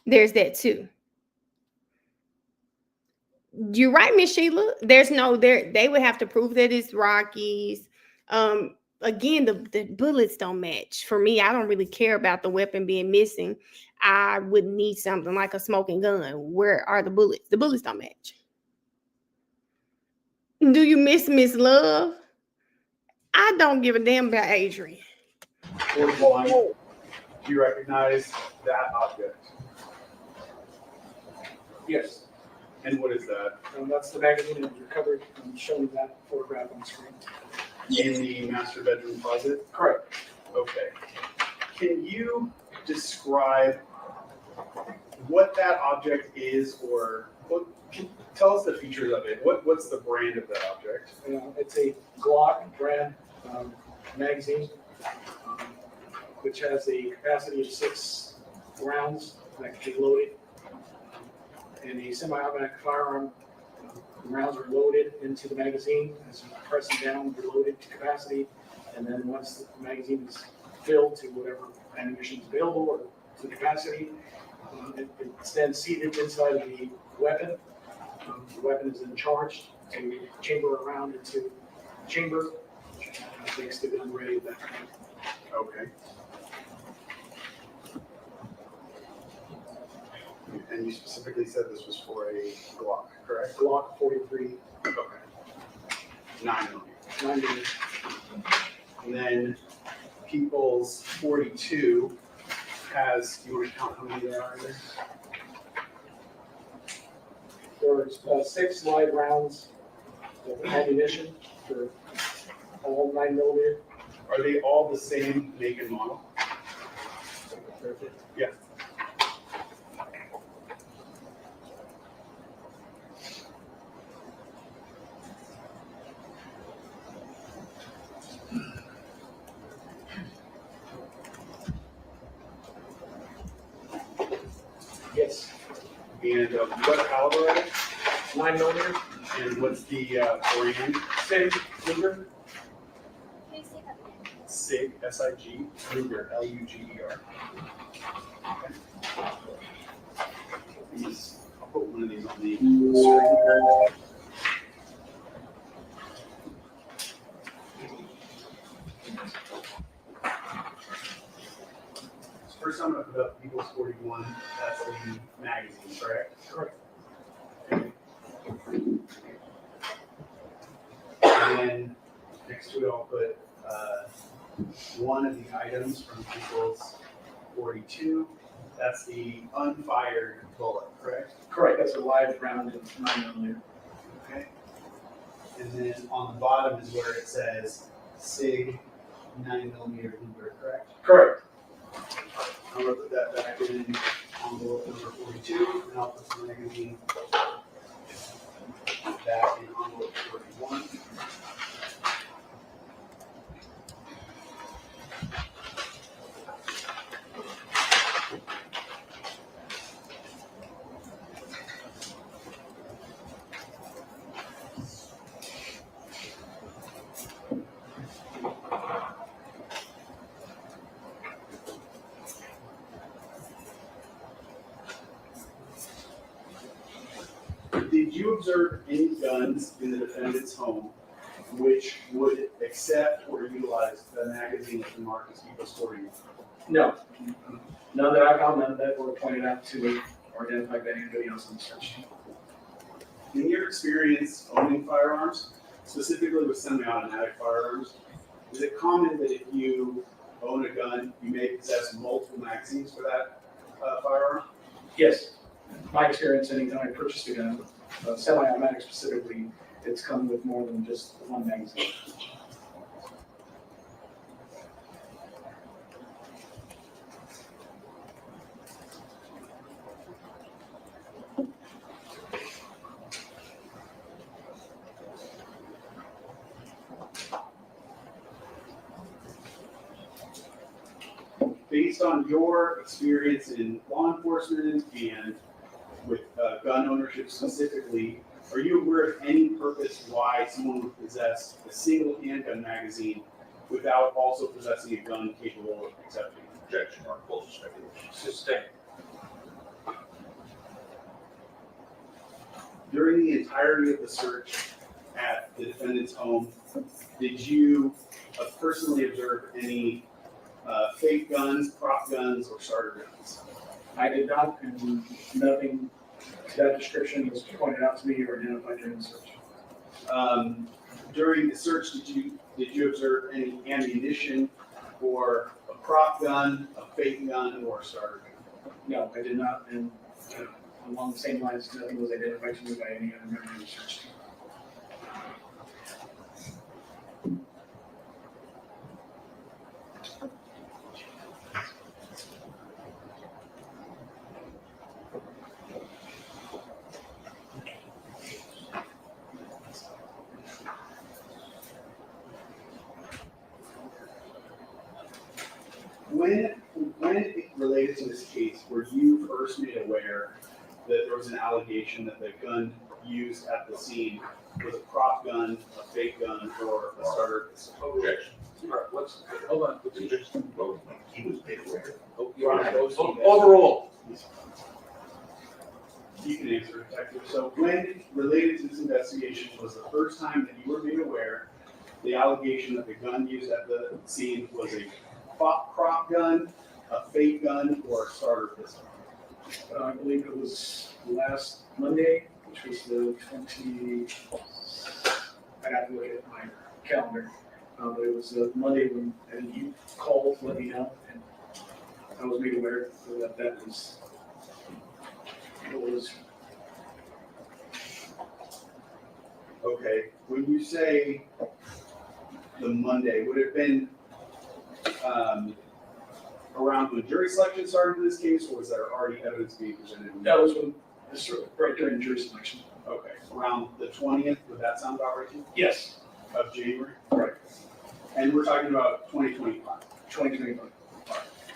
There's that too. You're right, Miss Sheila. They would have to prove that it's Rocky's. Again, the bullets don't match. For me, I don't really care about the weapon being missing. I would need something like a smoking gun. Where are the bullets? The bullets don't match. Do you miss Miss Love? I don't give a damn about Adrian. 41. Do you recognize that object? Yes, And what is that? that's the magazine that was recovered and showing that photograph on screen. In the master bedroom closet? Correct. Okay. Can you describe what that object is, or tell us the features of it? What's the brand of that object? It's a Glock brand magazine, which has a capacity of 6 rounds that can be loaded. In a semi-automatic firearm, the rounds are loaded into the magazine. As you press them down, they're loaded to capacity. And then once the magazine is filled to whatever ammunition is available or to capacity, it's then seated inside of the weapon. The weapon is then charged to chamber a round into the chamber. Makes the gun ready at that point. Okay. And you specifically said this was for a Glock, correct? Glock 43. Okay. 9mm. 90. And then People's 42 has, you want to count how many there are there? There's 6 live rounds of ammunition for all 9mm. Are they all the same make and model? Yeah. Yes. And what caliber are they? 9mm. And what's the brand? Same Luger. SIG, S-I-G, Luger, L-U-G-E-R. Okay. I'll put one of these on the screen here. First, I'm going to put up People's 41. That's the magazine, correct? Correct. Okay. And then next to it, I'll put one of the items from People's 42. That's the unfired bullet, correct? Correct. That's a live round of 9mm. Okay. And then on the bottom is where it says SIG 9mm Luger, correct? Correct. I'm going to put that back in envelope number 42, and I'll put the magazine back in envelope 41. Did you observe any guns in the defendant's home which would accept or utilize the magazine that the Marcus people stored you? No. None that I found, none that were pointed out to me or identified by anybody else on the search team. In your experience owning firearms, specifically with semi-automatic firearms, is it common that if you own a gun, you may possess multiple magazines for that firearm? Yes. My experience, anytime I purchased a gun, semi-automatic specifically, it's come with more than just one magazine. Based on your experience in law enforcement and with gun ownership specifically, are you aware of any purpose why someone would possess a single handgun magazine without also possessing a gun capable of accepting? Objection or close speculation. Sustain. During the entirety of the search at the defendant's home, did you personally observe any fake guns, prop guns, or starter guns? I did not, and nothing to that description was pointed out to me or identified during the search. During the search, did you observe any ammunition or a prop gun, a fake gun, or a starter gun? No, I did not, and along the same lines, nothing was identified to me by any other member of the search team. When it related to this case, were you first made aware that there was an allegation that the gun used at the scene was a prop gun, a fake gun, or a starter pistol? Objection. Hold on. He was made aware. Overall. You can answer, Detective. So when related to this investigation was the first time that you were made aware the allegation that the gun used at the scene was a prop gun, a fake gun, or a starter pistol? I believe it was last Monday, which was the 20, I'd have to look at my calendar. But it was Monday when you called to let me know, and I was made aware that that was what was. Okay, when you say the Monday, would it have been around when jury selection started in this case, or was there already evidence being presented? That was when this right during jury selection. Okay, around the 20th, would that sound about right to you? Yes. Of January? Right. And we're talking about 2025. 2021.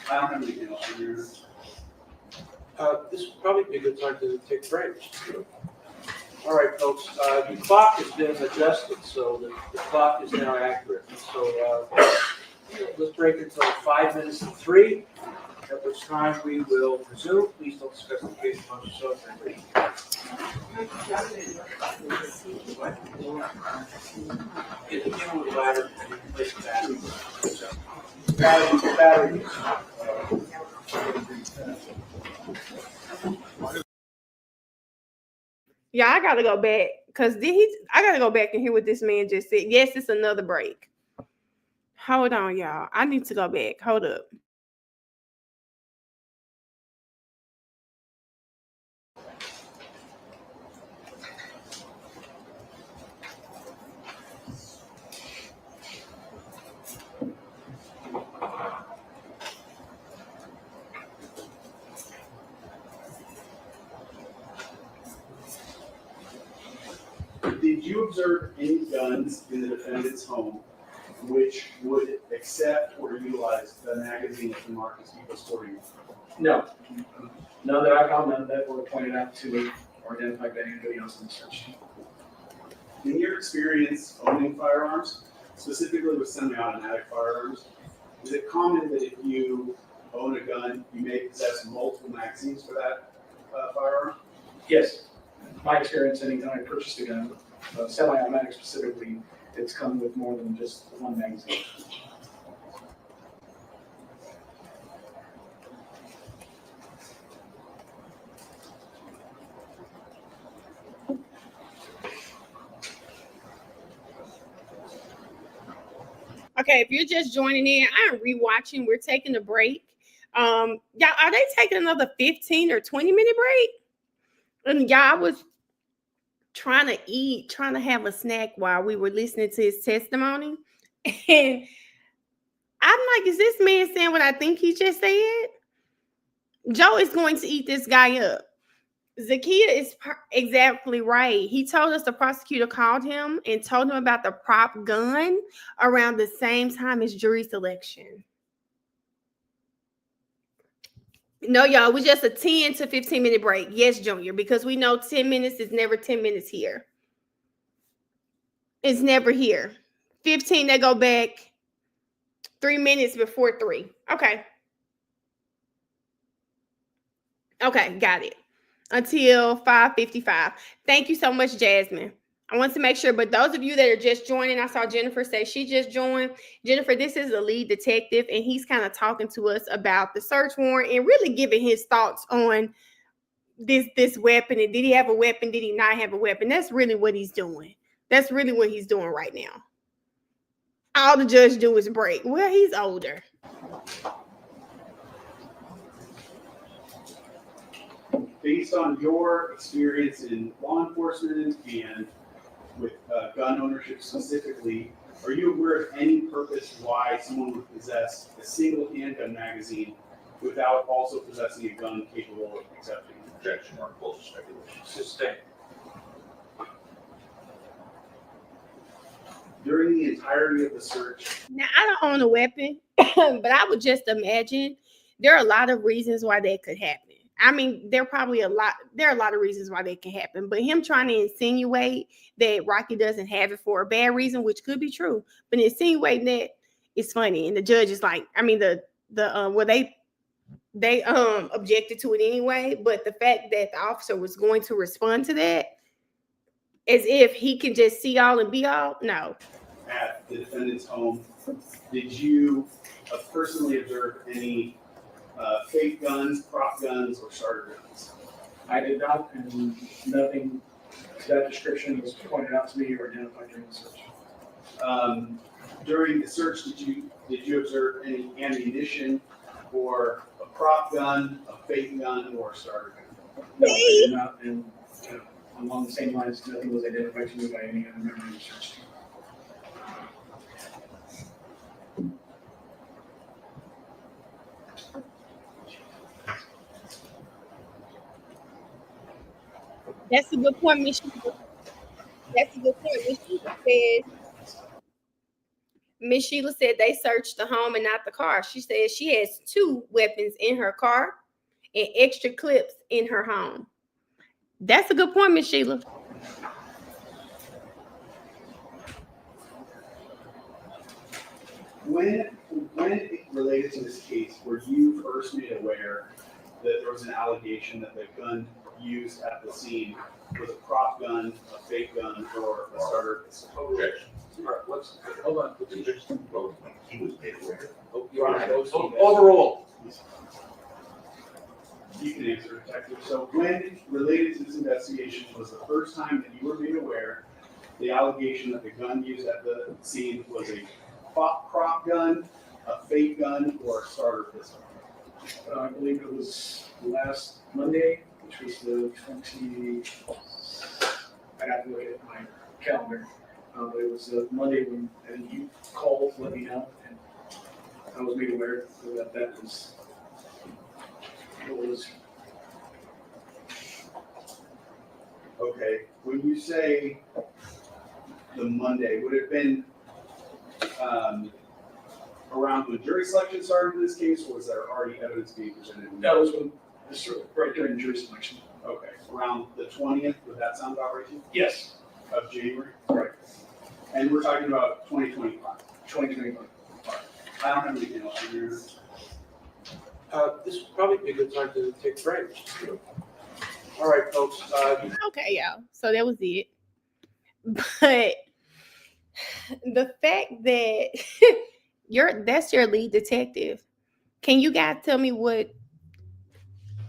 I don't have anything else for you. This would probably be a good time to take a break. All right, folks, the clock has been adjusted, so the clock is now accurate. So let's break until 5 minutes to 3, at which time we will resume. Please don't discuss the case amongst yourselves. Get the ladder and replace the battery. Yeah, I gotta go back because I gotta go back and hear what this man just said. Yes, it's another break. Hold on, y'all. I need to go back. Hold up. Did you observe any guns in the defendant's home which would accept or utilize the magazine that the Marcus people stored you? No. None that I found, none that were pointed out to me or identified by anybody else in the search team. In your experience owning firearms, specifically with semi-automatic firearms, is it common that if you own a gun, you may possess multiple magazines for that firearm? Yes. My experience, anytime I purchased a gun, semi-automatic specifically, it's coming with more than just one magazine. Okay, if you're just joining in, I'm rewatching. We're taking a break. Y'all, are they taking another 15 or 20-minute break? And y'all, I was trying to eat, trying to have a snack while we were listening to his testimony. And I'm like, is this man saying what I think he just said? Joe is going to eat this guy up. Zakia is exactly right. He told us the prosecutor called him and told him about the prop gun around the same time as jury selection. No, y'all, it was just a 10 to 15-minute break. Yes, Junior, because we know 10 minutes is never 10 minutes here. It's never here. 15, they go back 3 minutes before 3. Okay. Okay, got it. Until 5:55. Thank you so much, Jasmine. I want to make sure, but those of you that are just joining, I saw Jennifer say she just joined. Jennifer, this is the lead detective, and he's kind of talking to us about the search warrant and really giving his thoughts on this weapon. And did he have a weapon? Did he not have a weapon? That's really what he's doing. That's really what he's doing right now. All the judge do is break. Well, he's older. Based on your experience in law enforcement and with gun ownership specifically, are you aware of any purpose why someone would possess a single handgun magazine without also possessing a gun capable of accepting Objection or close speculation. Sustained. during the entirety of the search? Now, I don't own a weapon, but I would just imagine there are a lot of reasons why that could happen. I mean, there are a lot of reasons why that can happen, but him trying to insinuate that Rocky doesn't have it for a bad reason, which could be true, but insinuating that is funny. And the judge is like, I mean, they objected to it anyway, but the fact that the officer was going to respond to that as if he can just see all and be all, no. At the defendant's home, did you personally observe any fake guns, prop guns, or starter guns? I did not, and nothing to that description was pointed out to me or identified during the search. During the search, did you observe any ammunition or a prop gun, a fake gun, or a starter gun? No, I did not, and along the same lines, nothing was identified to me by any other member of the search team. That's a good point, Miss Sheila. That's a good point. Miss Sheila said they searched the home and not the car. She said she has 2 weapons in her car and extra clips in her home. That's a good point, Miss Sheila. When it related to this case, were you first made aware that there was an allegation that the gun used at the scene was a prop gun, a fake gun, or a starter pistol? Objection. All right, hold on. Well, he was made aware. Overruled. You can answer, Detective. So when related to this investigation was the first time that you were made aware the allegation that the gun used at the scene was a prop gun, a fake gun, or a starter pistol? I believe it was last Monday, which was the 20. I'd have to look at my calendar. But it was Monday when you called to let me know, and I was made aware that that was what was. Okay. When you say the Monday, would it have been around when jury selection started in this case, or was there already evidence being presented? That was when right during jury selection. Okay, around the 20th, would that sound about right to you? Yes. Of January? Right. And we're talking about 2025. 2025. I don't have anything else in here. This would probably be a good time to take a break. All right, folks. Okay, y'all. So that was it. But The fact that that's your lead detective. Can you guys tell me what?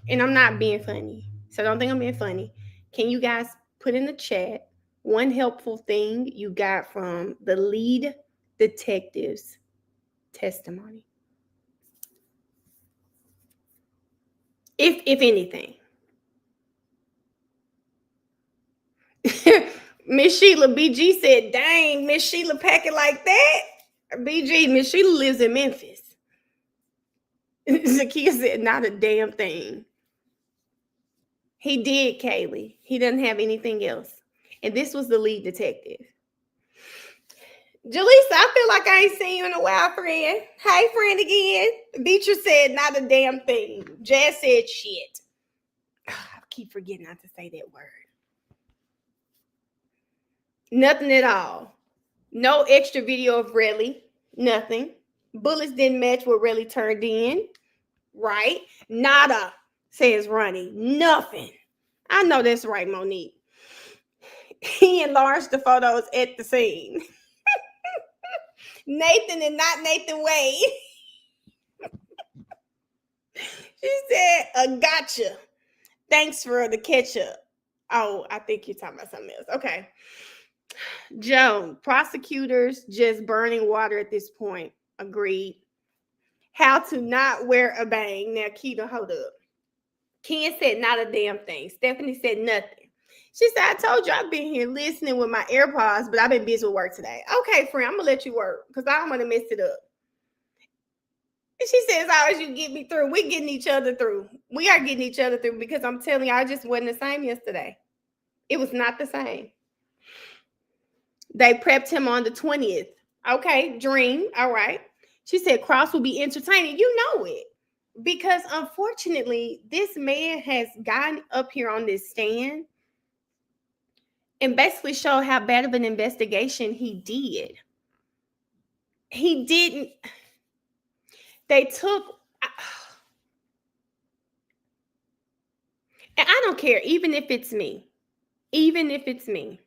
And I'm not being funny, so don't think I'm being funny. Can you guys put in the chat one helpful thing you got from the lead detective's testimony, if anything? Miss Sheila BG said, "Dang, Miss Sheila pack it like that." BG, Miss Sheila lives in Memphis. Zakia said, "Not a damn thing." He did, Kaylee. He doesn't have anything else. And this was the lead detective. Jaleesa, I feel like I ain't seen you in a while, friend. Hey, friend, again. Beecher said, "Not a damn thing." Jazz said, "Shit." I keep forgetting not to say that word. Nothing at all. No extra video of Reli. Nothing. Bullets didn't match what Reli turned in. Right? Nada, says Ronnie. Nothing. I know that's right, Monique. He enlarged the photos at the scene. Nathan and not Nathan Wade. She said, "A gotcha. Thanks for the ketchup." Oh, I think you're talking about something else. Okay. Joan, prosecutors just burning water at this point. Agreed. How to not wear a bang. Now, Keita, hold up. Ken said, "Not a damn thing." Stephanie said, "Nothing." She said, "I told you I've been here listening with my AirPods, but I've been busy with work today." Okay, friend, I'm going to let you work because I don't want to mess it up. And she says, "As always, you get me through." We're getting each other through. We are getting each other through because I'm telling you, I just wasn't the same yesterday. It was not the same. They prepped him on the 20th. Okay, dream. All right. She said, "Cross will be entertaining." You know it. Because unfortunately, this man has gotten up here on this stand and basically showed how bad of an investigation he did. He didn't. They took. And I don't care, even if it's me. Even if it's me.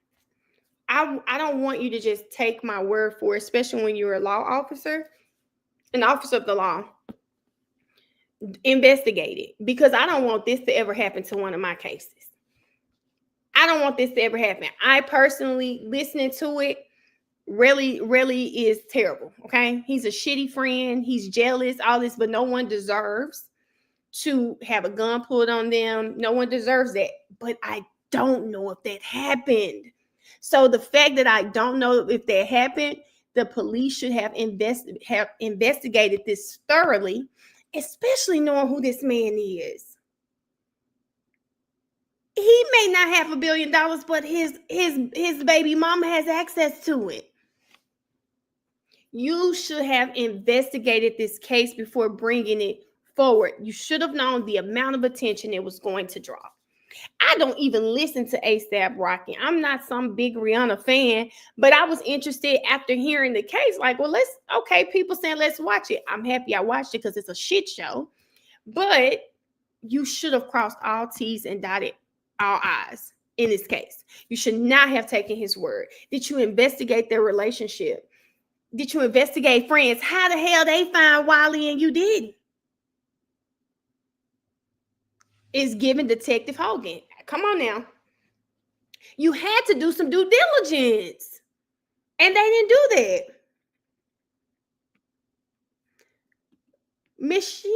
I don't want you to just take my word for it, especially when you're a law officer, an officer of the law. Investigate it, because I don't want this to ever happen to one of my cases. I don't want this to ever happen. I personally, listening to it, really is terrible. Okay. He's a shitty friend. He's jealous, all this, but no one deserves to have a gun pulled on them. No one deserves that. But I don't know if that happened. So the fact that I don't know if that happened, the police should have investigated this thoroughly, especially knowing who this man is. He may not have $1 billion, but his baby mama has access to it. You should have investigated this case before bringing it forward. You should have known the amount of attention it was going to draw. I don't even listen to ASAP Rocky. I'm not some big Rhianna fan, but I was interested after hearing the case. Like, well, people saying let's watch it. I'm happy I watched it because it's a shit show. But you should have crossed all T's and dotted all I's in this case. You should not have taken his word. Did you investigate their relationship? Did you investigate friends? How the hell they find Wally and you didn't? Is giving Detective Hogan. Come on now. You had to do some due diligence. And they didn't do that. Miss Sheila.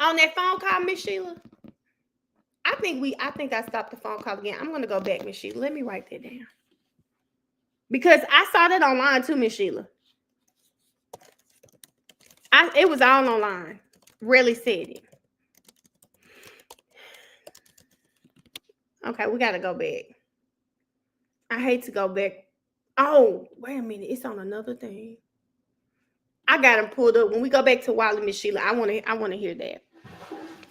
On that phone call, Miss Sheila. I think I stopped the phone call again. I'm gonna go back, Miss Sheila. Let me write that down. Because I saw that online too, Miss Sheila. It was all online. Really said it. Okay, we gotta go back. I hate to go back. Oh, wait a minute. It's on another thing. I got him pulled up. When we go back to Wally, Miss Sheila, I want to hear that.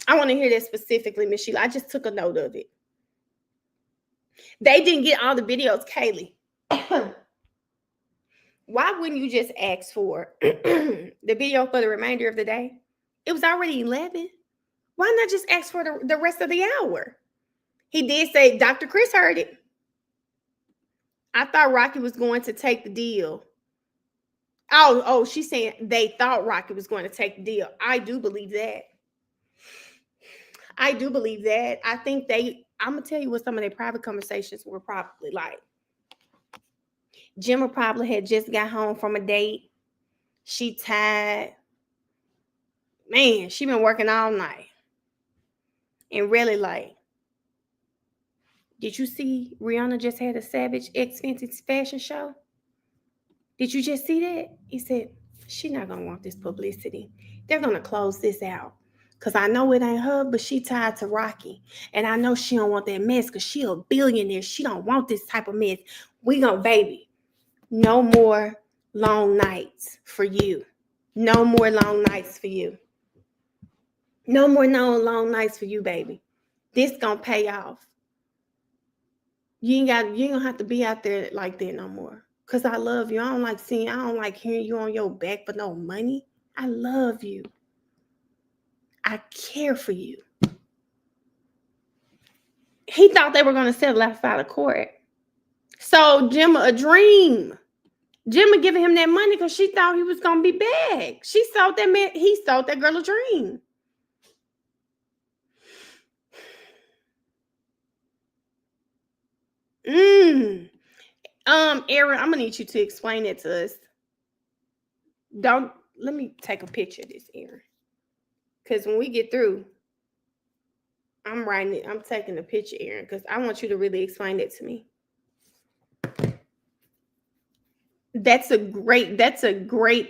I want to hear that specifically, Miss Sheila. I just took a note of it. They didn't get all the videos, Kaylee. Why wouldn't you just ask for the video for the remainder of the day? It was already 11. Why not just ask for the rest of the hour? He did say Dr. Chris heard it. I thought Rocky was going to take the deal. Oh, she's saying they thought Rocky was going to take the deal. I do believe that. I do believe that. I think I'm going to tell you what some of their private conversations were probably like. Gemma probably had just got home from a date. She tired. Man, she been working all night. And really like, did you see Rhianna just had a Savage X Fenty fashion show? Did you just see that? He said, she's not going to want this publicity. They're going to close this out. Because I know it ain't her, but she tied to Rocky. And I know she don't want that mess because she a billionaire. She don't want this type of mess. We gonna, baby, no more long nights for you. No more long nights for you. No more long nights for you, baby. This gonna pay off. You ain't gonna have to be out there like that no more. Cause I love you. I don't like hearing you on your back for no money. I love you. I care for you. He thought they were gonna settle outside of court. So Gemma a dream. Gemma giving him that money because she thought he was gonna be back. She sold that man. He sold that girl a dream. Aaron, I'm gonna need you to explain it to us. Let me take a picture of this, Aaron. Because when we get through, I'm writing it. I'm taking a picture, Aaron, because I want you to really explain it to me. That's a great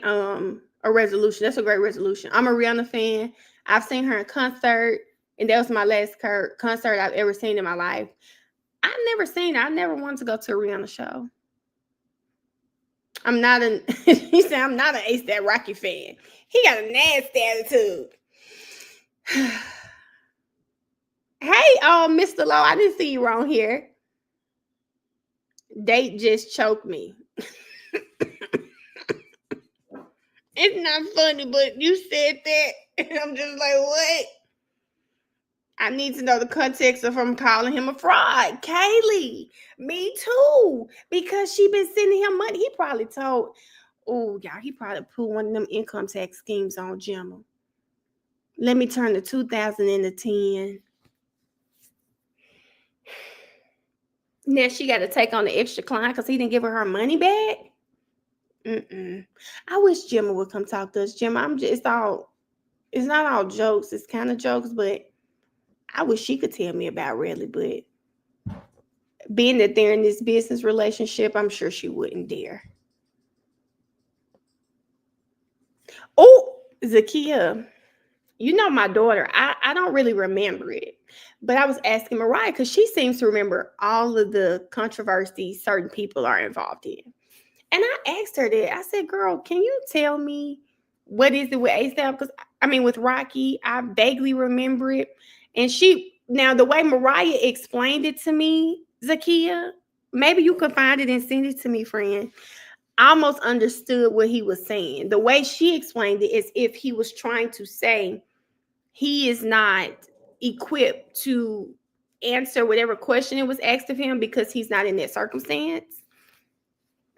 a resolution. That's a great resolution. I'm a Rhianna fan. I've seen her in concert, and that was my last concert I've ever seen in my life. I've never seen her. I never wanted to go to a Rhianna show. He said I'm not an A$AP Rocky fan. He got a nasty attitude. Hey, Mr. Lowe, I didn't see you wrong here. Date just choked me. It's not funny, but you said that, and I'm just like, what? I need to know the context of him calling him a fraud. Kaylee, me too, because she been sending him money. He probably told, he probably put one of them income tax schemes on Gemma. Let me turn the 2,000 into 10. Now she got to take on the extra client because he didn't give her money back. I wish Gemma would come talk to us. Gemma, it's not all jokes. It's kind of jokes, but I wish she could tell me about Reli. But being that they're in this business relationship, I'm sure she wouldn't dare. Oh, Zakia, you know my daughter. I don't really remember it, but I was asking Mariah because she seems to remember all of the controversies certain people are involved in. And I asked her that. I said, girl, can you tell me what is it with A$AP? Because, with Rocky, I vaguely remember it. And now the way Mariah explained it to me, Zakia, maybe you could find it and send it to me, friend. I almost understood what he was saying. The way she explained it is if he was trying to say he is not equipped to answer whatever question it was asked of him because he's not in that circumstance.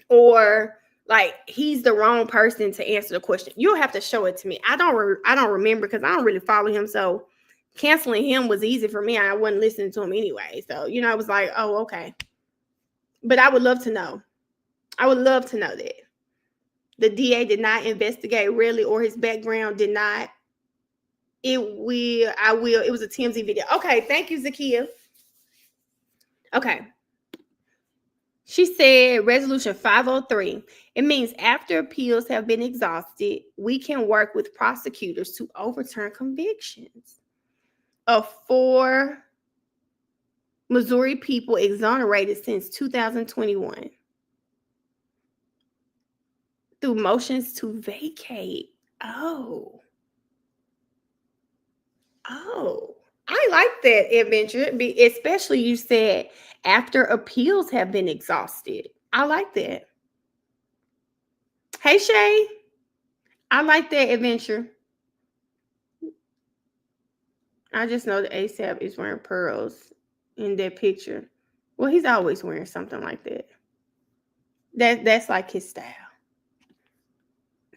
Or like he's the wrong person to answer the question. You'll have to show it to me. I don't remember because I don't really follow him. So canceling him was easy for me. I wasn't listening to him anyway. So, I was like, oh, okay. But I would love to know. I would love to know that. The DA did not investigate Reli or his background did not. It was a TMZ video. Okay, thank you, Zakia. Okay. She said resolution 503. It means after appeals have been exhausted, we can work with prosecutors to overturn convictions of 4 Missouri people exonerated since 2021 through motions to vacate. Oh, I like that, Adventure, especially you said after appeals have been exhausted. I like that. Hey, Shay. I like that, Adventure. I just know that A$AP is wearing pearls in that picture. Well, he's always wearing something like that. That's like his style.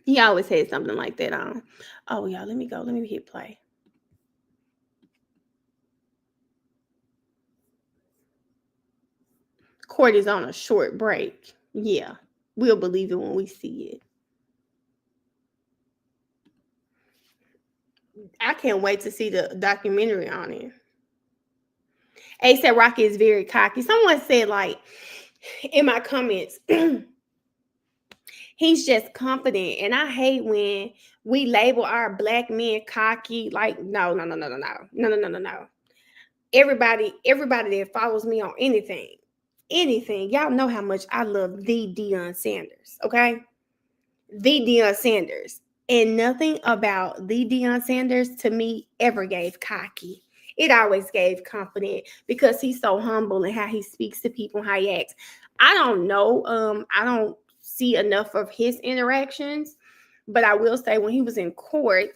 He always had something like that on. Oh, y'all, let me go. Let me hit play. Court is on a short break. Yeah, we'll believe it when we see it. I can't wait to see the documentary on it. A$AP Rocky is very cocky. Someone said, like, in my comments, he's just confident. And I hate when we label our black men cocky. Like, no. Everybody that follows me on anything, y'all know how much I love the Deion Sanders, okay? The Deion Sanders. And nothing about the Deion Sanders to me ever gave cocky. It always gave confident because he's so humble and how he speaks to people, how he acts. I don't know. I don't see enough of his interactions, but I will say when he was in court,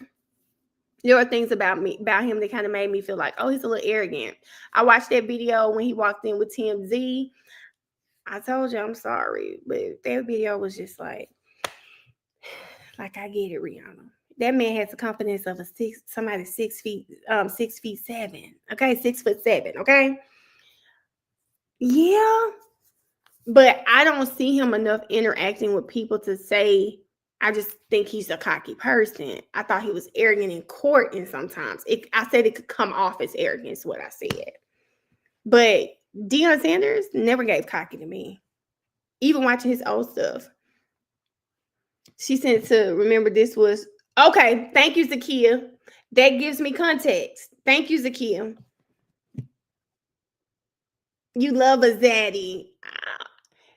there are things about him that kind of made me feel like, oh, he's a little arrogant. I watched that video when he walked in with TMZ. I told you I'm sorry, but that video was just like I get it, Rhianna. That man has the confidence of somebody 6 feet, 6'7". Okay, 6'7". Okay, yeah, but I don't see him enough interacting with people to say. I just think he's a cocky person. I thought he was arrogant in court, and sometimes I said it could come off as arrogance. What I said, but Deion Sanders never gave cocky to me. Even watching his old stuff. She sent to remember this was okay. Thank you, Zakia. That gives me context. Thank you, Zakia. You love a zaddy.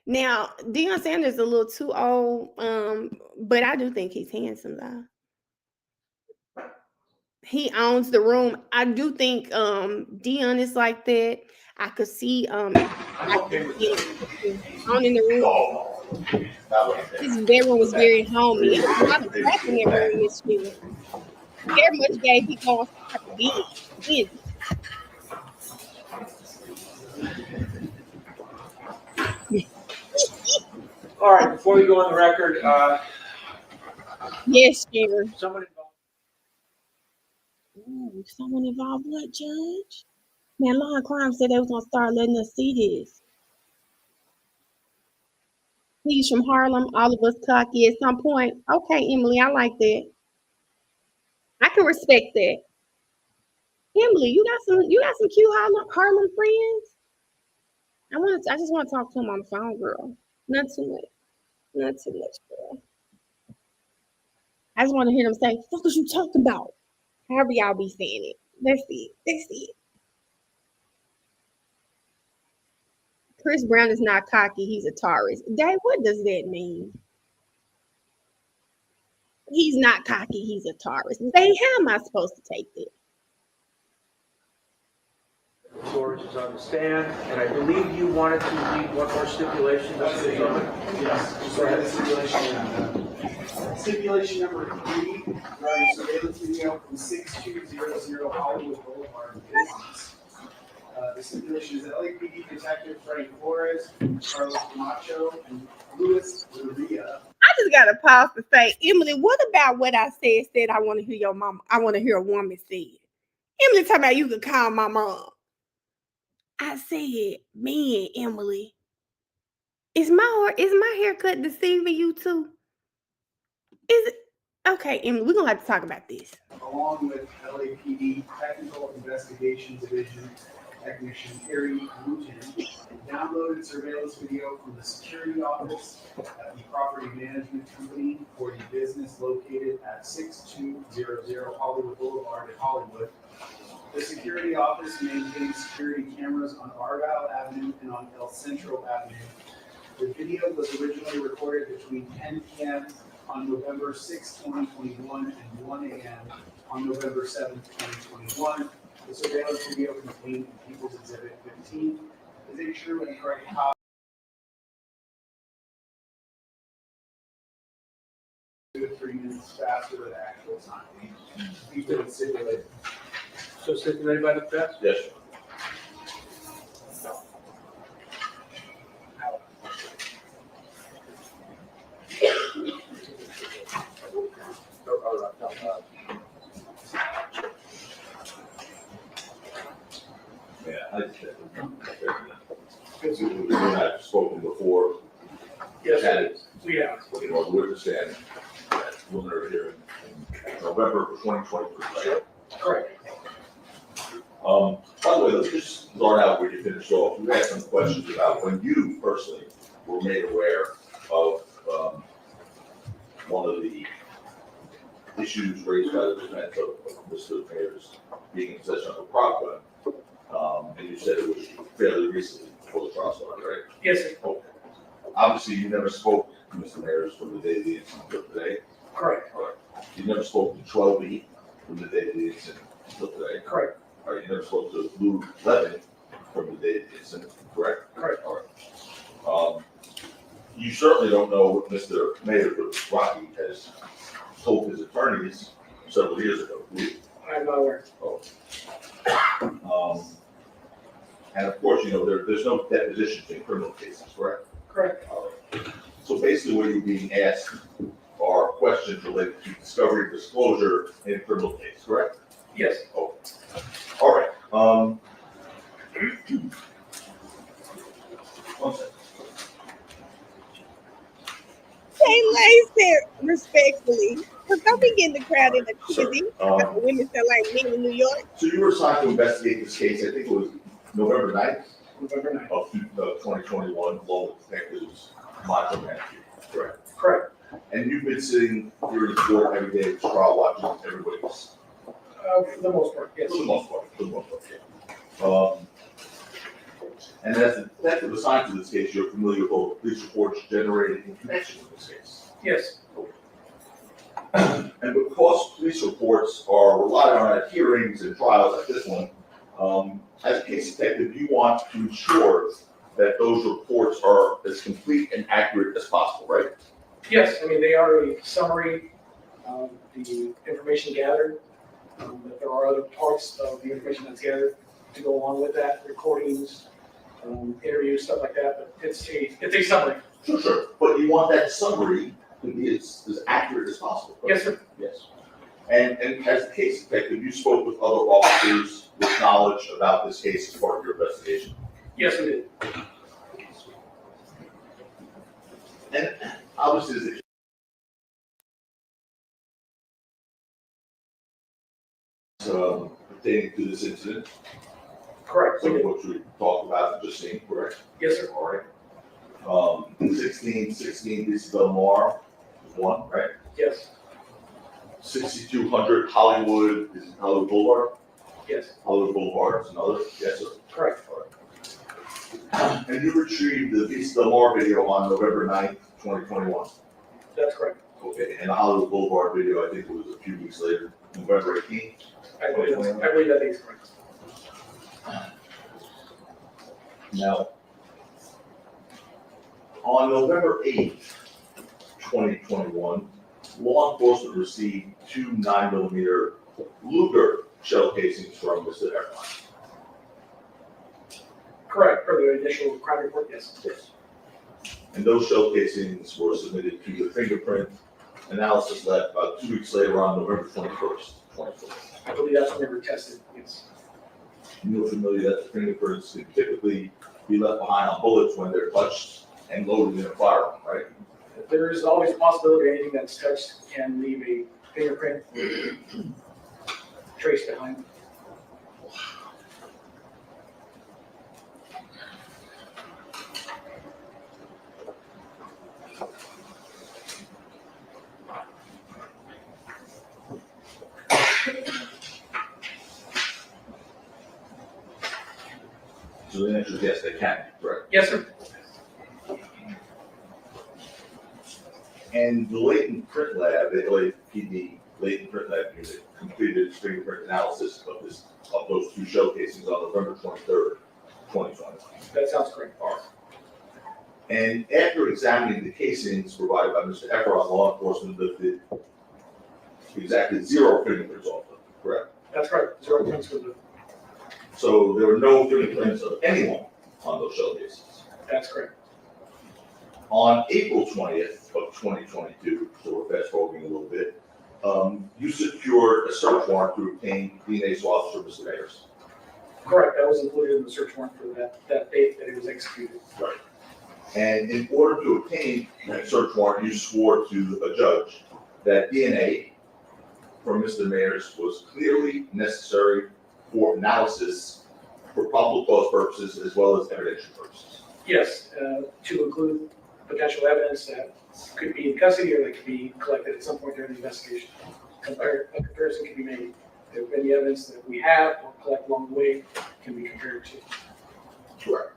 Now, Deion Sanders is a little too old, but I do think he's handsome though. He owns the room. I do think Deion is like that. I could see on in the room. His bedroom was very homey. It was a lot of crap in that room this year. Very much gave people on bed. All right, before we go on the record, Yes, Sharon. Someone involved. Someone involved what, Judge? Man, Law and Crime said they was gonna start letting us see this. He's from Harlem, all of us cocky at some point. Okay, Emily, I like that. I can respect that. Emily, you got some cute Harlem friends? I just want to talk to him on the phone, girl. Not too much, girl. I just want to hear them say, "What was you talking about?" However y'all be saying it. That's it. Chris Brown is not cocky. He's a Taurus. Dave, what does that mean? He's not cocky. He's a Taurus. Dave, how am I supposed to take that? George is on the stand, and I believe you wanted to read one more stipulation. Yes. Go ahead. Stipulation number 3, regarding surveillance video from 6200 Hollywood Boulevard business. The stipulation is that LAPD Detective Freddie Flores, Carlos Camacho, and Luis Rivera. I just got to pause to say, Emily, what about what I said I want to hear your mom? I want to hear a woman say it. Emily talking about you could call my mom. I said, man, Emily, is my haircut deceiving you too? Is it? Okay, Emily, we're going to have to talk about this. Along with LAPD Technical Investigation Division Technician Harry Wooten, downloaded surveillance video from the security office at the property management company for the business located at 6200 Hollywood Boulevard in Hollywood. The security office maintains security cameras on Argyle Avenue and on El Centro Avenue. The video was originally recorded between 10 p.m. on November 6, 2021 and 1 a.m. on November 7, 2021. The surveillance video contained in People's Exhibit 15 is a true and correct copy. 2 to 3 minutes faster than actual time. You could stipulate. So stipulated by the press? Yes. Yes, You and I have spoken before. yes, Chatted, we have. you know, witness stand, preliminary hearing in November of 2023, right? Correct. By the way, let's just start out where you finished off. You asked some questions about when you personally were made aware of one of the issues raised by the defense of Mr. Mayers being in possession of a prop gun. And you said it was fairly recently before the trial started, right? Yes, sir. Okay. Obviously, you never spoke to Mr. Mayers from the day of the incident until today. Correct. All right. You never spoke to 12B from the day of the incident until today. Correct. All right. You never spoke to Blue 11 from the day of the incident, correct? Correct. All right. You certainly don't know what Mr. Mayor, but Rocky has told his attorneys several years ago. Do you? I'm not aware. And of course, you know, there's no depositions in criminal cases, correct? Correct. All right. So basically what you're being asked are questions related to discovery, disclosure in a criminal case, correct? Yes. Okay. All right. One second. Hey, Lacey, respectfully, because don't be getting the crowd in the Sir, kizzy. Women sound like men in New York. So you were assigned to investigate this case, I think it was November 9th November 9th. of 2021, along with detectives Macho Man, correct? Correct. And you've been sitting here in the court every day at the trial watching everybody else? For the most part, yes. For the most part, yeah. And as a detective assigned to this case, you're familiar with all the police reports generated in connection with this case? Yes. And because police reports are relied on at hearings and trials like this one, as a case detective, you want to ensure that those reports are as complete and accurate as possible, right? Yes, I mean, they are a summary of the information gathered. But there are other parts of the information that's gathered to go along with that, recordings, interviews, stuff like that, but it's a summary. Sure. But you want that summary to be as accurate as possible, right? Yes, sir. Yes. And as a case detective, you spoke with other officers with knowledge about this case as part of your investigation. Yes, we did. And obviously, pertaining to this incident, Correct. We some of did. what we talked about and just seen, correct? Yes, sir. All right. 1616 East Belmar is one, right? Yes. 6200 Hollywood is Hollywood Boulevard. Yes. Hollywood Boulevard is another. Yes, sir. Correct. All right. And you retrieved the East Belmar video on November 9th, 2021. That's correct. Okay. And the Hollywood Boulevard video, I think it was a few weeks later, November 18th. I believe that is correct. Now, on November 8th, 2021, law enforcement received 2 9mm Luger shell casings from Mr. Efron. Correct, for the initial crime report, yes. Yes. And those shell casings were submitted to the fingerprint analysis lab about 2 weeks later on November 21st, 2020. I believe that's when they were tested, yes. You're familiar that the fingerprints can typically be left behind on bullets when they're touched and loaded in a firearm, right? There is always a possibility anything that's touched can leave a fingerprint trace behind. So the answer is yes, they can, correct? Yes, sir. And the latent print lab, the LAPD latent print lab unit completed its fingerprint analysis of those 2 shell casings on November 23rd, 2020. That sounds correct. All right. And after examining the casings provided by Mr. Efron, law enforcement lifted exactly 0 fingerprints off them, correct? That's correct. 0 prints for the. So there were no fingerprints of anyone on those shell casings. That's correct. On April 20th of 2022, so we're fast forwarding a little bit, you secured a search warrant to obtain DNA swabs from Mr. Mayers. Correct. That was included in the search warrant for that date that it was was executed. Right. And in order to obtain that search warrant, you swore to a judge that DNA from Mr. Mayers was clearly necessary for analysis for probable cause purposes as well as evidential purposes. Yes, to include potential evidence that could be in custody or that could be collected at some point during the investigation. A comparison can be made. If any evidence that we have or collect along the way can be compared to. Correct.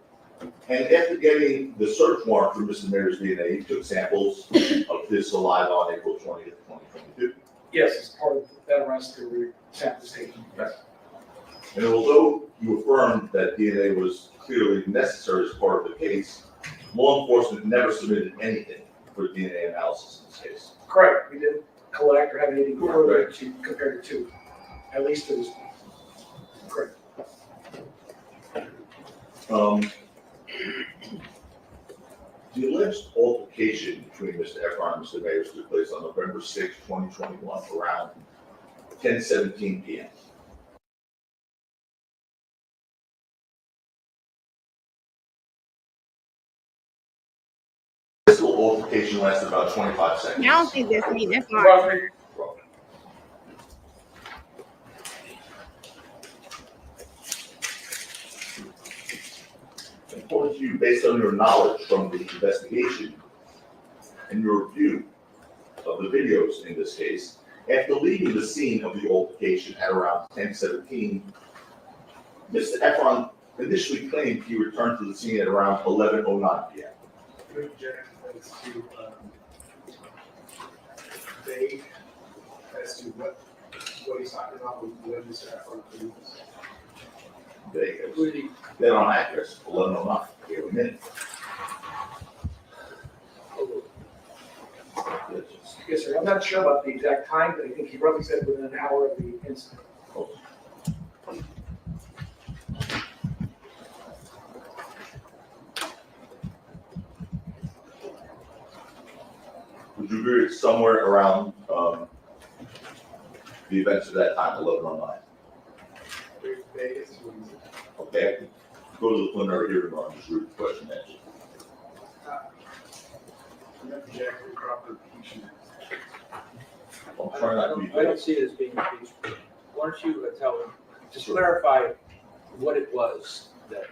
And after getting the search warrant for Mr. Mayers' DNA, you took samples of his saliva on April 20th, 2022. Yes, as part of that arrest, there were samples taken. Right. And although you affirmed that DNA was clearly necessary as part of the case, law enforcement never submitted anything for DNA analysis in this case. Correct. We didn't collect or have anything further to compare it to, at least to this point. Correct. The alleged altercation between Mr. Efron and Mr. Mayers took place on November 6, 2021, around 10:17 p.m. This altercation lasted about 25 seconds. I don't think that's me. That's Mark. Roughly. According to you, based on your knowledge from the investigation and your review of the videos in this case, after leaving the scene of the altercation at around 10:17, Mr. Efron initially claimed he returned to the scene at around 11:09 p.m. Object as to vague as to what he's talking about when Mr. Efron leaves. Vague. Then on address, 11:09. Wait a minute. Yes, sir. I'm not sure about the exact time, but I think he roughly said within an hour of the incident. Would you agree it's somewhere around the events of that time, 11:09? Vague as to what he's. Okay, go to the preliminary hearing on just read the question and answer. Object to proper impeachment. I'm trying not to be. I don't see it as being impeached. Why don't you tell him, just clarify what it was that.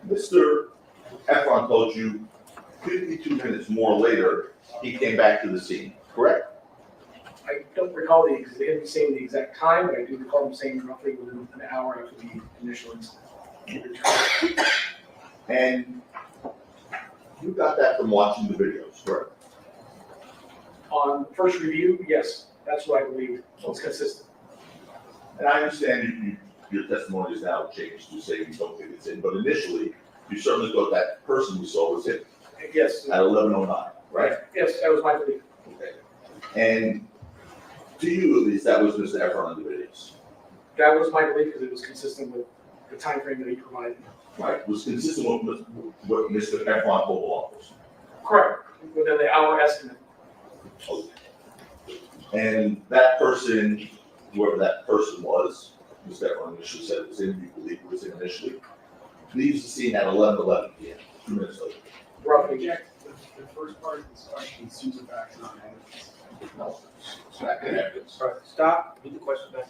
Mr. Efron told you 52 minutes more later, he came back to the scene, correct? I don't recall him saying the exact time, but I do recall him saying roughly within an hour after the initial incident. And you got that from watching the videos, correct? On first review, yes, that's what I believe. It's consistent. And I understand your testimony is now changed to say you don't think it's in, but initially, you certainly thought that person we saw was him Yes. at 11:09, right? Yes, that was my belief. Okay. And to you, at least, that was Mr. Efron in the videos, That was my belief because it was consistent with the time frame that he provided. right? Was consistent with what Mr. Efron told law enforcement. Correct. Within the hour estimate. Okay. And that person, whoever that person was, Mr. Efron initially said it was him, you believe it was him initially, leaves the scene at 11:11 p.m., 2 minutes later. Roughly. Object, the first part of this question seems of facts, not evidence. No, it's not good evidence. All right, stop, read the question back.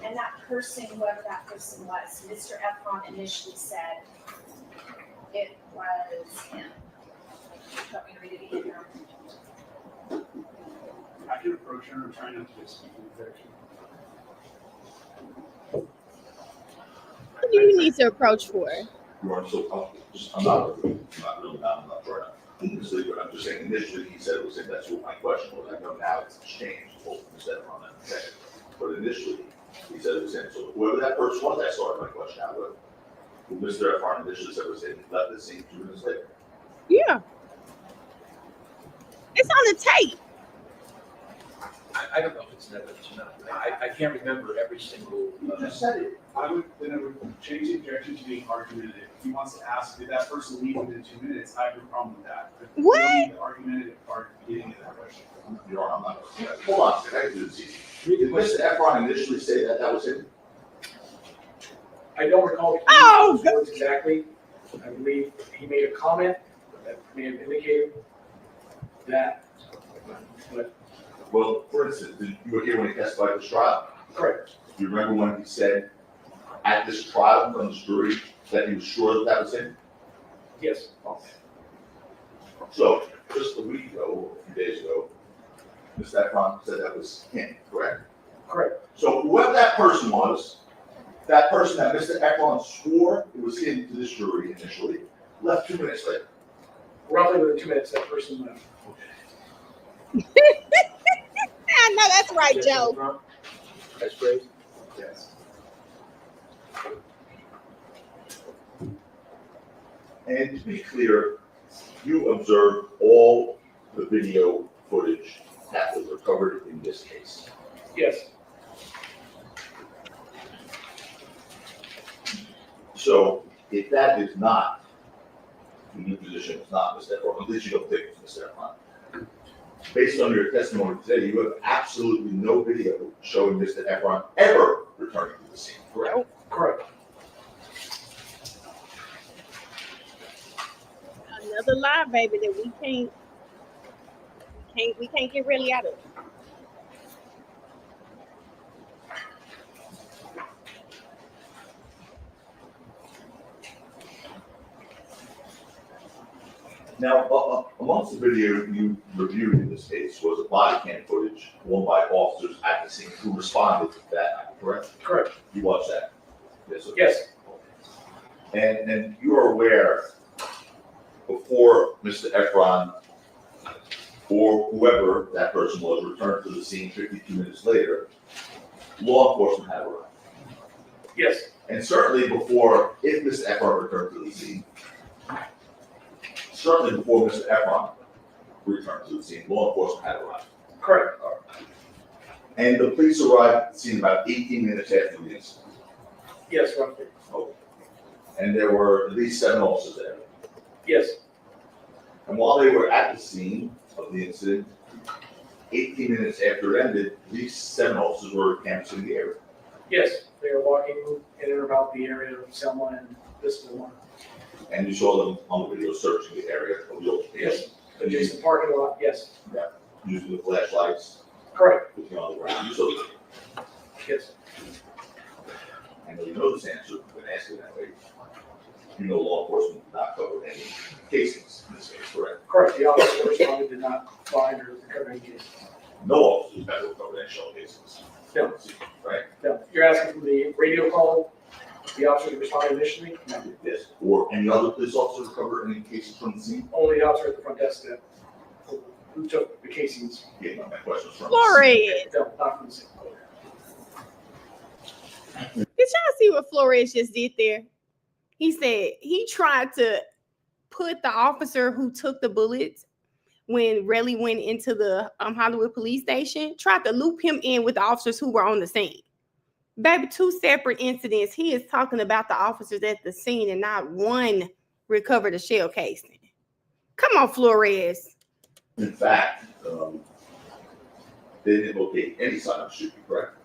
And that person, whoever that person was, Mr. Efron initially said it was him. Let me read it again. I can approach her and try not to speak in objection. What do you need to approach for? You aren't so comfortable. I'm not really not, I'm not trying to mislead, but I'm just saying initially he said it was him. That's what my question was. I know now it's changed, instead of on that second. But initially, he said it was him. So whoever that person was, I started my question out with. Who Mr. Efron initially said was him, he left the scene 2 minutes later. Yeah. It's on the tape. I don't know if it's evidence or not. I can't remember every single. You just said it. I would change the objection to being argumentative. If he wants to ask, did that person leave within 2 minutes? I have no problem with that. But What? you don't need the argumentative part at the beginning of that question. You know, I'm not. Hold on, I can do this easy. Did Mr. Efron initially say that that was him? I don't recall Oh, those words exactly. I believe he made a comment that may have indicated that, but Well, for instance, you were here when he testified at this trial. correct. Do you remember when he said at this trial from the jury that he was sure that that was him? Yes. So, just a week ago, or a few days ago, Mr. Efron said that was him, correct? Correct. So whoever that person was, that person that Mr. Efron swore it was him to this jury initially, left 2 minutes later. Roughly within 2 minutes, that person left. I know that's right, Joe. That's great. Yes. And to be clear, you observed all the video footage that was recovered in this case. Yes. So if that is not, the new position is not Mr. Efron, at least you don't think it's Mr. Efron. Based on your testimony today, you have absolutely no video showing Mr. Efron ever returning to the scene, correct? Nope. Correct. Another lie, baby, that we can't get really out of. Now, amongst the video you reviewed in this case was a body cam footage worn by officers at the scene who responded to that, correct? Correct. You watched that? Yes, sir. Yes. And you are aware, before Mr. Efron or whoever that person was returned to the scene 52 minutes later, law enforcement had arrived. Yes. And certainly before, if Mr. Efron returned to the scene, certainly before Mr. Efron returned to the scene, law enforcement had arrived. Correct. And the police arrived at the scene about 18 minutes after the incident. Yes, roughly. Okay. And there were at least 7 officers there. Yes. And while they were at the scene of the incident, 18 minutes after it ended, at least 7 officers were canvassing the area. Yes. They are walking in and about the area of Selma and this one. And you saw them on the video searching the area of the location. Yes. Adjacent parking lot. Yes. Using the flashlights, Correct. looking on the ground. You saw them. Yes. I know you know this answer, but asking that way. You know law enforcement did not cover any casings in this case, correct? Correct. The officer responded did not find or recover any case. No officers ever covered any shell casings. No. Right? No. You're asking from the radio call, the officer that responded initially? No. Yes. Or any other police officers cover any cases from the scene? Only the officer at the front desk that who took the casings. Yeah, no, my question was from Flores. No, not from the scene. Did y'all see what Flores just did there? He said he tried to put the officer who took the bullets when Reli went into the Hollywood police station, tried to loop him in with the officers who were on the scene. Baby, 2 separate incidents. He is talking about the officers at the scene and not one recovered a shell casing. Come on, Flores. In fact, they didn't locate any sign of shooting, correct?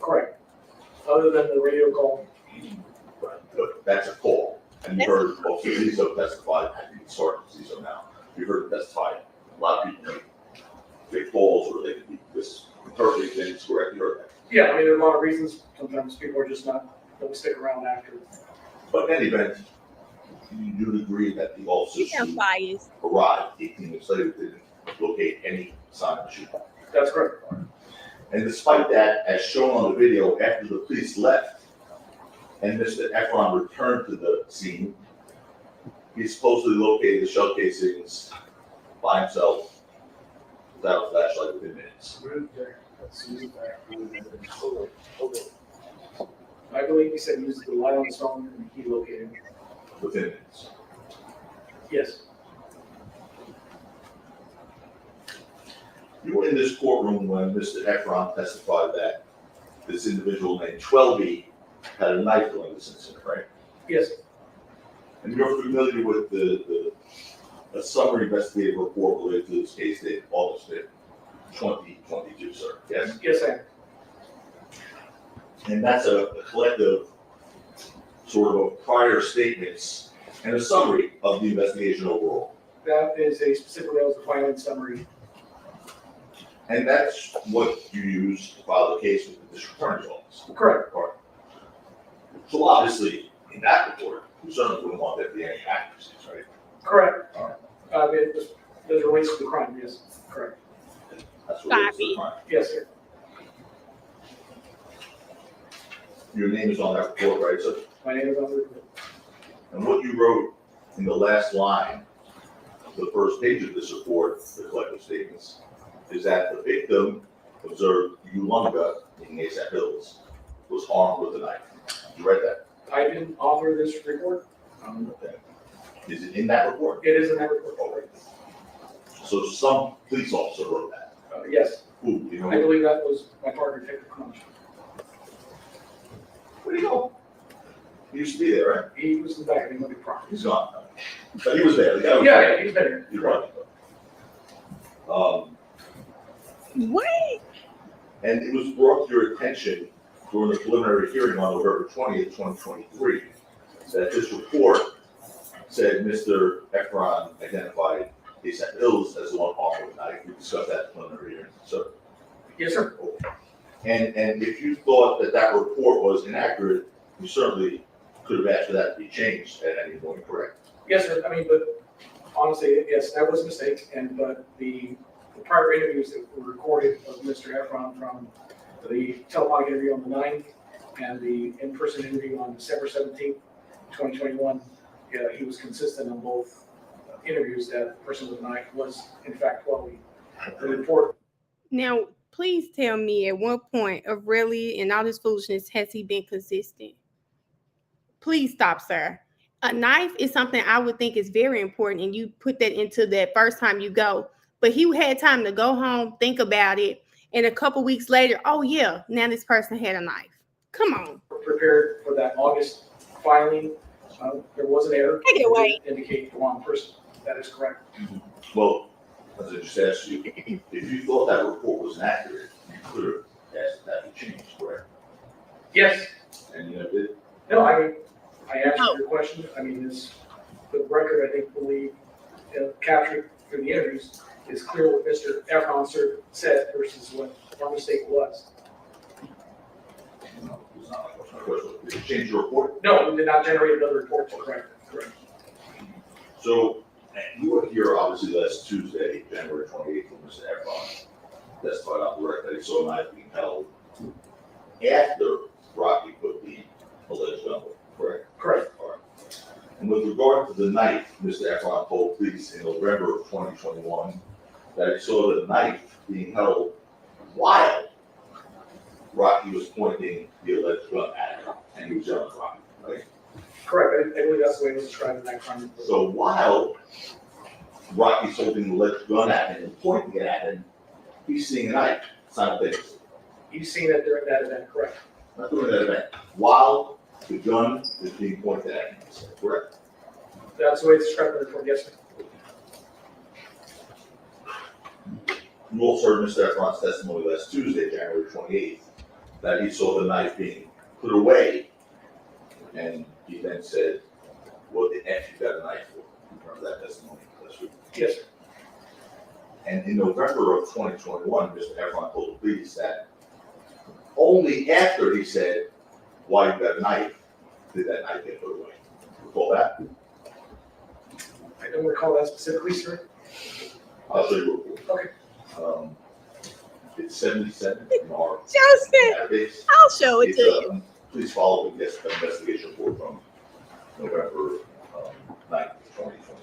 Correct. Other than the radio call. Right. But that's a call. And you heard Officer Zizzo testify, I think it's Sergeant Zizzo now. You heard him testify. A lot of people make calls or they can be misinterpreting things, correct? You heard that. Yeah, I mean, there are a lot of reasons. Sometimes people are just don't stick around after. But in any event, you do agree that the officers who arrived 18 minutes later didn't locate any sign of shooting. That's correct. And despite that, as shown on the video, after the police left and Mr. Efron returned to the scene, he supposedly located the shell casings by himself without a flashlight within minutes. I believe he said he used the light on his phone and he located him. Within minutes. Yes. You were in this courtroom when Mr. Efron testified that this individual named 12E had a knife during this incident, right? Yes. And you're familiar with a summary investigative report related to this case dated August 5th, 2022, sir, yes? Yes, I am. And that's a collective sort of prior statements and a summary of the investigation overall. That is a specific, that was the filing summary. And that's what you use to file the case with the district attorney's office. Correct. So obviously, in that report, you certainly wouldn't want there to be any accuracies, right? Correct. It just, as relates to the crime, yes, correct. That's what it is, the crime. Yes, sir. Your name is on that report, right? So, My name is on the report. and what you wrote in the last line of the first page of this report, the collective statements, is that the victim observed Ulunga in ASAP Hills was armed with a knife. Did you write that? I didn't author this report. Okay. Is it in that report? It is in that report. Okay. So some police officer wrote that. Yes, Who, do you know? I believe that was my partner, Detective Crunch. Where do you go? He used to be there, right? He was in the back, I didn't look at property. He's gone. But he was there. The guy was Yeah, yeah, he's been here. You're right. What? And it was brought to your attention during the preliminary hearing on November 20th, 2023, that this report said Mr. Efron identified ASAP Hills as the one armed with a knife. We discussed that preliminary hearing. So, Yes, sir. and if you thought that that report was inaccurate, you certainly could have asked for that to be changed at any point, correct? Yes, sir. I mean, but honestly, yes, that was a mistake. But the prior interviews that were recorded of Mr. Efron from the telephonic interview on the 9th and the in-person interview on December 17th, 2021, he was consistent on both interviews that the person with the knife was in fact Chloe. The report. Now, please tell me at what point of really and all this foolishness has he been consistent? Please stop, sir. A knife is something I would think is very important, and you put that into that first time you go. But he had time to go home, think about it, and a couple weeks later, oh yeah, now this person had a knife. Come on. Prepared for that August filing. There was an error. Take it away. Indicate the wrong person. That is correct. Well, as I just asked you, if you thought that report was inaccurate, you could have asked that to change, correct? Yes. And you know, did. No, I answered your question. I mean, this, the record, I think, believe, captured through the interviews is clear what Mr. Efron said versus what our mistake was. No, it's not my question. Did you change your report? No, we did not generate another report to correct it. Correct. So, and you were here obviously last Tuesday, January 28th, when Mr. Efron testified on the record that he saw a knife being held after Rocky put the alleged gun away, correct? Correct. All right. And with regard to the knife, Mr. Efron told police in November of 2021 that he saw the knife being held while Rocky was pointing the alleged gun at him, and he was yelling at Rocky, right? Correct. I believe that's the way it was described in that crime report. So while Rocky's holding the alleged gun at him and pointing it at him, he's seeing a knife simultaneously. You've seen it during that event, correct? Not during that event. While the gun is being pointed at him, correct? That's the way it's described in the report, yes, sir. You also heard Mr. Efron's testimony last Tuesday, January 28th, that he saw the knife being put away, and he then said, "What the F you got a knife for?" Remember that testimony last week? Yes, sir. And in November of 2021, Mr. Efron told the police that only after he said, "Why you got a knife," did that knife get put away. Recall that? I don't recall that specifically, sir. I'll show you real quick. Okay. It's 77 in our Joseph, database. I'll show it to you. Please follow the investigation report from November 9th, 2020.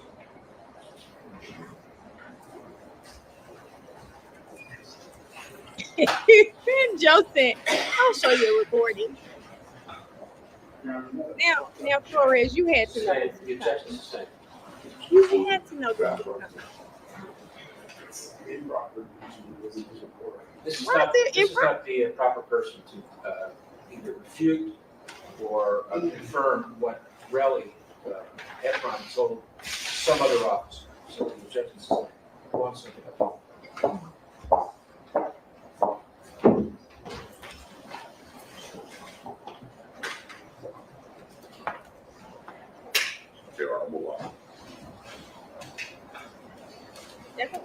Joseph, I'll show you a recording. Now, Flores, you had to know. The objection is safe. You had to know this. This is Why not, is it this is not the proper person to either refute or confirm what Reli, Efron told some other officer. So the objection is safe. Go on, sir.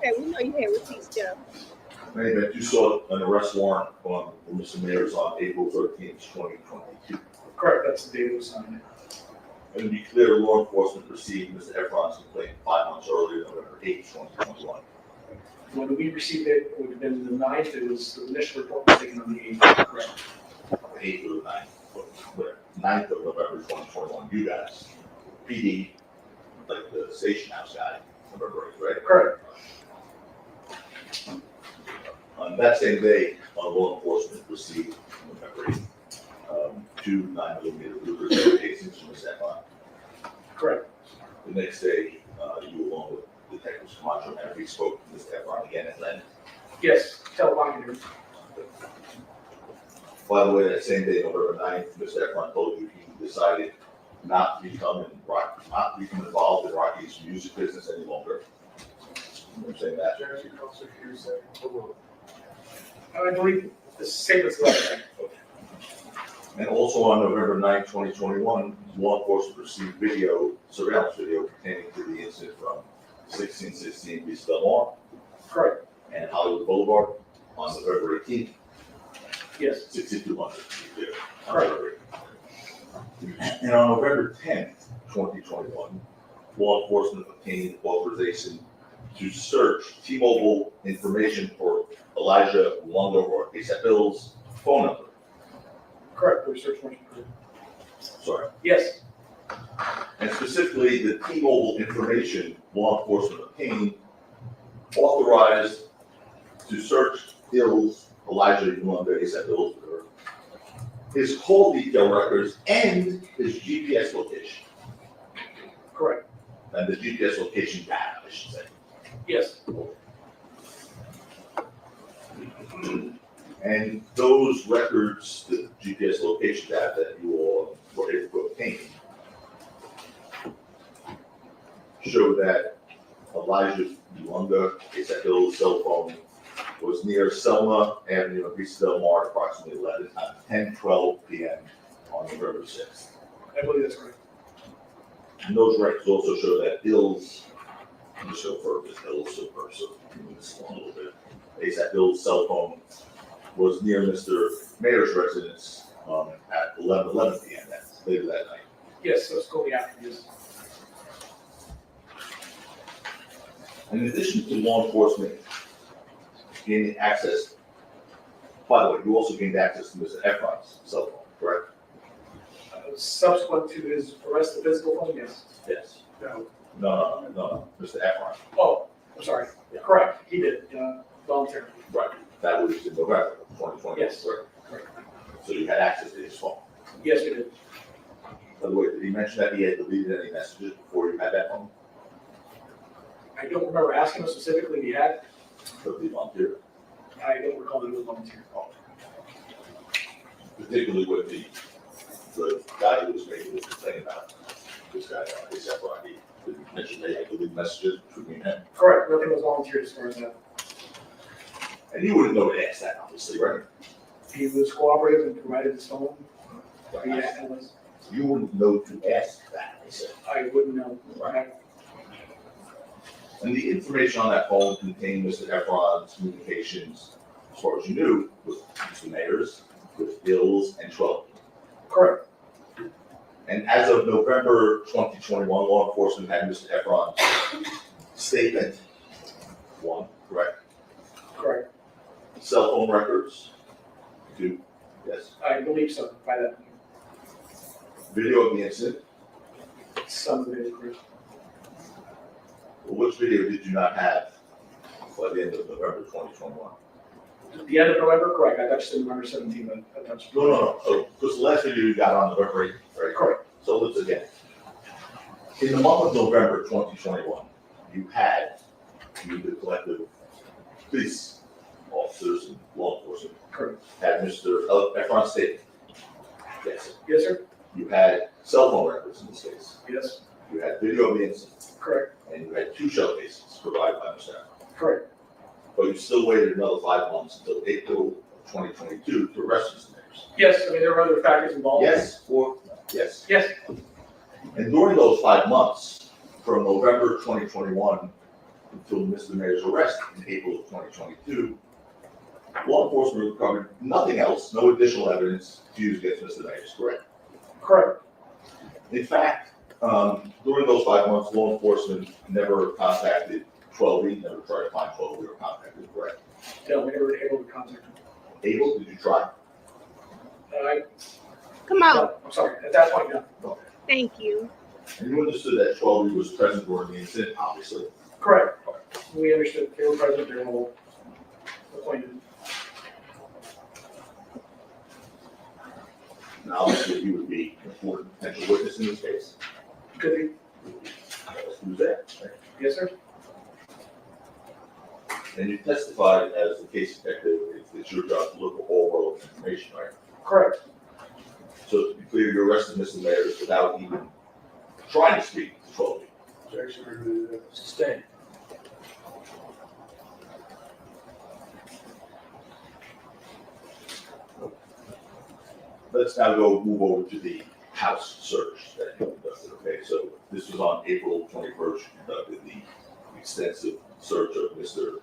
Okay, we know you had receipts, Jeff. In any event, you saw an arrest warrant on Mr. Mayers on April 13th, 2022. Correct, that's the date it was signed. And to be clear, law enforcement received Mr. Efron's complaint 5 months earlier, November 8th, 2021. When we received it, it would have been the 9th, it was, the initial report was taken on the 8th, correct? 8th or the 9th, whatever, 9th of November 2021, you guys, PD, like the station house guy, November 8th, right? Correct. On that same day, law enforcement received, November 8th, 2 9mm Ruger casings from Ms. Efron. Correct. The next day, you along with Detectives Camacho and Henry spoke to Ms. Efron again at Len. Yes, telephonic interview. By the way, that same day, November 9th, Mr. Efron told you he decided not to become involved in Rocky's music business any longer. You know saying that? I believe the statement's left. And also on November 9th, 2021, law enforcement received surveillance video pertaining to the incident from 1616 East Belmont Correct. and Hollywood Boulevard on November 18th, Yes. 6200. Correct. And on November 10th, 2021, law enforcement obtained authorization to search T-Mobile information for Elijah Lungo or ASAP Bill's phone number. Correct, for search warrant. Sorry. Yes. And specifically, the T-Mobile information law enforcement obtained authorized to search Elijah Lungo, ASAP Bill's, his call detail records and his GPS location. Correct. And the GPS location data, I should say. Yes. And those records, the GPS location data that you all were able to obtain, show that Elijah Lunga, ASAP Bill's cell phone, was near Selma Avenue in East Del Mar, approximately 10:12 p.m. on November 6th. I believe that's correct. And those records also show that Bill's, I'm just going to refer to Bill's so move this along a little bit. ASAP Bill's cell phone was near Mr. Mayer's residence at 11:11 p.m. Later that night. Yes, so it's going after this. In addition to law enforcement gaining access, by the way, you also gained access to Mr. Efron's cell phone, correct? Subsequent to his arrest, the physical phone, yes. Yes. No. No, Mr. Efron. Oh, I'm sorry. Correct, he did, voluntarily. Right. That was in November 2020. Yes. Correct. So you had access to his phone. Yes, we did. By the way, did he mention that he had deleted any messages before you had that phone? I don't remember asking him specifically if he had. But he volunteered? I don't recall that it was volunteer. Particularly with the guy who was making this complaint about this guy, ASAP Rocky, did he mention they had deleted messages between him? Correct, nothing was volunteered as far as that. And you wouldn't know to ask that, obviously, right? He was cooperative and provided his phone. Yeah, it was. You wouldn't know to ask that, he said. I wouldn't know. Right. And the information on that phone contained Mr. Efron's communications, as far as you knew, with Mr. Mayers, with Bills, and 12. Correct. And as of November 2021, law enforcement had Mr. Efron's statement, 1, correct? Correct. Cell phone records, 2, yes. I believe so, by that. Video of the incident. Some of it is correct. Well, which video did you not have by the end of November 2021? At the end of November, correct. I touched it November 17th. I touched. No. So, because the last video you got on November 8th, right? Correct. So let's again. In the month of November 2021, you the collective police officers and law enforcement Correct. had Mr. Efron's statement. Yes. Yes, sir. You had cell phone records in this case. Yes. You had video of the incident. Correct. And you had 2 shell cases provided by Mr. Efron. Correct. But you still waited another 5 months until April of 2022 to arrest Mr. Mayers. Yes, I mean, there were other factors involved. Yes or no? Yes. Yes. And during those 5 months, from November 2021 until Mr. Mayer's arrest in April of 2022, law enforcement recovered nothing else, no additional evidence to use against Mr. Mayers, correct? Correct. In fact, during those 5 months, law enforcement never contacted 12E, never tried to find 12E or contacted, correct? No, we never were able to contact him. Able, did you try? Come on. No, I'm sorry, at that point, no. Thank you. And you understood that 12E was present during the incident, obviously. Correct. We understood they were present during the whole appointment. And obviously, he would be an important potential witness in this case. Could be. Who's that? Right? Yes, sir. And you testified as the case detective, it's your job to look for all relevant information, right? Correct. So to be clear, you arrested Mr. Mayers without even trying to speak to 12E. Sustained. Let's now move over to the house search that you conducted, okay? So this was on April 21st, you conducted the extensive search of Mr.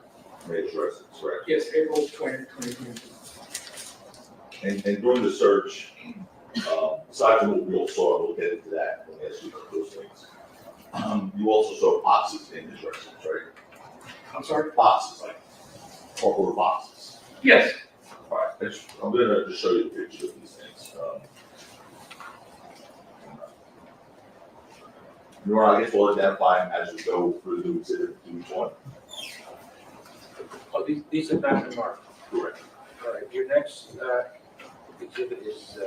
Mayer's residence, correct? Yes, April 20th, 2022. And during the search, aside from what we all saw, we'll get into that when we ask you about those things. You also saw boxes in his residence, right? I'm sorry? Boxes, like corporate boxes. Yes. All right, I'm gonna just show you a picture of these things. You know, I guess we'll identify them as we go through the exhibit to each one. Oh, these are not marked. Correct. All right, your next exhibit is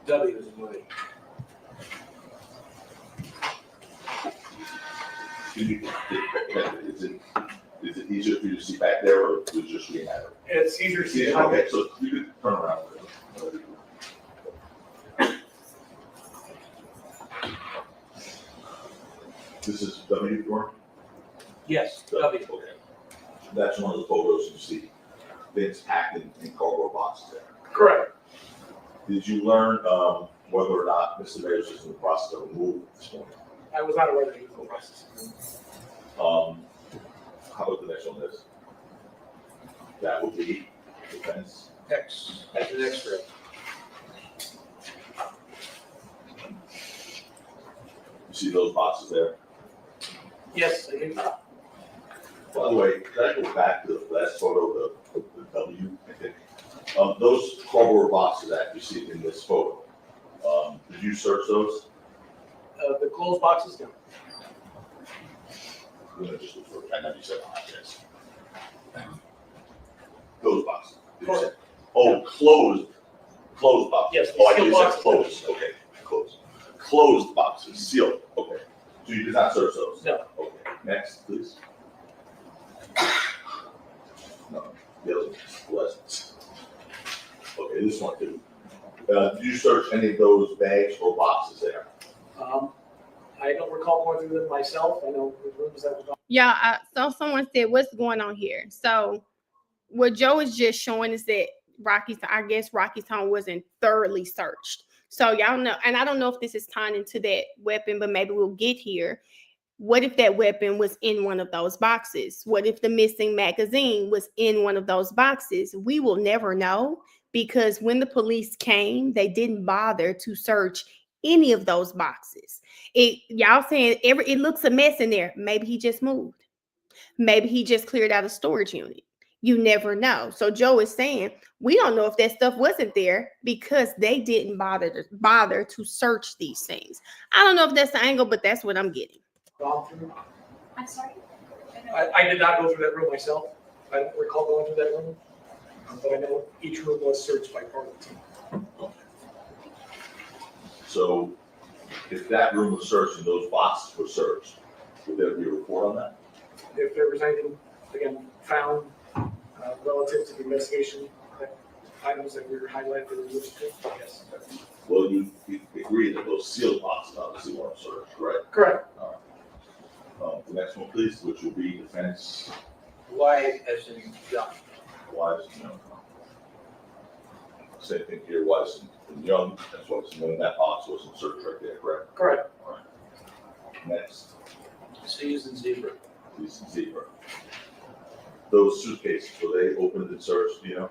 W is Louis. Is it easier for you to see back there, or is it just Rhianna? It's easier to see. Okay, so you could turn around. This is W, Dorn? Yes, W. Okay. That's one of the photos you see. Things packed in cardboard boxes there. Correct. Did you learn whether or not Mr. Mayers was in the process of removal this morning? I was not aware that he was in the process. How about the next one is? That would be defense. X, as an X-ray. You see those boxes there? Yes, I did. By the way, could I go back to the last photo, the W, I think? Those cardboard boxes that you see in this photo, did you search those? The closed boxes, no. I'm gonna just look for it. I know you said yes. Those boxes. Did you say? Oh, closed boxes. Yes, Oh, I sealed you said boxes. closed, okay, closed. Closed boxes, sealed, okay. So you did not search those? No. Okay, next, please. No, the other one's okay, this one too. Did you search any of those bags or boxes there? I don't recall going through them myself. I know the rooms that was on. Yeah, so someone said, what's going on here? So what Joe is just showing is that Rocky's home wasn't thoroughly searched. So y'all know, and I don't know if this is tying into that weapon, but maybe we'll get here. What if that weapon was in one of those boxes? What if the missing magazine was in one of those boxes? We will never know, because when the police came, they didn't bother to search any of those boxes. Y'all saying it looks a mess in there. Maybe he just moved. Maybe he just cleared out a storage unit. You never know. So Joe is saying we don't know if that stuff wasn't there because they didn't bother to search these things. I don't know if that's the angle, but that's what I'm getting. I'm sorry? I did not go through that room myself. I don't recall going through that room. But I know each room was searched by part of the team. So if that room was searched and those boxes were searched, would there be a report on that? If there was anything, again, found relative to the investigation, items that we were highlighted in the list, yes. Well, you agree that those sealed boxes obviously weren't searched, right? Correct. All right. The next one, please, which will be defense. Y as in John. Why is, same thing here, Wise and Young, that's what's in that box was searched right there, correct? Correct. All right. Next. C is in zebra. Police and Zebra. Those suitcases, were they opened and searched, do you know?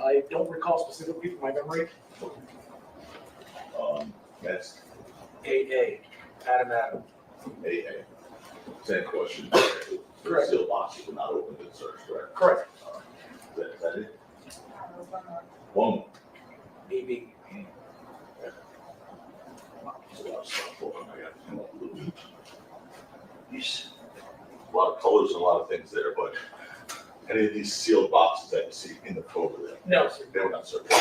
I don't recall specifically from my memory. Next, AA, Adam. AA. Same question. Correct. Sealed boxes were not opened and searched, correct? Correct. Is that it? One more. AB. There's a lot of stuff. Hold on, I got to come up with a little bit. A lot of colors and a lot of things there, but any of these sealed boxes that you see in the code there? No, sir. They were not searched.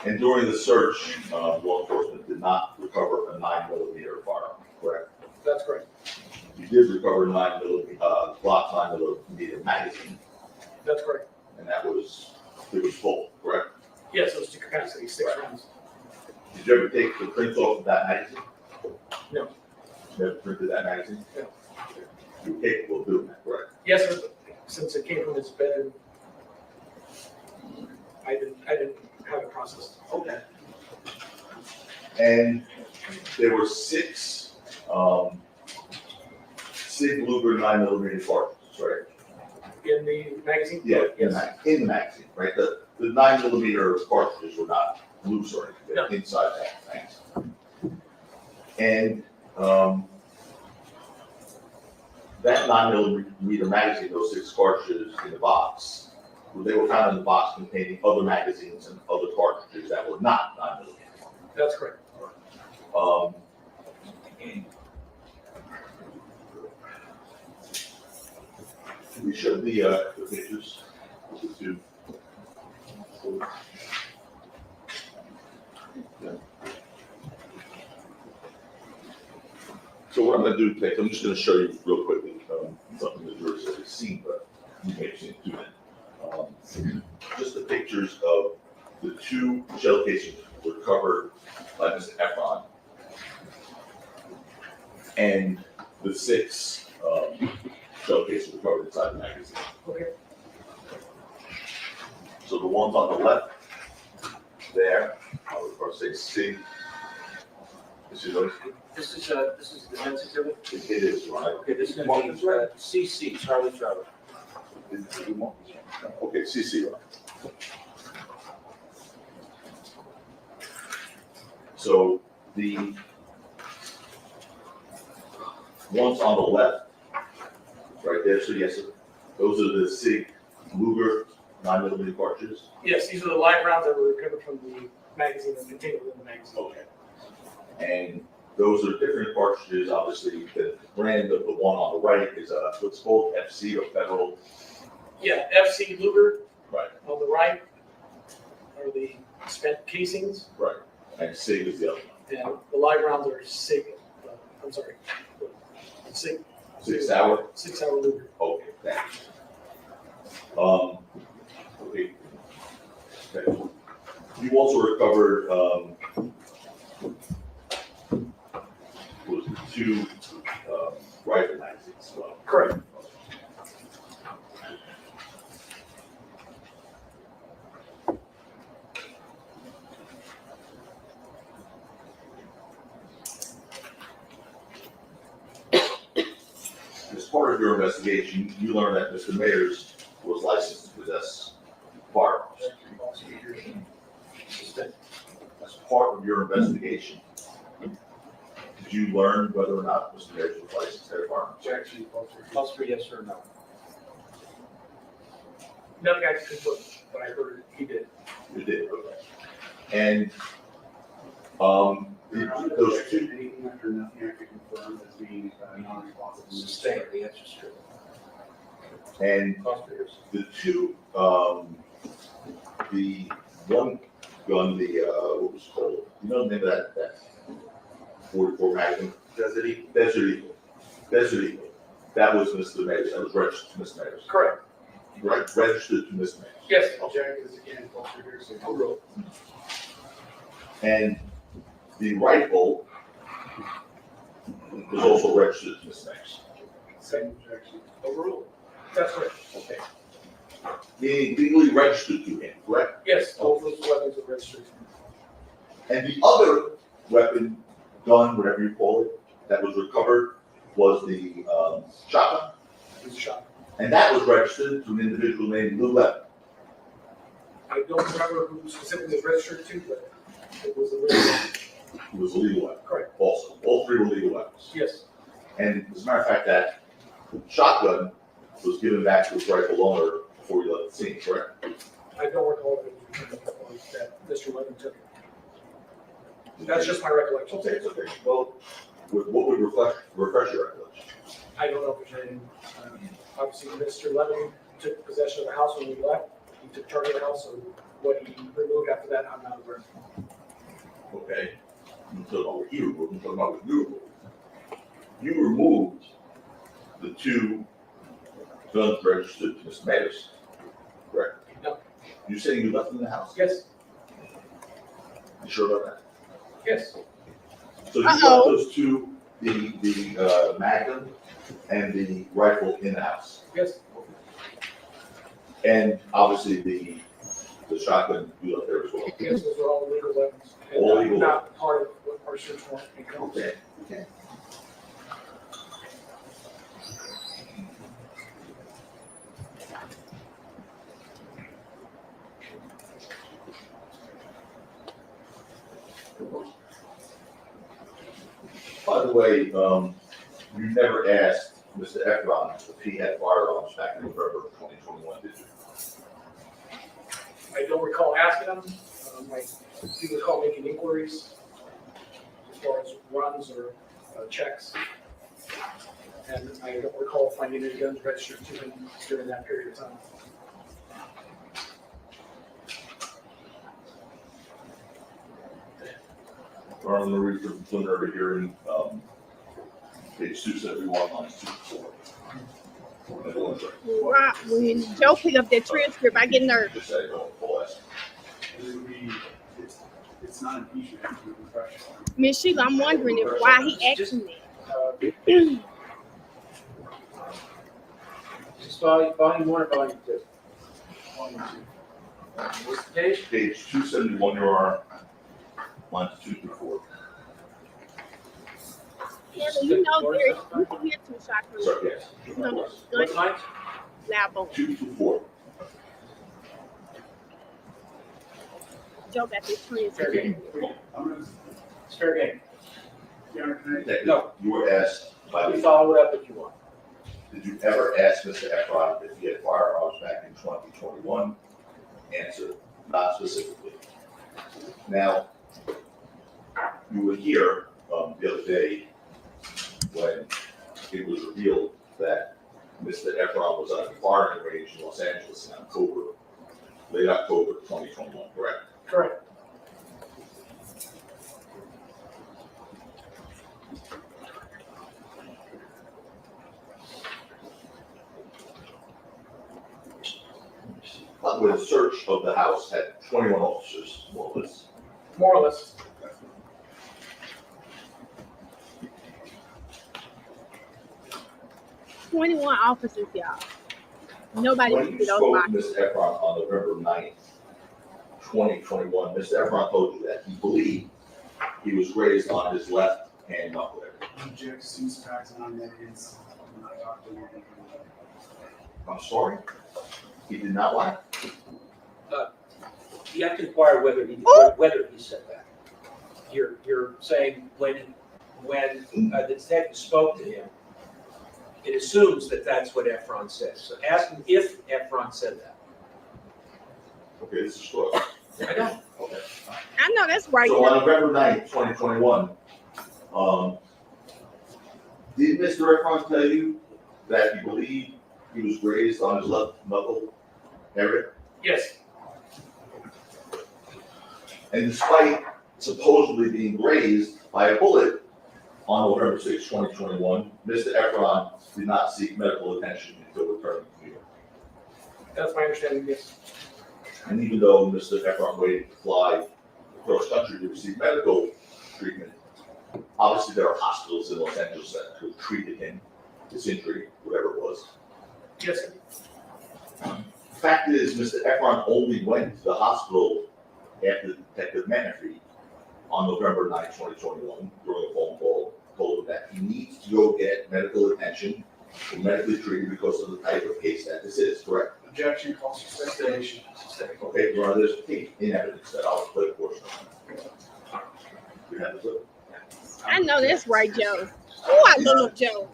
And during the search, law enforcement did not recover a 9mm firearm, correct? That's correct. You did recover a 9mm, Glock 9mm magazine, That's correct. and it was full, correct? Yes, it was to capacity, 6 rounds. Did you ever take the prints off of that magazine? No. Never printed that magazine? No. You were capable of doing that, correct? Yes, sir. Since it came from his bedroom, I didn't have it processed. Okay. And there were 6 Sig Luger 9mm cartridges, right? In the magazine? Yeah, Yes. in the magazine, right? The 9mm cartridges were not loose or anything, they're inside that magazine. And that 9mm magazine, those 6 cartridges in the box, they were found in the box containing other magazines and other cartridges that were not 9mm. That's correct. We showed the pictures of the 2. So what I'm going to do next, I'm just going to show you real quickly something the jurors have seen, but you may have seen it too then. Just the pictures of the 2 shell casings recovered by Mr. Efron and the 6 shell cases recovered inside the magazine. Okay. So the ones on the left there, I would say C. This is those. This is the defense exhibit? It is, right? Okay, this is gonna be CC, Charlie Trevor. Okay, CC, right? So the ones on the left, right there, so yes, those are the Sig Luger 9mm cartridges? Yes, these are the live rounds that were recovered from the magazine and contained within the magazine. Okay. And those are different cartridges, obviously, the brand of the one on the right is what's called FC or Federal. Yeah, FC Luger. Right. On the right are the spent casings, Right. And SIG is the other one. and the live rounds are Sig, Sig. 6 hour? 6 hour Luger. Okay, thanks. Okay. Okay. You also recovered, was it 2 rifle magazines as well? Correct. As part of your investigation, you learned that Mr. Mayers was licensed to possess firearms. As part of your investigation, did you learn whether or not Mr. Mayers was licensed to have firearms? Actually, calls for yes or no. Nothing I can confirm, but I heard he did. You did, okay. And, those 2, Anything after nothing I could confirm as being non-responsive. Sustain, the answer's true. and Calls for yes. the 2, the one gun, what was it called? You know the name of that 44 Magnum? Desert Eagle. Desert Eagle. That was Mr. Mayers, that was registered to Mr. Mayers. Correct. Right, registered to Mr. Mayers. Yes. Jack is again, culture here, so. And the rifle was also registered to Mr. Mayers. Same objection. Overruled. That's correct. Okay. being legally registered to him, correct? Yes, both those weapons are registered. And the other weapon, gun, whatever you call it, that was recovered was the shotgun, It was a shot. and that was registered to an individual named Lou Levin. I don't remember who specifically was registered to, but it was a legal. It was a legal weapon. Correct. Also, all three were legal weapons. Yes. And as a matter of fact, that shotgun was given back to its rightful owner before he left the scene, correct? I don't recall that Mr. Levin took it. That's just my recollection. Okay, it's okay. Well, what would refresh your recollection? I don't know if there's anything, obviously, Mr. Levin took possession of the house when we left. He took charge of the house, so what he removed after that, I'm not aware of. Okay. I'm talking about what he removed, I'm talking about what you removed. You removed the two guns registered to Mr. Mayers, correct? No. You saying you left them in the house? Yes, You sure about that? yes, So you left those two, the Magnum and the rifle in the house? yes, And obviously the shotgun you left there as well? yes, those are all legal weapons. And All legal not part of what our search warrant encompassed. Okay, okay. By the way, you never asked Mr. Efron if he had firearms back in November of 2021, did you? I don't recall asking him, I do recall making inquiries as far as runs or checks. And I don't recall finding any guns registered to him during that period of time. Or on the read for the preliminary hearing, page 271, lines 2 to 4. Right, when Joe pick up that transcript, I get nervous. Just say, don't pull that. It would be, it's not impeachment, it's refresh. Miss Sheila, I'm wondering if why he asking that. Just volume 1 or volume 2? What's the page? Page 271, your arm, lines 2 through 4. Yeah, you know, there, you can hear two shots from Sorry, yes. No, What gun, lines? loud boom. 2 through 4. Joe got this Fair transcript. game. I'm gonna, It's fair game. Your Honor, can I? That No. You were asked by We the, follow it up if you want. did you ever ask Mr. Efron if he had firearms back in 2021? Answer, not specifically. Now, you were here the other day when it was revealed that Mr. Efron was on a firing range in Los Angeles in October, late October 2021, correct? Correct. By the way, the search of the house had 21 officers, more or less. More or less. 21 officers, y'all. Nobody When can you see those spoke to boxes. Mr. Efron on November 9th, 2021, Mr. Efron told you that he believed he was grazed on his left hand knuckle. Object seems facts on that is, I'm not talking about anything. I'm sorry? He did not lie? You have to inquire whether he said that. You're saying when the detective spoke to him, it assumes that that's what Efron says. So ask him if Efron said that. Okay, this is short. I know. Okay. I know that's right. So on November 9th, 2021, did Mr. Efron tell you that he believed he was grazed on his left knuckle area? Yes, And despite supposedly being grazed by a bullet on November 6, 2021, Mr. Efron did not seek medical attention until returning to New York. that's my understanding, yes. And even though Mr. Efron waited to fly across country to receive medical treatment, obviously there are hospitals in Los Angeles that could have treated him, his injury, whatever it was. Yes, sir. fact is, Mr. Efron only went to the hospital after Detective Menifee on November 9, 2021, during a phone call, told him that he needs to go get medical attention or medically treated because of the type of case that this is, correct? Objection, calls for speculation. Okay, Your Honor, there's tape in evidence that I'll play a portion of. You have the clip? I know that's right, Joe. Oh, I love Joe.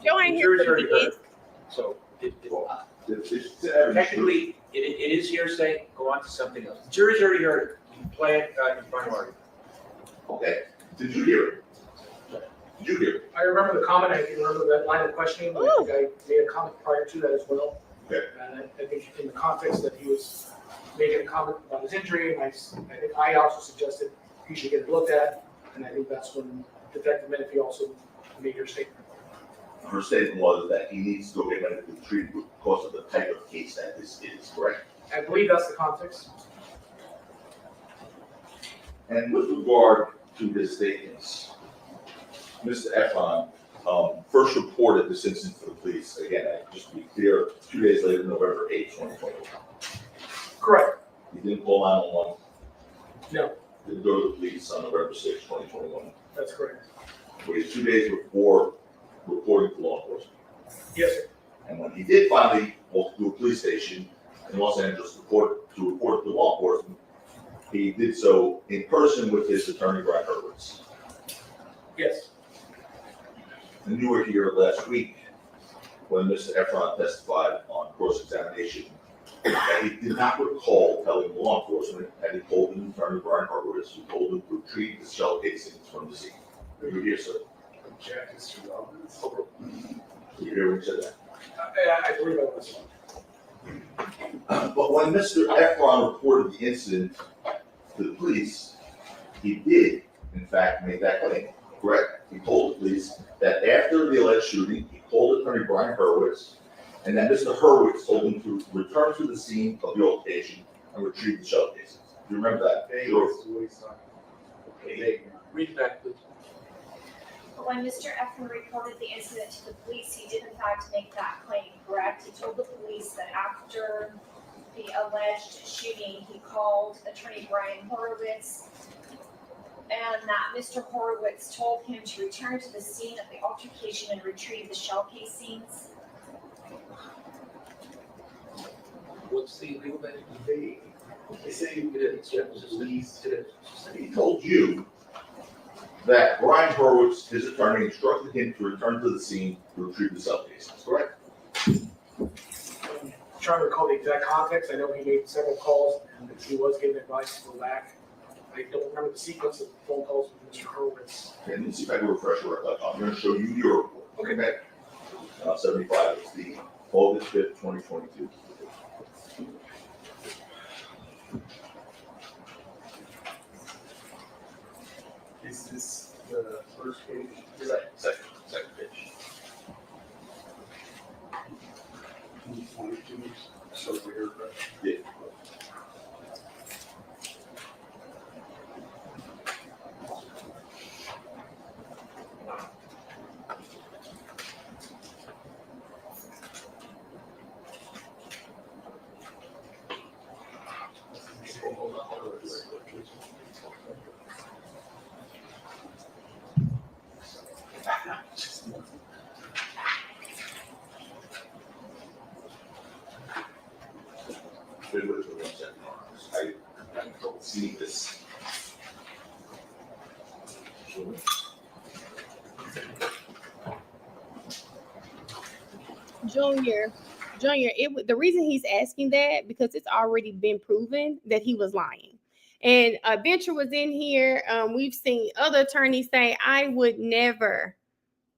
Joe ain't here Jury's for already the heard end. it. So It's evidence. technically, it is hearsay, go on to something else. The jury's already heard it, you can play it in final argument. Okay, did you hear it? Did you hear it? I remember the comment, I remember that line of questioning, but I think I made a comment prior to that as well. Okay. And I think in the context that he was making a comment about his injury, and I think I also suggested he should get it looked at, and I think that's when Detective Menifee also made her statement. Her statement was that he needs to go get medically treated because of the type of case that this is, correct? I believe that's the context. And with regard to his statements, Mr. Efron first reported this incident to the police, again, just to be clear, 2 days later, November 8, 2021. Correct. He didn't call 911. No, Didn't go to the police on November 6, 2021. that's correct. Waited 2 days before reporting to law enforcement. Yes, sir. And when he did finally walk to a police station in Los Angeles to report to law enforcement, he did so in person with his attorney, Brian Hurwitz. Yes. And you were here last week when Mr. Efron testified on cross-examination that he did not recall telling law enforcement that he told his attorney, Brian Hurwitz, who told him to retrieve the shell casings from the scene. You were here, sir. Objection, Your Honor. You hear when he said that? I believe I was. But when Mr. Efron reported the incident to the police, he did, in fact, make that claim, correct? He told the police that after the alleged shooting, he called attorney Brian Hurwitz, and that Mr. Hurwitz told him to return to the scene of the altercation and retrieve the shell casings. Do you remember that? Sure. Read it back, please. But when Mr. Efron reported the incident to the police, he did in fact make that claim, correct? He told the police that after the alleged shooting, he called attorney Brian Horowitz, and that Mr. Horowitz told him to return to the scene of the altercation and retrieve the shell casings. What's the legal name? They say It is, yeah, it's just- it is. he told you that Brian Hurwitz, his attorney, instructed him to return to the scene to retrieve the shell casings, correct? I'm trying to recall the exact context. I know he made several calls and he was given advice to go back. I don't remember the sequence of phone calls with Mr. Horowitz. Okay, let me see if I can refresh your recollection. I'm gonna show you your report. Okay. 75 is the August 5th, 2022. Is this the first page? Second page. 22, so weird, but. Yeah. Wait, 1 second. I don't see this. Junior, the reason he's asking that because it's already been proven that he was lying. And Venture was in here. We've seen other attorneys say, I would never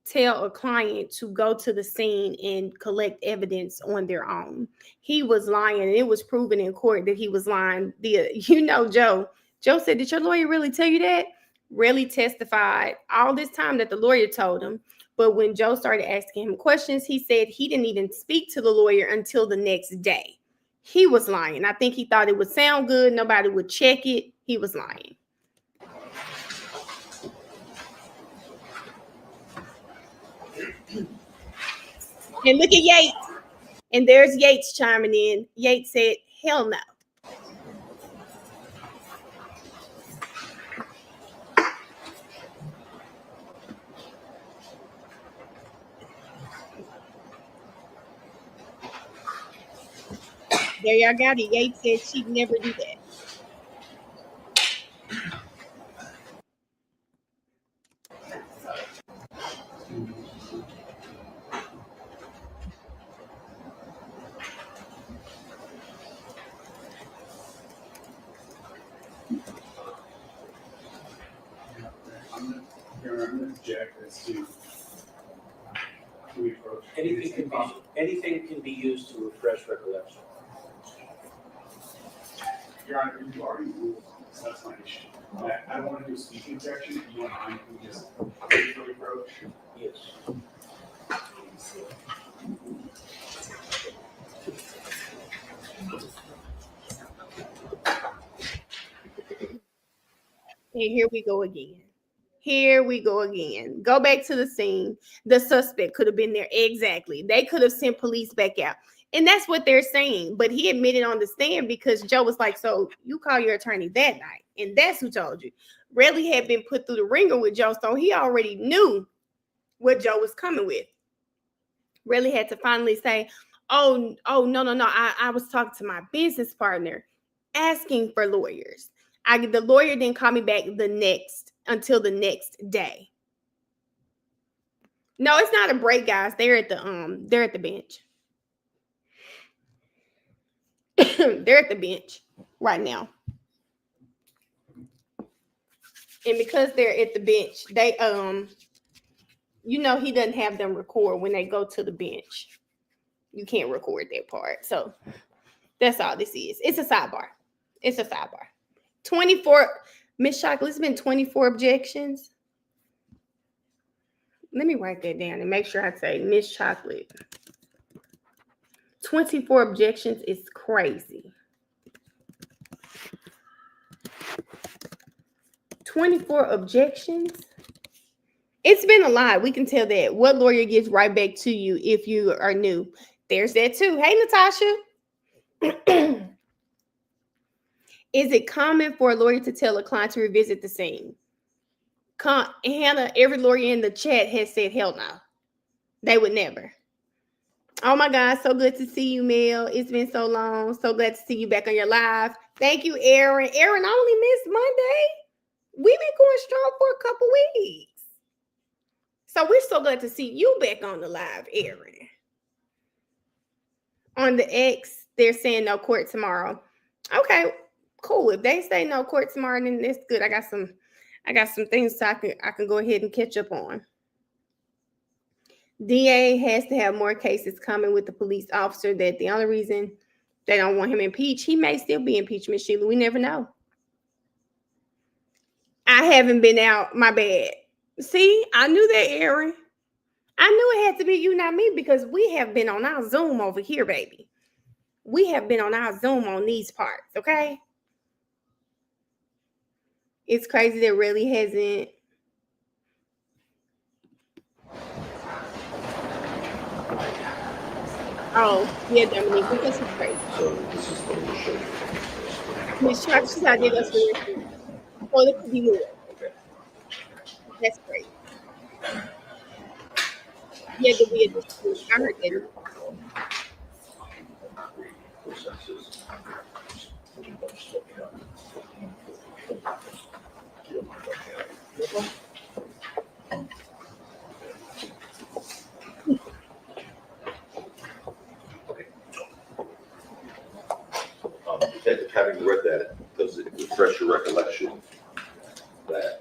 tell a client to go to the scene and collect evidence on their own. He was lying, and it was proven in court that he was lying. Joe said, did your lawyer really tell you that? Really testified all this time that the lawyer told him. But when Joe started asking him questions, he said he didn't even speak to the lawyer until the next day. He was lying. I think he thought it would sound good. Nobody would check it. He was lying. And look at Yates. And there's Yates chiming in. Yates said, hell no. There y'all got it. Yates said she'd never do that. I'm gonna object as to who we approach. Anything can be used to refresh recollection. Your Honor, you already ruled, so that's my issue. I don't want to do a speaking section. If you want to, we just wait for the approach. Yes. And here we go again. Here we go again. Go back to the scene. The suspect could have been there. Exactly. They could have sent police back out. And that's what they're saying. But he admitted on the stand because Joe was like, so you call your attorney that night. And that's who told you. Reli had been put through the ringer with Joe, so he already knew what Joe was coming with. Reli had to finally say, no. I was talking to my business partner asking for lawyers. The lawyer didn't call me back until the next day. No, it's not a break, guys. They're at the bench. They're at the bench right now. And because they're at the bench, they he doesn't have them record when they go to the bench. You can't record that part. So that's all this is. It's a sidebar. 24, Miss Chocolate, it's been 24 objections. Let me write that down and make sure I say Miss Chocolate. 24 objections is crazy. 24 objections? It's been a lot. We can tell that. What lawyer gives right back to you if you are new? There's that too. Hey, Natasha. Is it common for a lawyer to tell a client to revisit the scene? Hannah, every lawyer in the chat has said, hell no. They would never. Oh my God, so good to see you, Mel. It's been so long. So glad to see you back on your live. Thank you, Aaron. Aaron, I only missed Monday. We've been going strong for a couple weeks. So we're so glad to see you back on the live, Aaron. On the X, they're saying no court tomorrow. Okay, cool. If they say no court tomorrow, then that's good. I got some things so I can go ahead and catch up on. DA has to have more cases coming with the police officer. That the only reason they don't want him impeached, he may still be impeached, Miss Sheila. We never know. I haven't been out. My bad. See, I knew that, Aaron. I knew it had to be you, not me, because we have been on our Zoom over here, baby. We have been on our Zoom on these parts, okay? It's crazy that Reli hasn't. Oh, yeah, Dominique, because it's crazy. So this is going to show you. Miss Sharp, she's not giving us the rest. Oh, there could be more. Okay. That's great. Yeah, to be a dispute. I heard that. Having read that, does it refresh your recollection that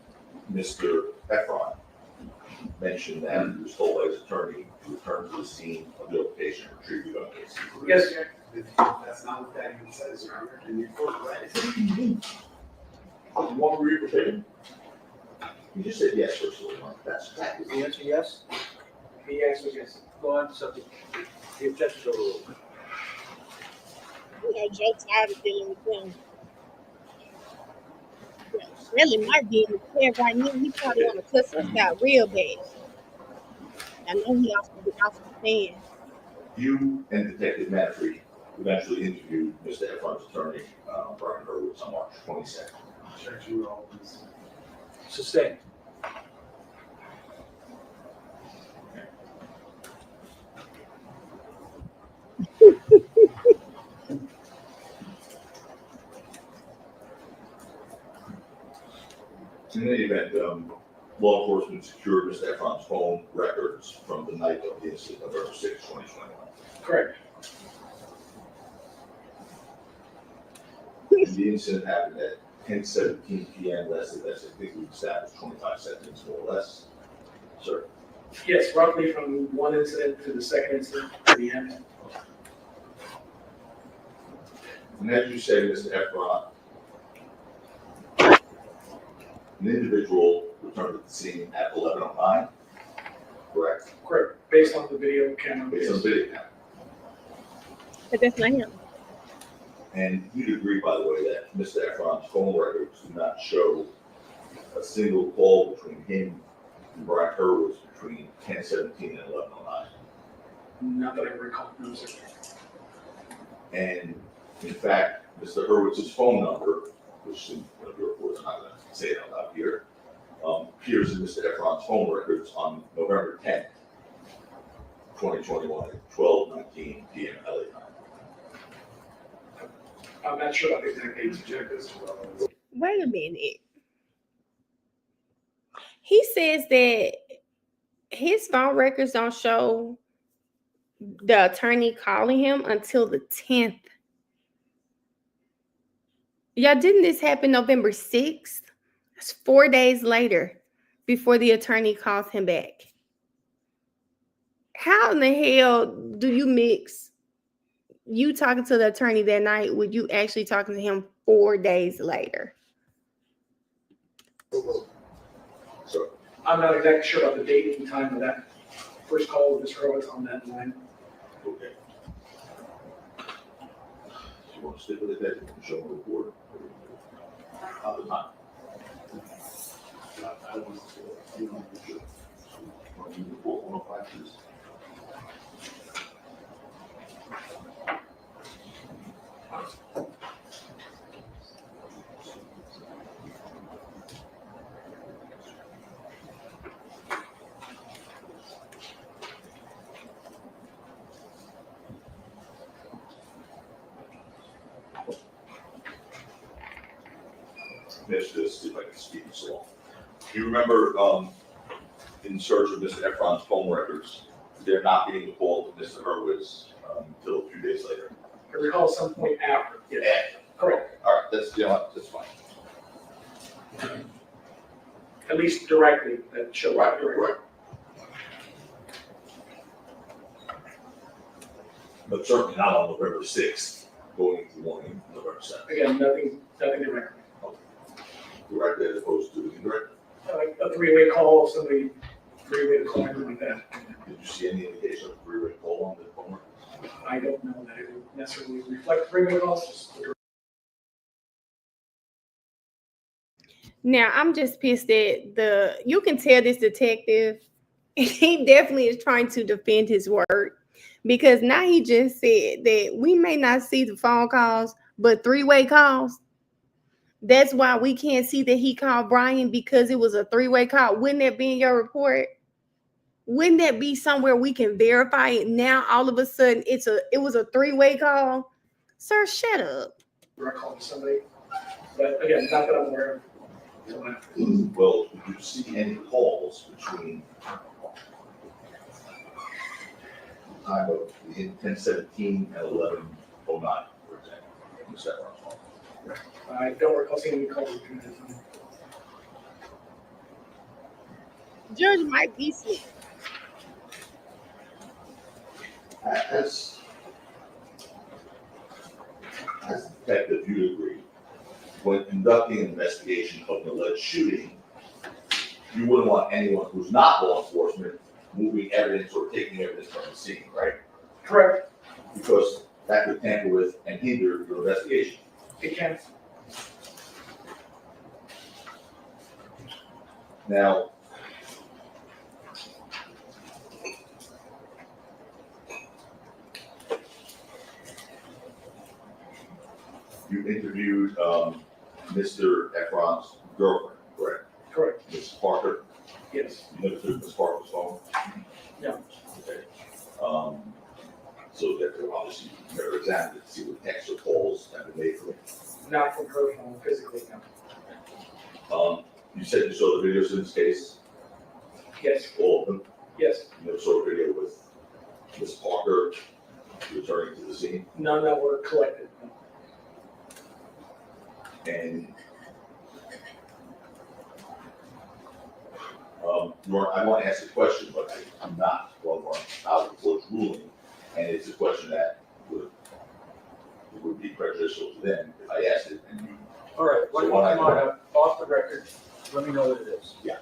Mr. Efron mentioned that he was told by his attorney to return to the scene of the location and retrieve the evidence? Yes, that's not what that even says, Your Honor. And you What were you preparing? You just said yes, first of all. That's exactly. The answer yes? The answer is yes. Go on to something. The objection's overruled. You know, Joe tired of dealing with them. Really might be in the chair right now. He probably want to cuss us out real bad. I know he off the stand. You and Detective Manfrey eventually interviewed Mr. Efron's attorney, Brian Hurwitz, on March 22nd. Sustained. In any event, law enforcement secured Mr. Efron's phone records from the night of the incident, November 6, 2021. Correct. And the incident happened at 10:17 p.m. That's I think we established 25 seconds more or less. Sir. Yes, roughly from one incident to the second incident to the end. And as you say, Mr. Efron, an individual returned to the scene at 11:09, correct? Correct, based on the video camera. Based on the video camera. But that's not him. And you'd agree, by the way, that Mr. Efron's phone records do not show a single call between him and Brian Hurwitz between 10:17 and 11:09. Not that I recall, no, sir. And in fact, Mr. Hurwitz's phone number, which in one of your reports, I'm not going to say it out loud here, appears in Mr. Efron's phone records on November 10th, 2021 at 12:19 p.m. LA time. I'm not sure about the exact dates, check this as well. Wait a minute. He says that his phone records don't show the attorney calling him until the 10th. Y'all, didn't this happen November 6th? That's 4 days later before the attorney calls him back. How in the hell do you mix you talking to the attorney that night with you actually talking to him 4 days later? So, I'm not exactly sure about the date and time of that first call with Mr. Hurwitz on that line. okay. You want to stick with it, that you can show the report? The time. I don't want to, you know, you should. Want to report 105, please? This, if I can speak this along. You remember, in search of Mr. Efron's phone records, there not being a call to Mr. Hurwitz until a few days later. I recall some point after. Yes. Yeah. Correct. All right, that's, you know what, that's fine. At least directly, that show Right, up directly. right. But certainly not on November 6th, going into the morning, of November 7th. Again, nothing directly. Directly as opposed to indirectly. Like a three-way call, somebody three-way call, anything like that. Did you see any indication of three-way call on the phone records? I don't know that it would necessarily reflect three-way calls, just the Now, I'm just pissed that you can tell this detective, he definitely is trying to defend his word, because now he just said that we may not see the phone calls, but three-way calls. That's why we can't see that he called Brian, because it was a three-way call. Wouldn't that be in your report? Wouldn't that be somewhere we can verify it? Now, all of a sudden, it was a three-way call. Sir, shut up. direct call to somebody. But again, not that I'm aware of. Well, did you see any calls between the time of 10:17 and 11:09, for example? Was that wrong? I don't recall seeing any calls between that time. Judge might be asleep. As detective, you agree, when conducting an investigation of an alleged shooting, you wouldn't want anyone who's not law enforcement moving evidence or taking evidence from the scene, right? Correct. Because that could tamper with and hinder your investigation. It can. Now, you interviewed, Mr. Efron's girlfriend, correct? Correct, Ms. Parker? yes. You never took Ms. Parker's phone? No. Okay. So that obviously you never examined it to see what texts or calls have been made from it. Not from her phone, physically, no. You said you saw the videos in this case, Yes, all of them. yes. You never saw a video with Ms. Parker returning to the scene. None that were collected, no. And I want to ask a question, but I'm not one more out of the court's ruling, and it's a question that would be prejudicial to them if I asked it and you. All right, what do you want to, off the record, let me know what it is. Yeah.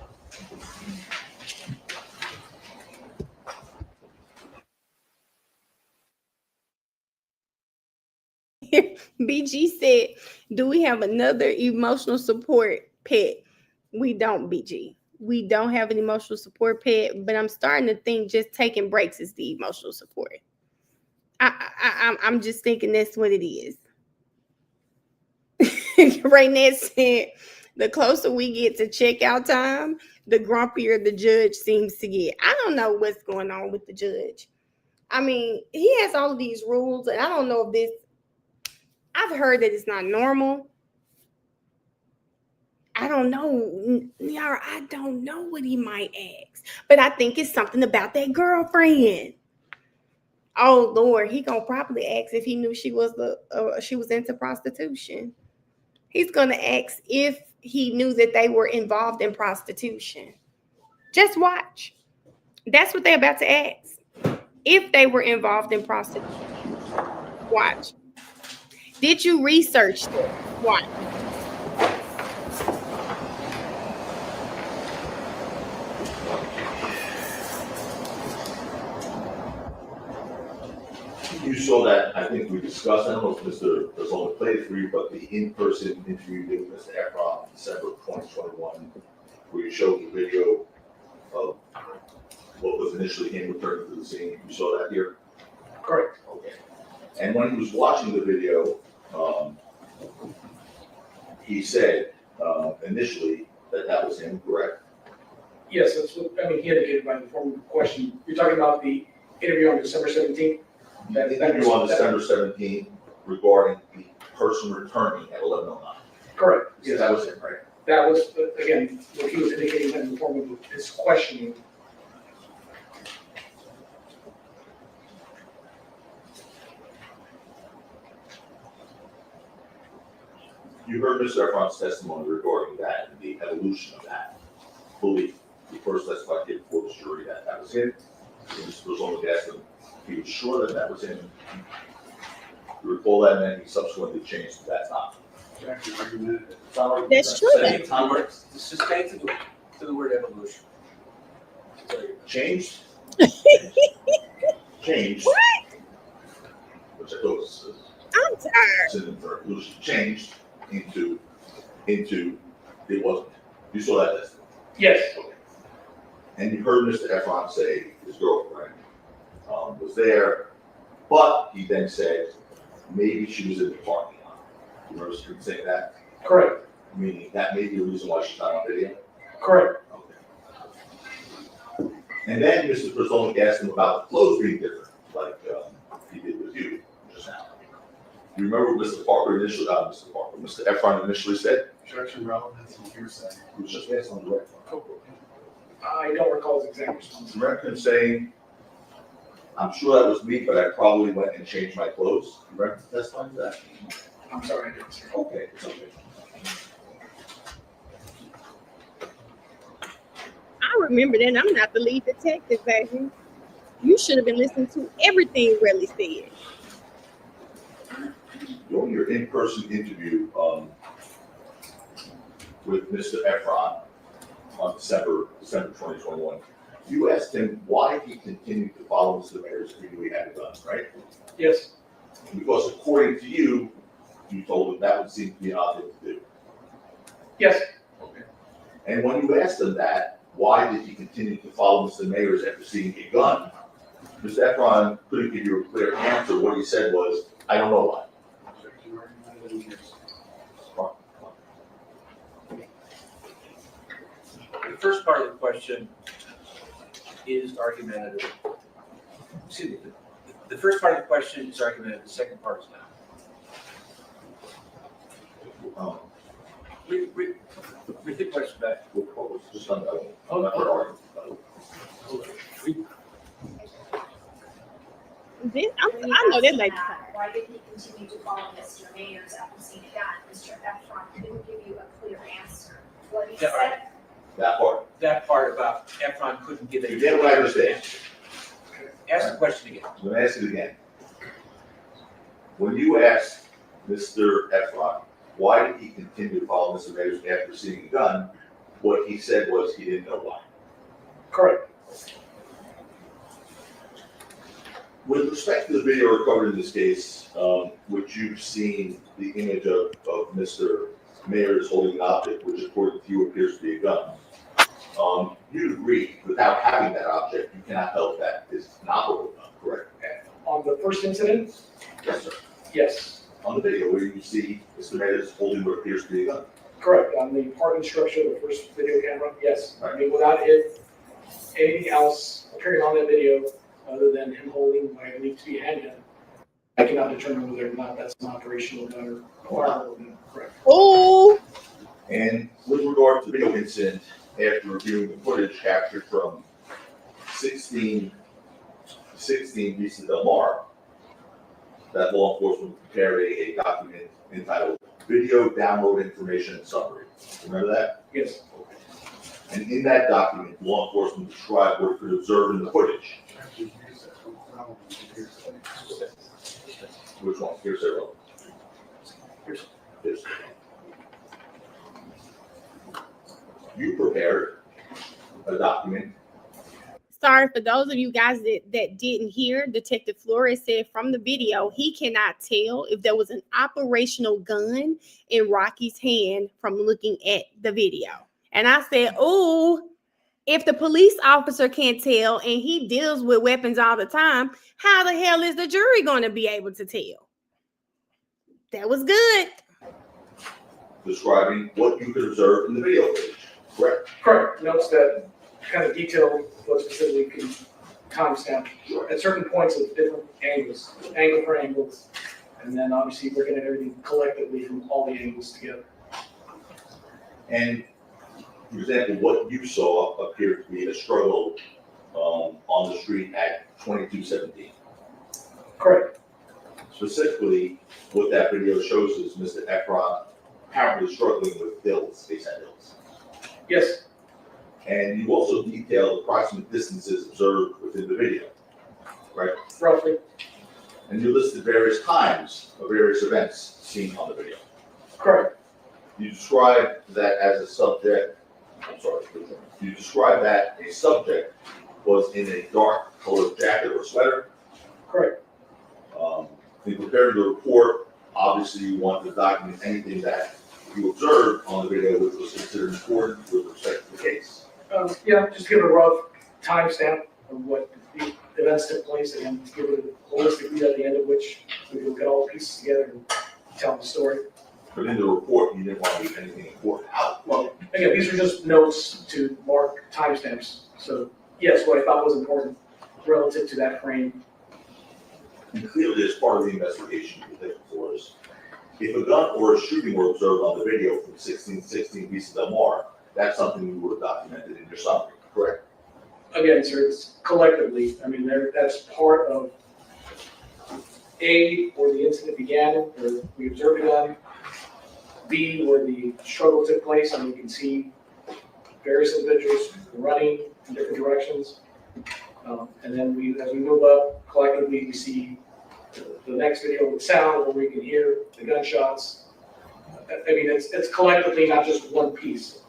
BG said, do we have another emotional support pet? We don't, BG. We don't have an emotional support pet, but I'm starting to think just taking breaks is the emotional support. I'm just thinking that's what it is. Raynette said, the closer we get to checkout time, the grumpier the judge seems to get. I don't know what's going on with the judge. I mean, he has all of these rules, and I don't know if this, I've heard that it's not normal. I don't know, Yara, I don't know what he might ask, but I think it's something about that girlfriend. Oh Lord, he gonna probably ask if he knew she was into prostitution. He's gonna ask if he knew that they were involved in prostitution. Just watch. That's what they're about to ask. If they were involved in prostitution. Watch. Did you research this? Watch. You saw that, I think we discussed, I don't know if Mr. Rizzola played it for you, but the in-person interview with Mr. Efron in December of 2021, where you showed the video of what was initially him returning to the scene. You saw that here? Correct. Okay. And when he was watching the video, he said initially that was him, correct? Yes, that's what, I mean, he indicated by the form of the question. You're talking about the interview on December 17th? The interview on December 17th regarding the person returning at 11:09. Correct. So that was him, right? That was, again, what he was indicating in the form of his questioning. You heard Mr. Efron's testimony regarding that and the evolution of that belief. He first testified here before the jury that that was him. And Mr. Rizzola asked him if he was sure that that was him. You recall that, and then he subsequently changed to that's not. That's true. Tom works, this is back to the word evolution. Changed? Changed. What? Which I thought was I'm tired. synonym for evolution. Changed into it wasn't. You saw that testimony? Yes. Okay. And you heard Mr. Efron say his girlfriend was there, but he then said maybe she was in the parking lot. You remember him saying that? Correct. Meaning that may be the reason why she's not on video? Correct. Okay. And then Mr. Rizzola asked him about the clothes being different, like he did with you just now. You remember what Mr. Efron initially said? Objection relevance and hearsay. He was just asked on the record. I don't recall his exact response. Remember him saying, I'm sure that was me, but I probably went and changed my clothes. Remember testifying to that? I'm sorry, I didn't say. Okay, it's okay. I remember that. I'm not the lead detective, baby. You should have been listening to everything Reli said. During your in-person interview with Mr. Efron on December 2021, you asked him why he continued to follow Mr. Mayers if he knew he had a gun, right? Yes. Because according to you, you told him that would seem to be an odd thing to do. Yes. Okay. And when you asked him that, why did he continue to follow Mr. Mayers after seeing a gun? Mr. Efron couldn't give you a clear answer. What he said was, I don't know why. nobody hears. The first part of the question is argumentative. Excuse me, the first part of the question is argumentative, the second part is not. Read the question back. What was just on that? Oh, no. I know that lady. Why did he continue to follow Mr. Mayers after seeing a gun? Mr. Efron couldn't give you a clear answer. What he Yeah, all said, That part about Efron couldn't give a. You get what I understand. Ask the question again. I'm gonna ask it again. When you asked Mr. Efron, why did he continue to follow Mr. Mayers after seeing a gun, what he said was he didn't know why. Correct. With respect to the video recovered in this case, which you've seen the image of Mr. Mayers holding an object, which according to you appears to be a gun, you'd agree, without having that object, you cannot help that it's an operable gun, correct? On the first incident, Yes, sir. yes, On the video where you see Mr. Mayers holding what appears to be a gun. correct. On the parking structure, the first video camera, yes. I mean, without it, anything else appearing on that video other than him holding what I believe to be a handgun, I cannot determine whether or not that's an operational gun or operable gun, correct. Oh, And with regard to the video incident, after reviewing the footage captured from 16 Vista Del Mar, that law enforcement prepared a document entitled Video Download Information and Summary. Remember that? Yes, And in that document, law enforcement described what it could observe in the footage. Which one? Here's several. This. You prepared a document. sorry for those of you guys that didn't hear. Detective Flores said from the video he cannot tell if there was an operational gun in Rocky's hand from looking at the video. And I said, oh, if the police officer can't tell and he deals with weapons all the time, how the hell is the jury going to be able to tell? That was good. Describing what you could observe in the video footage, correct? correct. Notes that kind of detail what specifically can timestamp at certain points of different angles, angle for angles, and then obviously looking at everything collectively from all the angles together. And for example, what you saw appeared to be a struggle on the street at 2217. Correct. Specifically, what that video shows is Mr. Efron apparently struggling with Hills, ASAP Hills. Yes, And you also detailed approximate distances observed within the video, right? roughly. And you listed various times of various events seen on the video. Correct. You described that as a subject, you described that a subject was in a dark colored jacket or sweater. Correct. In preparing the report, obviously you want to document anything that you observed on the video which was considered important with respect to the case. Yeah, just give a rough timestamp of what the events took place and give it a holistic view at the end of which we look at all the pieces together and tell the story. But in the report, you didn't want to leave anything important out. Well, again, these are just notes to mark timestamps. So yes, what I thought was important relative to that frame. And clearly, as part of the investigation, was if a gun or a shooting were observed on the video from 1616 Vista Del Mar, that's something you would have documented in your summary, correct? Again, sir, it's collectively, I mean, that's part of A, where the incident began, or we observed a gun. B, where the struggle took place, and we can see various individuals running in different directions. And then as we move up, collectively, we see the next video with sound, where we can hear the gunshots. I mean, it's collectively not just one piece.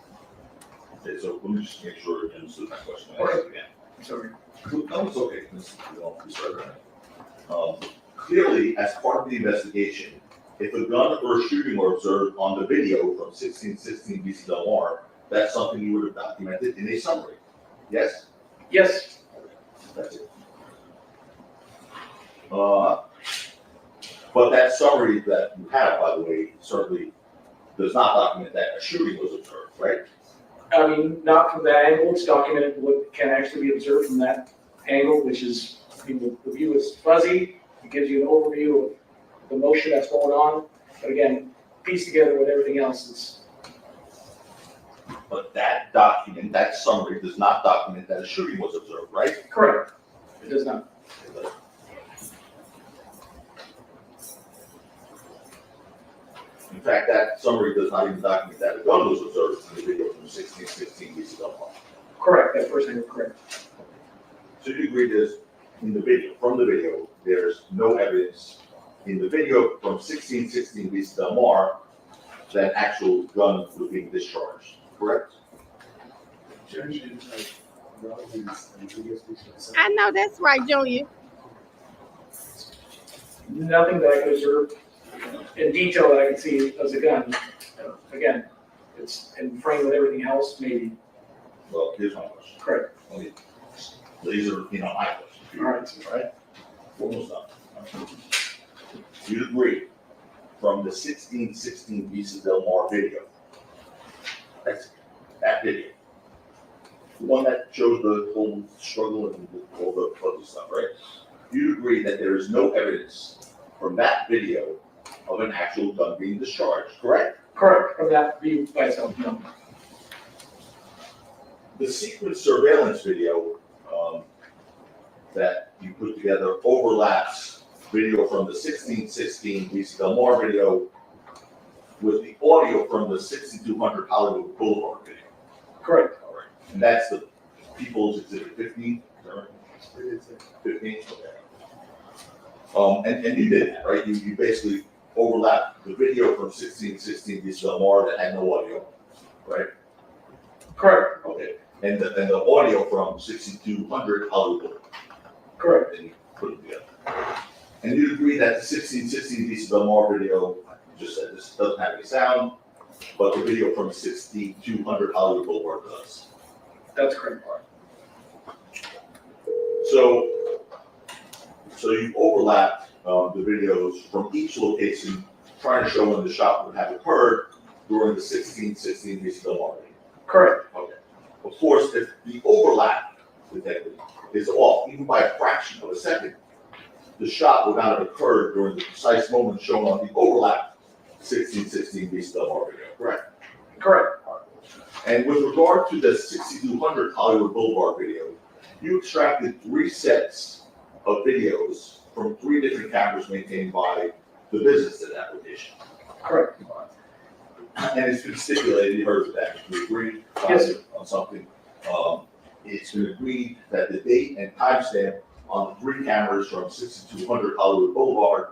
Okay, so let me just make sure you understood my question. Okay. Again. I'm sorry. No, it's okay. Clearly, as part of the investigation, if a gun or a shooting were observed on the video from 1616 Vista Del Mar, that's something you would have documented in a summary. Yes? Yes. That's it. But that summary that you have, by the way, certainly does not document that a shooting was observed, right? I mean, not from that angle, it's documented what can actually be observed from that angle, which is, I mean, the view is fuzzy, it gives you an overview of the motion that's going on, but again, pieced together with everything else, it's, But that document, that summary does not document that a shooting was observed, right? correct. It does not. In fact, that summary does not even document that a gun was observed in the video from 1616 East Del Mar. Correct, that first angle, correct. So you agree there's, in the video, from the video, there's no evidence in the video from 1616 East Del Mar that actual gun was being discharged, correct? I know that's right, Junior. Nothing that I could observe in detail that I can see as a gun. Again, it's in frame with everything else, maybe. Well, here's my question. Correct. These are, my questions. All right. Almost done. You agree from the 1616 East Del Mar video, that's that video, the one that shows the whole struggle and all the other stuff, right? You agree that there is no evidence from that video of an actual gun being discharged, correct? Correct, from that view by itself, no. The sequence surveillance video that you put together overlaps video from the 1616 East Del Mar video with the audio from the 6200 Hollywood Boulevard video. Correct. All right. And that's the People's Exhibit 15, is that right? 15, okay. And you did that, right? You basically overlapped the video from 1616 East Del Mar that had no audio, right? Correct. Okay. And the audio from 6200 Hollywood Boulevard. Correct. And you put it together. And you agree that the 1616 East Del Mar video, you just said this doesn't have any sound, but the video from 6200 Hollywood Boulevard does. That's correct. So you overlapped the videos from each location, trying to show when the shot would have occurred during the 1616 East Del Mar video. Correct. Okay. Of course, if the overlap is off, even by a fraction of a second, the shot would not have occurred during the precise moment shown on the overlap 1616 East Del Mar video, correct? Correct. And with regard to the 6200 Hollywood Boulevard video, you extracted 3 sets of videos from 3 different cameras maintained by the business at that location. Correct. And it's been stipulated, you heard of that, we agreed Yes, on something. It's been agreed that the date and timestamp on the 3 cameras from 6200 Hollywood Boulevard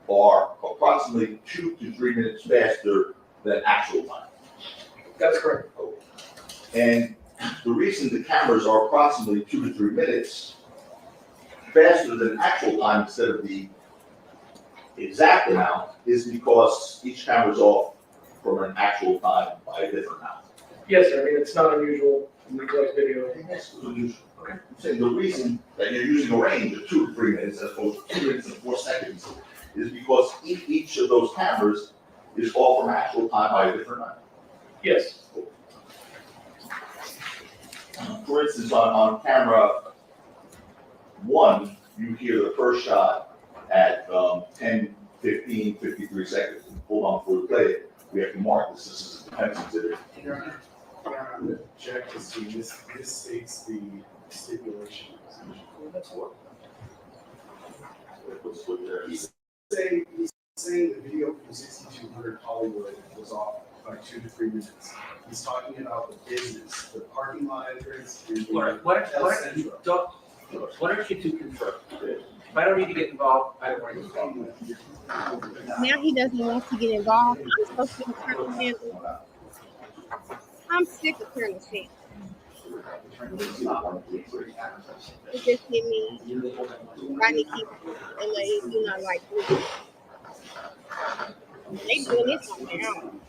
are approximately 2 to 3 minutes faster than actual time. That's correct. And the reason the cameras are approximately 2 to 3 minutes faster than actual time instead of the exact amount is because each camera's off from an actual time by a different amount. Yes, sir. I mean, it's not unusual in the collect video. Yes, it's unusual. Okay. I'm saying the reason that you're using a range of 2 to 3 minutes as opposed to 2 minutes and 4 seconds is because each of those cameras is off from actual time by a different time. Yes. For instance, on camera 1, you hear the first shot at 10, 15, 53 seconds. Hold on before we play it. We have to mark this. This is a defense exhibit. Your Honor, check to see this states the stipulation. That's what. What's there? He's saying the video from 6200 Hollywood was off by 2 to 3 minutes. He's talking about the business, the parking lot entrance. And the El Centro. What are you to confirm? If I don't need to get involved, I don't want to get involved. Now he doesn't want to get involved. I'm supposed to be Colonel Sanders. I'm sick of Colonel Sanders. It just hit me. Rodney keep and they do not like me. They doing this on their own.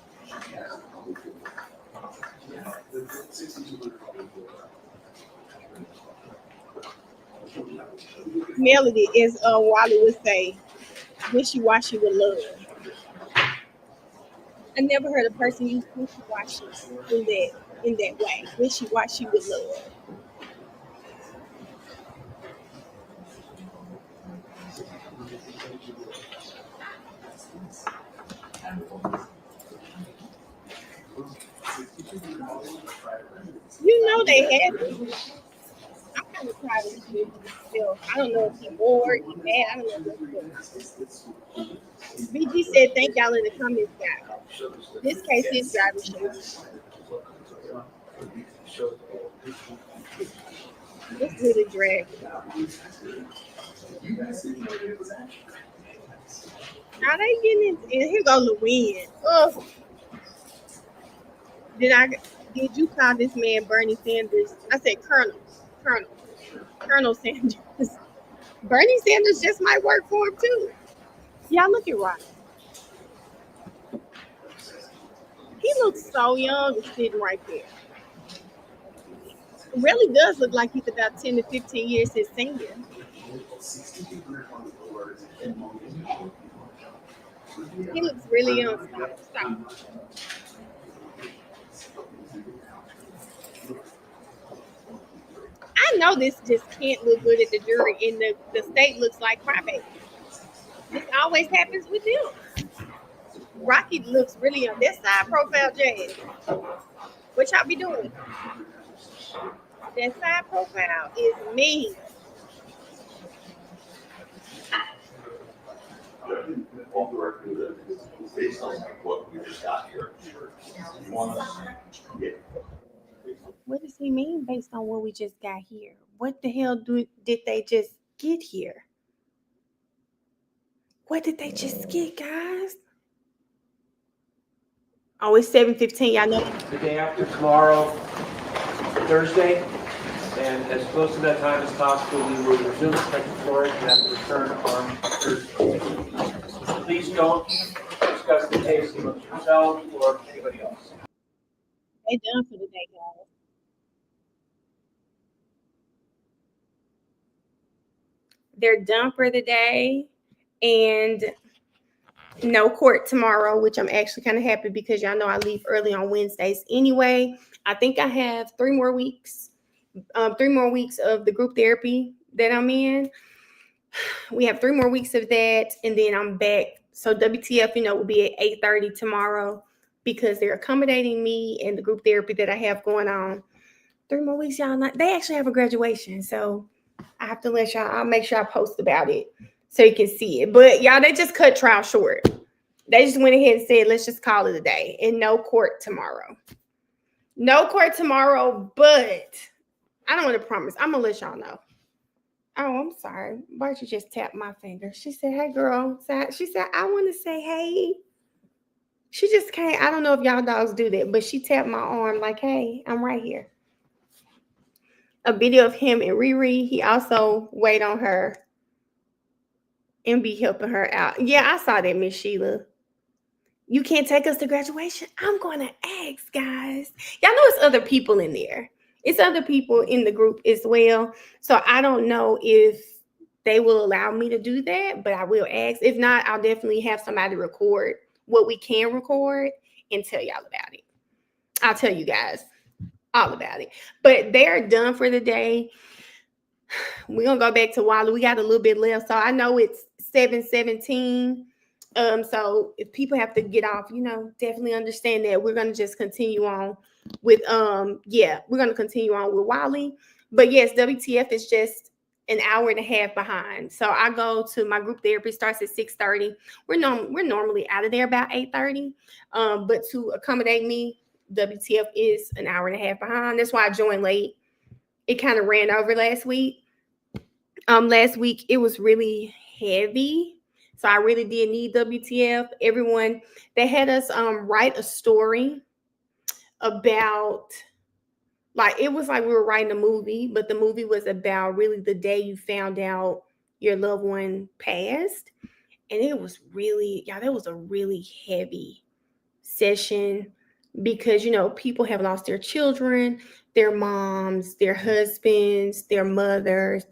Melody, as Wally would say, wishy-washy with love. I never heard a person use wishy-washy in that way. Wishy-washy with love. You know they have it. I'm kind of proud of this movie myself. I don't know if he bored, he mad. I don't know what's going on. BG said, thank y'all in the comments, guys. This case is driving short. It's really dragging. Now they getting into it. Here go Lewin. Oh, did you call this man Bernie Sanders? I said Colonel Sanders. Bernie Sanders just might work for him too. Y'all look at Rock. He looks so young and sitting right there. It really does look like he's about 10 to 15 years his senior. He looks really young. Stop. I know this just can't look good at the jury, and the state looks like crybaby. This always happens with them. Rocky looks really young. That side profile, Jazz. What y'all be doing? That side profile is mean. Off the record, based on what we just got here, you want us? Yeah. What does he mean based on what we just got here? What the hell did they just get here? What did they just get, guys? Oh, it's 7:15. Y'all know. The day after tomorrow, Thursday, and as close to that time as possible, we will resume the second floor and have to return on Thursday. Please don't discuss the case amongst yourselves or anybody else. They done for the day, guys. They're done for the day, and no court tomorrow, which I'm actually kind of happy because y'all know I leave early on Wednesdays anyway. I think I have 3 more weeks of the group therapy that I'm in. We have 3 more weeks of that, and then I'm back. So WTF, will be at 8:30 tomorrow because they're accommodating me and the group therapy that I have going on. 3 more weeks, y'all. They actually have a graduation, so I have to let y'all. I'll make sure I post about it so you can see it. But y'all, they just cut trial short. They just went ahead and said, let's just call it a day, and no court tomorrow. No court tomorrow, but I don't want to promise. I'm gonna let y'all know. Oh, I'm sorry. Why'd you just tap my finger? She said, hey, girl. She said, I want to say, hey. She just can't. I don't know if y'all dogs do that, but she tapped my arm like, hey, I'm right here. A video of him and Riri. He also wait on her and be helping her out. Yeah, I saw that, Miss Sheila. You can't take us to graduation? I'm going to ask, guys. Y'all know it's other people in there. It's other people in the group as well. So I don't know if they will allow me to do that, but I will ask. If not, I'll definitely have somebody record what we can record and tell y'all about it. I'll tell you guys all about it. But they're done for the day. We're going to go back to Wally. We got a little bit left. So I know it's 7:17. So if people have to get off, definitely understand that we're going to just continue on with, we're going to continue on with Wally. But yes, WTF is just an hour and a half behind. So I go to my group therapy, starts at 6:30. We're normally out of there about 8:30. But to accommodate me, WTF is an hour and a half behind. That's why I joined late. It kind of ran over last week. Last week it was really heavy. So I really did need WTF. Everyone, they had us write a story about, it was like we were writing a movie, but the movie was about really the day you found out your loved one passed. And it was really, that was a really heavy session because, people have lost their children, their moms, their husbands, their mothers,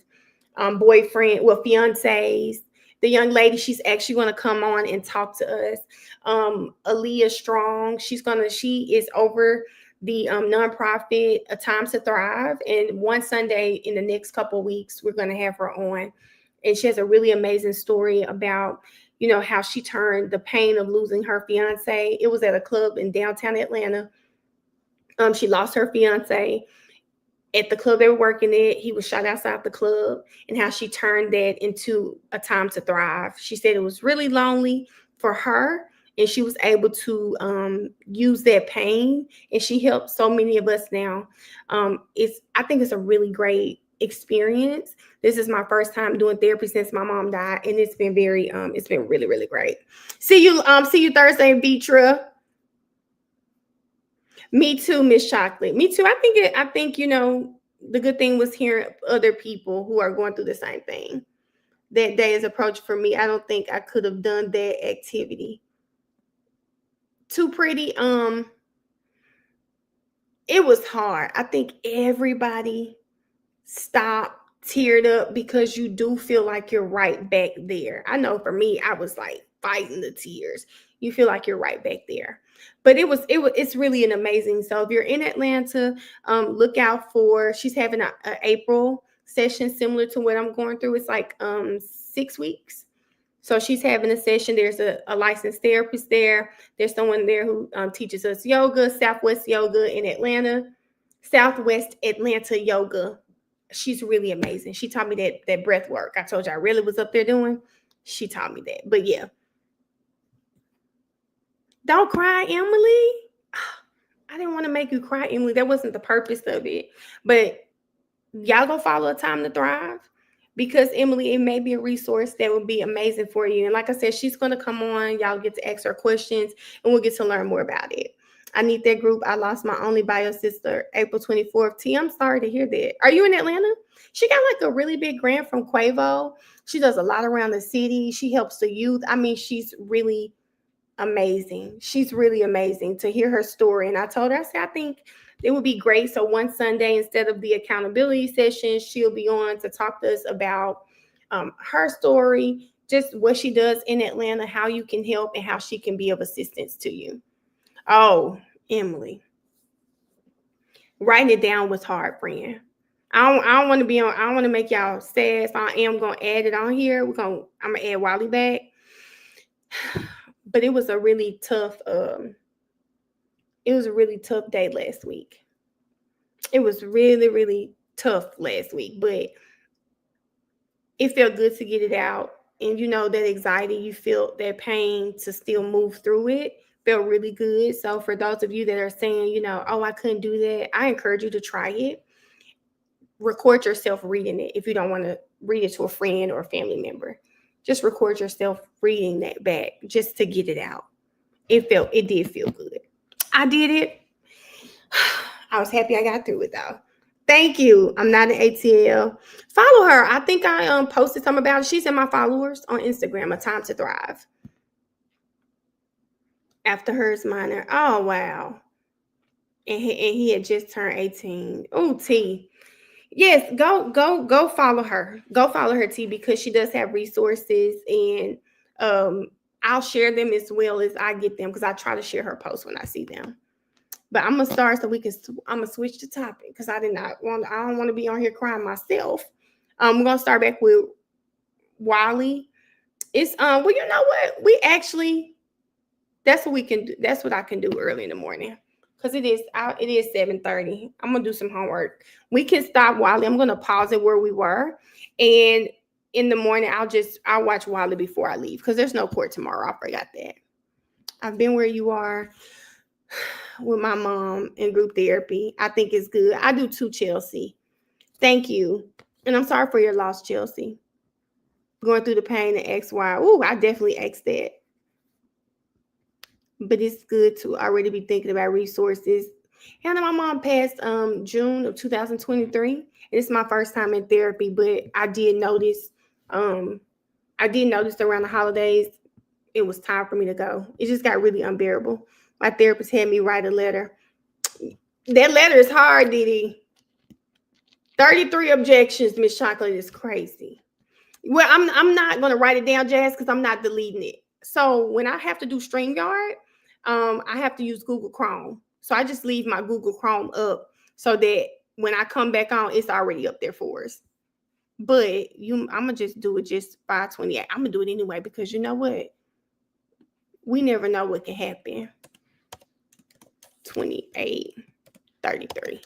fiancés. the young lady, she's actually going to come on and talk to us. Aaliyah Strong, she is over the nonprofit A Time to Thrive. And one Sunday in the next couple of weeks, we're going to have her on. And she has a really amazing story about, you know, how she turned the pain of losing her fiance. It was at a club in downtown Atlanta. She lost her fiance at the club they were working at. He was shot outside the club, and how she turned that into a time to thrive. She said it was really lonely for her, and she was able to use that pain, and she helped so many of us now. I think it's a really great experience. This is my first time doing therapy since my mom died, and it's been it's been really, really great. See you Thursday, Vitra. Me too, Miss Chocolate. Me too. I think, you know, the good thing was hearing other people who are going through the same thing. That day is approach for me. I don't think I could have done that activity. Too Pretty. It was hard. I think everybody stopped, teared up, because you do feel like you're right back there. I know for me, I was like fighting the tears. You feel like you're right back there. But it's really an amazing. So if you're in Atlanta, look out for, she's having a April session similar to what I'm going through. It's like 6 weeks. So she's having a session. There's a licensed therapist there. There's someone there who teaches us yoga, Southwest Yoga in Atlanta, Southwest Atlanta Yoga. She's really amazing. She taught me that breath work I told you I really was up there doing. She taught me that. But yeah. Don't cry, Emily. I didn't want to make you cry, Emily. That wasn't the purpose of it. But y'all go follow A Time to Thrive, because Emily, it may be a resource that would be amazing for you. And like I said, she's going to come on. Y'all get to ask her questions, and we'll get to learn more about it. I need that group. I lost my only bio sister April 24th. T, I'm sorry to hear that. Are you in Atlanta? She got like a really big grant from Quavo. She does a lot around the city. She helps the youth. I mean, she's really amazing. She's really amazing to hear her story. And I told her, I said, I think it would be great. So one Sunday, instead of the accountability session, she'll be on to talk to us about her story, just what she does in Atlanta, how you can help, and how she can be of assistance to you. Oh, Emily, writing it down was hard, friend. I don't want to be on. I don't want to make y'all sad. So I am gonna add it on here. I'm gonna add Wally back. But it was a really tough. It was a really tough day last week. It was really, really tough last week, but it felt good to get it out. And you know, that anxiety, you feel that pain to still move through it, felt really good. So for those of you that are saying, you know, oh, I couldn't do that, I encourage you to try it. Record yourself reading it if you don't want to read it to a friend or a family member. Just record yourself reading that back just to get it out. It did feel good. I did it. I was happy I got through it though. Thank you. I'm not an ATL. Follow her. I think I posted something about it. She's in my followers on Instagram, A Time to Thrive. After hers, minor. Oh, wow. And he had just turned 18. Oh, T. Yes, go follow her. Go follow her, T, because she does have resources, and I'll share them as well as I get them, because I try to share her posts when I see them. But I'm gonna start so I'm gonna switch the topic, because I don't want to be on here crying myself. We're gonna start back with Wally. It's well, you know what? We actually, that's what we can do. That's what I can do early in the morning, because it is 7:30. I'm gonna do some homework. We can stop Wally. I'm gonna pause it where we were, and in the morning I'll watch Wally before I leave, because there's no court tomorrow. I forgot that. I've been where you are with my mom in group therapy. I think it's good. I do too, Chelsea. Thank you. And I'm sorry for your loss, Chelsea. Going through the pain and X, Y. Oh, I definitely X that. But it's good to already be thinking about resources. And my mom passed June of 2023. And it's my first time in therapy, but I did notice around the holidays, it was time for me to go. It just got really unbearable. My therapist had me write a letter. That letter is hard, Didi. 33 objections, Miss Chocolate, is crazy. Well, I'm not gonna write it down, Jazz, because I'm not deleting it. So when I have to do StreamYard, I have to use Google Chrome. So I just leave my Google Chrome up so that when I come back on, it's already up there for us. But I'm gonna just do it just 528. I'm gonna do it anyway because you know what? We never know what can happen. 28, 33.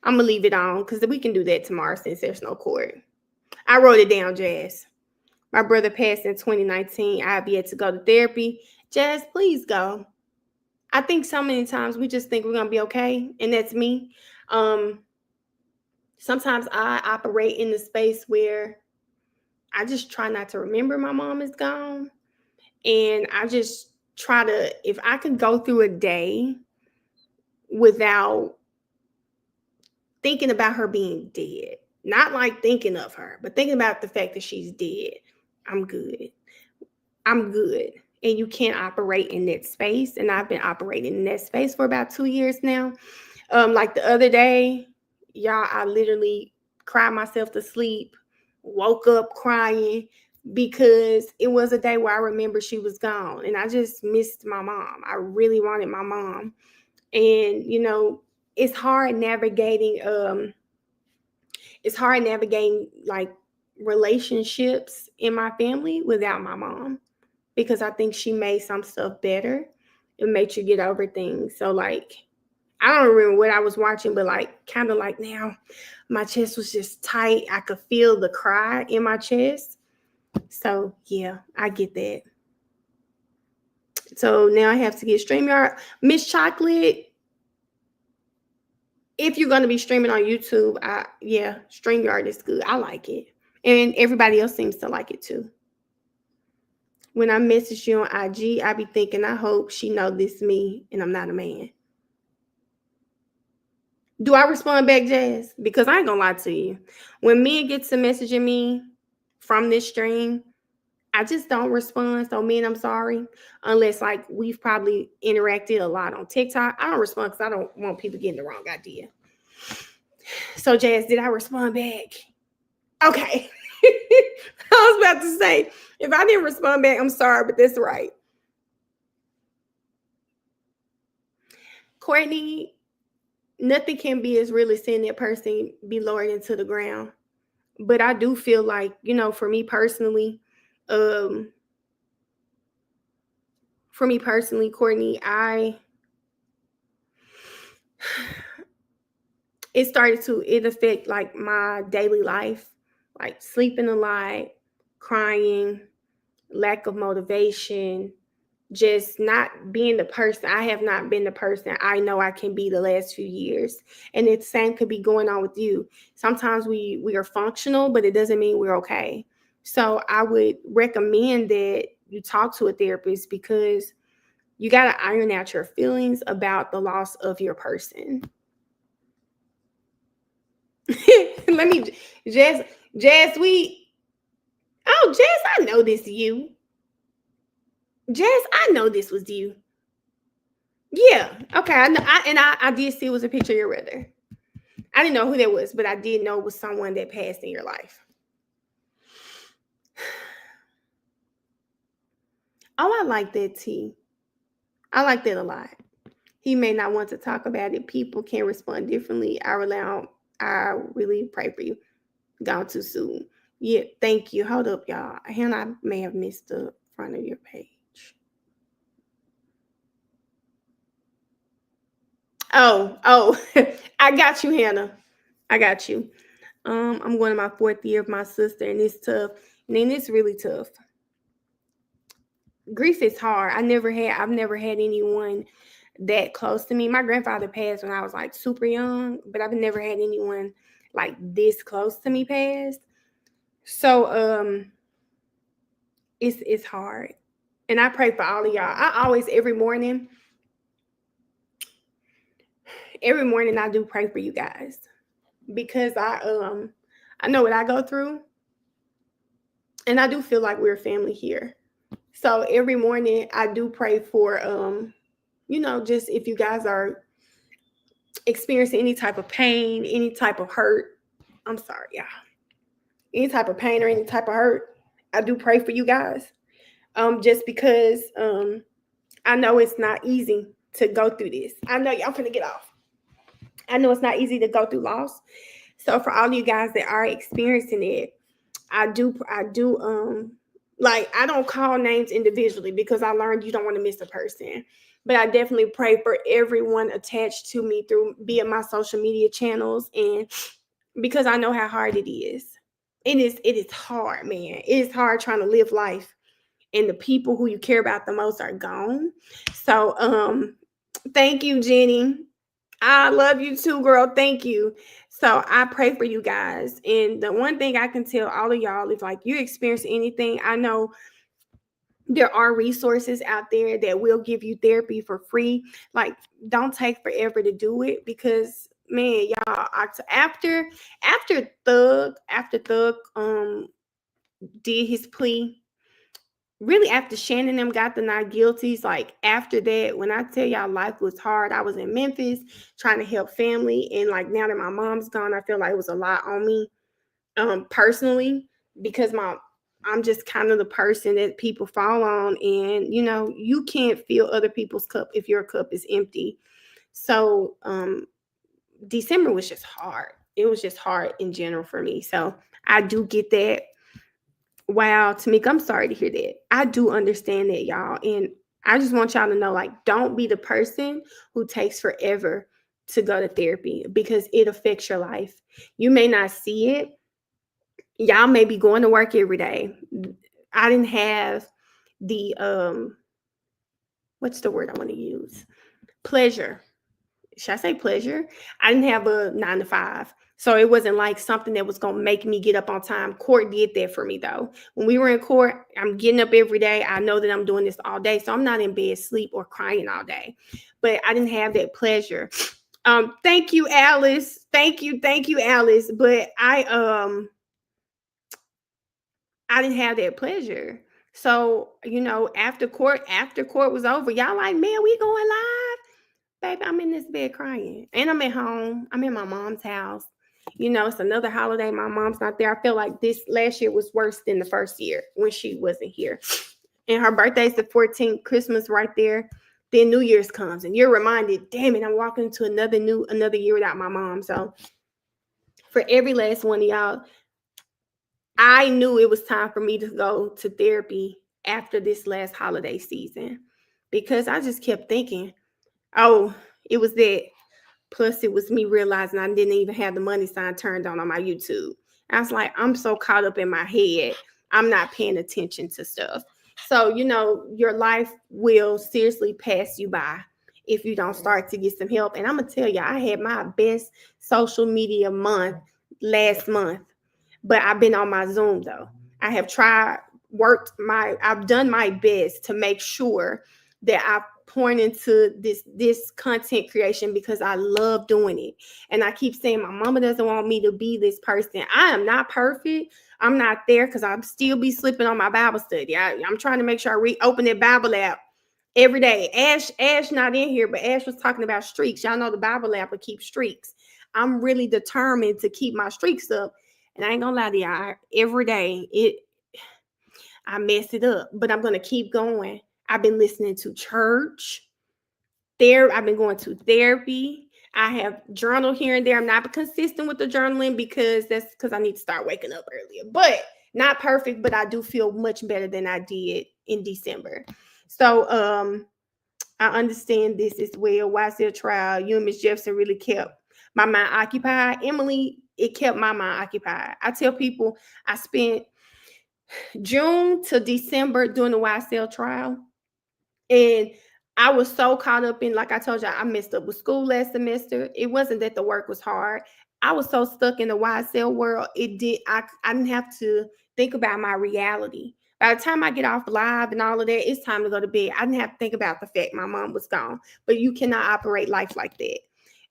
I'm gonna leave it on because we can do that tomorrow since there's no court. I wrote it down, Jazz. My brother passed in 2019. I have yet to go to therapy. Jazz, please go. I think so many times we just think we're gonna be okay, and that's me. Sometimes I operate in the space where I just try not to remember my mom is gone, and I just try to, if I can go through a day without thinking about her being dead, not like thinking of her, but thinking about the fact that she's dead, I'm good. I'm good. And you can't operate in that space. And I've been operating in that space for about 2 years now. Like the other day, y'all, I literally cried myself to sleep, woke up crying because it was a day where I remember she was gone. And I just missed my mom. I really wanted my mom. And, you know, it's hard navigating like relationships in my family without my mom, because I think she made some stuff better. It made you get over things. So like, I don't remember what I was watching, but like kind of like now my chest was just tight. I could feel the cry in my chest. So yeah, I get that. So now I have to get StreamYard. Miss Chocolate, if you're going to be streaming on YouTube, StreamYard is good. I like it. And everybody else seems to like it too. When I message you on IG, I be thinking, I hope she know this me and I'm not a man. Do I respond back, Jazz? Because I ain't gonna lie to you. When men get to messaging me from this stream, I just don't respond. So men, I'm sorry. Unless like we've probably interacted a lot on TikTok. I don't respond because I don't want people getting the wrong idea. So Jazz, did I respond back? Okay. I was about to say, if I didn't respond back, I'm sorry, but that's right. Courtney, nothing can be as real as seeing that person be lowered into the ground. But I do feel like, you know, for me personally, Courtney, it affect like my daily life, like sleeping a lot, crying, lack of motivation, just not being the person. I have not been the person I know I can be the last few years. And the same could be going on with you. Sometimes we are functional, but it doesn't mean we're okay. So I would recommend that you talk to a therapist because you got to iron out your feelings about the loss of your person. Let me, Jazz, I know this you. Jazz, I know this was you. Yeah, okay. I did see it was a picture of your brother. I didn't know who that was, but I did know it was someone that passed in your life. Oh, I like that, T. I like that a lot. He may not want to talk about it. People can respond differently. I really pray for you. Gone too soon. Yeah, thank you. Hold up, y'all. Hannah, I may have missed the front of your page. Oh, I got you, Hannah. I got you. I'm going to my 4th year of my sister, and it's tough. And then it's really tough. Grief is hard. I've never had anyone that close to me. My grandfather passed when I was like super young, but I've never had anyone like this close to me pass. So it's hard. And I pray for all of y'all. I always every morning I do pray for you guys because I know what I go through, and I do feel like we're a family here. So every morning I do pray for just if you guys are experiencing any type of pain, any type of hurt. I'm sorry, y'all. Any type of pain or any type of hurt, I do pray for you guys. Just because I know it's not easy to go through this. I know y'all finna get off. I know it's not easy to go through loss. So for all of you guys that are experiencing it, I do like, I don't call names individually because I learned you don't want to miss a person. But I definitely pray for everyone attached to me through be it my social media channels, and because I know how hard it is. It is hard, man. It is hard trying to live life and the people who you care about the most are gone. So thank you, Jenny. I love you too, girl. Thank you. So I pray for you guys. And the one thing I can tell all of y'all is, like, you experience anything, I know there are resources out there that will give you therapy for free. Like, don't take forever to do it, because man, y'all, after Thug did his plea, really after Shannon them got the not guilties, like after that, when I tell y'all life was hard, I was in Memphis trying to help family. And like, now that my mom's gone, I feel like it was a lot on me personally, because I'm just kind of the person that people fall on, and you can't fill other people's cup if your cup is empty. So December was just hard. It was just hard in general for me. So I do get that. Wow, Tamika, I'm sorry to hear that. I do understand that, y'all. And I just want y'all to know, like, don't be the person who takes forever to go to therapy, because it affects your life. You may not see it. Y'all may be going to work every day. I didn't have the what's the word I want to use? Pleasure. Should I say pleasure? I didn't have a 9 to 5. So it wasn't like something that was going to make me get up on time. Court did that for me, though. When we were in court, I'm getting up every day. I know that I'm doing this all day. So I'm not in bed, sleep, or crying all day. But I didn't have that pleasure. Thank you, Alice. Thank you, Alice. But I didn't have that pleasure. So, after court was over, y'all like, man, we going live? Baby, I'm in this bed crying. And I'm at home. I'm in my mom's house. It's another holiday. My mom's not there. I feel like this last year was worse than the first year when she wasn't here. And her birthday's the 14th, Christmas right there. Then New Year's comes and you're reminded, damn it, I'm walking into another year without my mom. So for every last one of y'all, I knew it was time for me to go to therapy after this last holiday season, because I just kept thinking, oh, it was that. Plus, it was me realizing I didn't even have the money sign turned on my YouTube. I was like, I'm so caught up in my head, I'm not paying attention to stuff. So, your life will seriously pass you by if you don't start to get some help. And I'm going to tell you, I had my best social media month last month. But I've been on my Zoom, though. I have I've done my best to make sure that I point into this content creation, because I love doing it. And I keep saying my mama doesn't want me to be this person. I am not perfect. I'm not there, because I'm still be slipping on my Bible study. I'm trying to make sure I open that Bible app every day. Ash not in here, but Ash was talking about streaks. Y'all know the Bible app will keep streaks. I'm really determined to keep my streaks up. And I ain't gonna lie to y'all, every day I mess it up, but I'm gonna keep going. I've been listening to church. I've been going to therapy. I have journaled here and there. I'm not consistent with the journaling because I need to start waking up earlier. But not perfect, but I do feel much better than I did in December. So I understand this as well. YSL trial, you and Miss Jefferson really kept my mind occupied. Emily, it kept my mind occupied. I tell people I spent June to December doing the YSL trial. And I was so caught up in, like I told you, I messed up with school last semester. It wasn't that the work was hard. I was so stuck in the YSL world. I didn't have to think about my reality. By the time I get off live and all of that, it's time to go to bed. I didn't have to think about the fact my mom was gone. But you cannot operate life like that.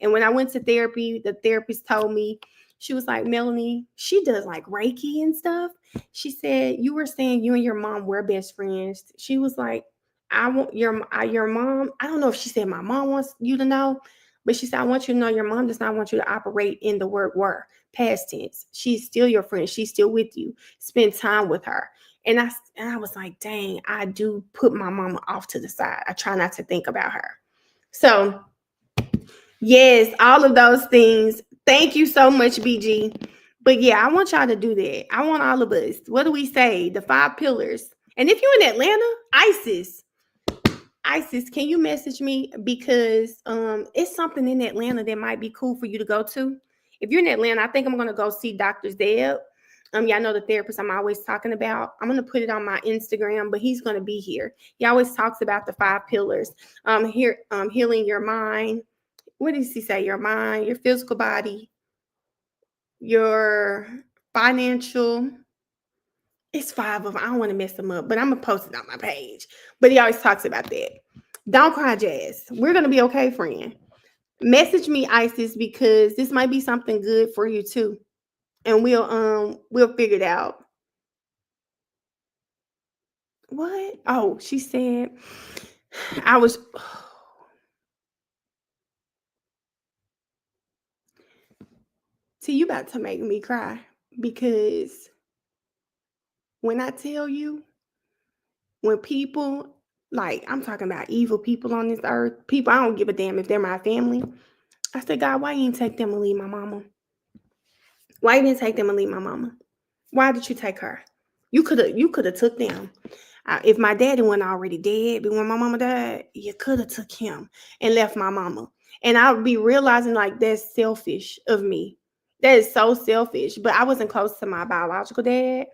And when I went to therapy, the therapist told me, she was like, Melanie, she does like Reiki and stuff. She said, you were saying you and your mom were best friends. She was like, I want your mom. I don't know if she said my mom wants you to know, but she said, I want you to know your mom does not want you to operate in the word were, past tense. She's still your friend. She's still with you. Spend time with her. And I was like, dang, I do put my mama off to the side. I try not to think about her. So yes, all of those things. Thank you so much, BG. But yeah, I want y'all to do that. I want all of us. What do we say? The 5 pillars. And if you're in Atlanta, Isis, can you message me? Because it's something in Atlanta that might be cool for you to go to. If you're in Atlanta, I think I'm going to go see Dr. Zeb. Y'all know the therapist I'm always talking about. I'm going to put it on my Instagram, but he's going to be here. He always talks about the 5 pillars. Healing your mind. What does he say? Your mind, your physical body, your financial. It's 5 of them. I don't want to mess them up, but I'm going to post it on my page. But he always talks about that. Don't cry, Jazz. We're going to be okay, friend. Message me, Isis, because this might be something good for you too. And we'll figure it out. What? Oh, she said I was See, you about to make me cry because when I tell you, when people, like, I'm talking about evil people on this earth, people, I don't give a damn if they're my family. I said, God, why you didn't take them and leave my mama? Why you didn't take them and leave my mama? Why did you take her? You could have took them. If my daddy wasn't already dead, but when my mama died, you could have took him and left my mama. And I would be realizing like that's selfish of me. That is so selfish. But I wasn't close to my biological dad.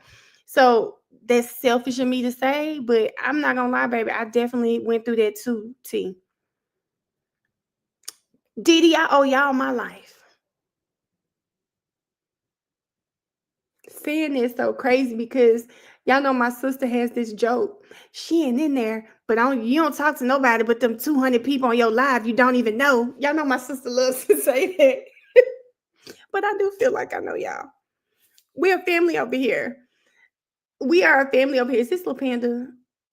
So that's selfish of me to say, but I'm not gonna lie, baby. I definitely went through that too, T. Didi, I owe y'all my life. Saying this so crazy because y'all know my sister has this joke. She ain't in there, but you don't talk to nobody but them 200 people on your live you don't even know. Y'all know my sister loves to say that. But I do feel like I know y'all. We're a family over here. We are a family over here. Is this little panda?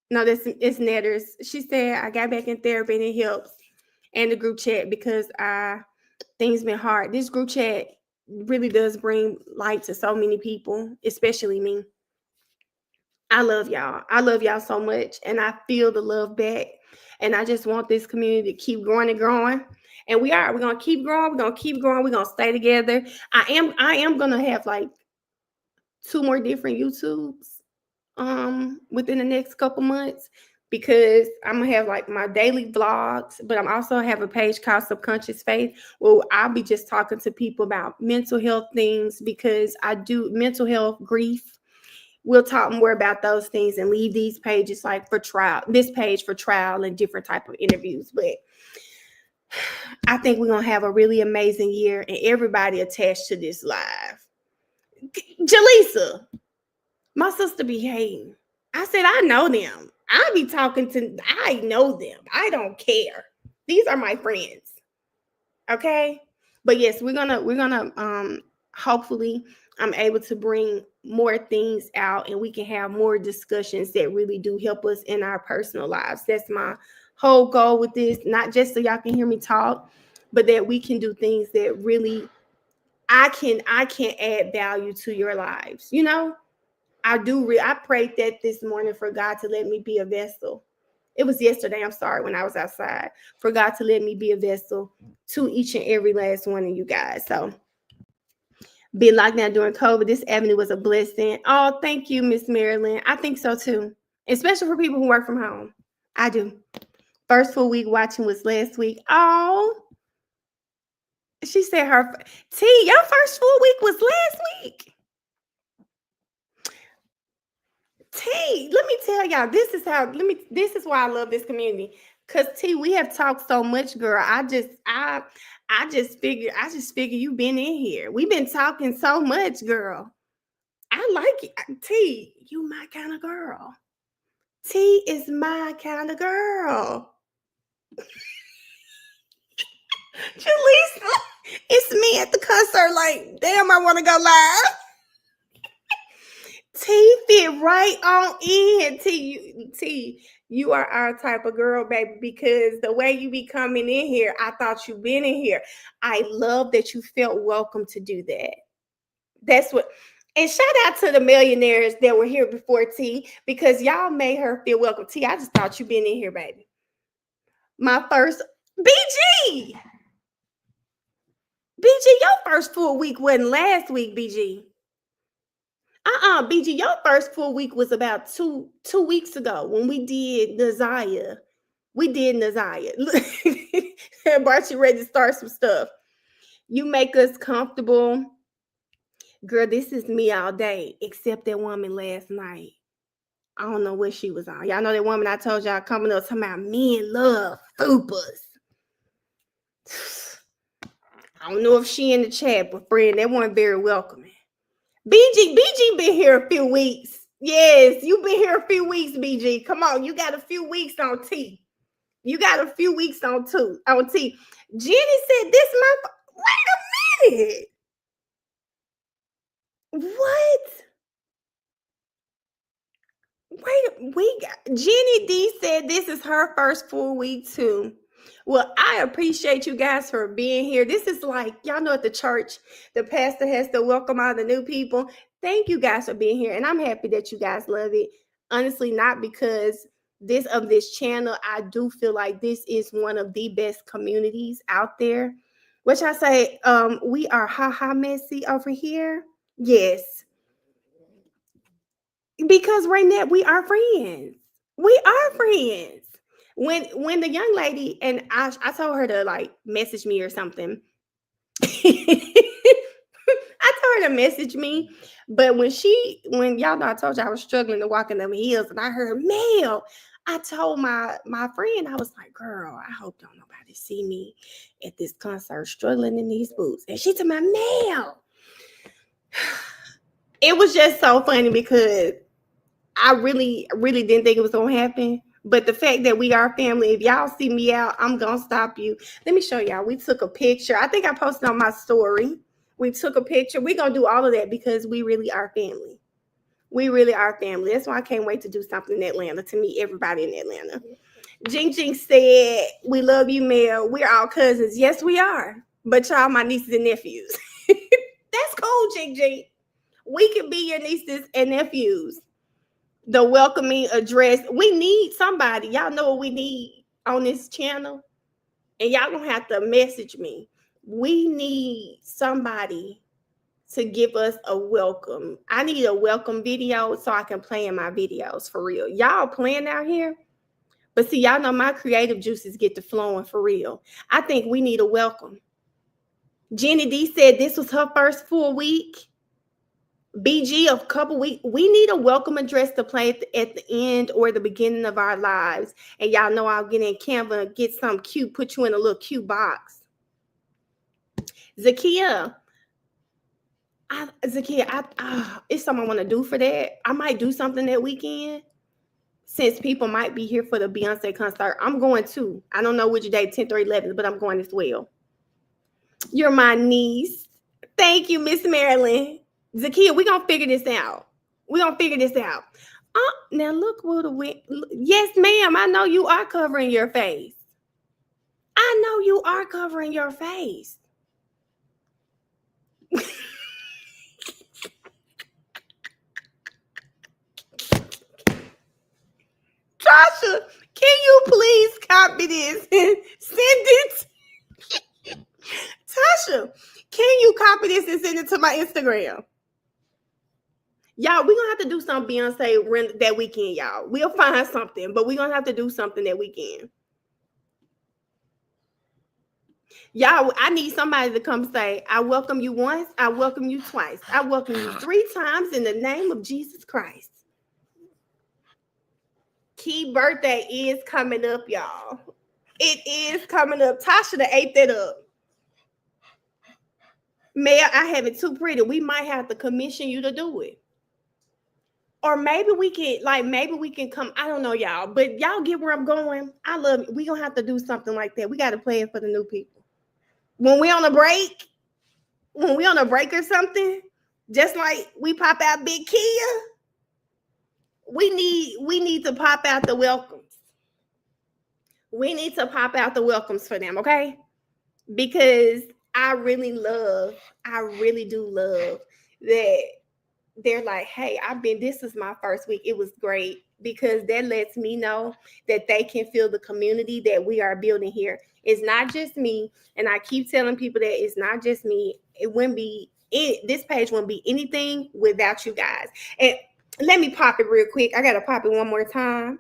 No, it's Netters. She said I got back in therapy and it helps. And the group chat because things been hard. This group chat really does bring light to so many people, especially me. I love y'all. I love y'all so much. And I feel the love back. And I just want this community to keep growing and growing. And we are. We're gonna keep growing. We're gonna keep growing. We're gonna stay together. I am gonna have like 2 more different YouTubes within the next couple months because I'm gonna have like my daily vlogs, but I'm also have a page called Subconscious Faith where I'll be just talking to people about mental health things because I do mental health, grief. We'll talk more about those things and leave these pages like for trial, this page for trial and different type of interviews. But I think we're gonna have a really amazing year and everybody attached to this live. Jaleesa, my sister be hating. I said, I know them. I know them. I don't care. These are my friends. Okay. But yes, we're gonna hopefully I'm able to bring more things out and we can have more discussions that really do help us in our personal lives. That's my whole goal with this, not just so y'all can hear me talk, but that we can do things that really I can add value to your lives. You know, I prayed that this morning for God to let me be a vessel. It was yesterday, I'm sorry, when I was outside, for God to let me be a vessel to each and every last one of you guys. So being locked down during COVID, this avenue was a blessing. Oh, thank you, Miss Marilyn. I think so too, especially for people who work from home. I do. First full week watching was last week. Oh, she said her your first full week was last week. T, let me tell y'all, this is why I love this community. Cause T, we have talked so much, girl. I just figure you've been in here. We've been talking so much, girl. I like it. T, you my kind of girl. T is my kind of girl. Jaleesa, it's me at the concert. Like, damn, I want to go live. T fit right on in. T, you are our type of girl, baby, because the way you be coming in here, I thought you've been in here. I love that you felt welcome to do that. That's what And shout out to the millionaires that were here before T, because y'all made her feel welcome. T, I just thought you been in here, baby. My first BG. BG, your first full week wasn't last week, BG. BG, your first full week was about two weeks ago when we did Nazaya. We did Nazaya. Bart, you ready to start some stuff. You make us comfortable. Girl, this is me all day, except that woman last night. I don't know what she was on. Y'all know that woman I told y'all coming up talking about men love fupas. I don't know if she in the chat, but friend, that wasn't very welcoming. BG been here a few weeks. Yes, you been here a few weeks, BG. Come on, you got a few weeks on T. You got a few weeks on T. Jenny said this month. Wait a minute. What? Jenny D said this is her first full week too. Well, I appreciate you guys for being here. This is like, y'all know at the church, the pastor has to welcome all the new people. Thank you guys for being here. And I'm happy that you guys love it. Honestly, not because this channel, I do feel like this is one of the best communities out there. Which I say, we are messy over here. Yes. Because right now we are friends. We are friends. When the young lady, and I told her to like message me or something. I told her to message me, but when y'all know I told you I was struggling to walk in them heels, and I heard Mel, I told my friend, I was like, girl, I hope don't nobody see me at this concert struggling in these boots. And she told me, Mel. It was just so funny because I really didn't think it was gonna happen. But the fact that we are family, if y'all see me out, I'm gonna stop you. Let me show y'all. We took a picture. I think I posted on my story. We took a picture. We're gonna do all of that because we really are family. We really are family. That's why I can't wait to do something in Atlanta to meet everybody in Atlanta. Jing Jing said, we love you, Mel. We're all cousins. Yes, we are. But y'all my nieces and nephews. That's cool, Jing Jing. We can be your nieces and nephews. The welcoming address. We need somebody. Y'all know what we need on this channel. And y'all gonna have to message me. We need somebody to give us a welcome. I need a welcome video so I can play in my videos for real. Y'all playing out here. But see, y'all know my creative juices get to flowing for real. I think we need a welcome. Jenny D said this was her first full week. BG, a couple weeks, we need a welcome address to play at the end or the beginning of our lives. And y'all know I'll get in Canva and get some cute, put you in a little cute box. Zakia, it's something I want to do for that. I might do something that weekend since people might be here for the Beyonce concert. I'm going too. I don't know which day, 10th or 11th, but I'm going as well. You're my niece. Thank you, Miss Marilyn. Zakia, we're going to figure this out. Now look what yes, ma'am. I know you are covering your face. Tasha, can you please copy this and send it? Tasha, can you copy this and send it to my Instagram? Y'all, we're gonna have to do some Beyonce that weekend, y'all. We'll find something, but we're gonna have to do something that weekend. Y'all, I need somebody to come say, I welcome you once, I welcome you twice, I welcome you 3 times in the name of Jesus Christ. Key birthday is coming up, y'all. It is coming up. Tasha done ate that up. Mel, I have it too pretty. We might have to commission you to do it. Or maybe we can come. I don't know, y'all. But y'all get where I'm going. I love it. We're going to have to do something like that. We got to play it for the new people. When we on a break or something, just like we pop out Big Kia, we need to pop out the welcomes. We need to pop out the welcomes for them, okay? Because I really do love that they're like, hey, this is my first week. It was great, because that lets me know that they can feel the community that we are building here. It's not just me. And I keep telling people that it's not just me. It wouldn't be this page wouldn't be anything without you guys. And let me pop it real quick. I gotta pop it one more time.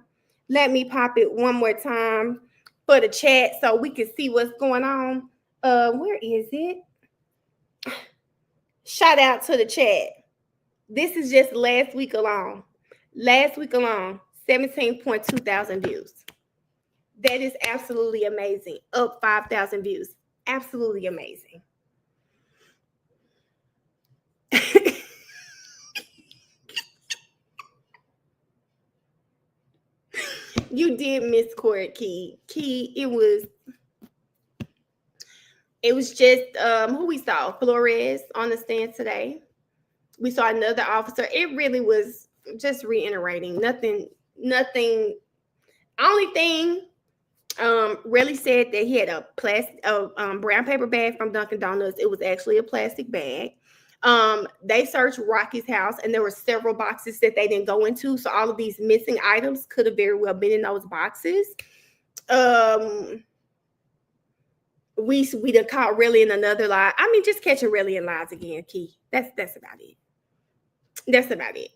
Let me pop it one more time for the chat so we can see what's going on. Where is it? Shout out to the chat. This is just last week alone. 17.2 thousand views. That is absolutely amazing. Up 5,000 views. Absolutely amazing. You did miss court, Key. Key, it was just who we saw. Flores on the stand today. We saw another officer. It really was just reiterating. Nothing. Only thing, Reli said that he had a brown paper bag from Dunkin' Donuts. It was actually a plastic bag. They searched Rocky's house, and there were several boxes that they didn't go into. So all of these missing items could have very well been in those boxes. We done caught Reli in another lie. I mean, just catching Reli in lies again, Key. That's about it. That's about it.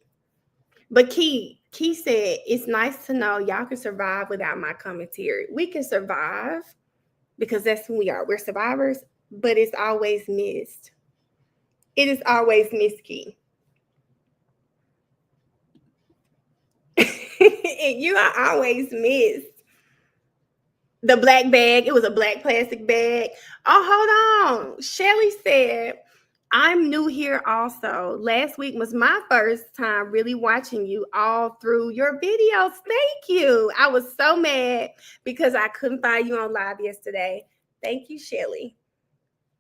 But Key said, it's nice to know y'all can survive without my commentary. We can survive because that's who we are. We're survivors, but it's always missed. It is always missed, Key. You are always missed. The black bag, it was a black plastic bag. Oh, hold on. Shelly said, I'm new here also. Last week was my first time really watching you all through your videos. Thank you. I was so mad because I couldn't find you on live yesterday. Thank you, Shelly.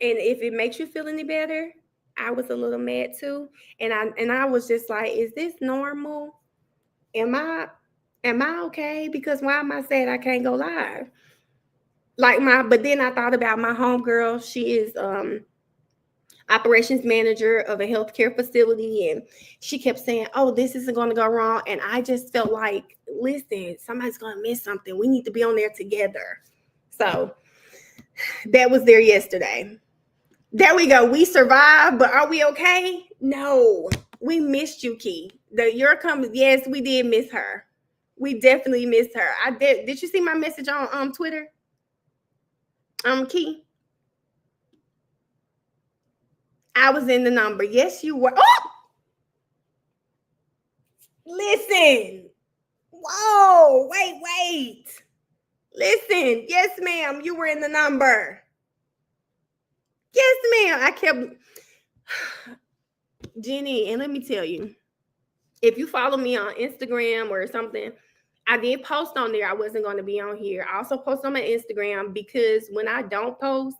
And if it makes you feel any better, I was a little mad too. And I was just like, is this normal? Am I okay? Because why am I sad I can't go live? But then I thought about my homegirl. She is operations manager of a healthcare facility, and she kept saying, oh, this isn't going to go wrong. And I just felt like, listen, somebody's going to miss something. We need to be on there together. So that was there yesterday. There we go. We survived, but are we okay? No, we missed you, Key. Yes, we did miss her. We definitely missed her. I did. Did you see my message on Twitter? Key. I was in the number. Yes, you were. Oh! Listen. Whoa. Wait. Listen. Yes, ma'am. You were in the number. Yes, ma'am. I kept. Jenny, and let me tell you, if you follow me on Instagram or something, I did post on there. I wasn't going to be on here. I also post on my Instagram because when I don't post,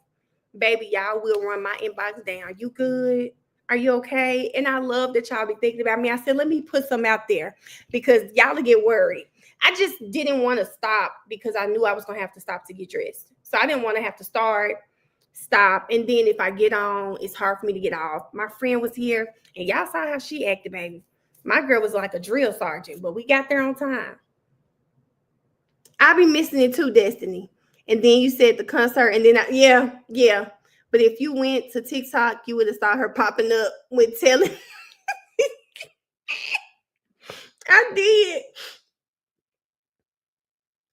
baby, y'all will run my inbox down. You good? Are you okay? And I love that y'all be thinking about me. I said, let me put some out there because y'all will get worried. I just didn't want to stop because I knew I was going to have to stop to get dressed. So I didn't want to have to stop. And then if I get on, it's hard for me to get off. My friend was here and y'all saw how she acted, baby. My girl was like a drill sergeant, but we got there on time. I'll be missing it too, Destiny. And then you said the concert, and then yeah. But if you went to TikTok, you would have saw her popping up with telling. I did.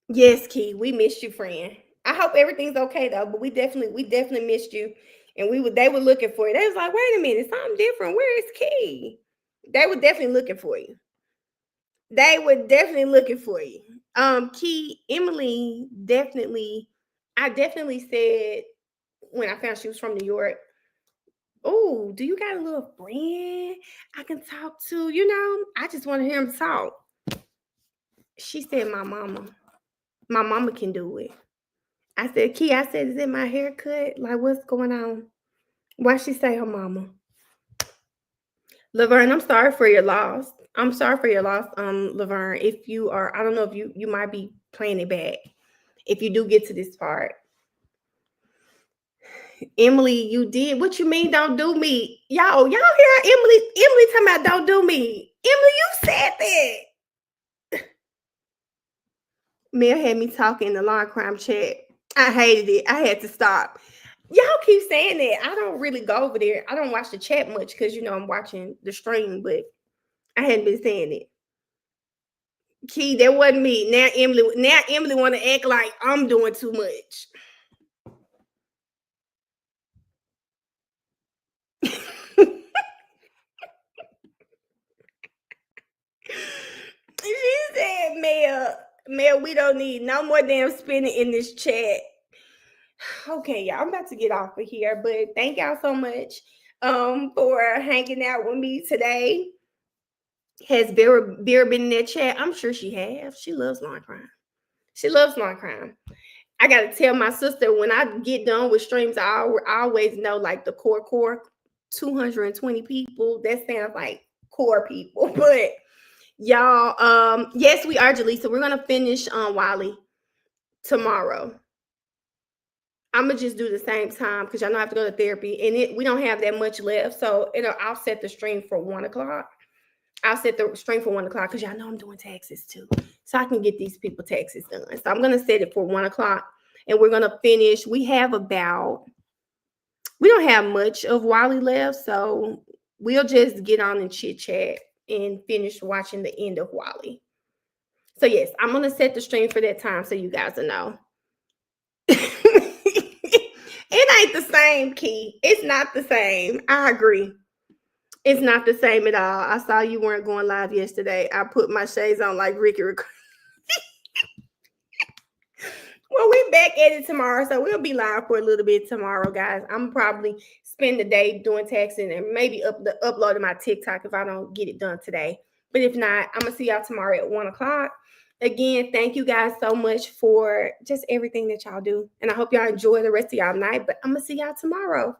Yes, Key, we missed you, friend. I hope everything's okay though. But we definitely missed you, and they were looking for you. They was like, wait a minute, something different. Where is Key? They were definitely looking for you. Key, Emily, I definitely said when I found she was from New York, oh, do you got a little friend I can talk to? I just want to hear him talk. She said, my mama can do it. I said, Key, is it my haircut? Like, what's going on? Why she say her mama? Laverne, I'm sorry for your loss. Laverne. If you are, I don't know if you might be playing it back. If you do get to this part. Emily, you did. What you mean don't do me? Y'all hear Emily talking about don't do me. Emily, you said that. Mel had me talking in the law crime chat. I hated it. I had to stop. Y'all keep saying that. I don't really go over there. I don't watch the chat much because I'm watching the stream, but I hadn't been saying it. Key, that wasn't me. Now Emily want to act like I'm doing too much. She said, Mel, we don't need no more damn spinning in this chat. Okay, y'all, I'm about to get off of here, but thank y'all so much for hanging out with me today. Has Vera been in that chat? I'm sure she has. She loves law and crime. She loves law and crime. I got to tell my sister when I get done with streams, I always know like the core 220 people. That sounds like core people, but y'all, yes, we are, Jaleesa. We're gonna finish on Wiley tomorrow. I'm gonna just do the same time because y'all know I have to go to therapy, and we don't have that much left. So I'll set the stream for 1:00. I'll set the stream for 1:00 because y'all know I'm doing taxes too, so I can get these people taxes done. So I'm gonna set it for 1:00, and we're gonna finish. We don't have much of Wiley left, so we'll just get on and chit chat and finish watching the end of Wiley. So yes, I'm gonna set the stream for that time so you guys will know. It ain't the same, Key. It's not the same. I agree. It's not the same at all. I saw you weren't going live yesterday. I put my shades on like Ricky. Well, we're back at it tomorrow, so we'll be live for a little bit tomorrow, guys. I'm probably spend the day doing taxing and maybe uploading my TikTok if I don't get it done today. But if not, I'm gonna see y'all tomorrow at 1:00. Again, thank you guys so much for just everything that y'all do, and I hope y'all enjoy the rest of y'all night. But I'm gonna see y'all tomorrow.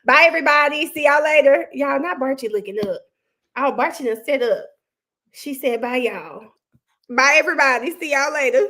Bye, everybody. See y'all later. Y'all, not Barchi looking up. Oh, Barchi done set up. She said bye, y'all. Bye, everybody. See y'all later.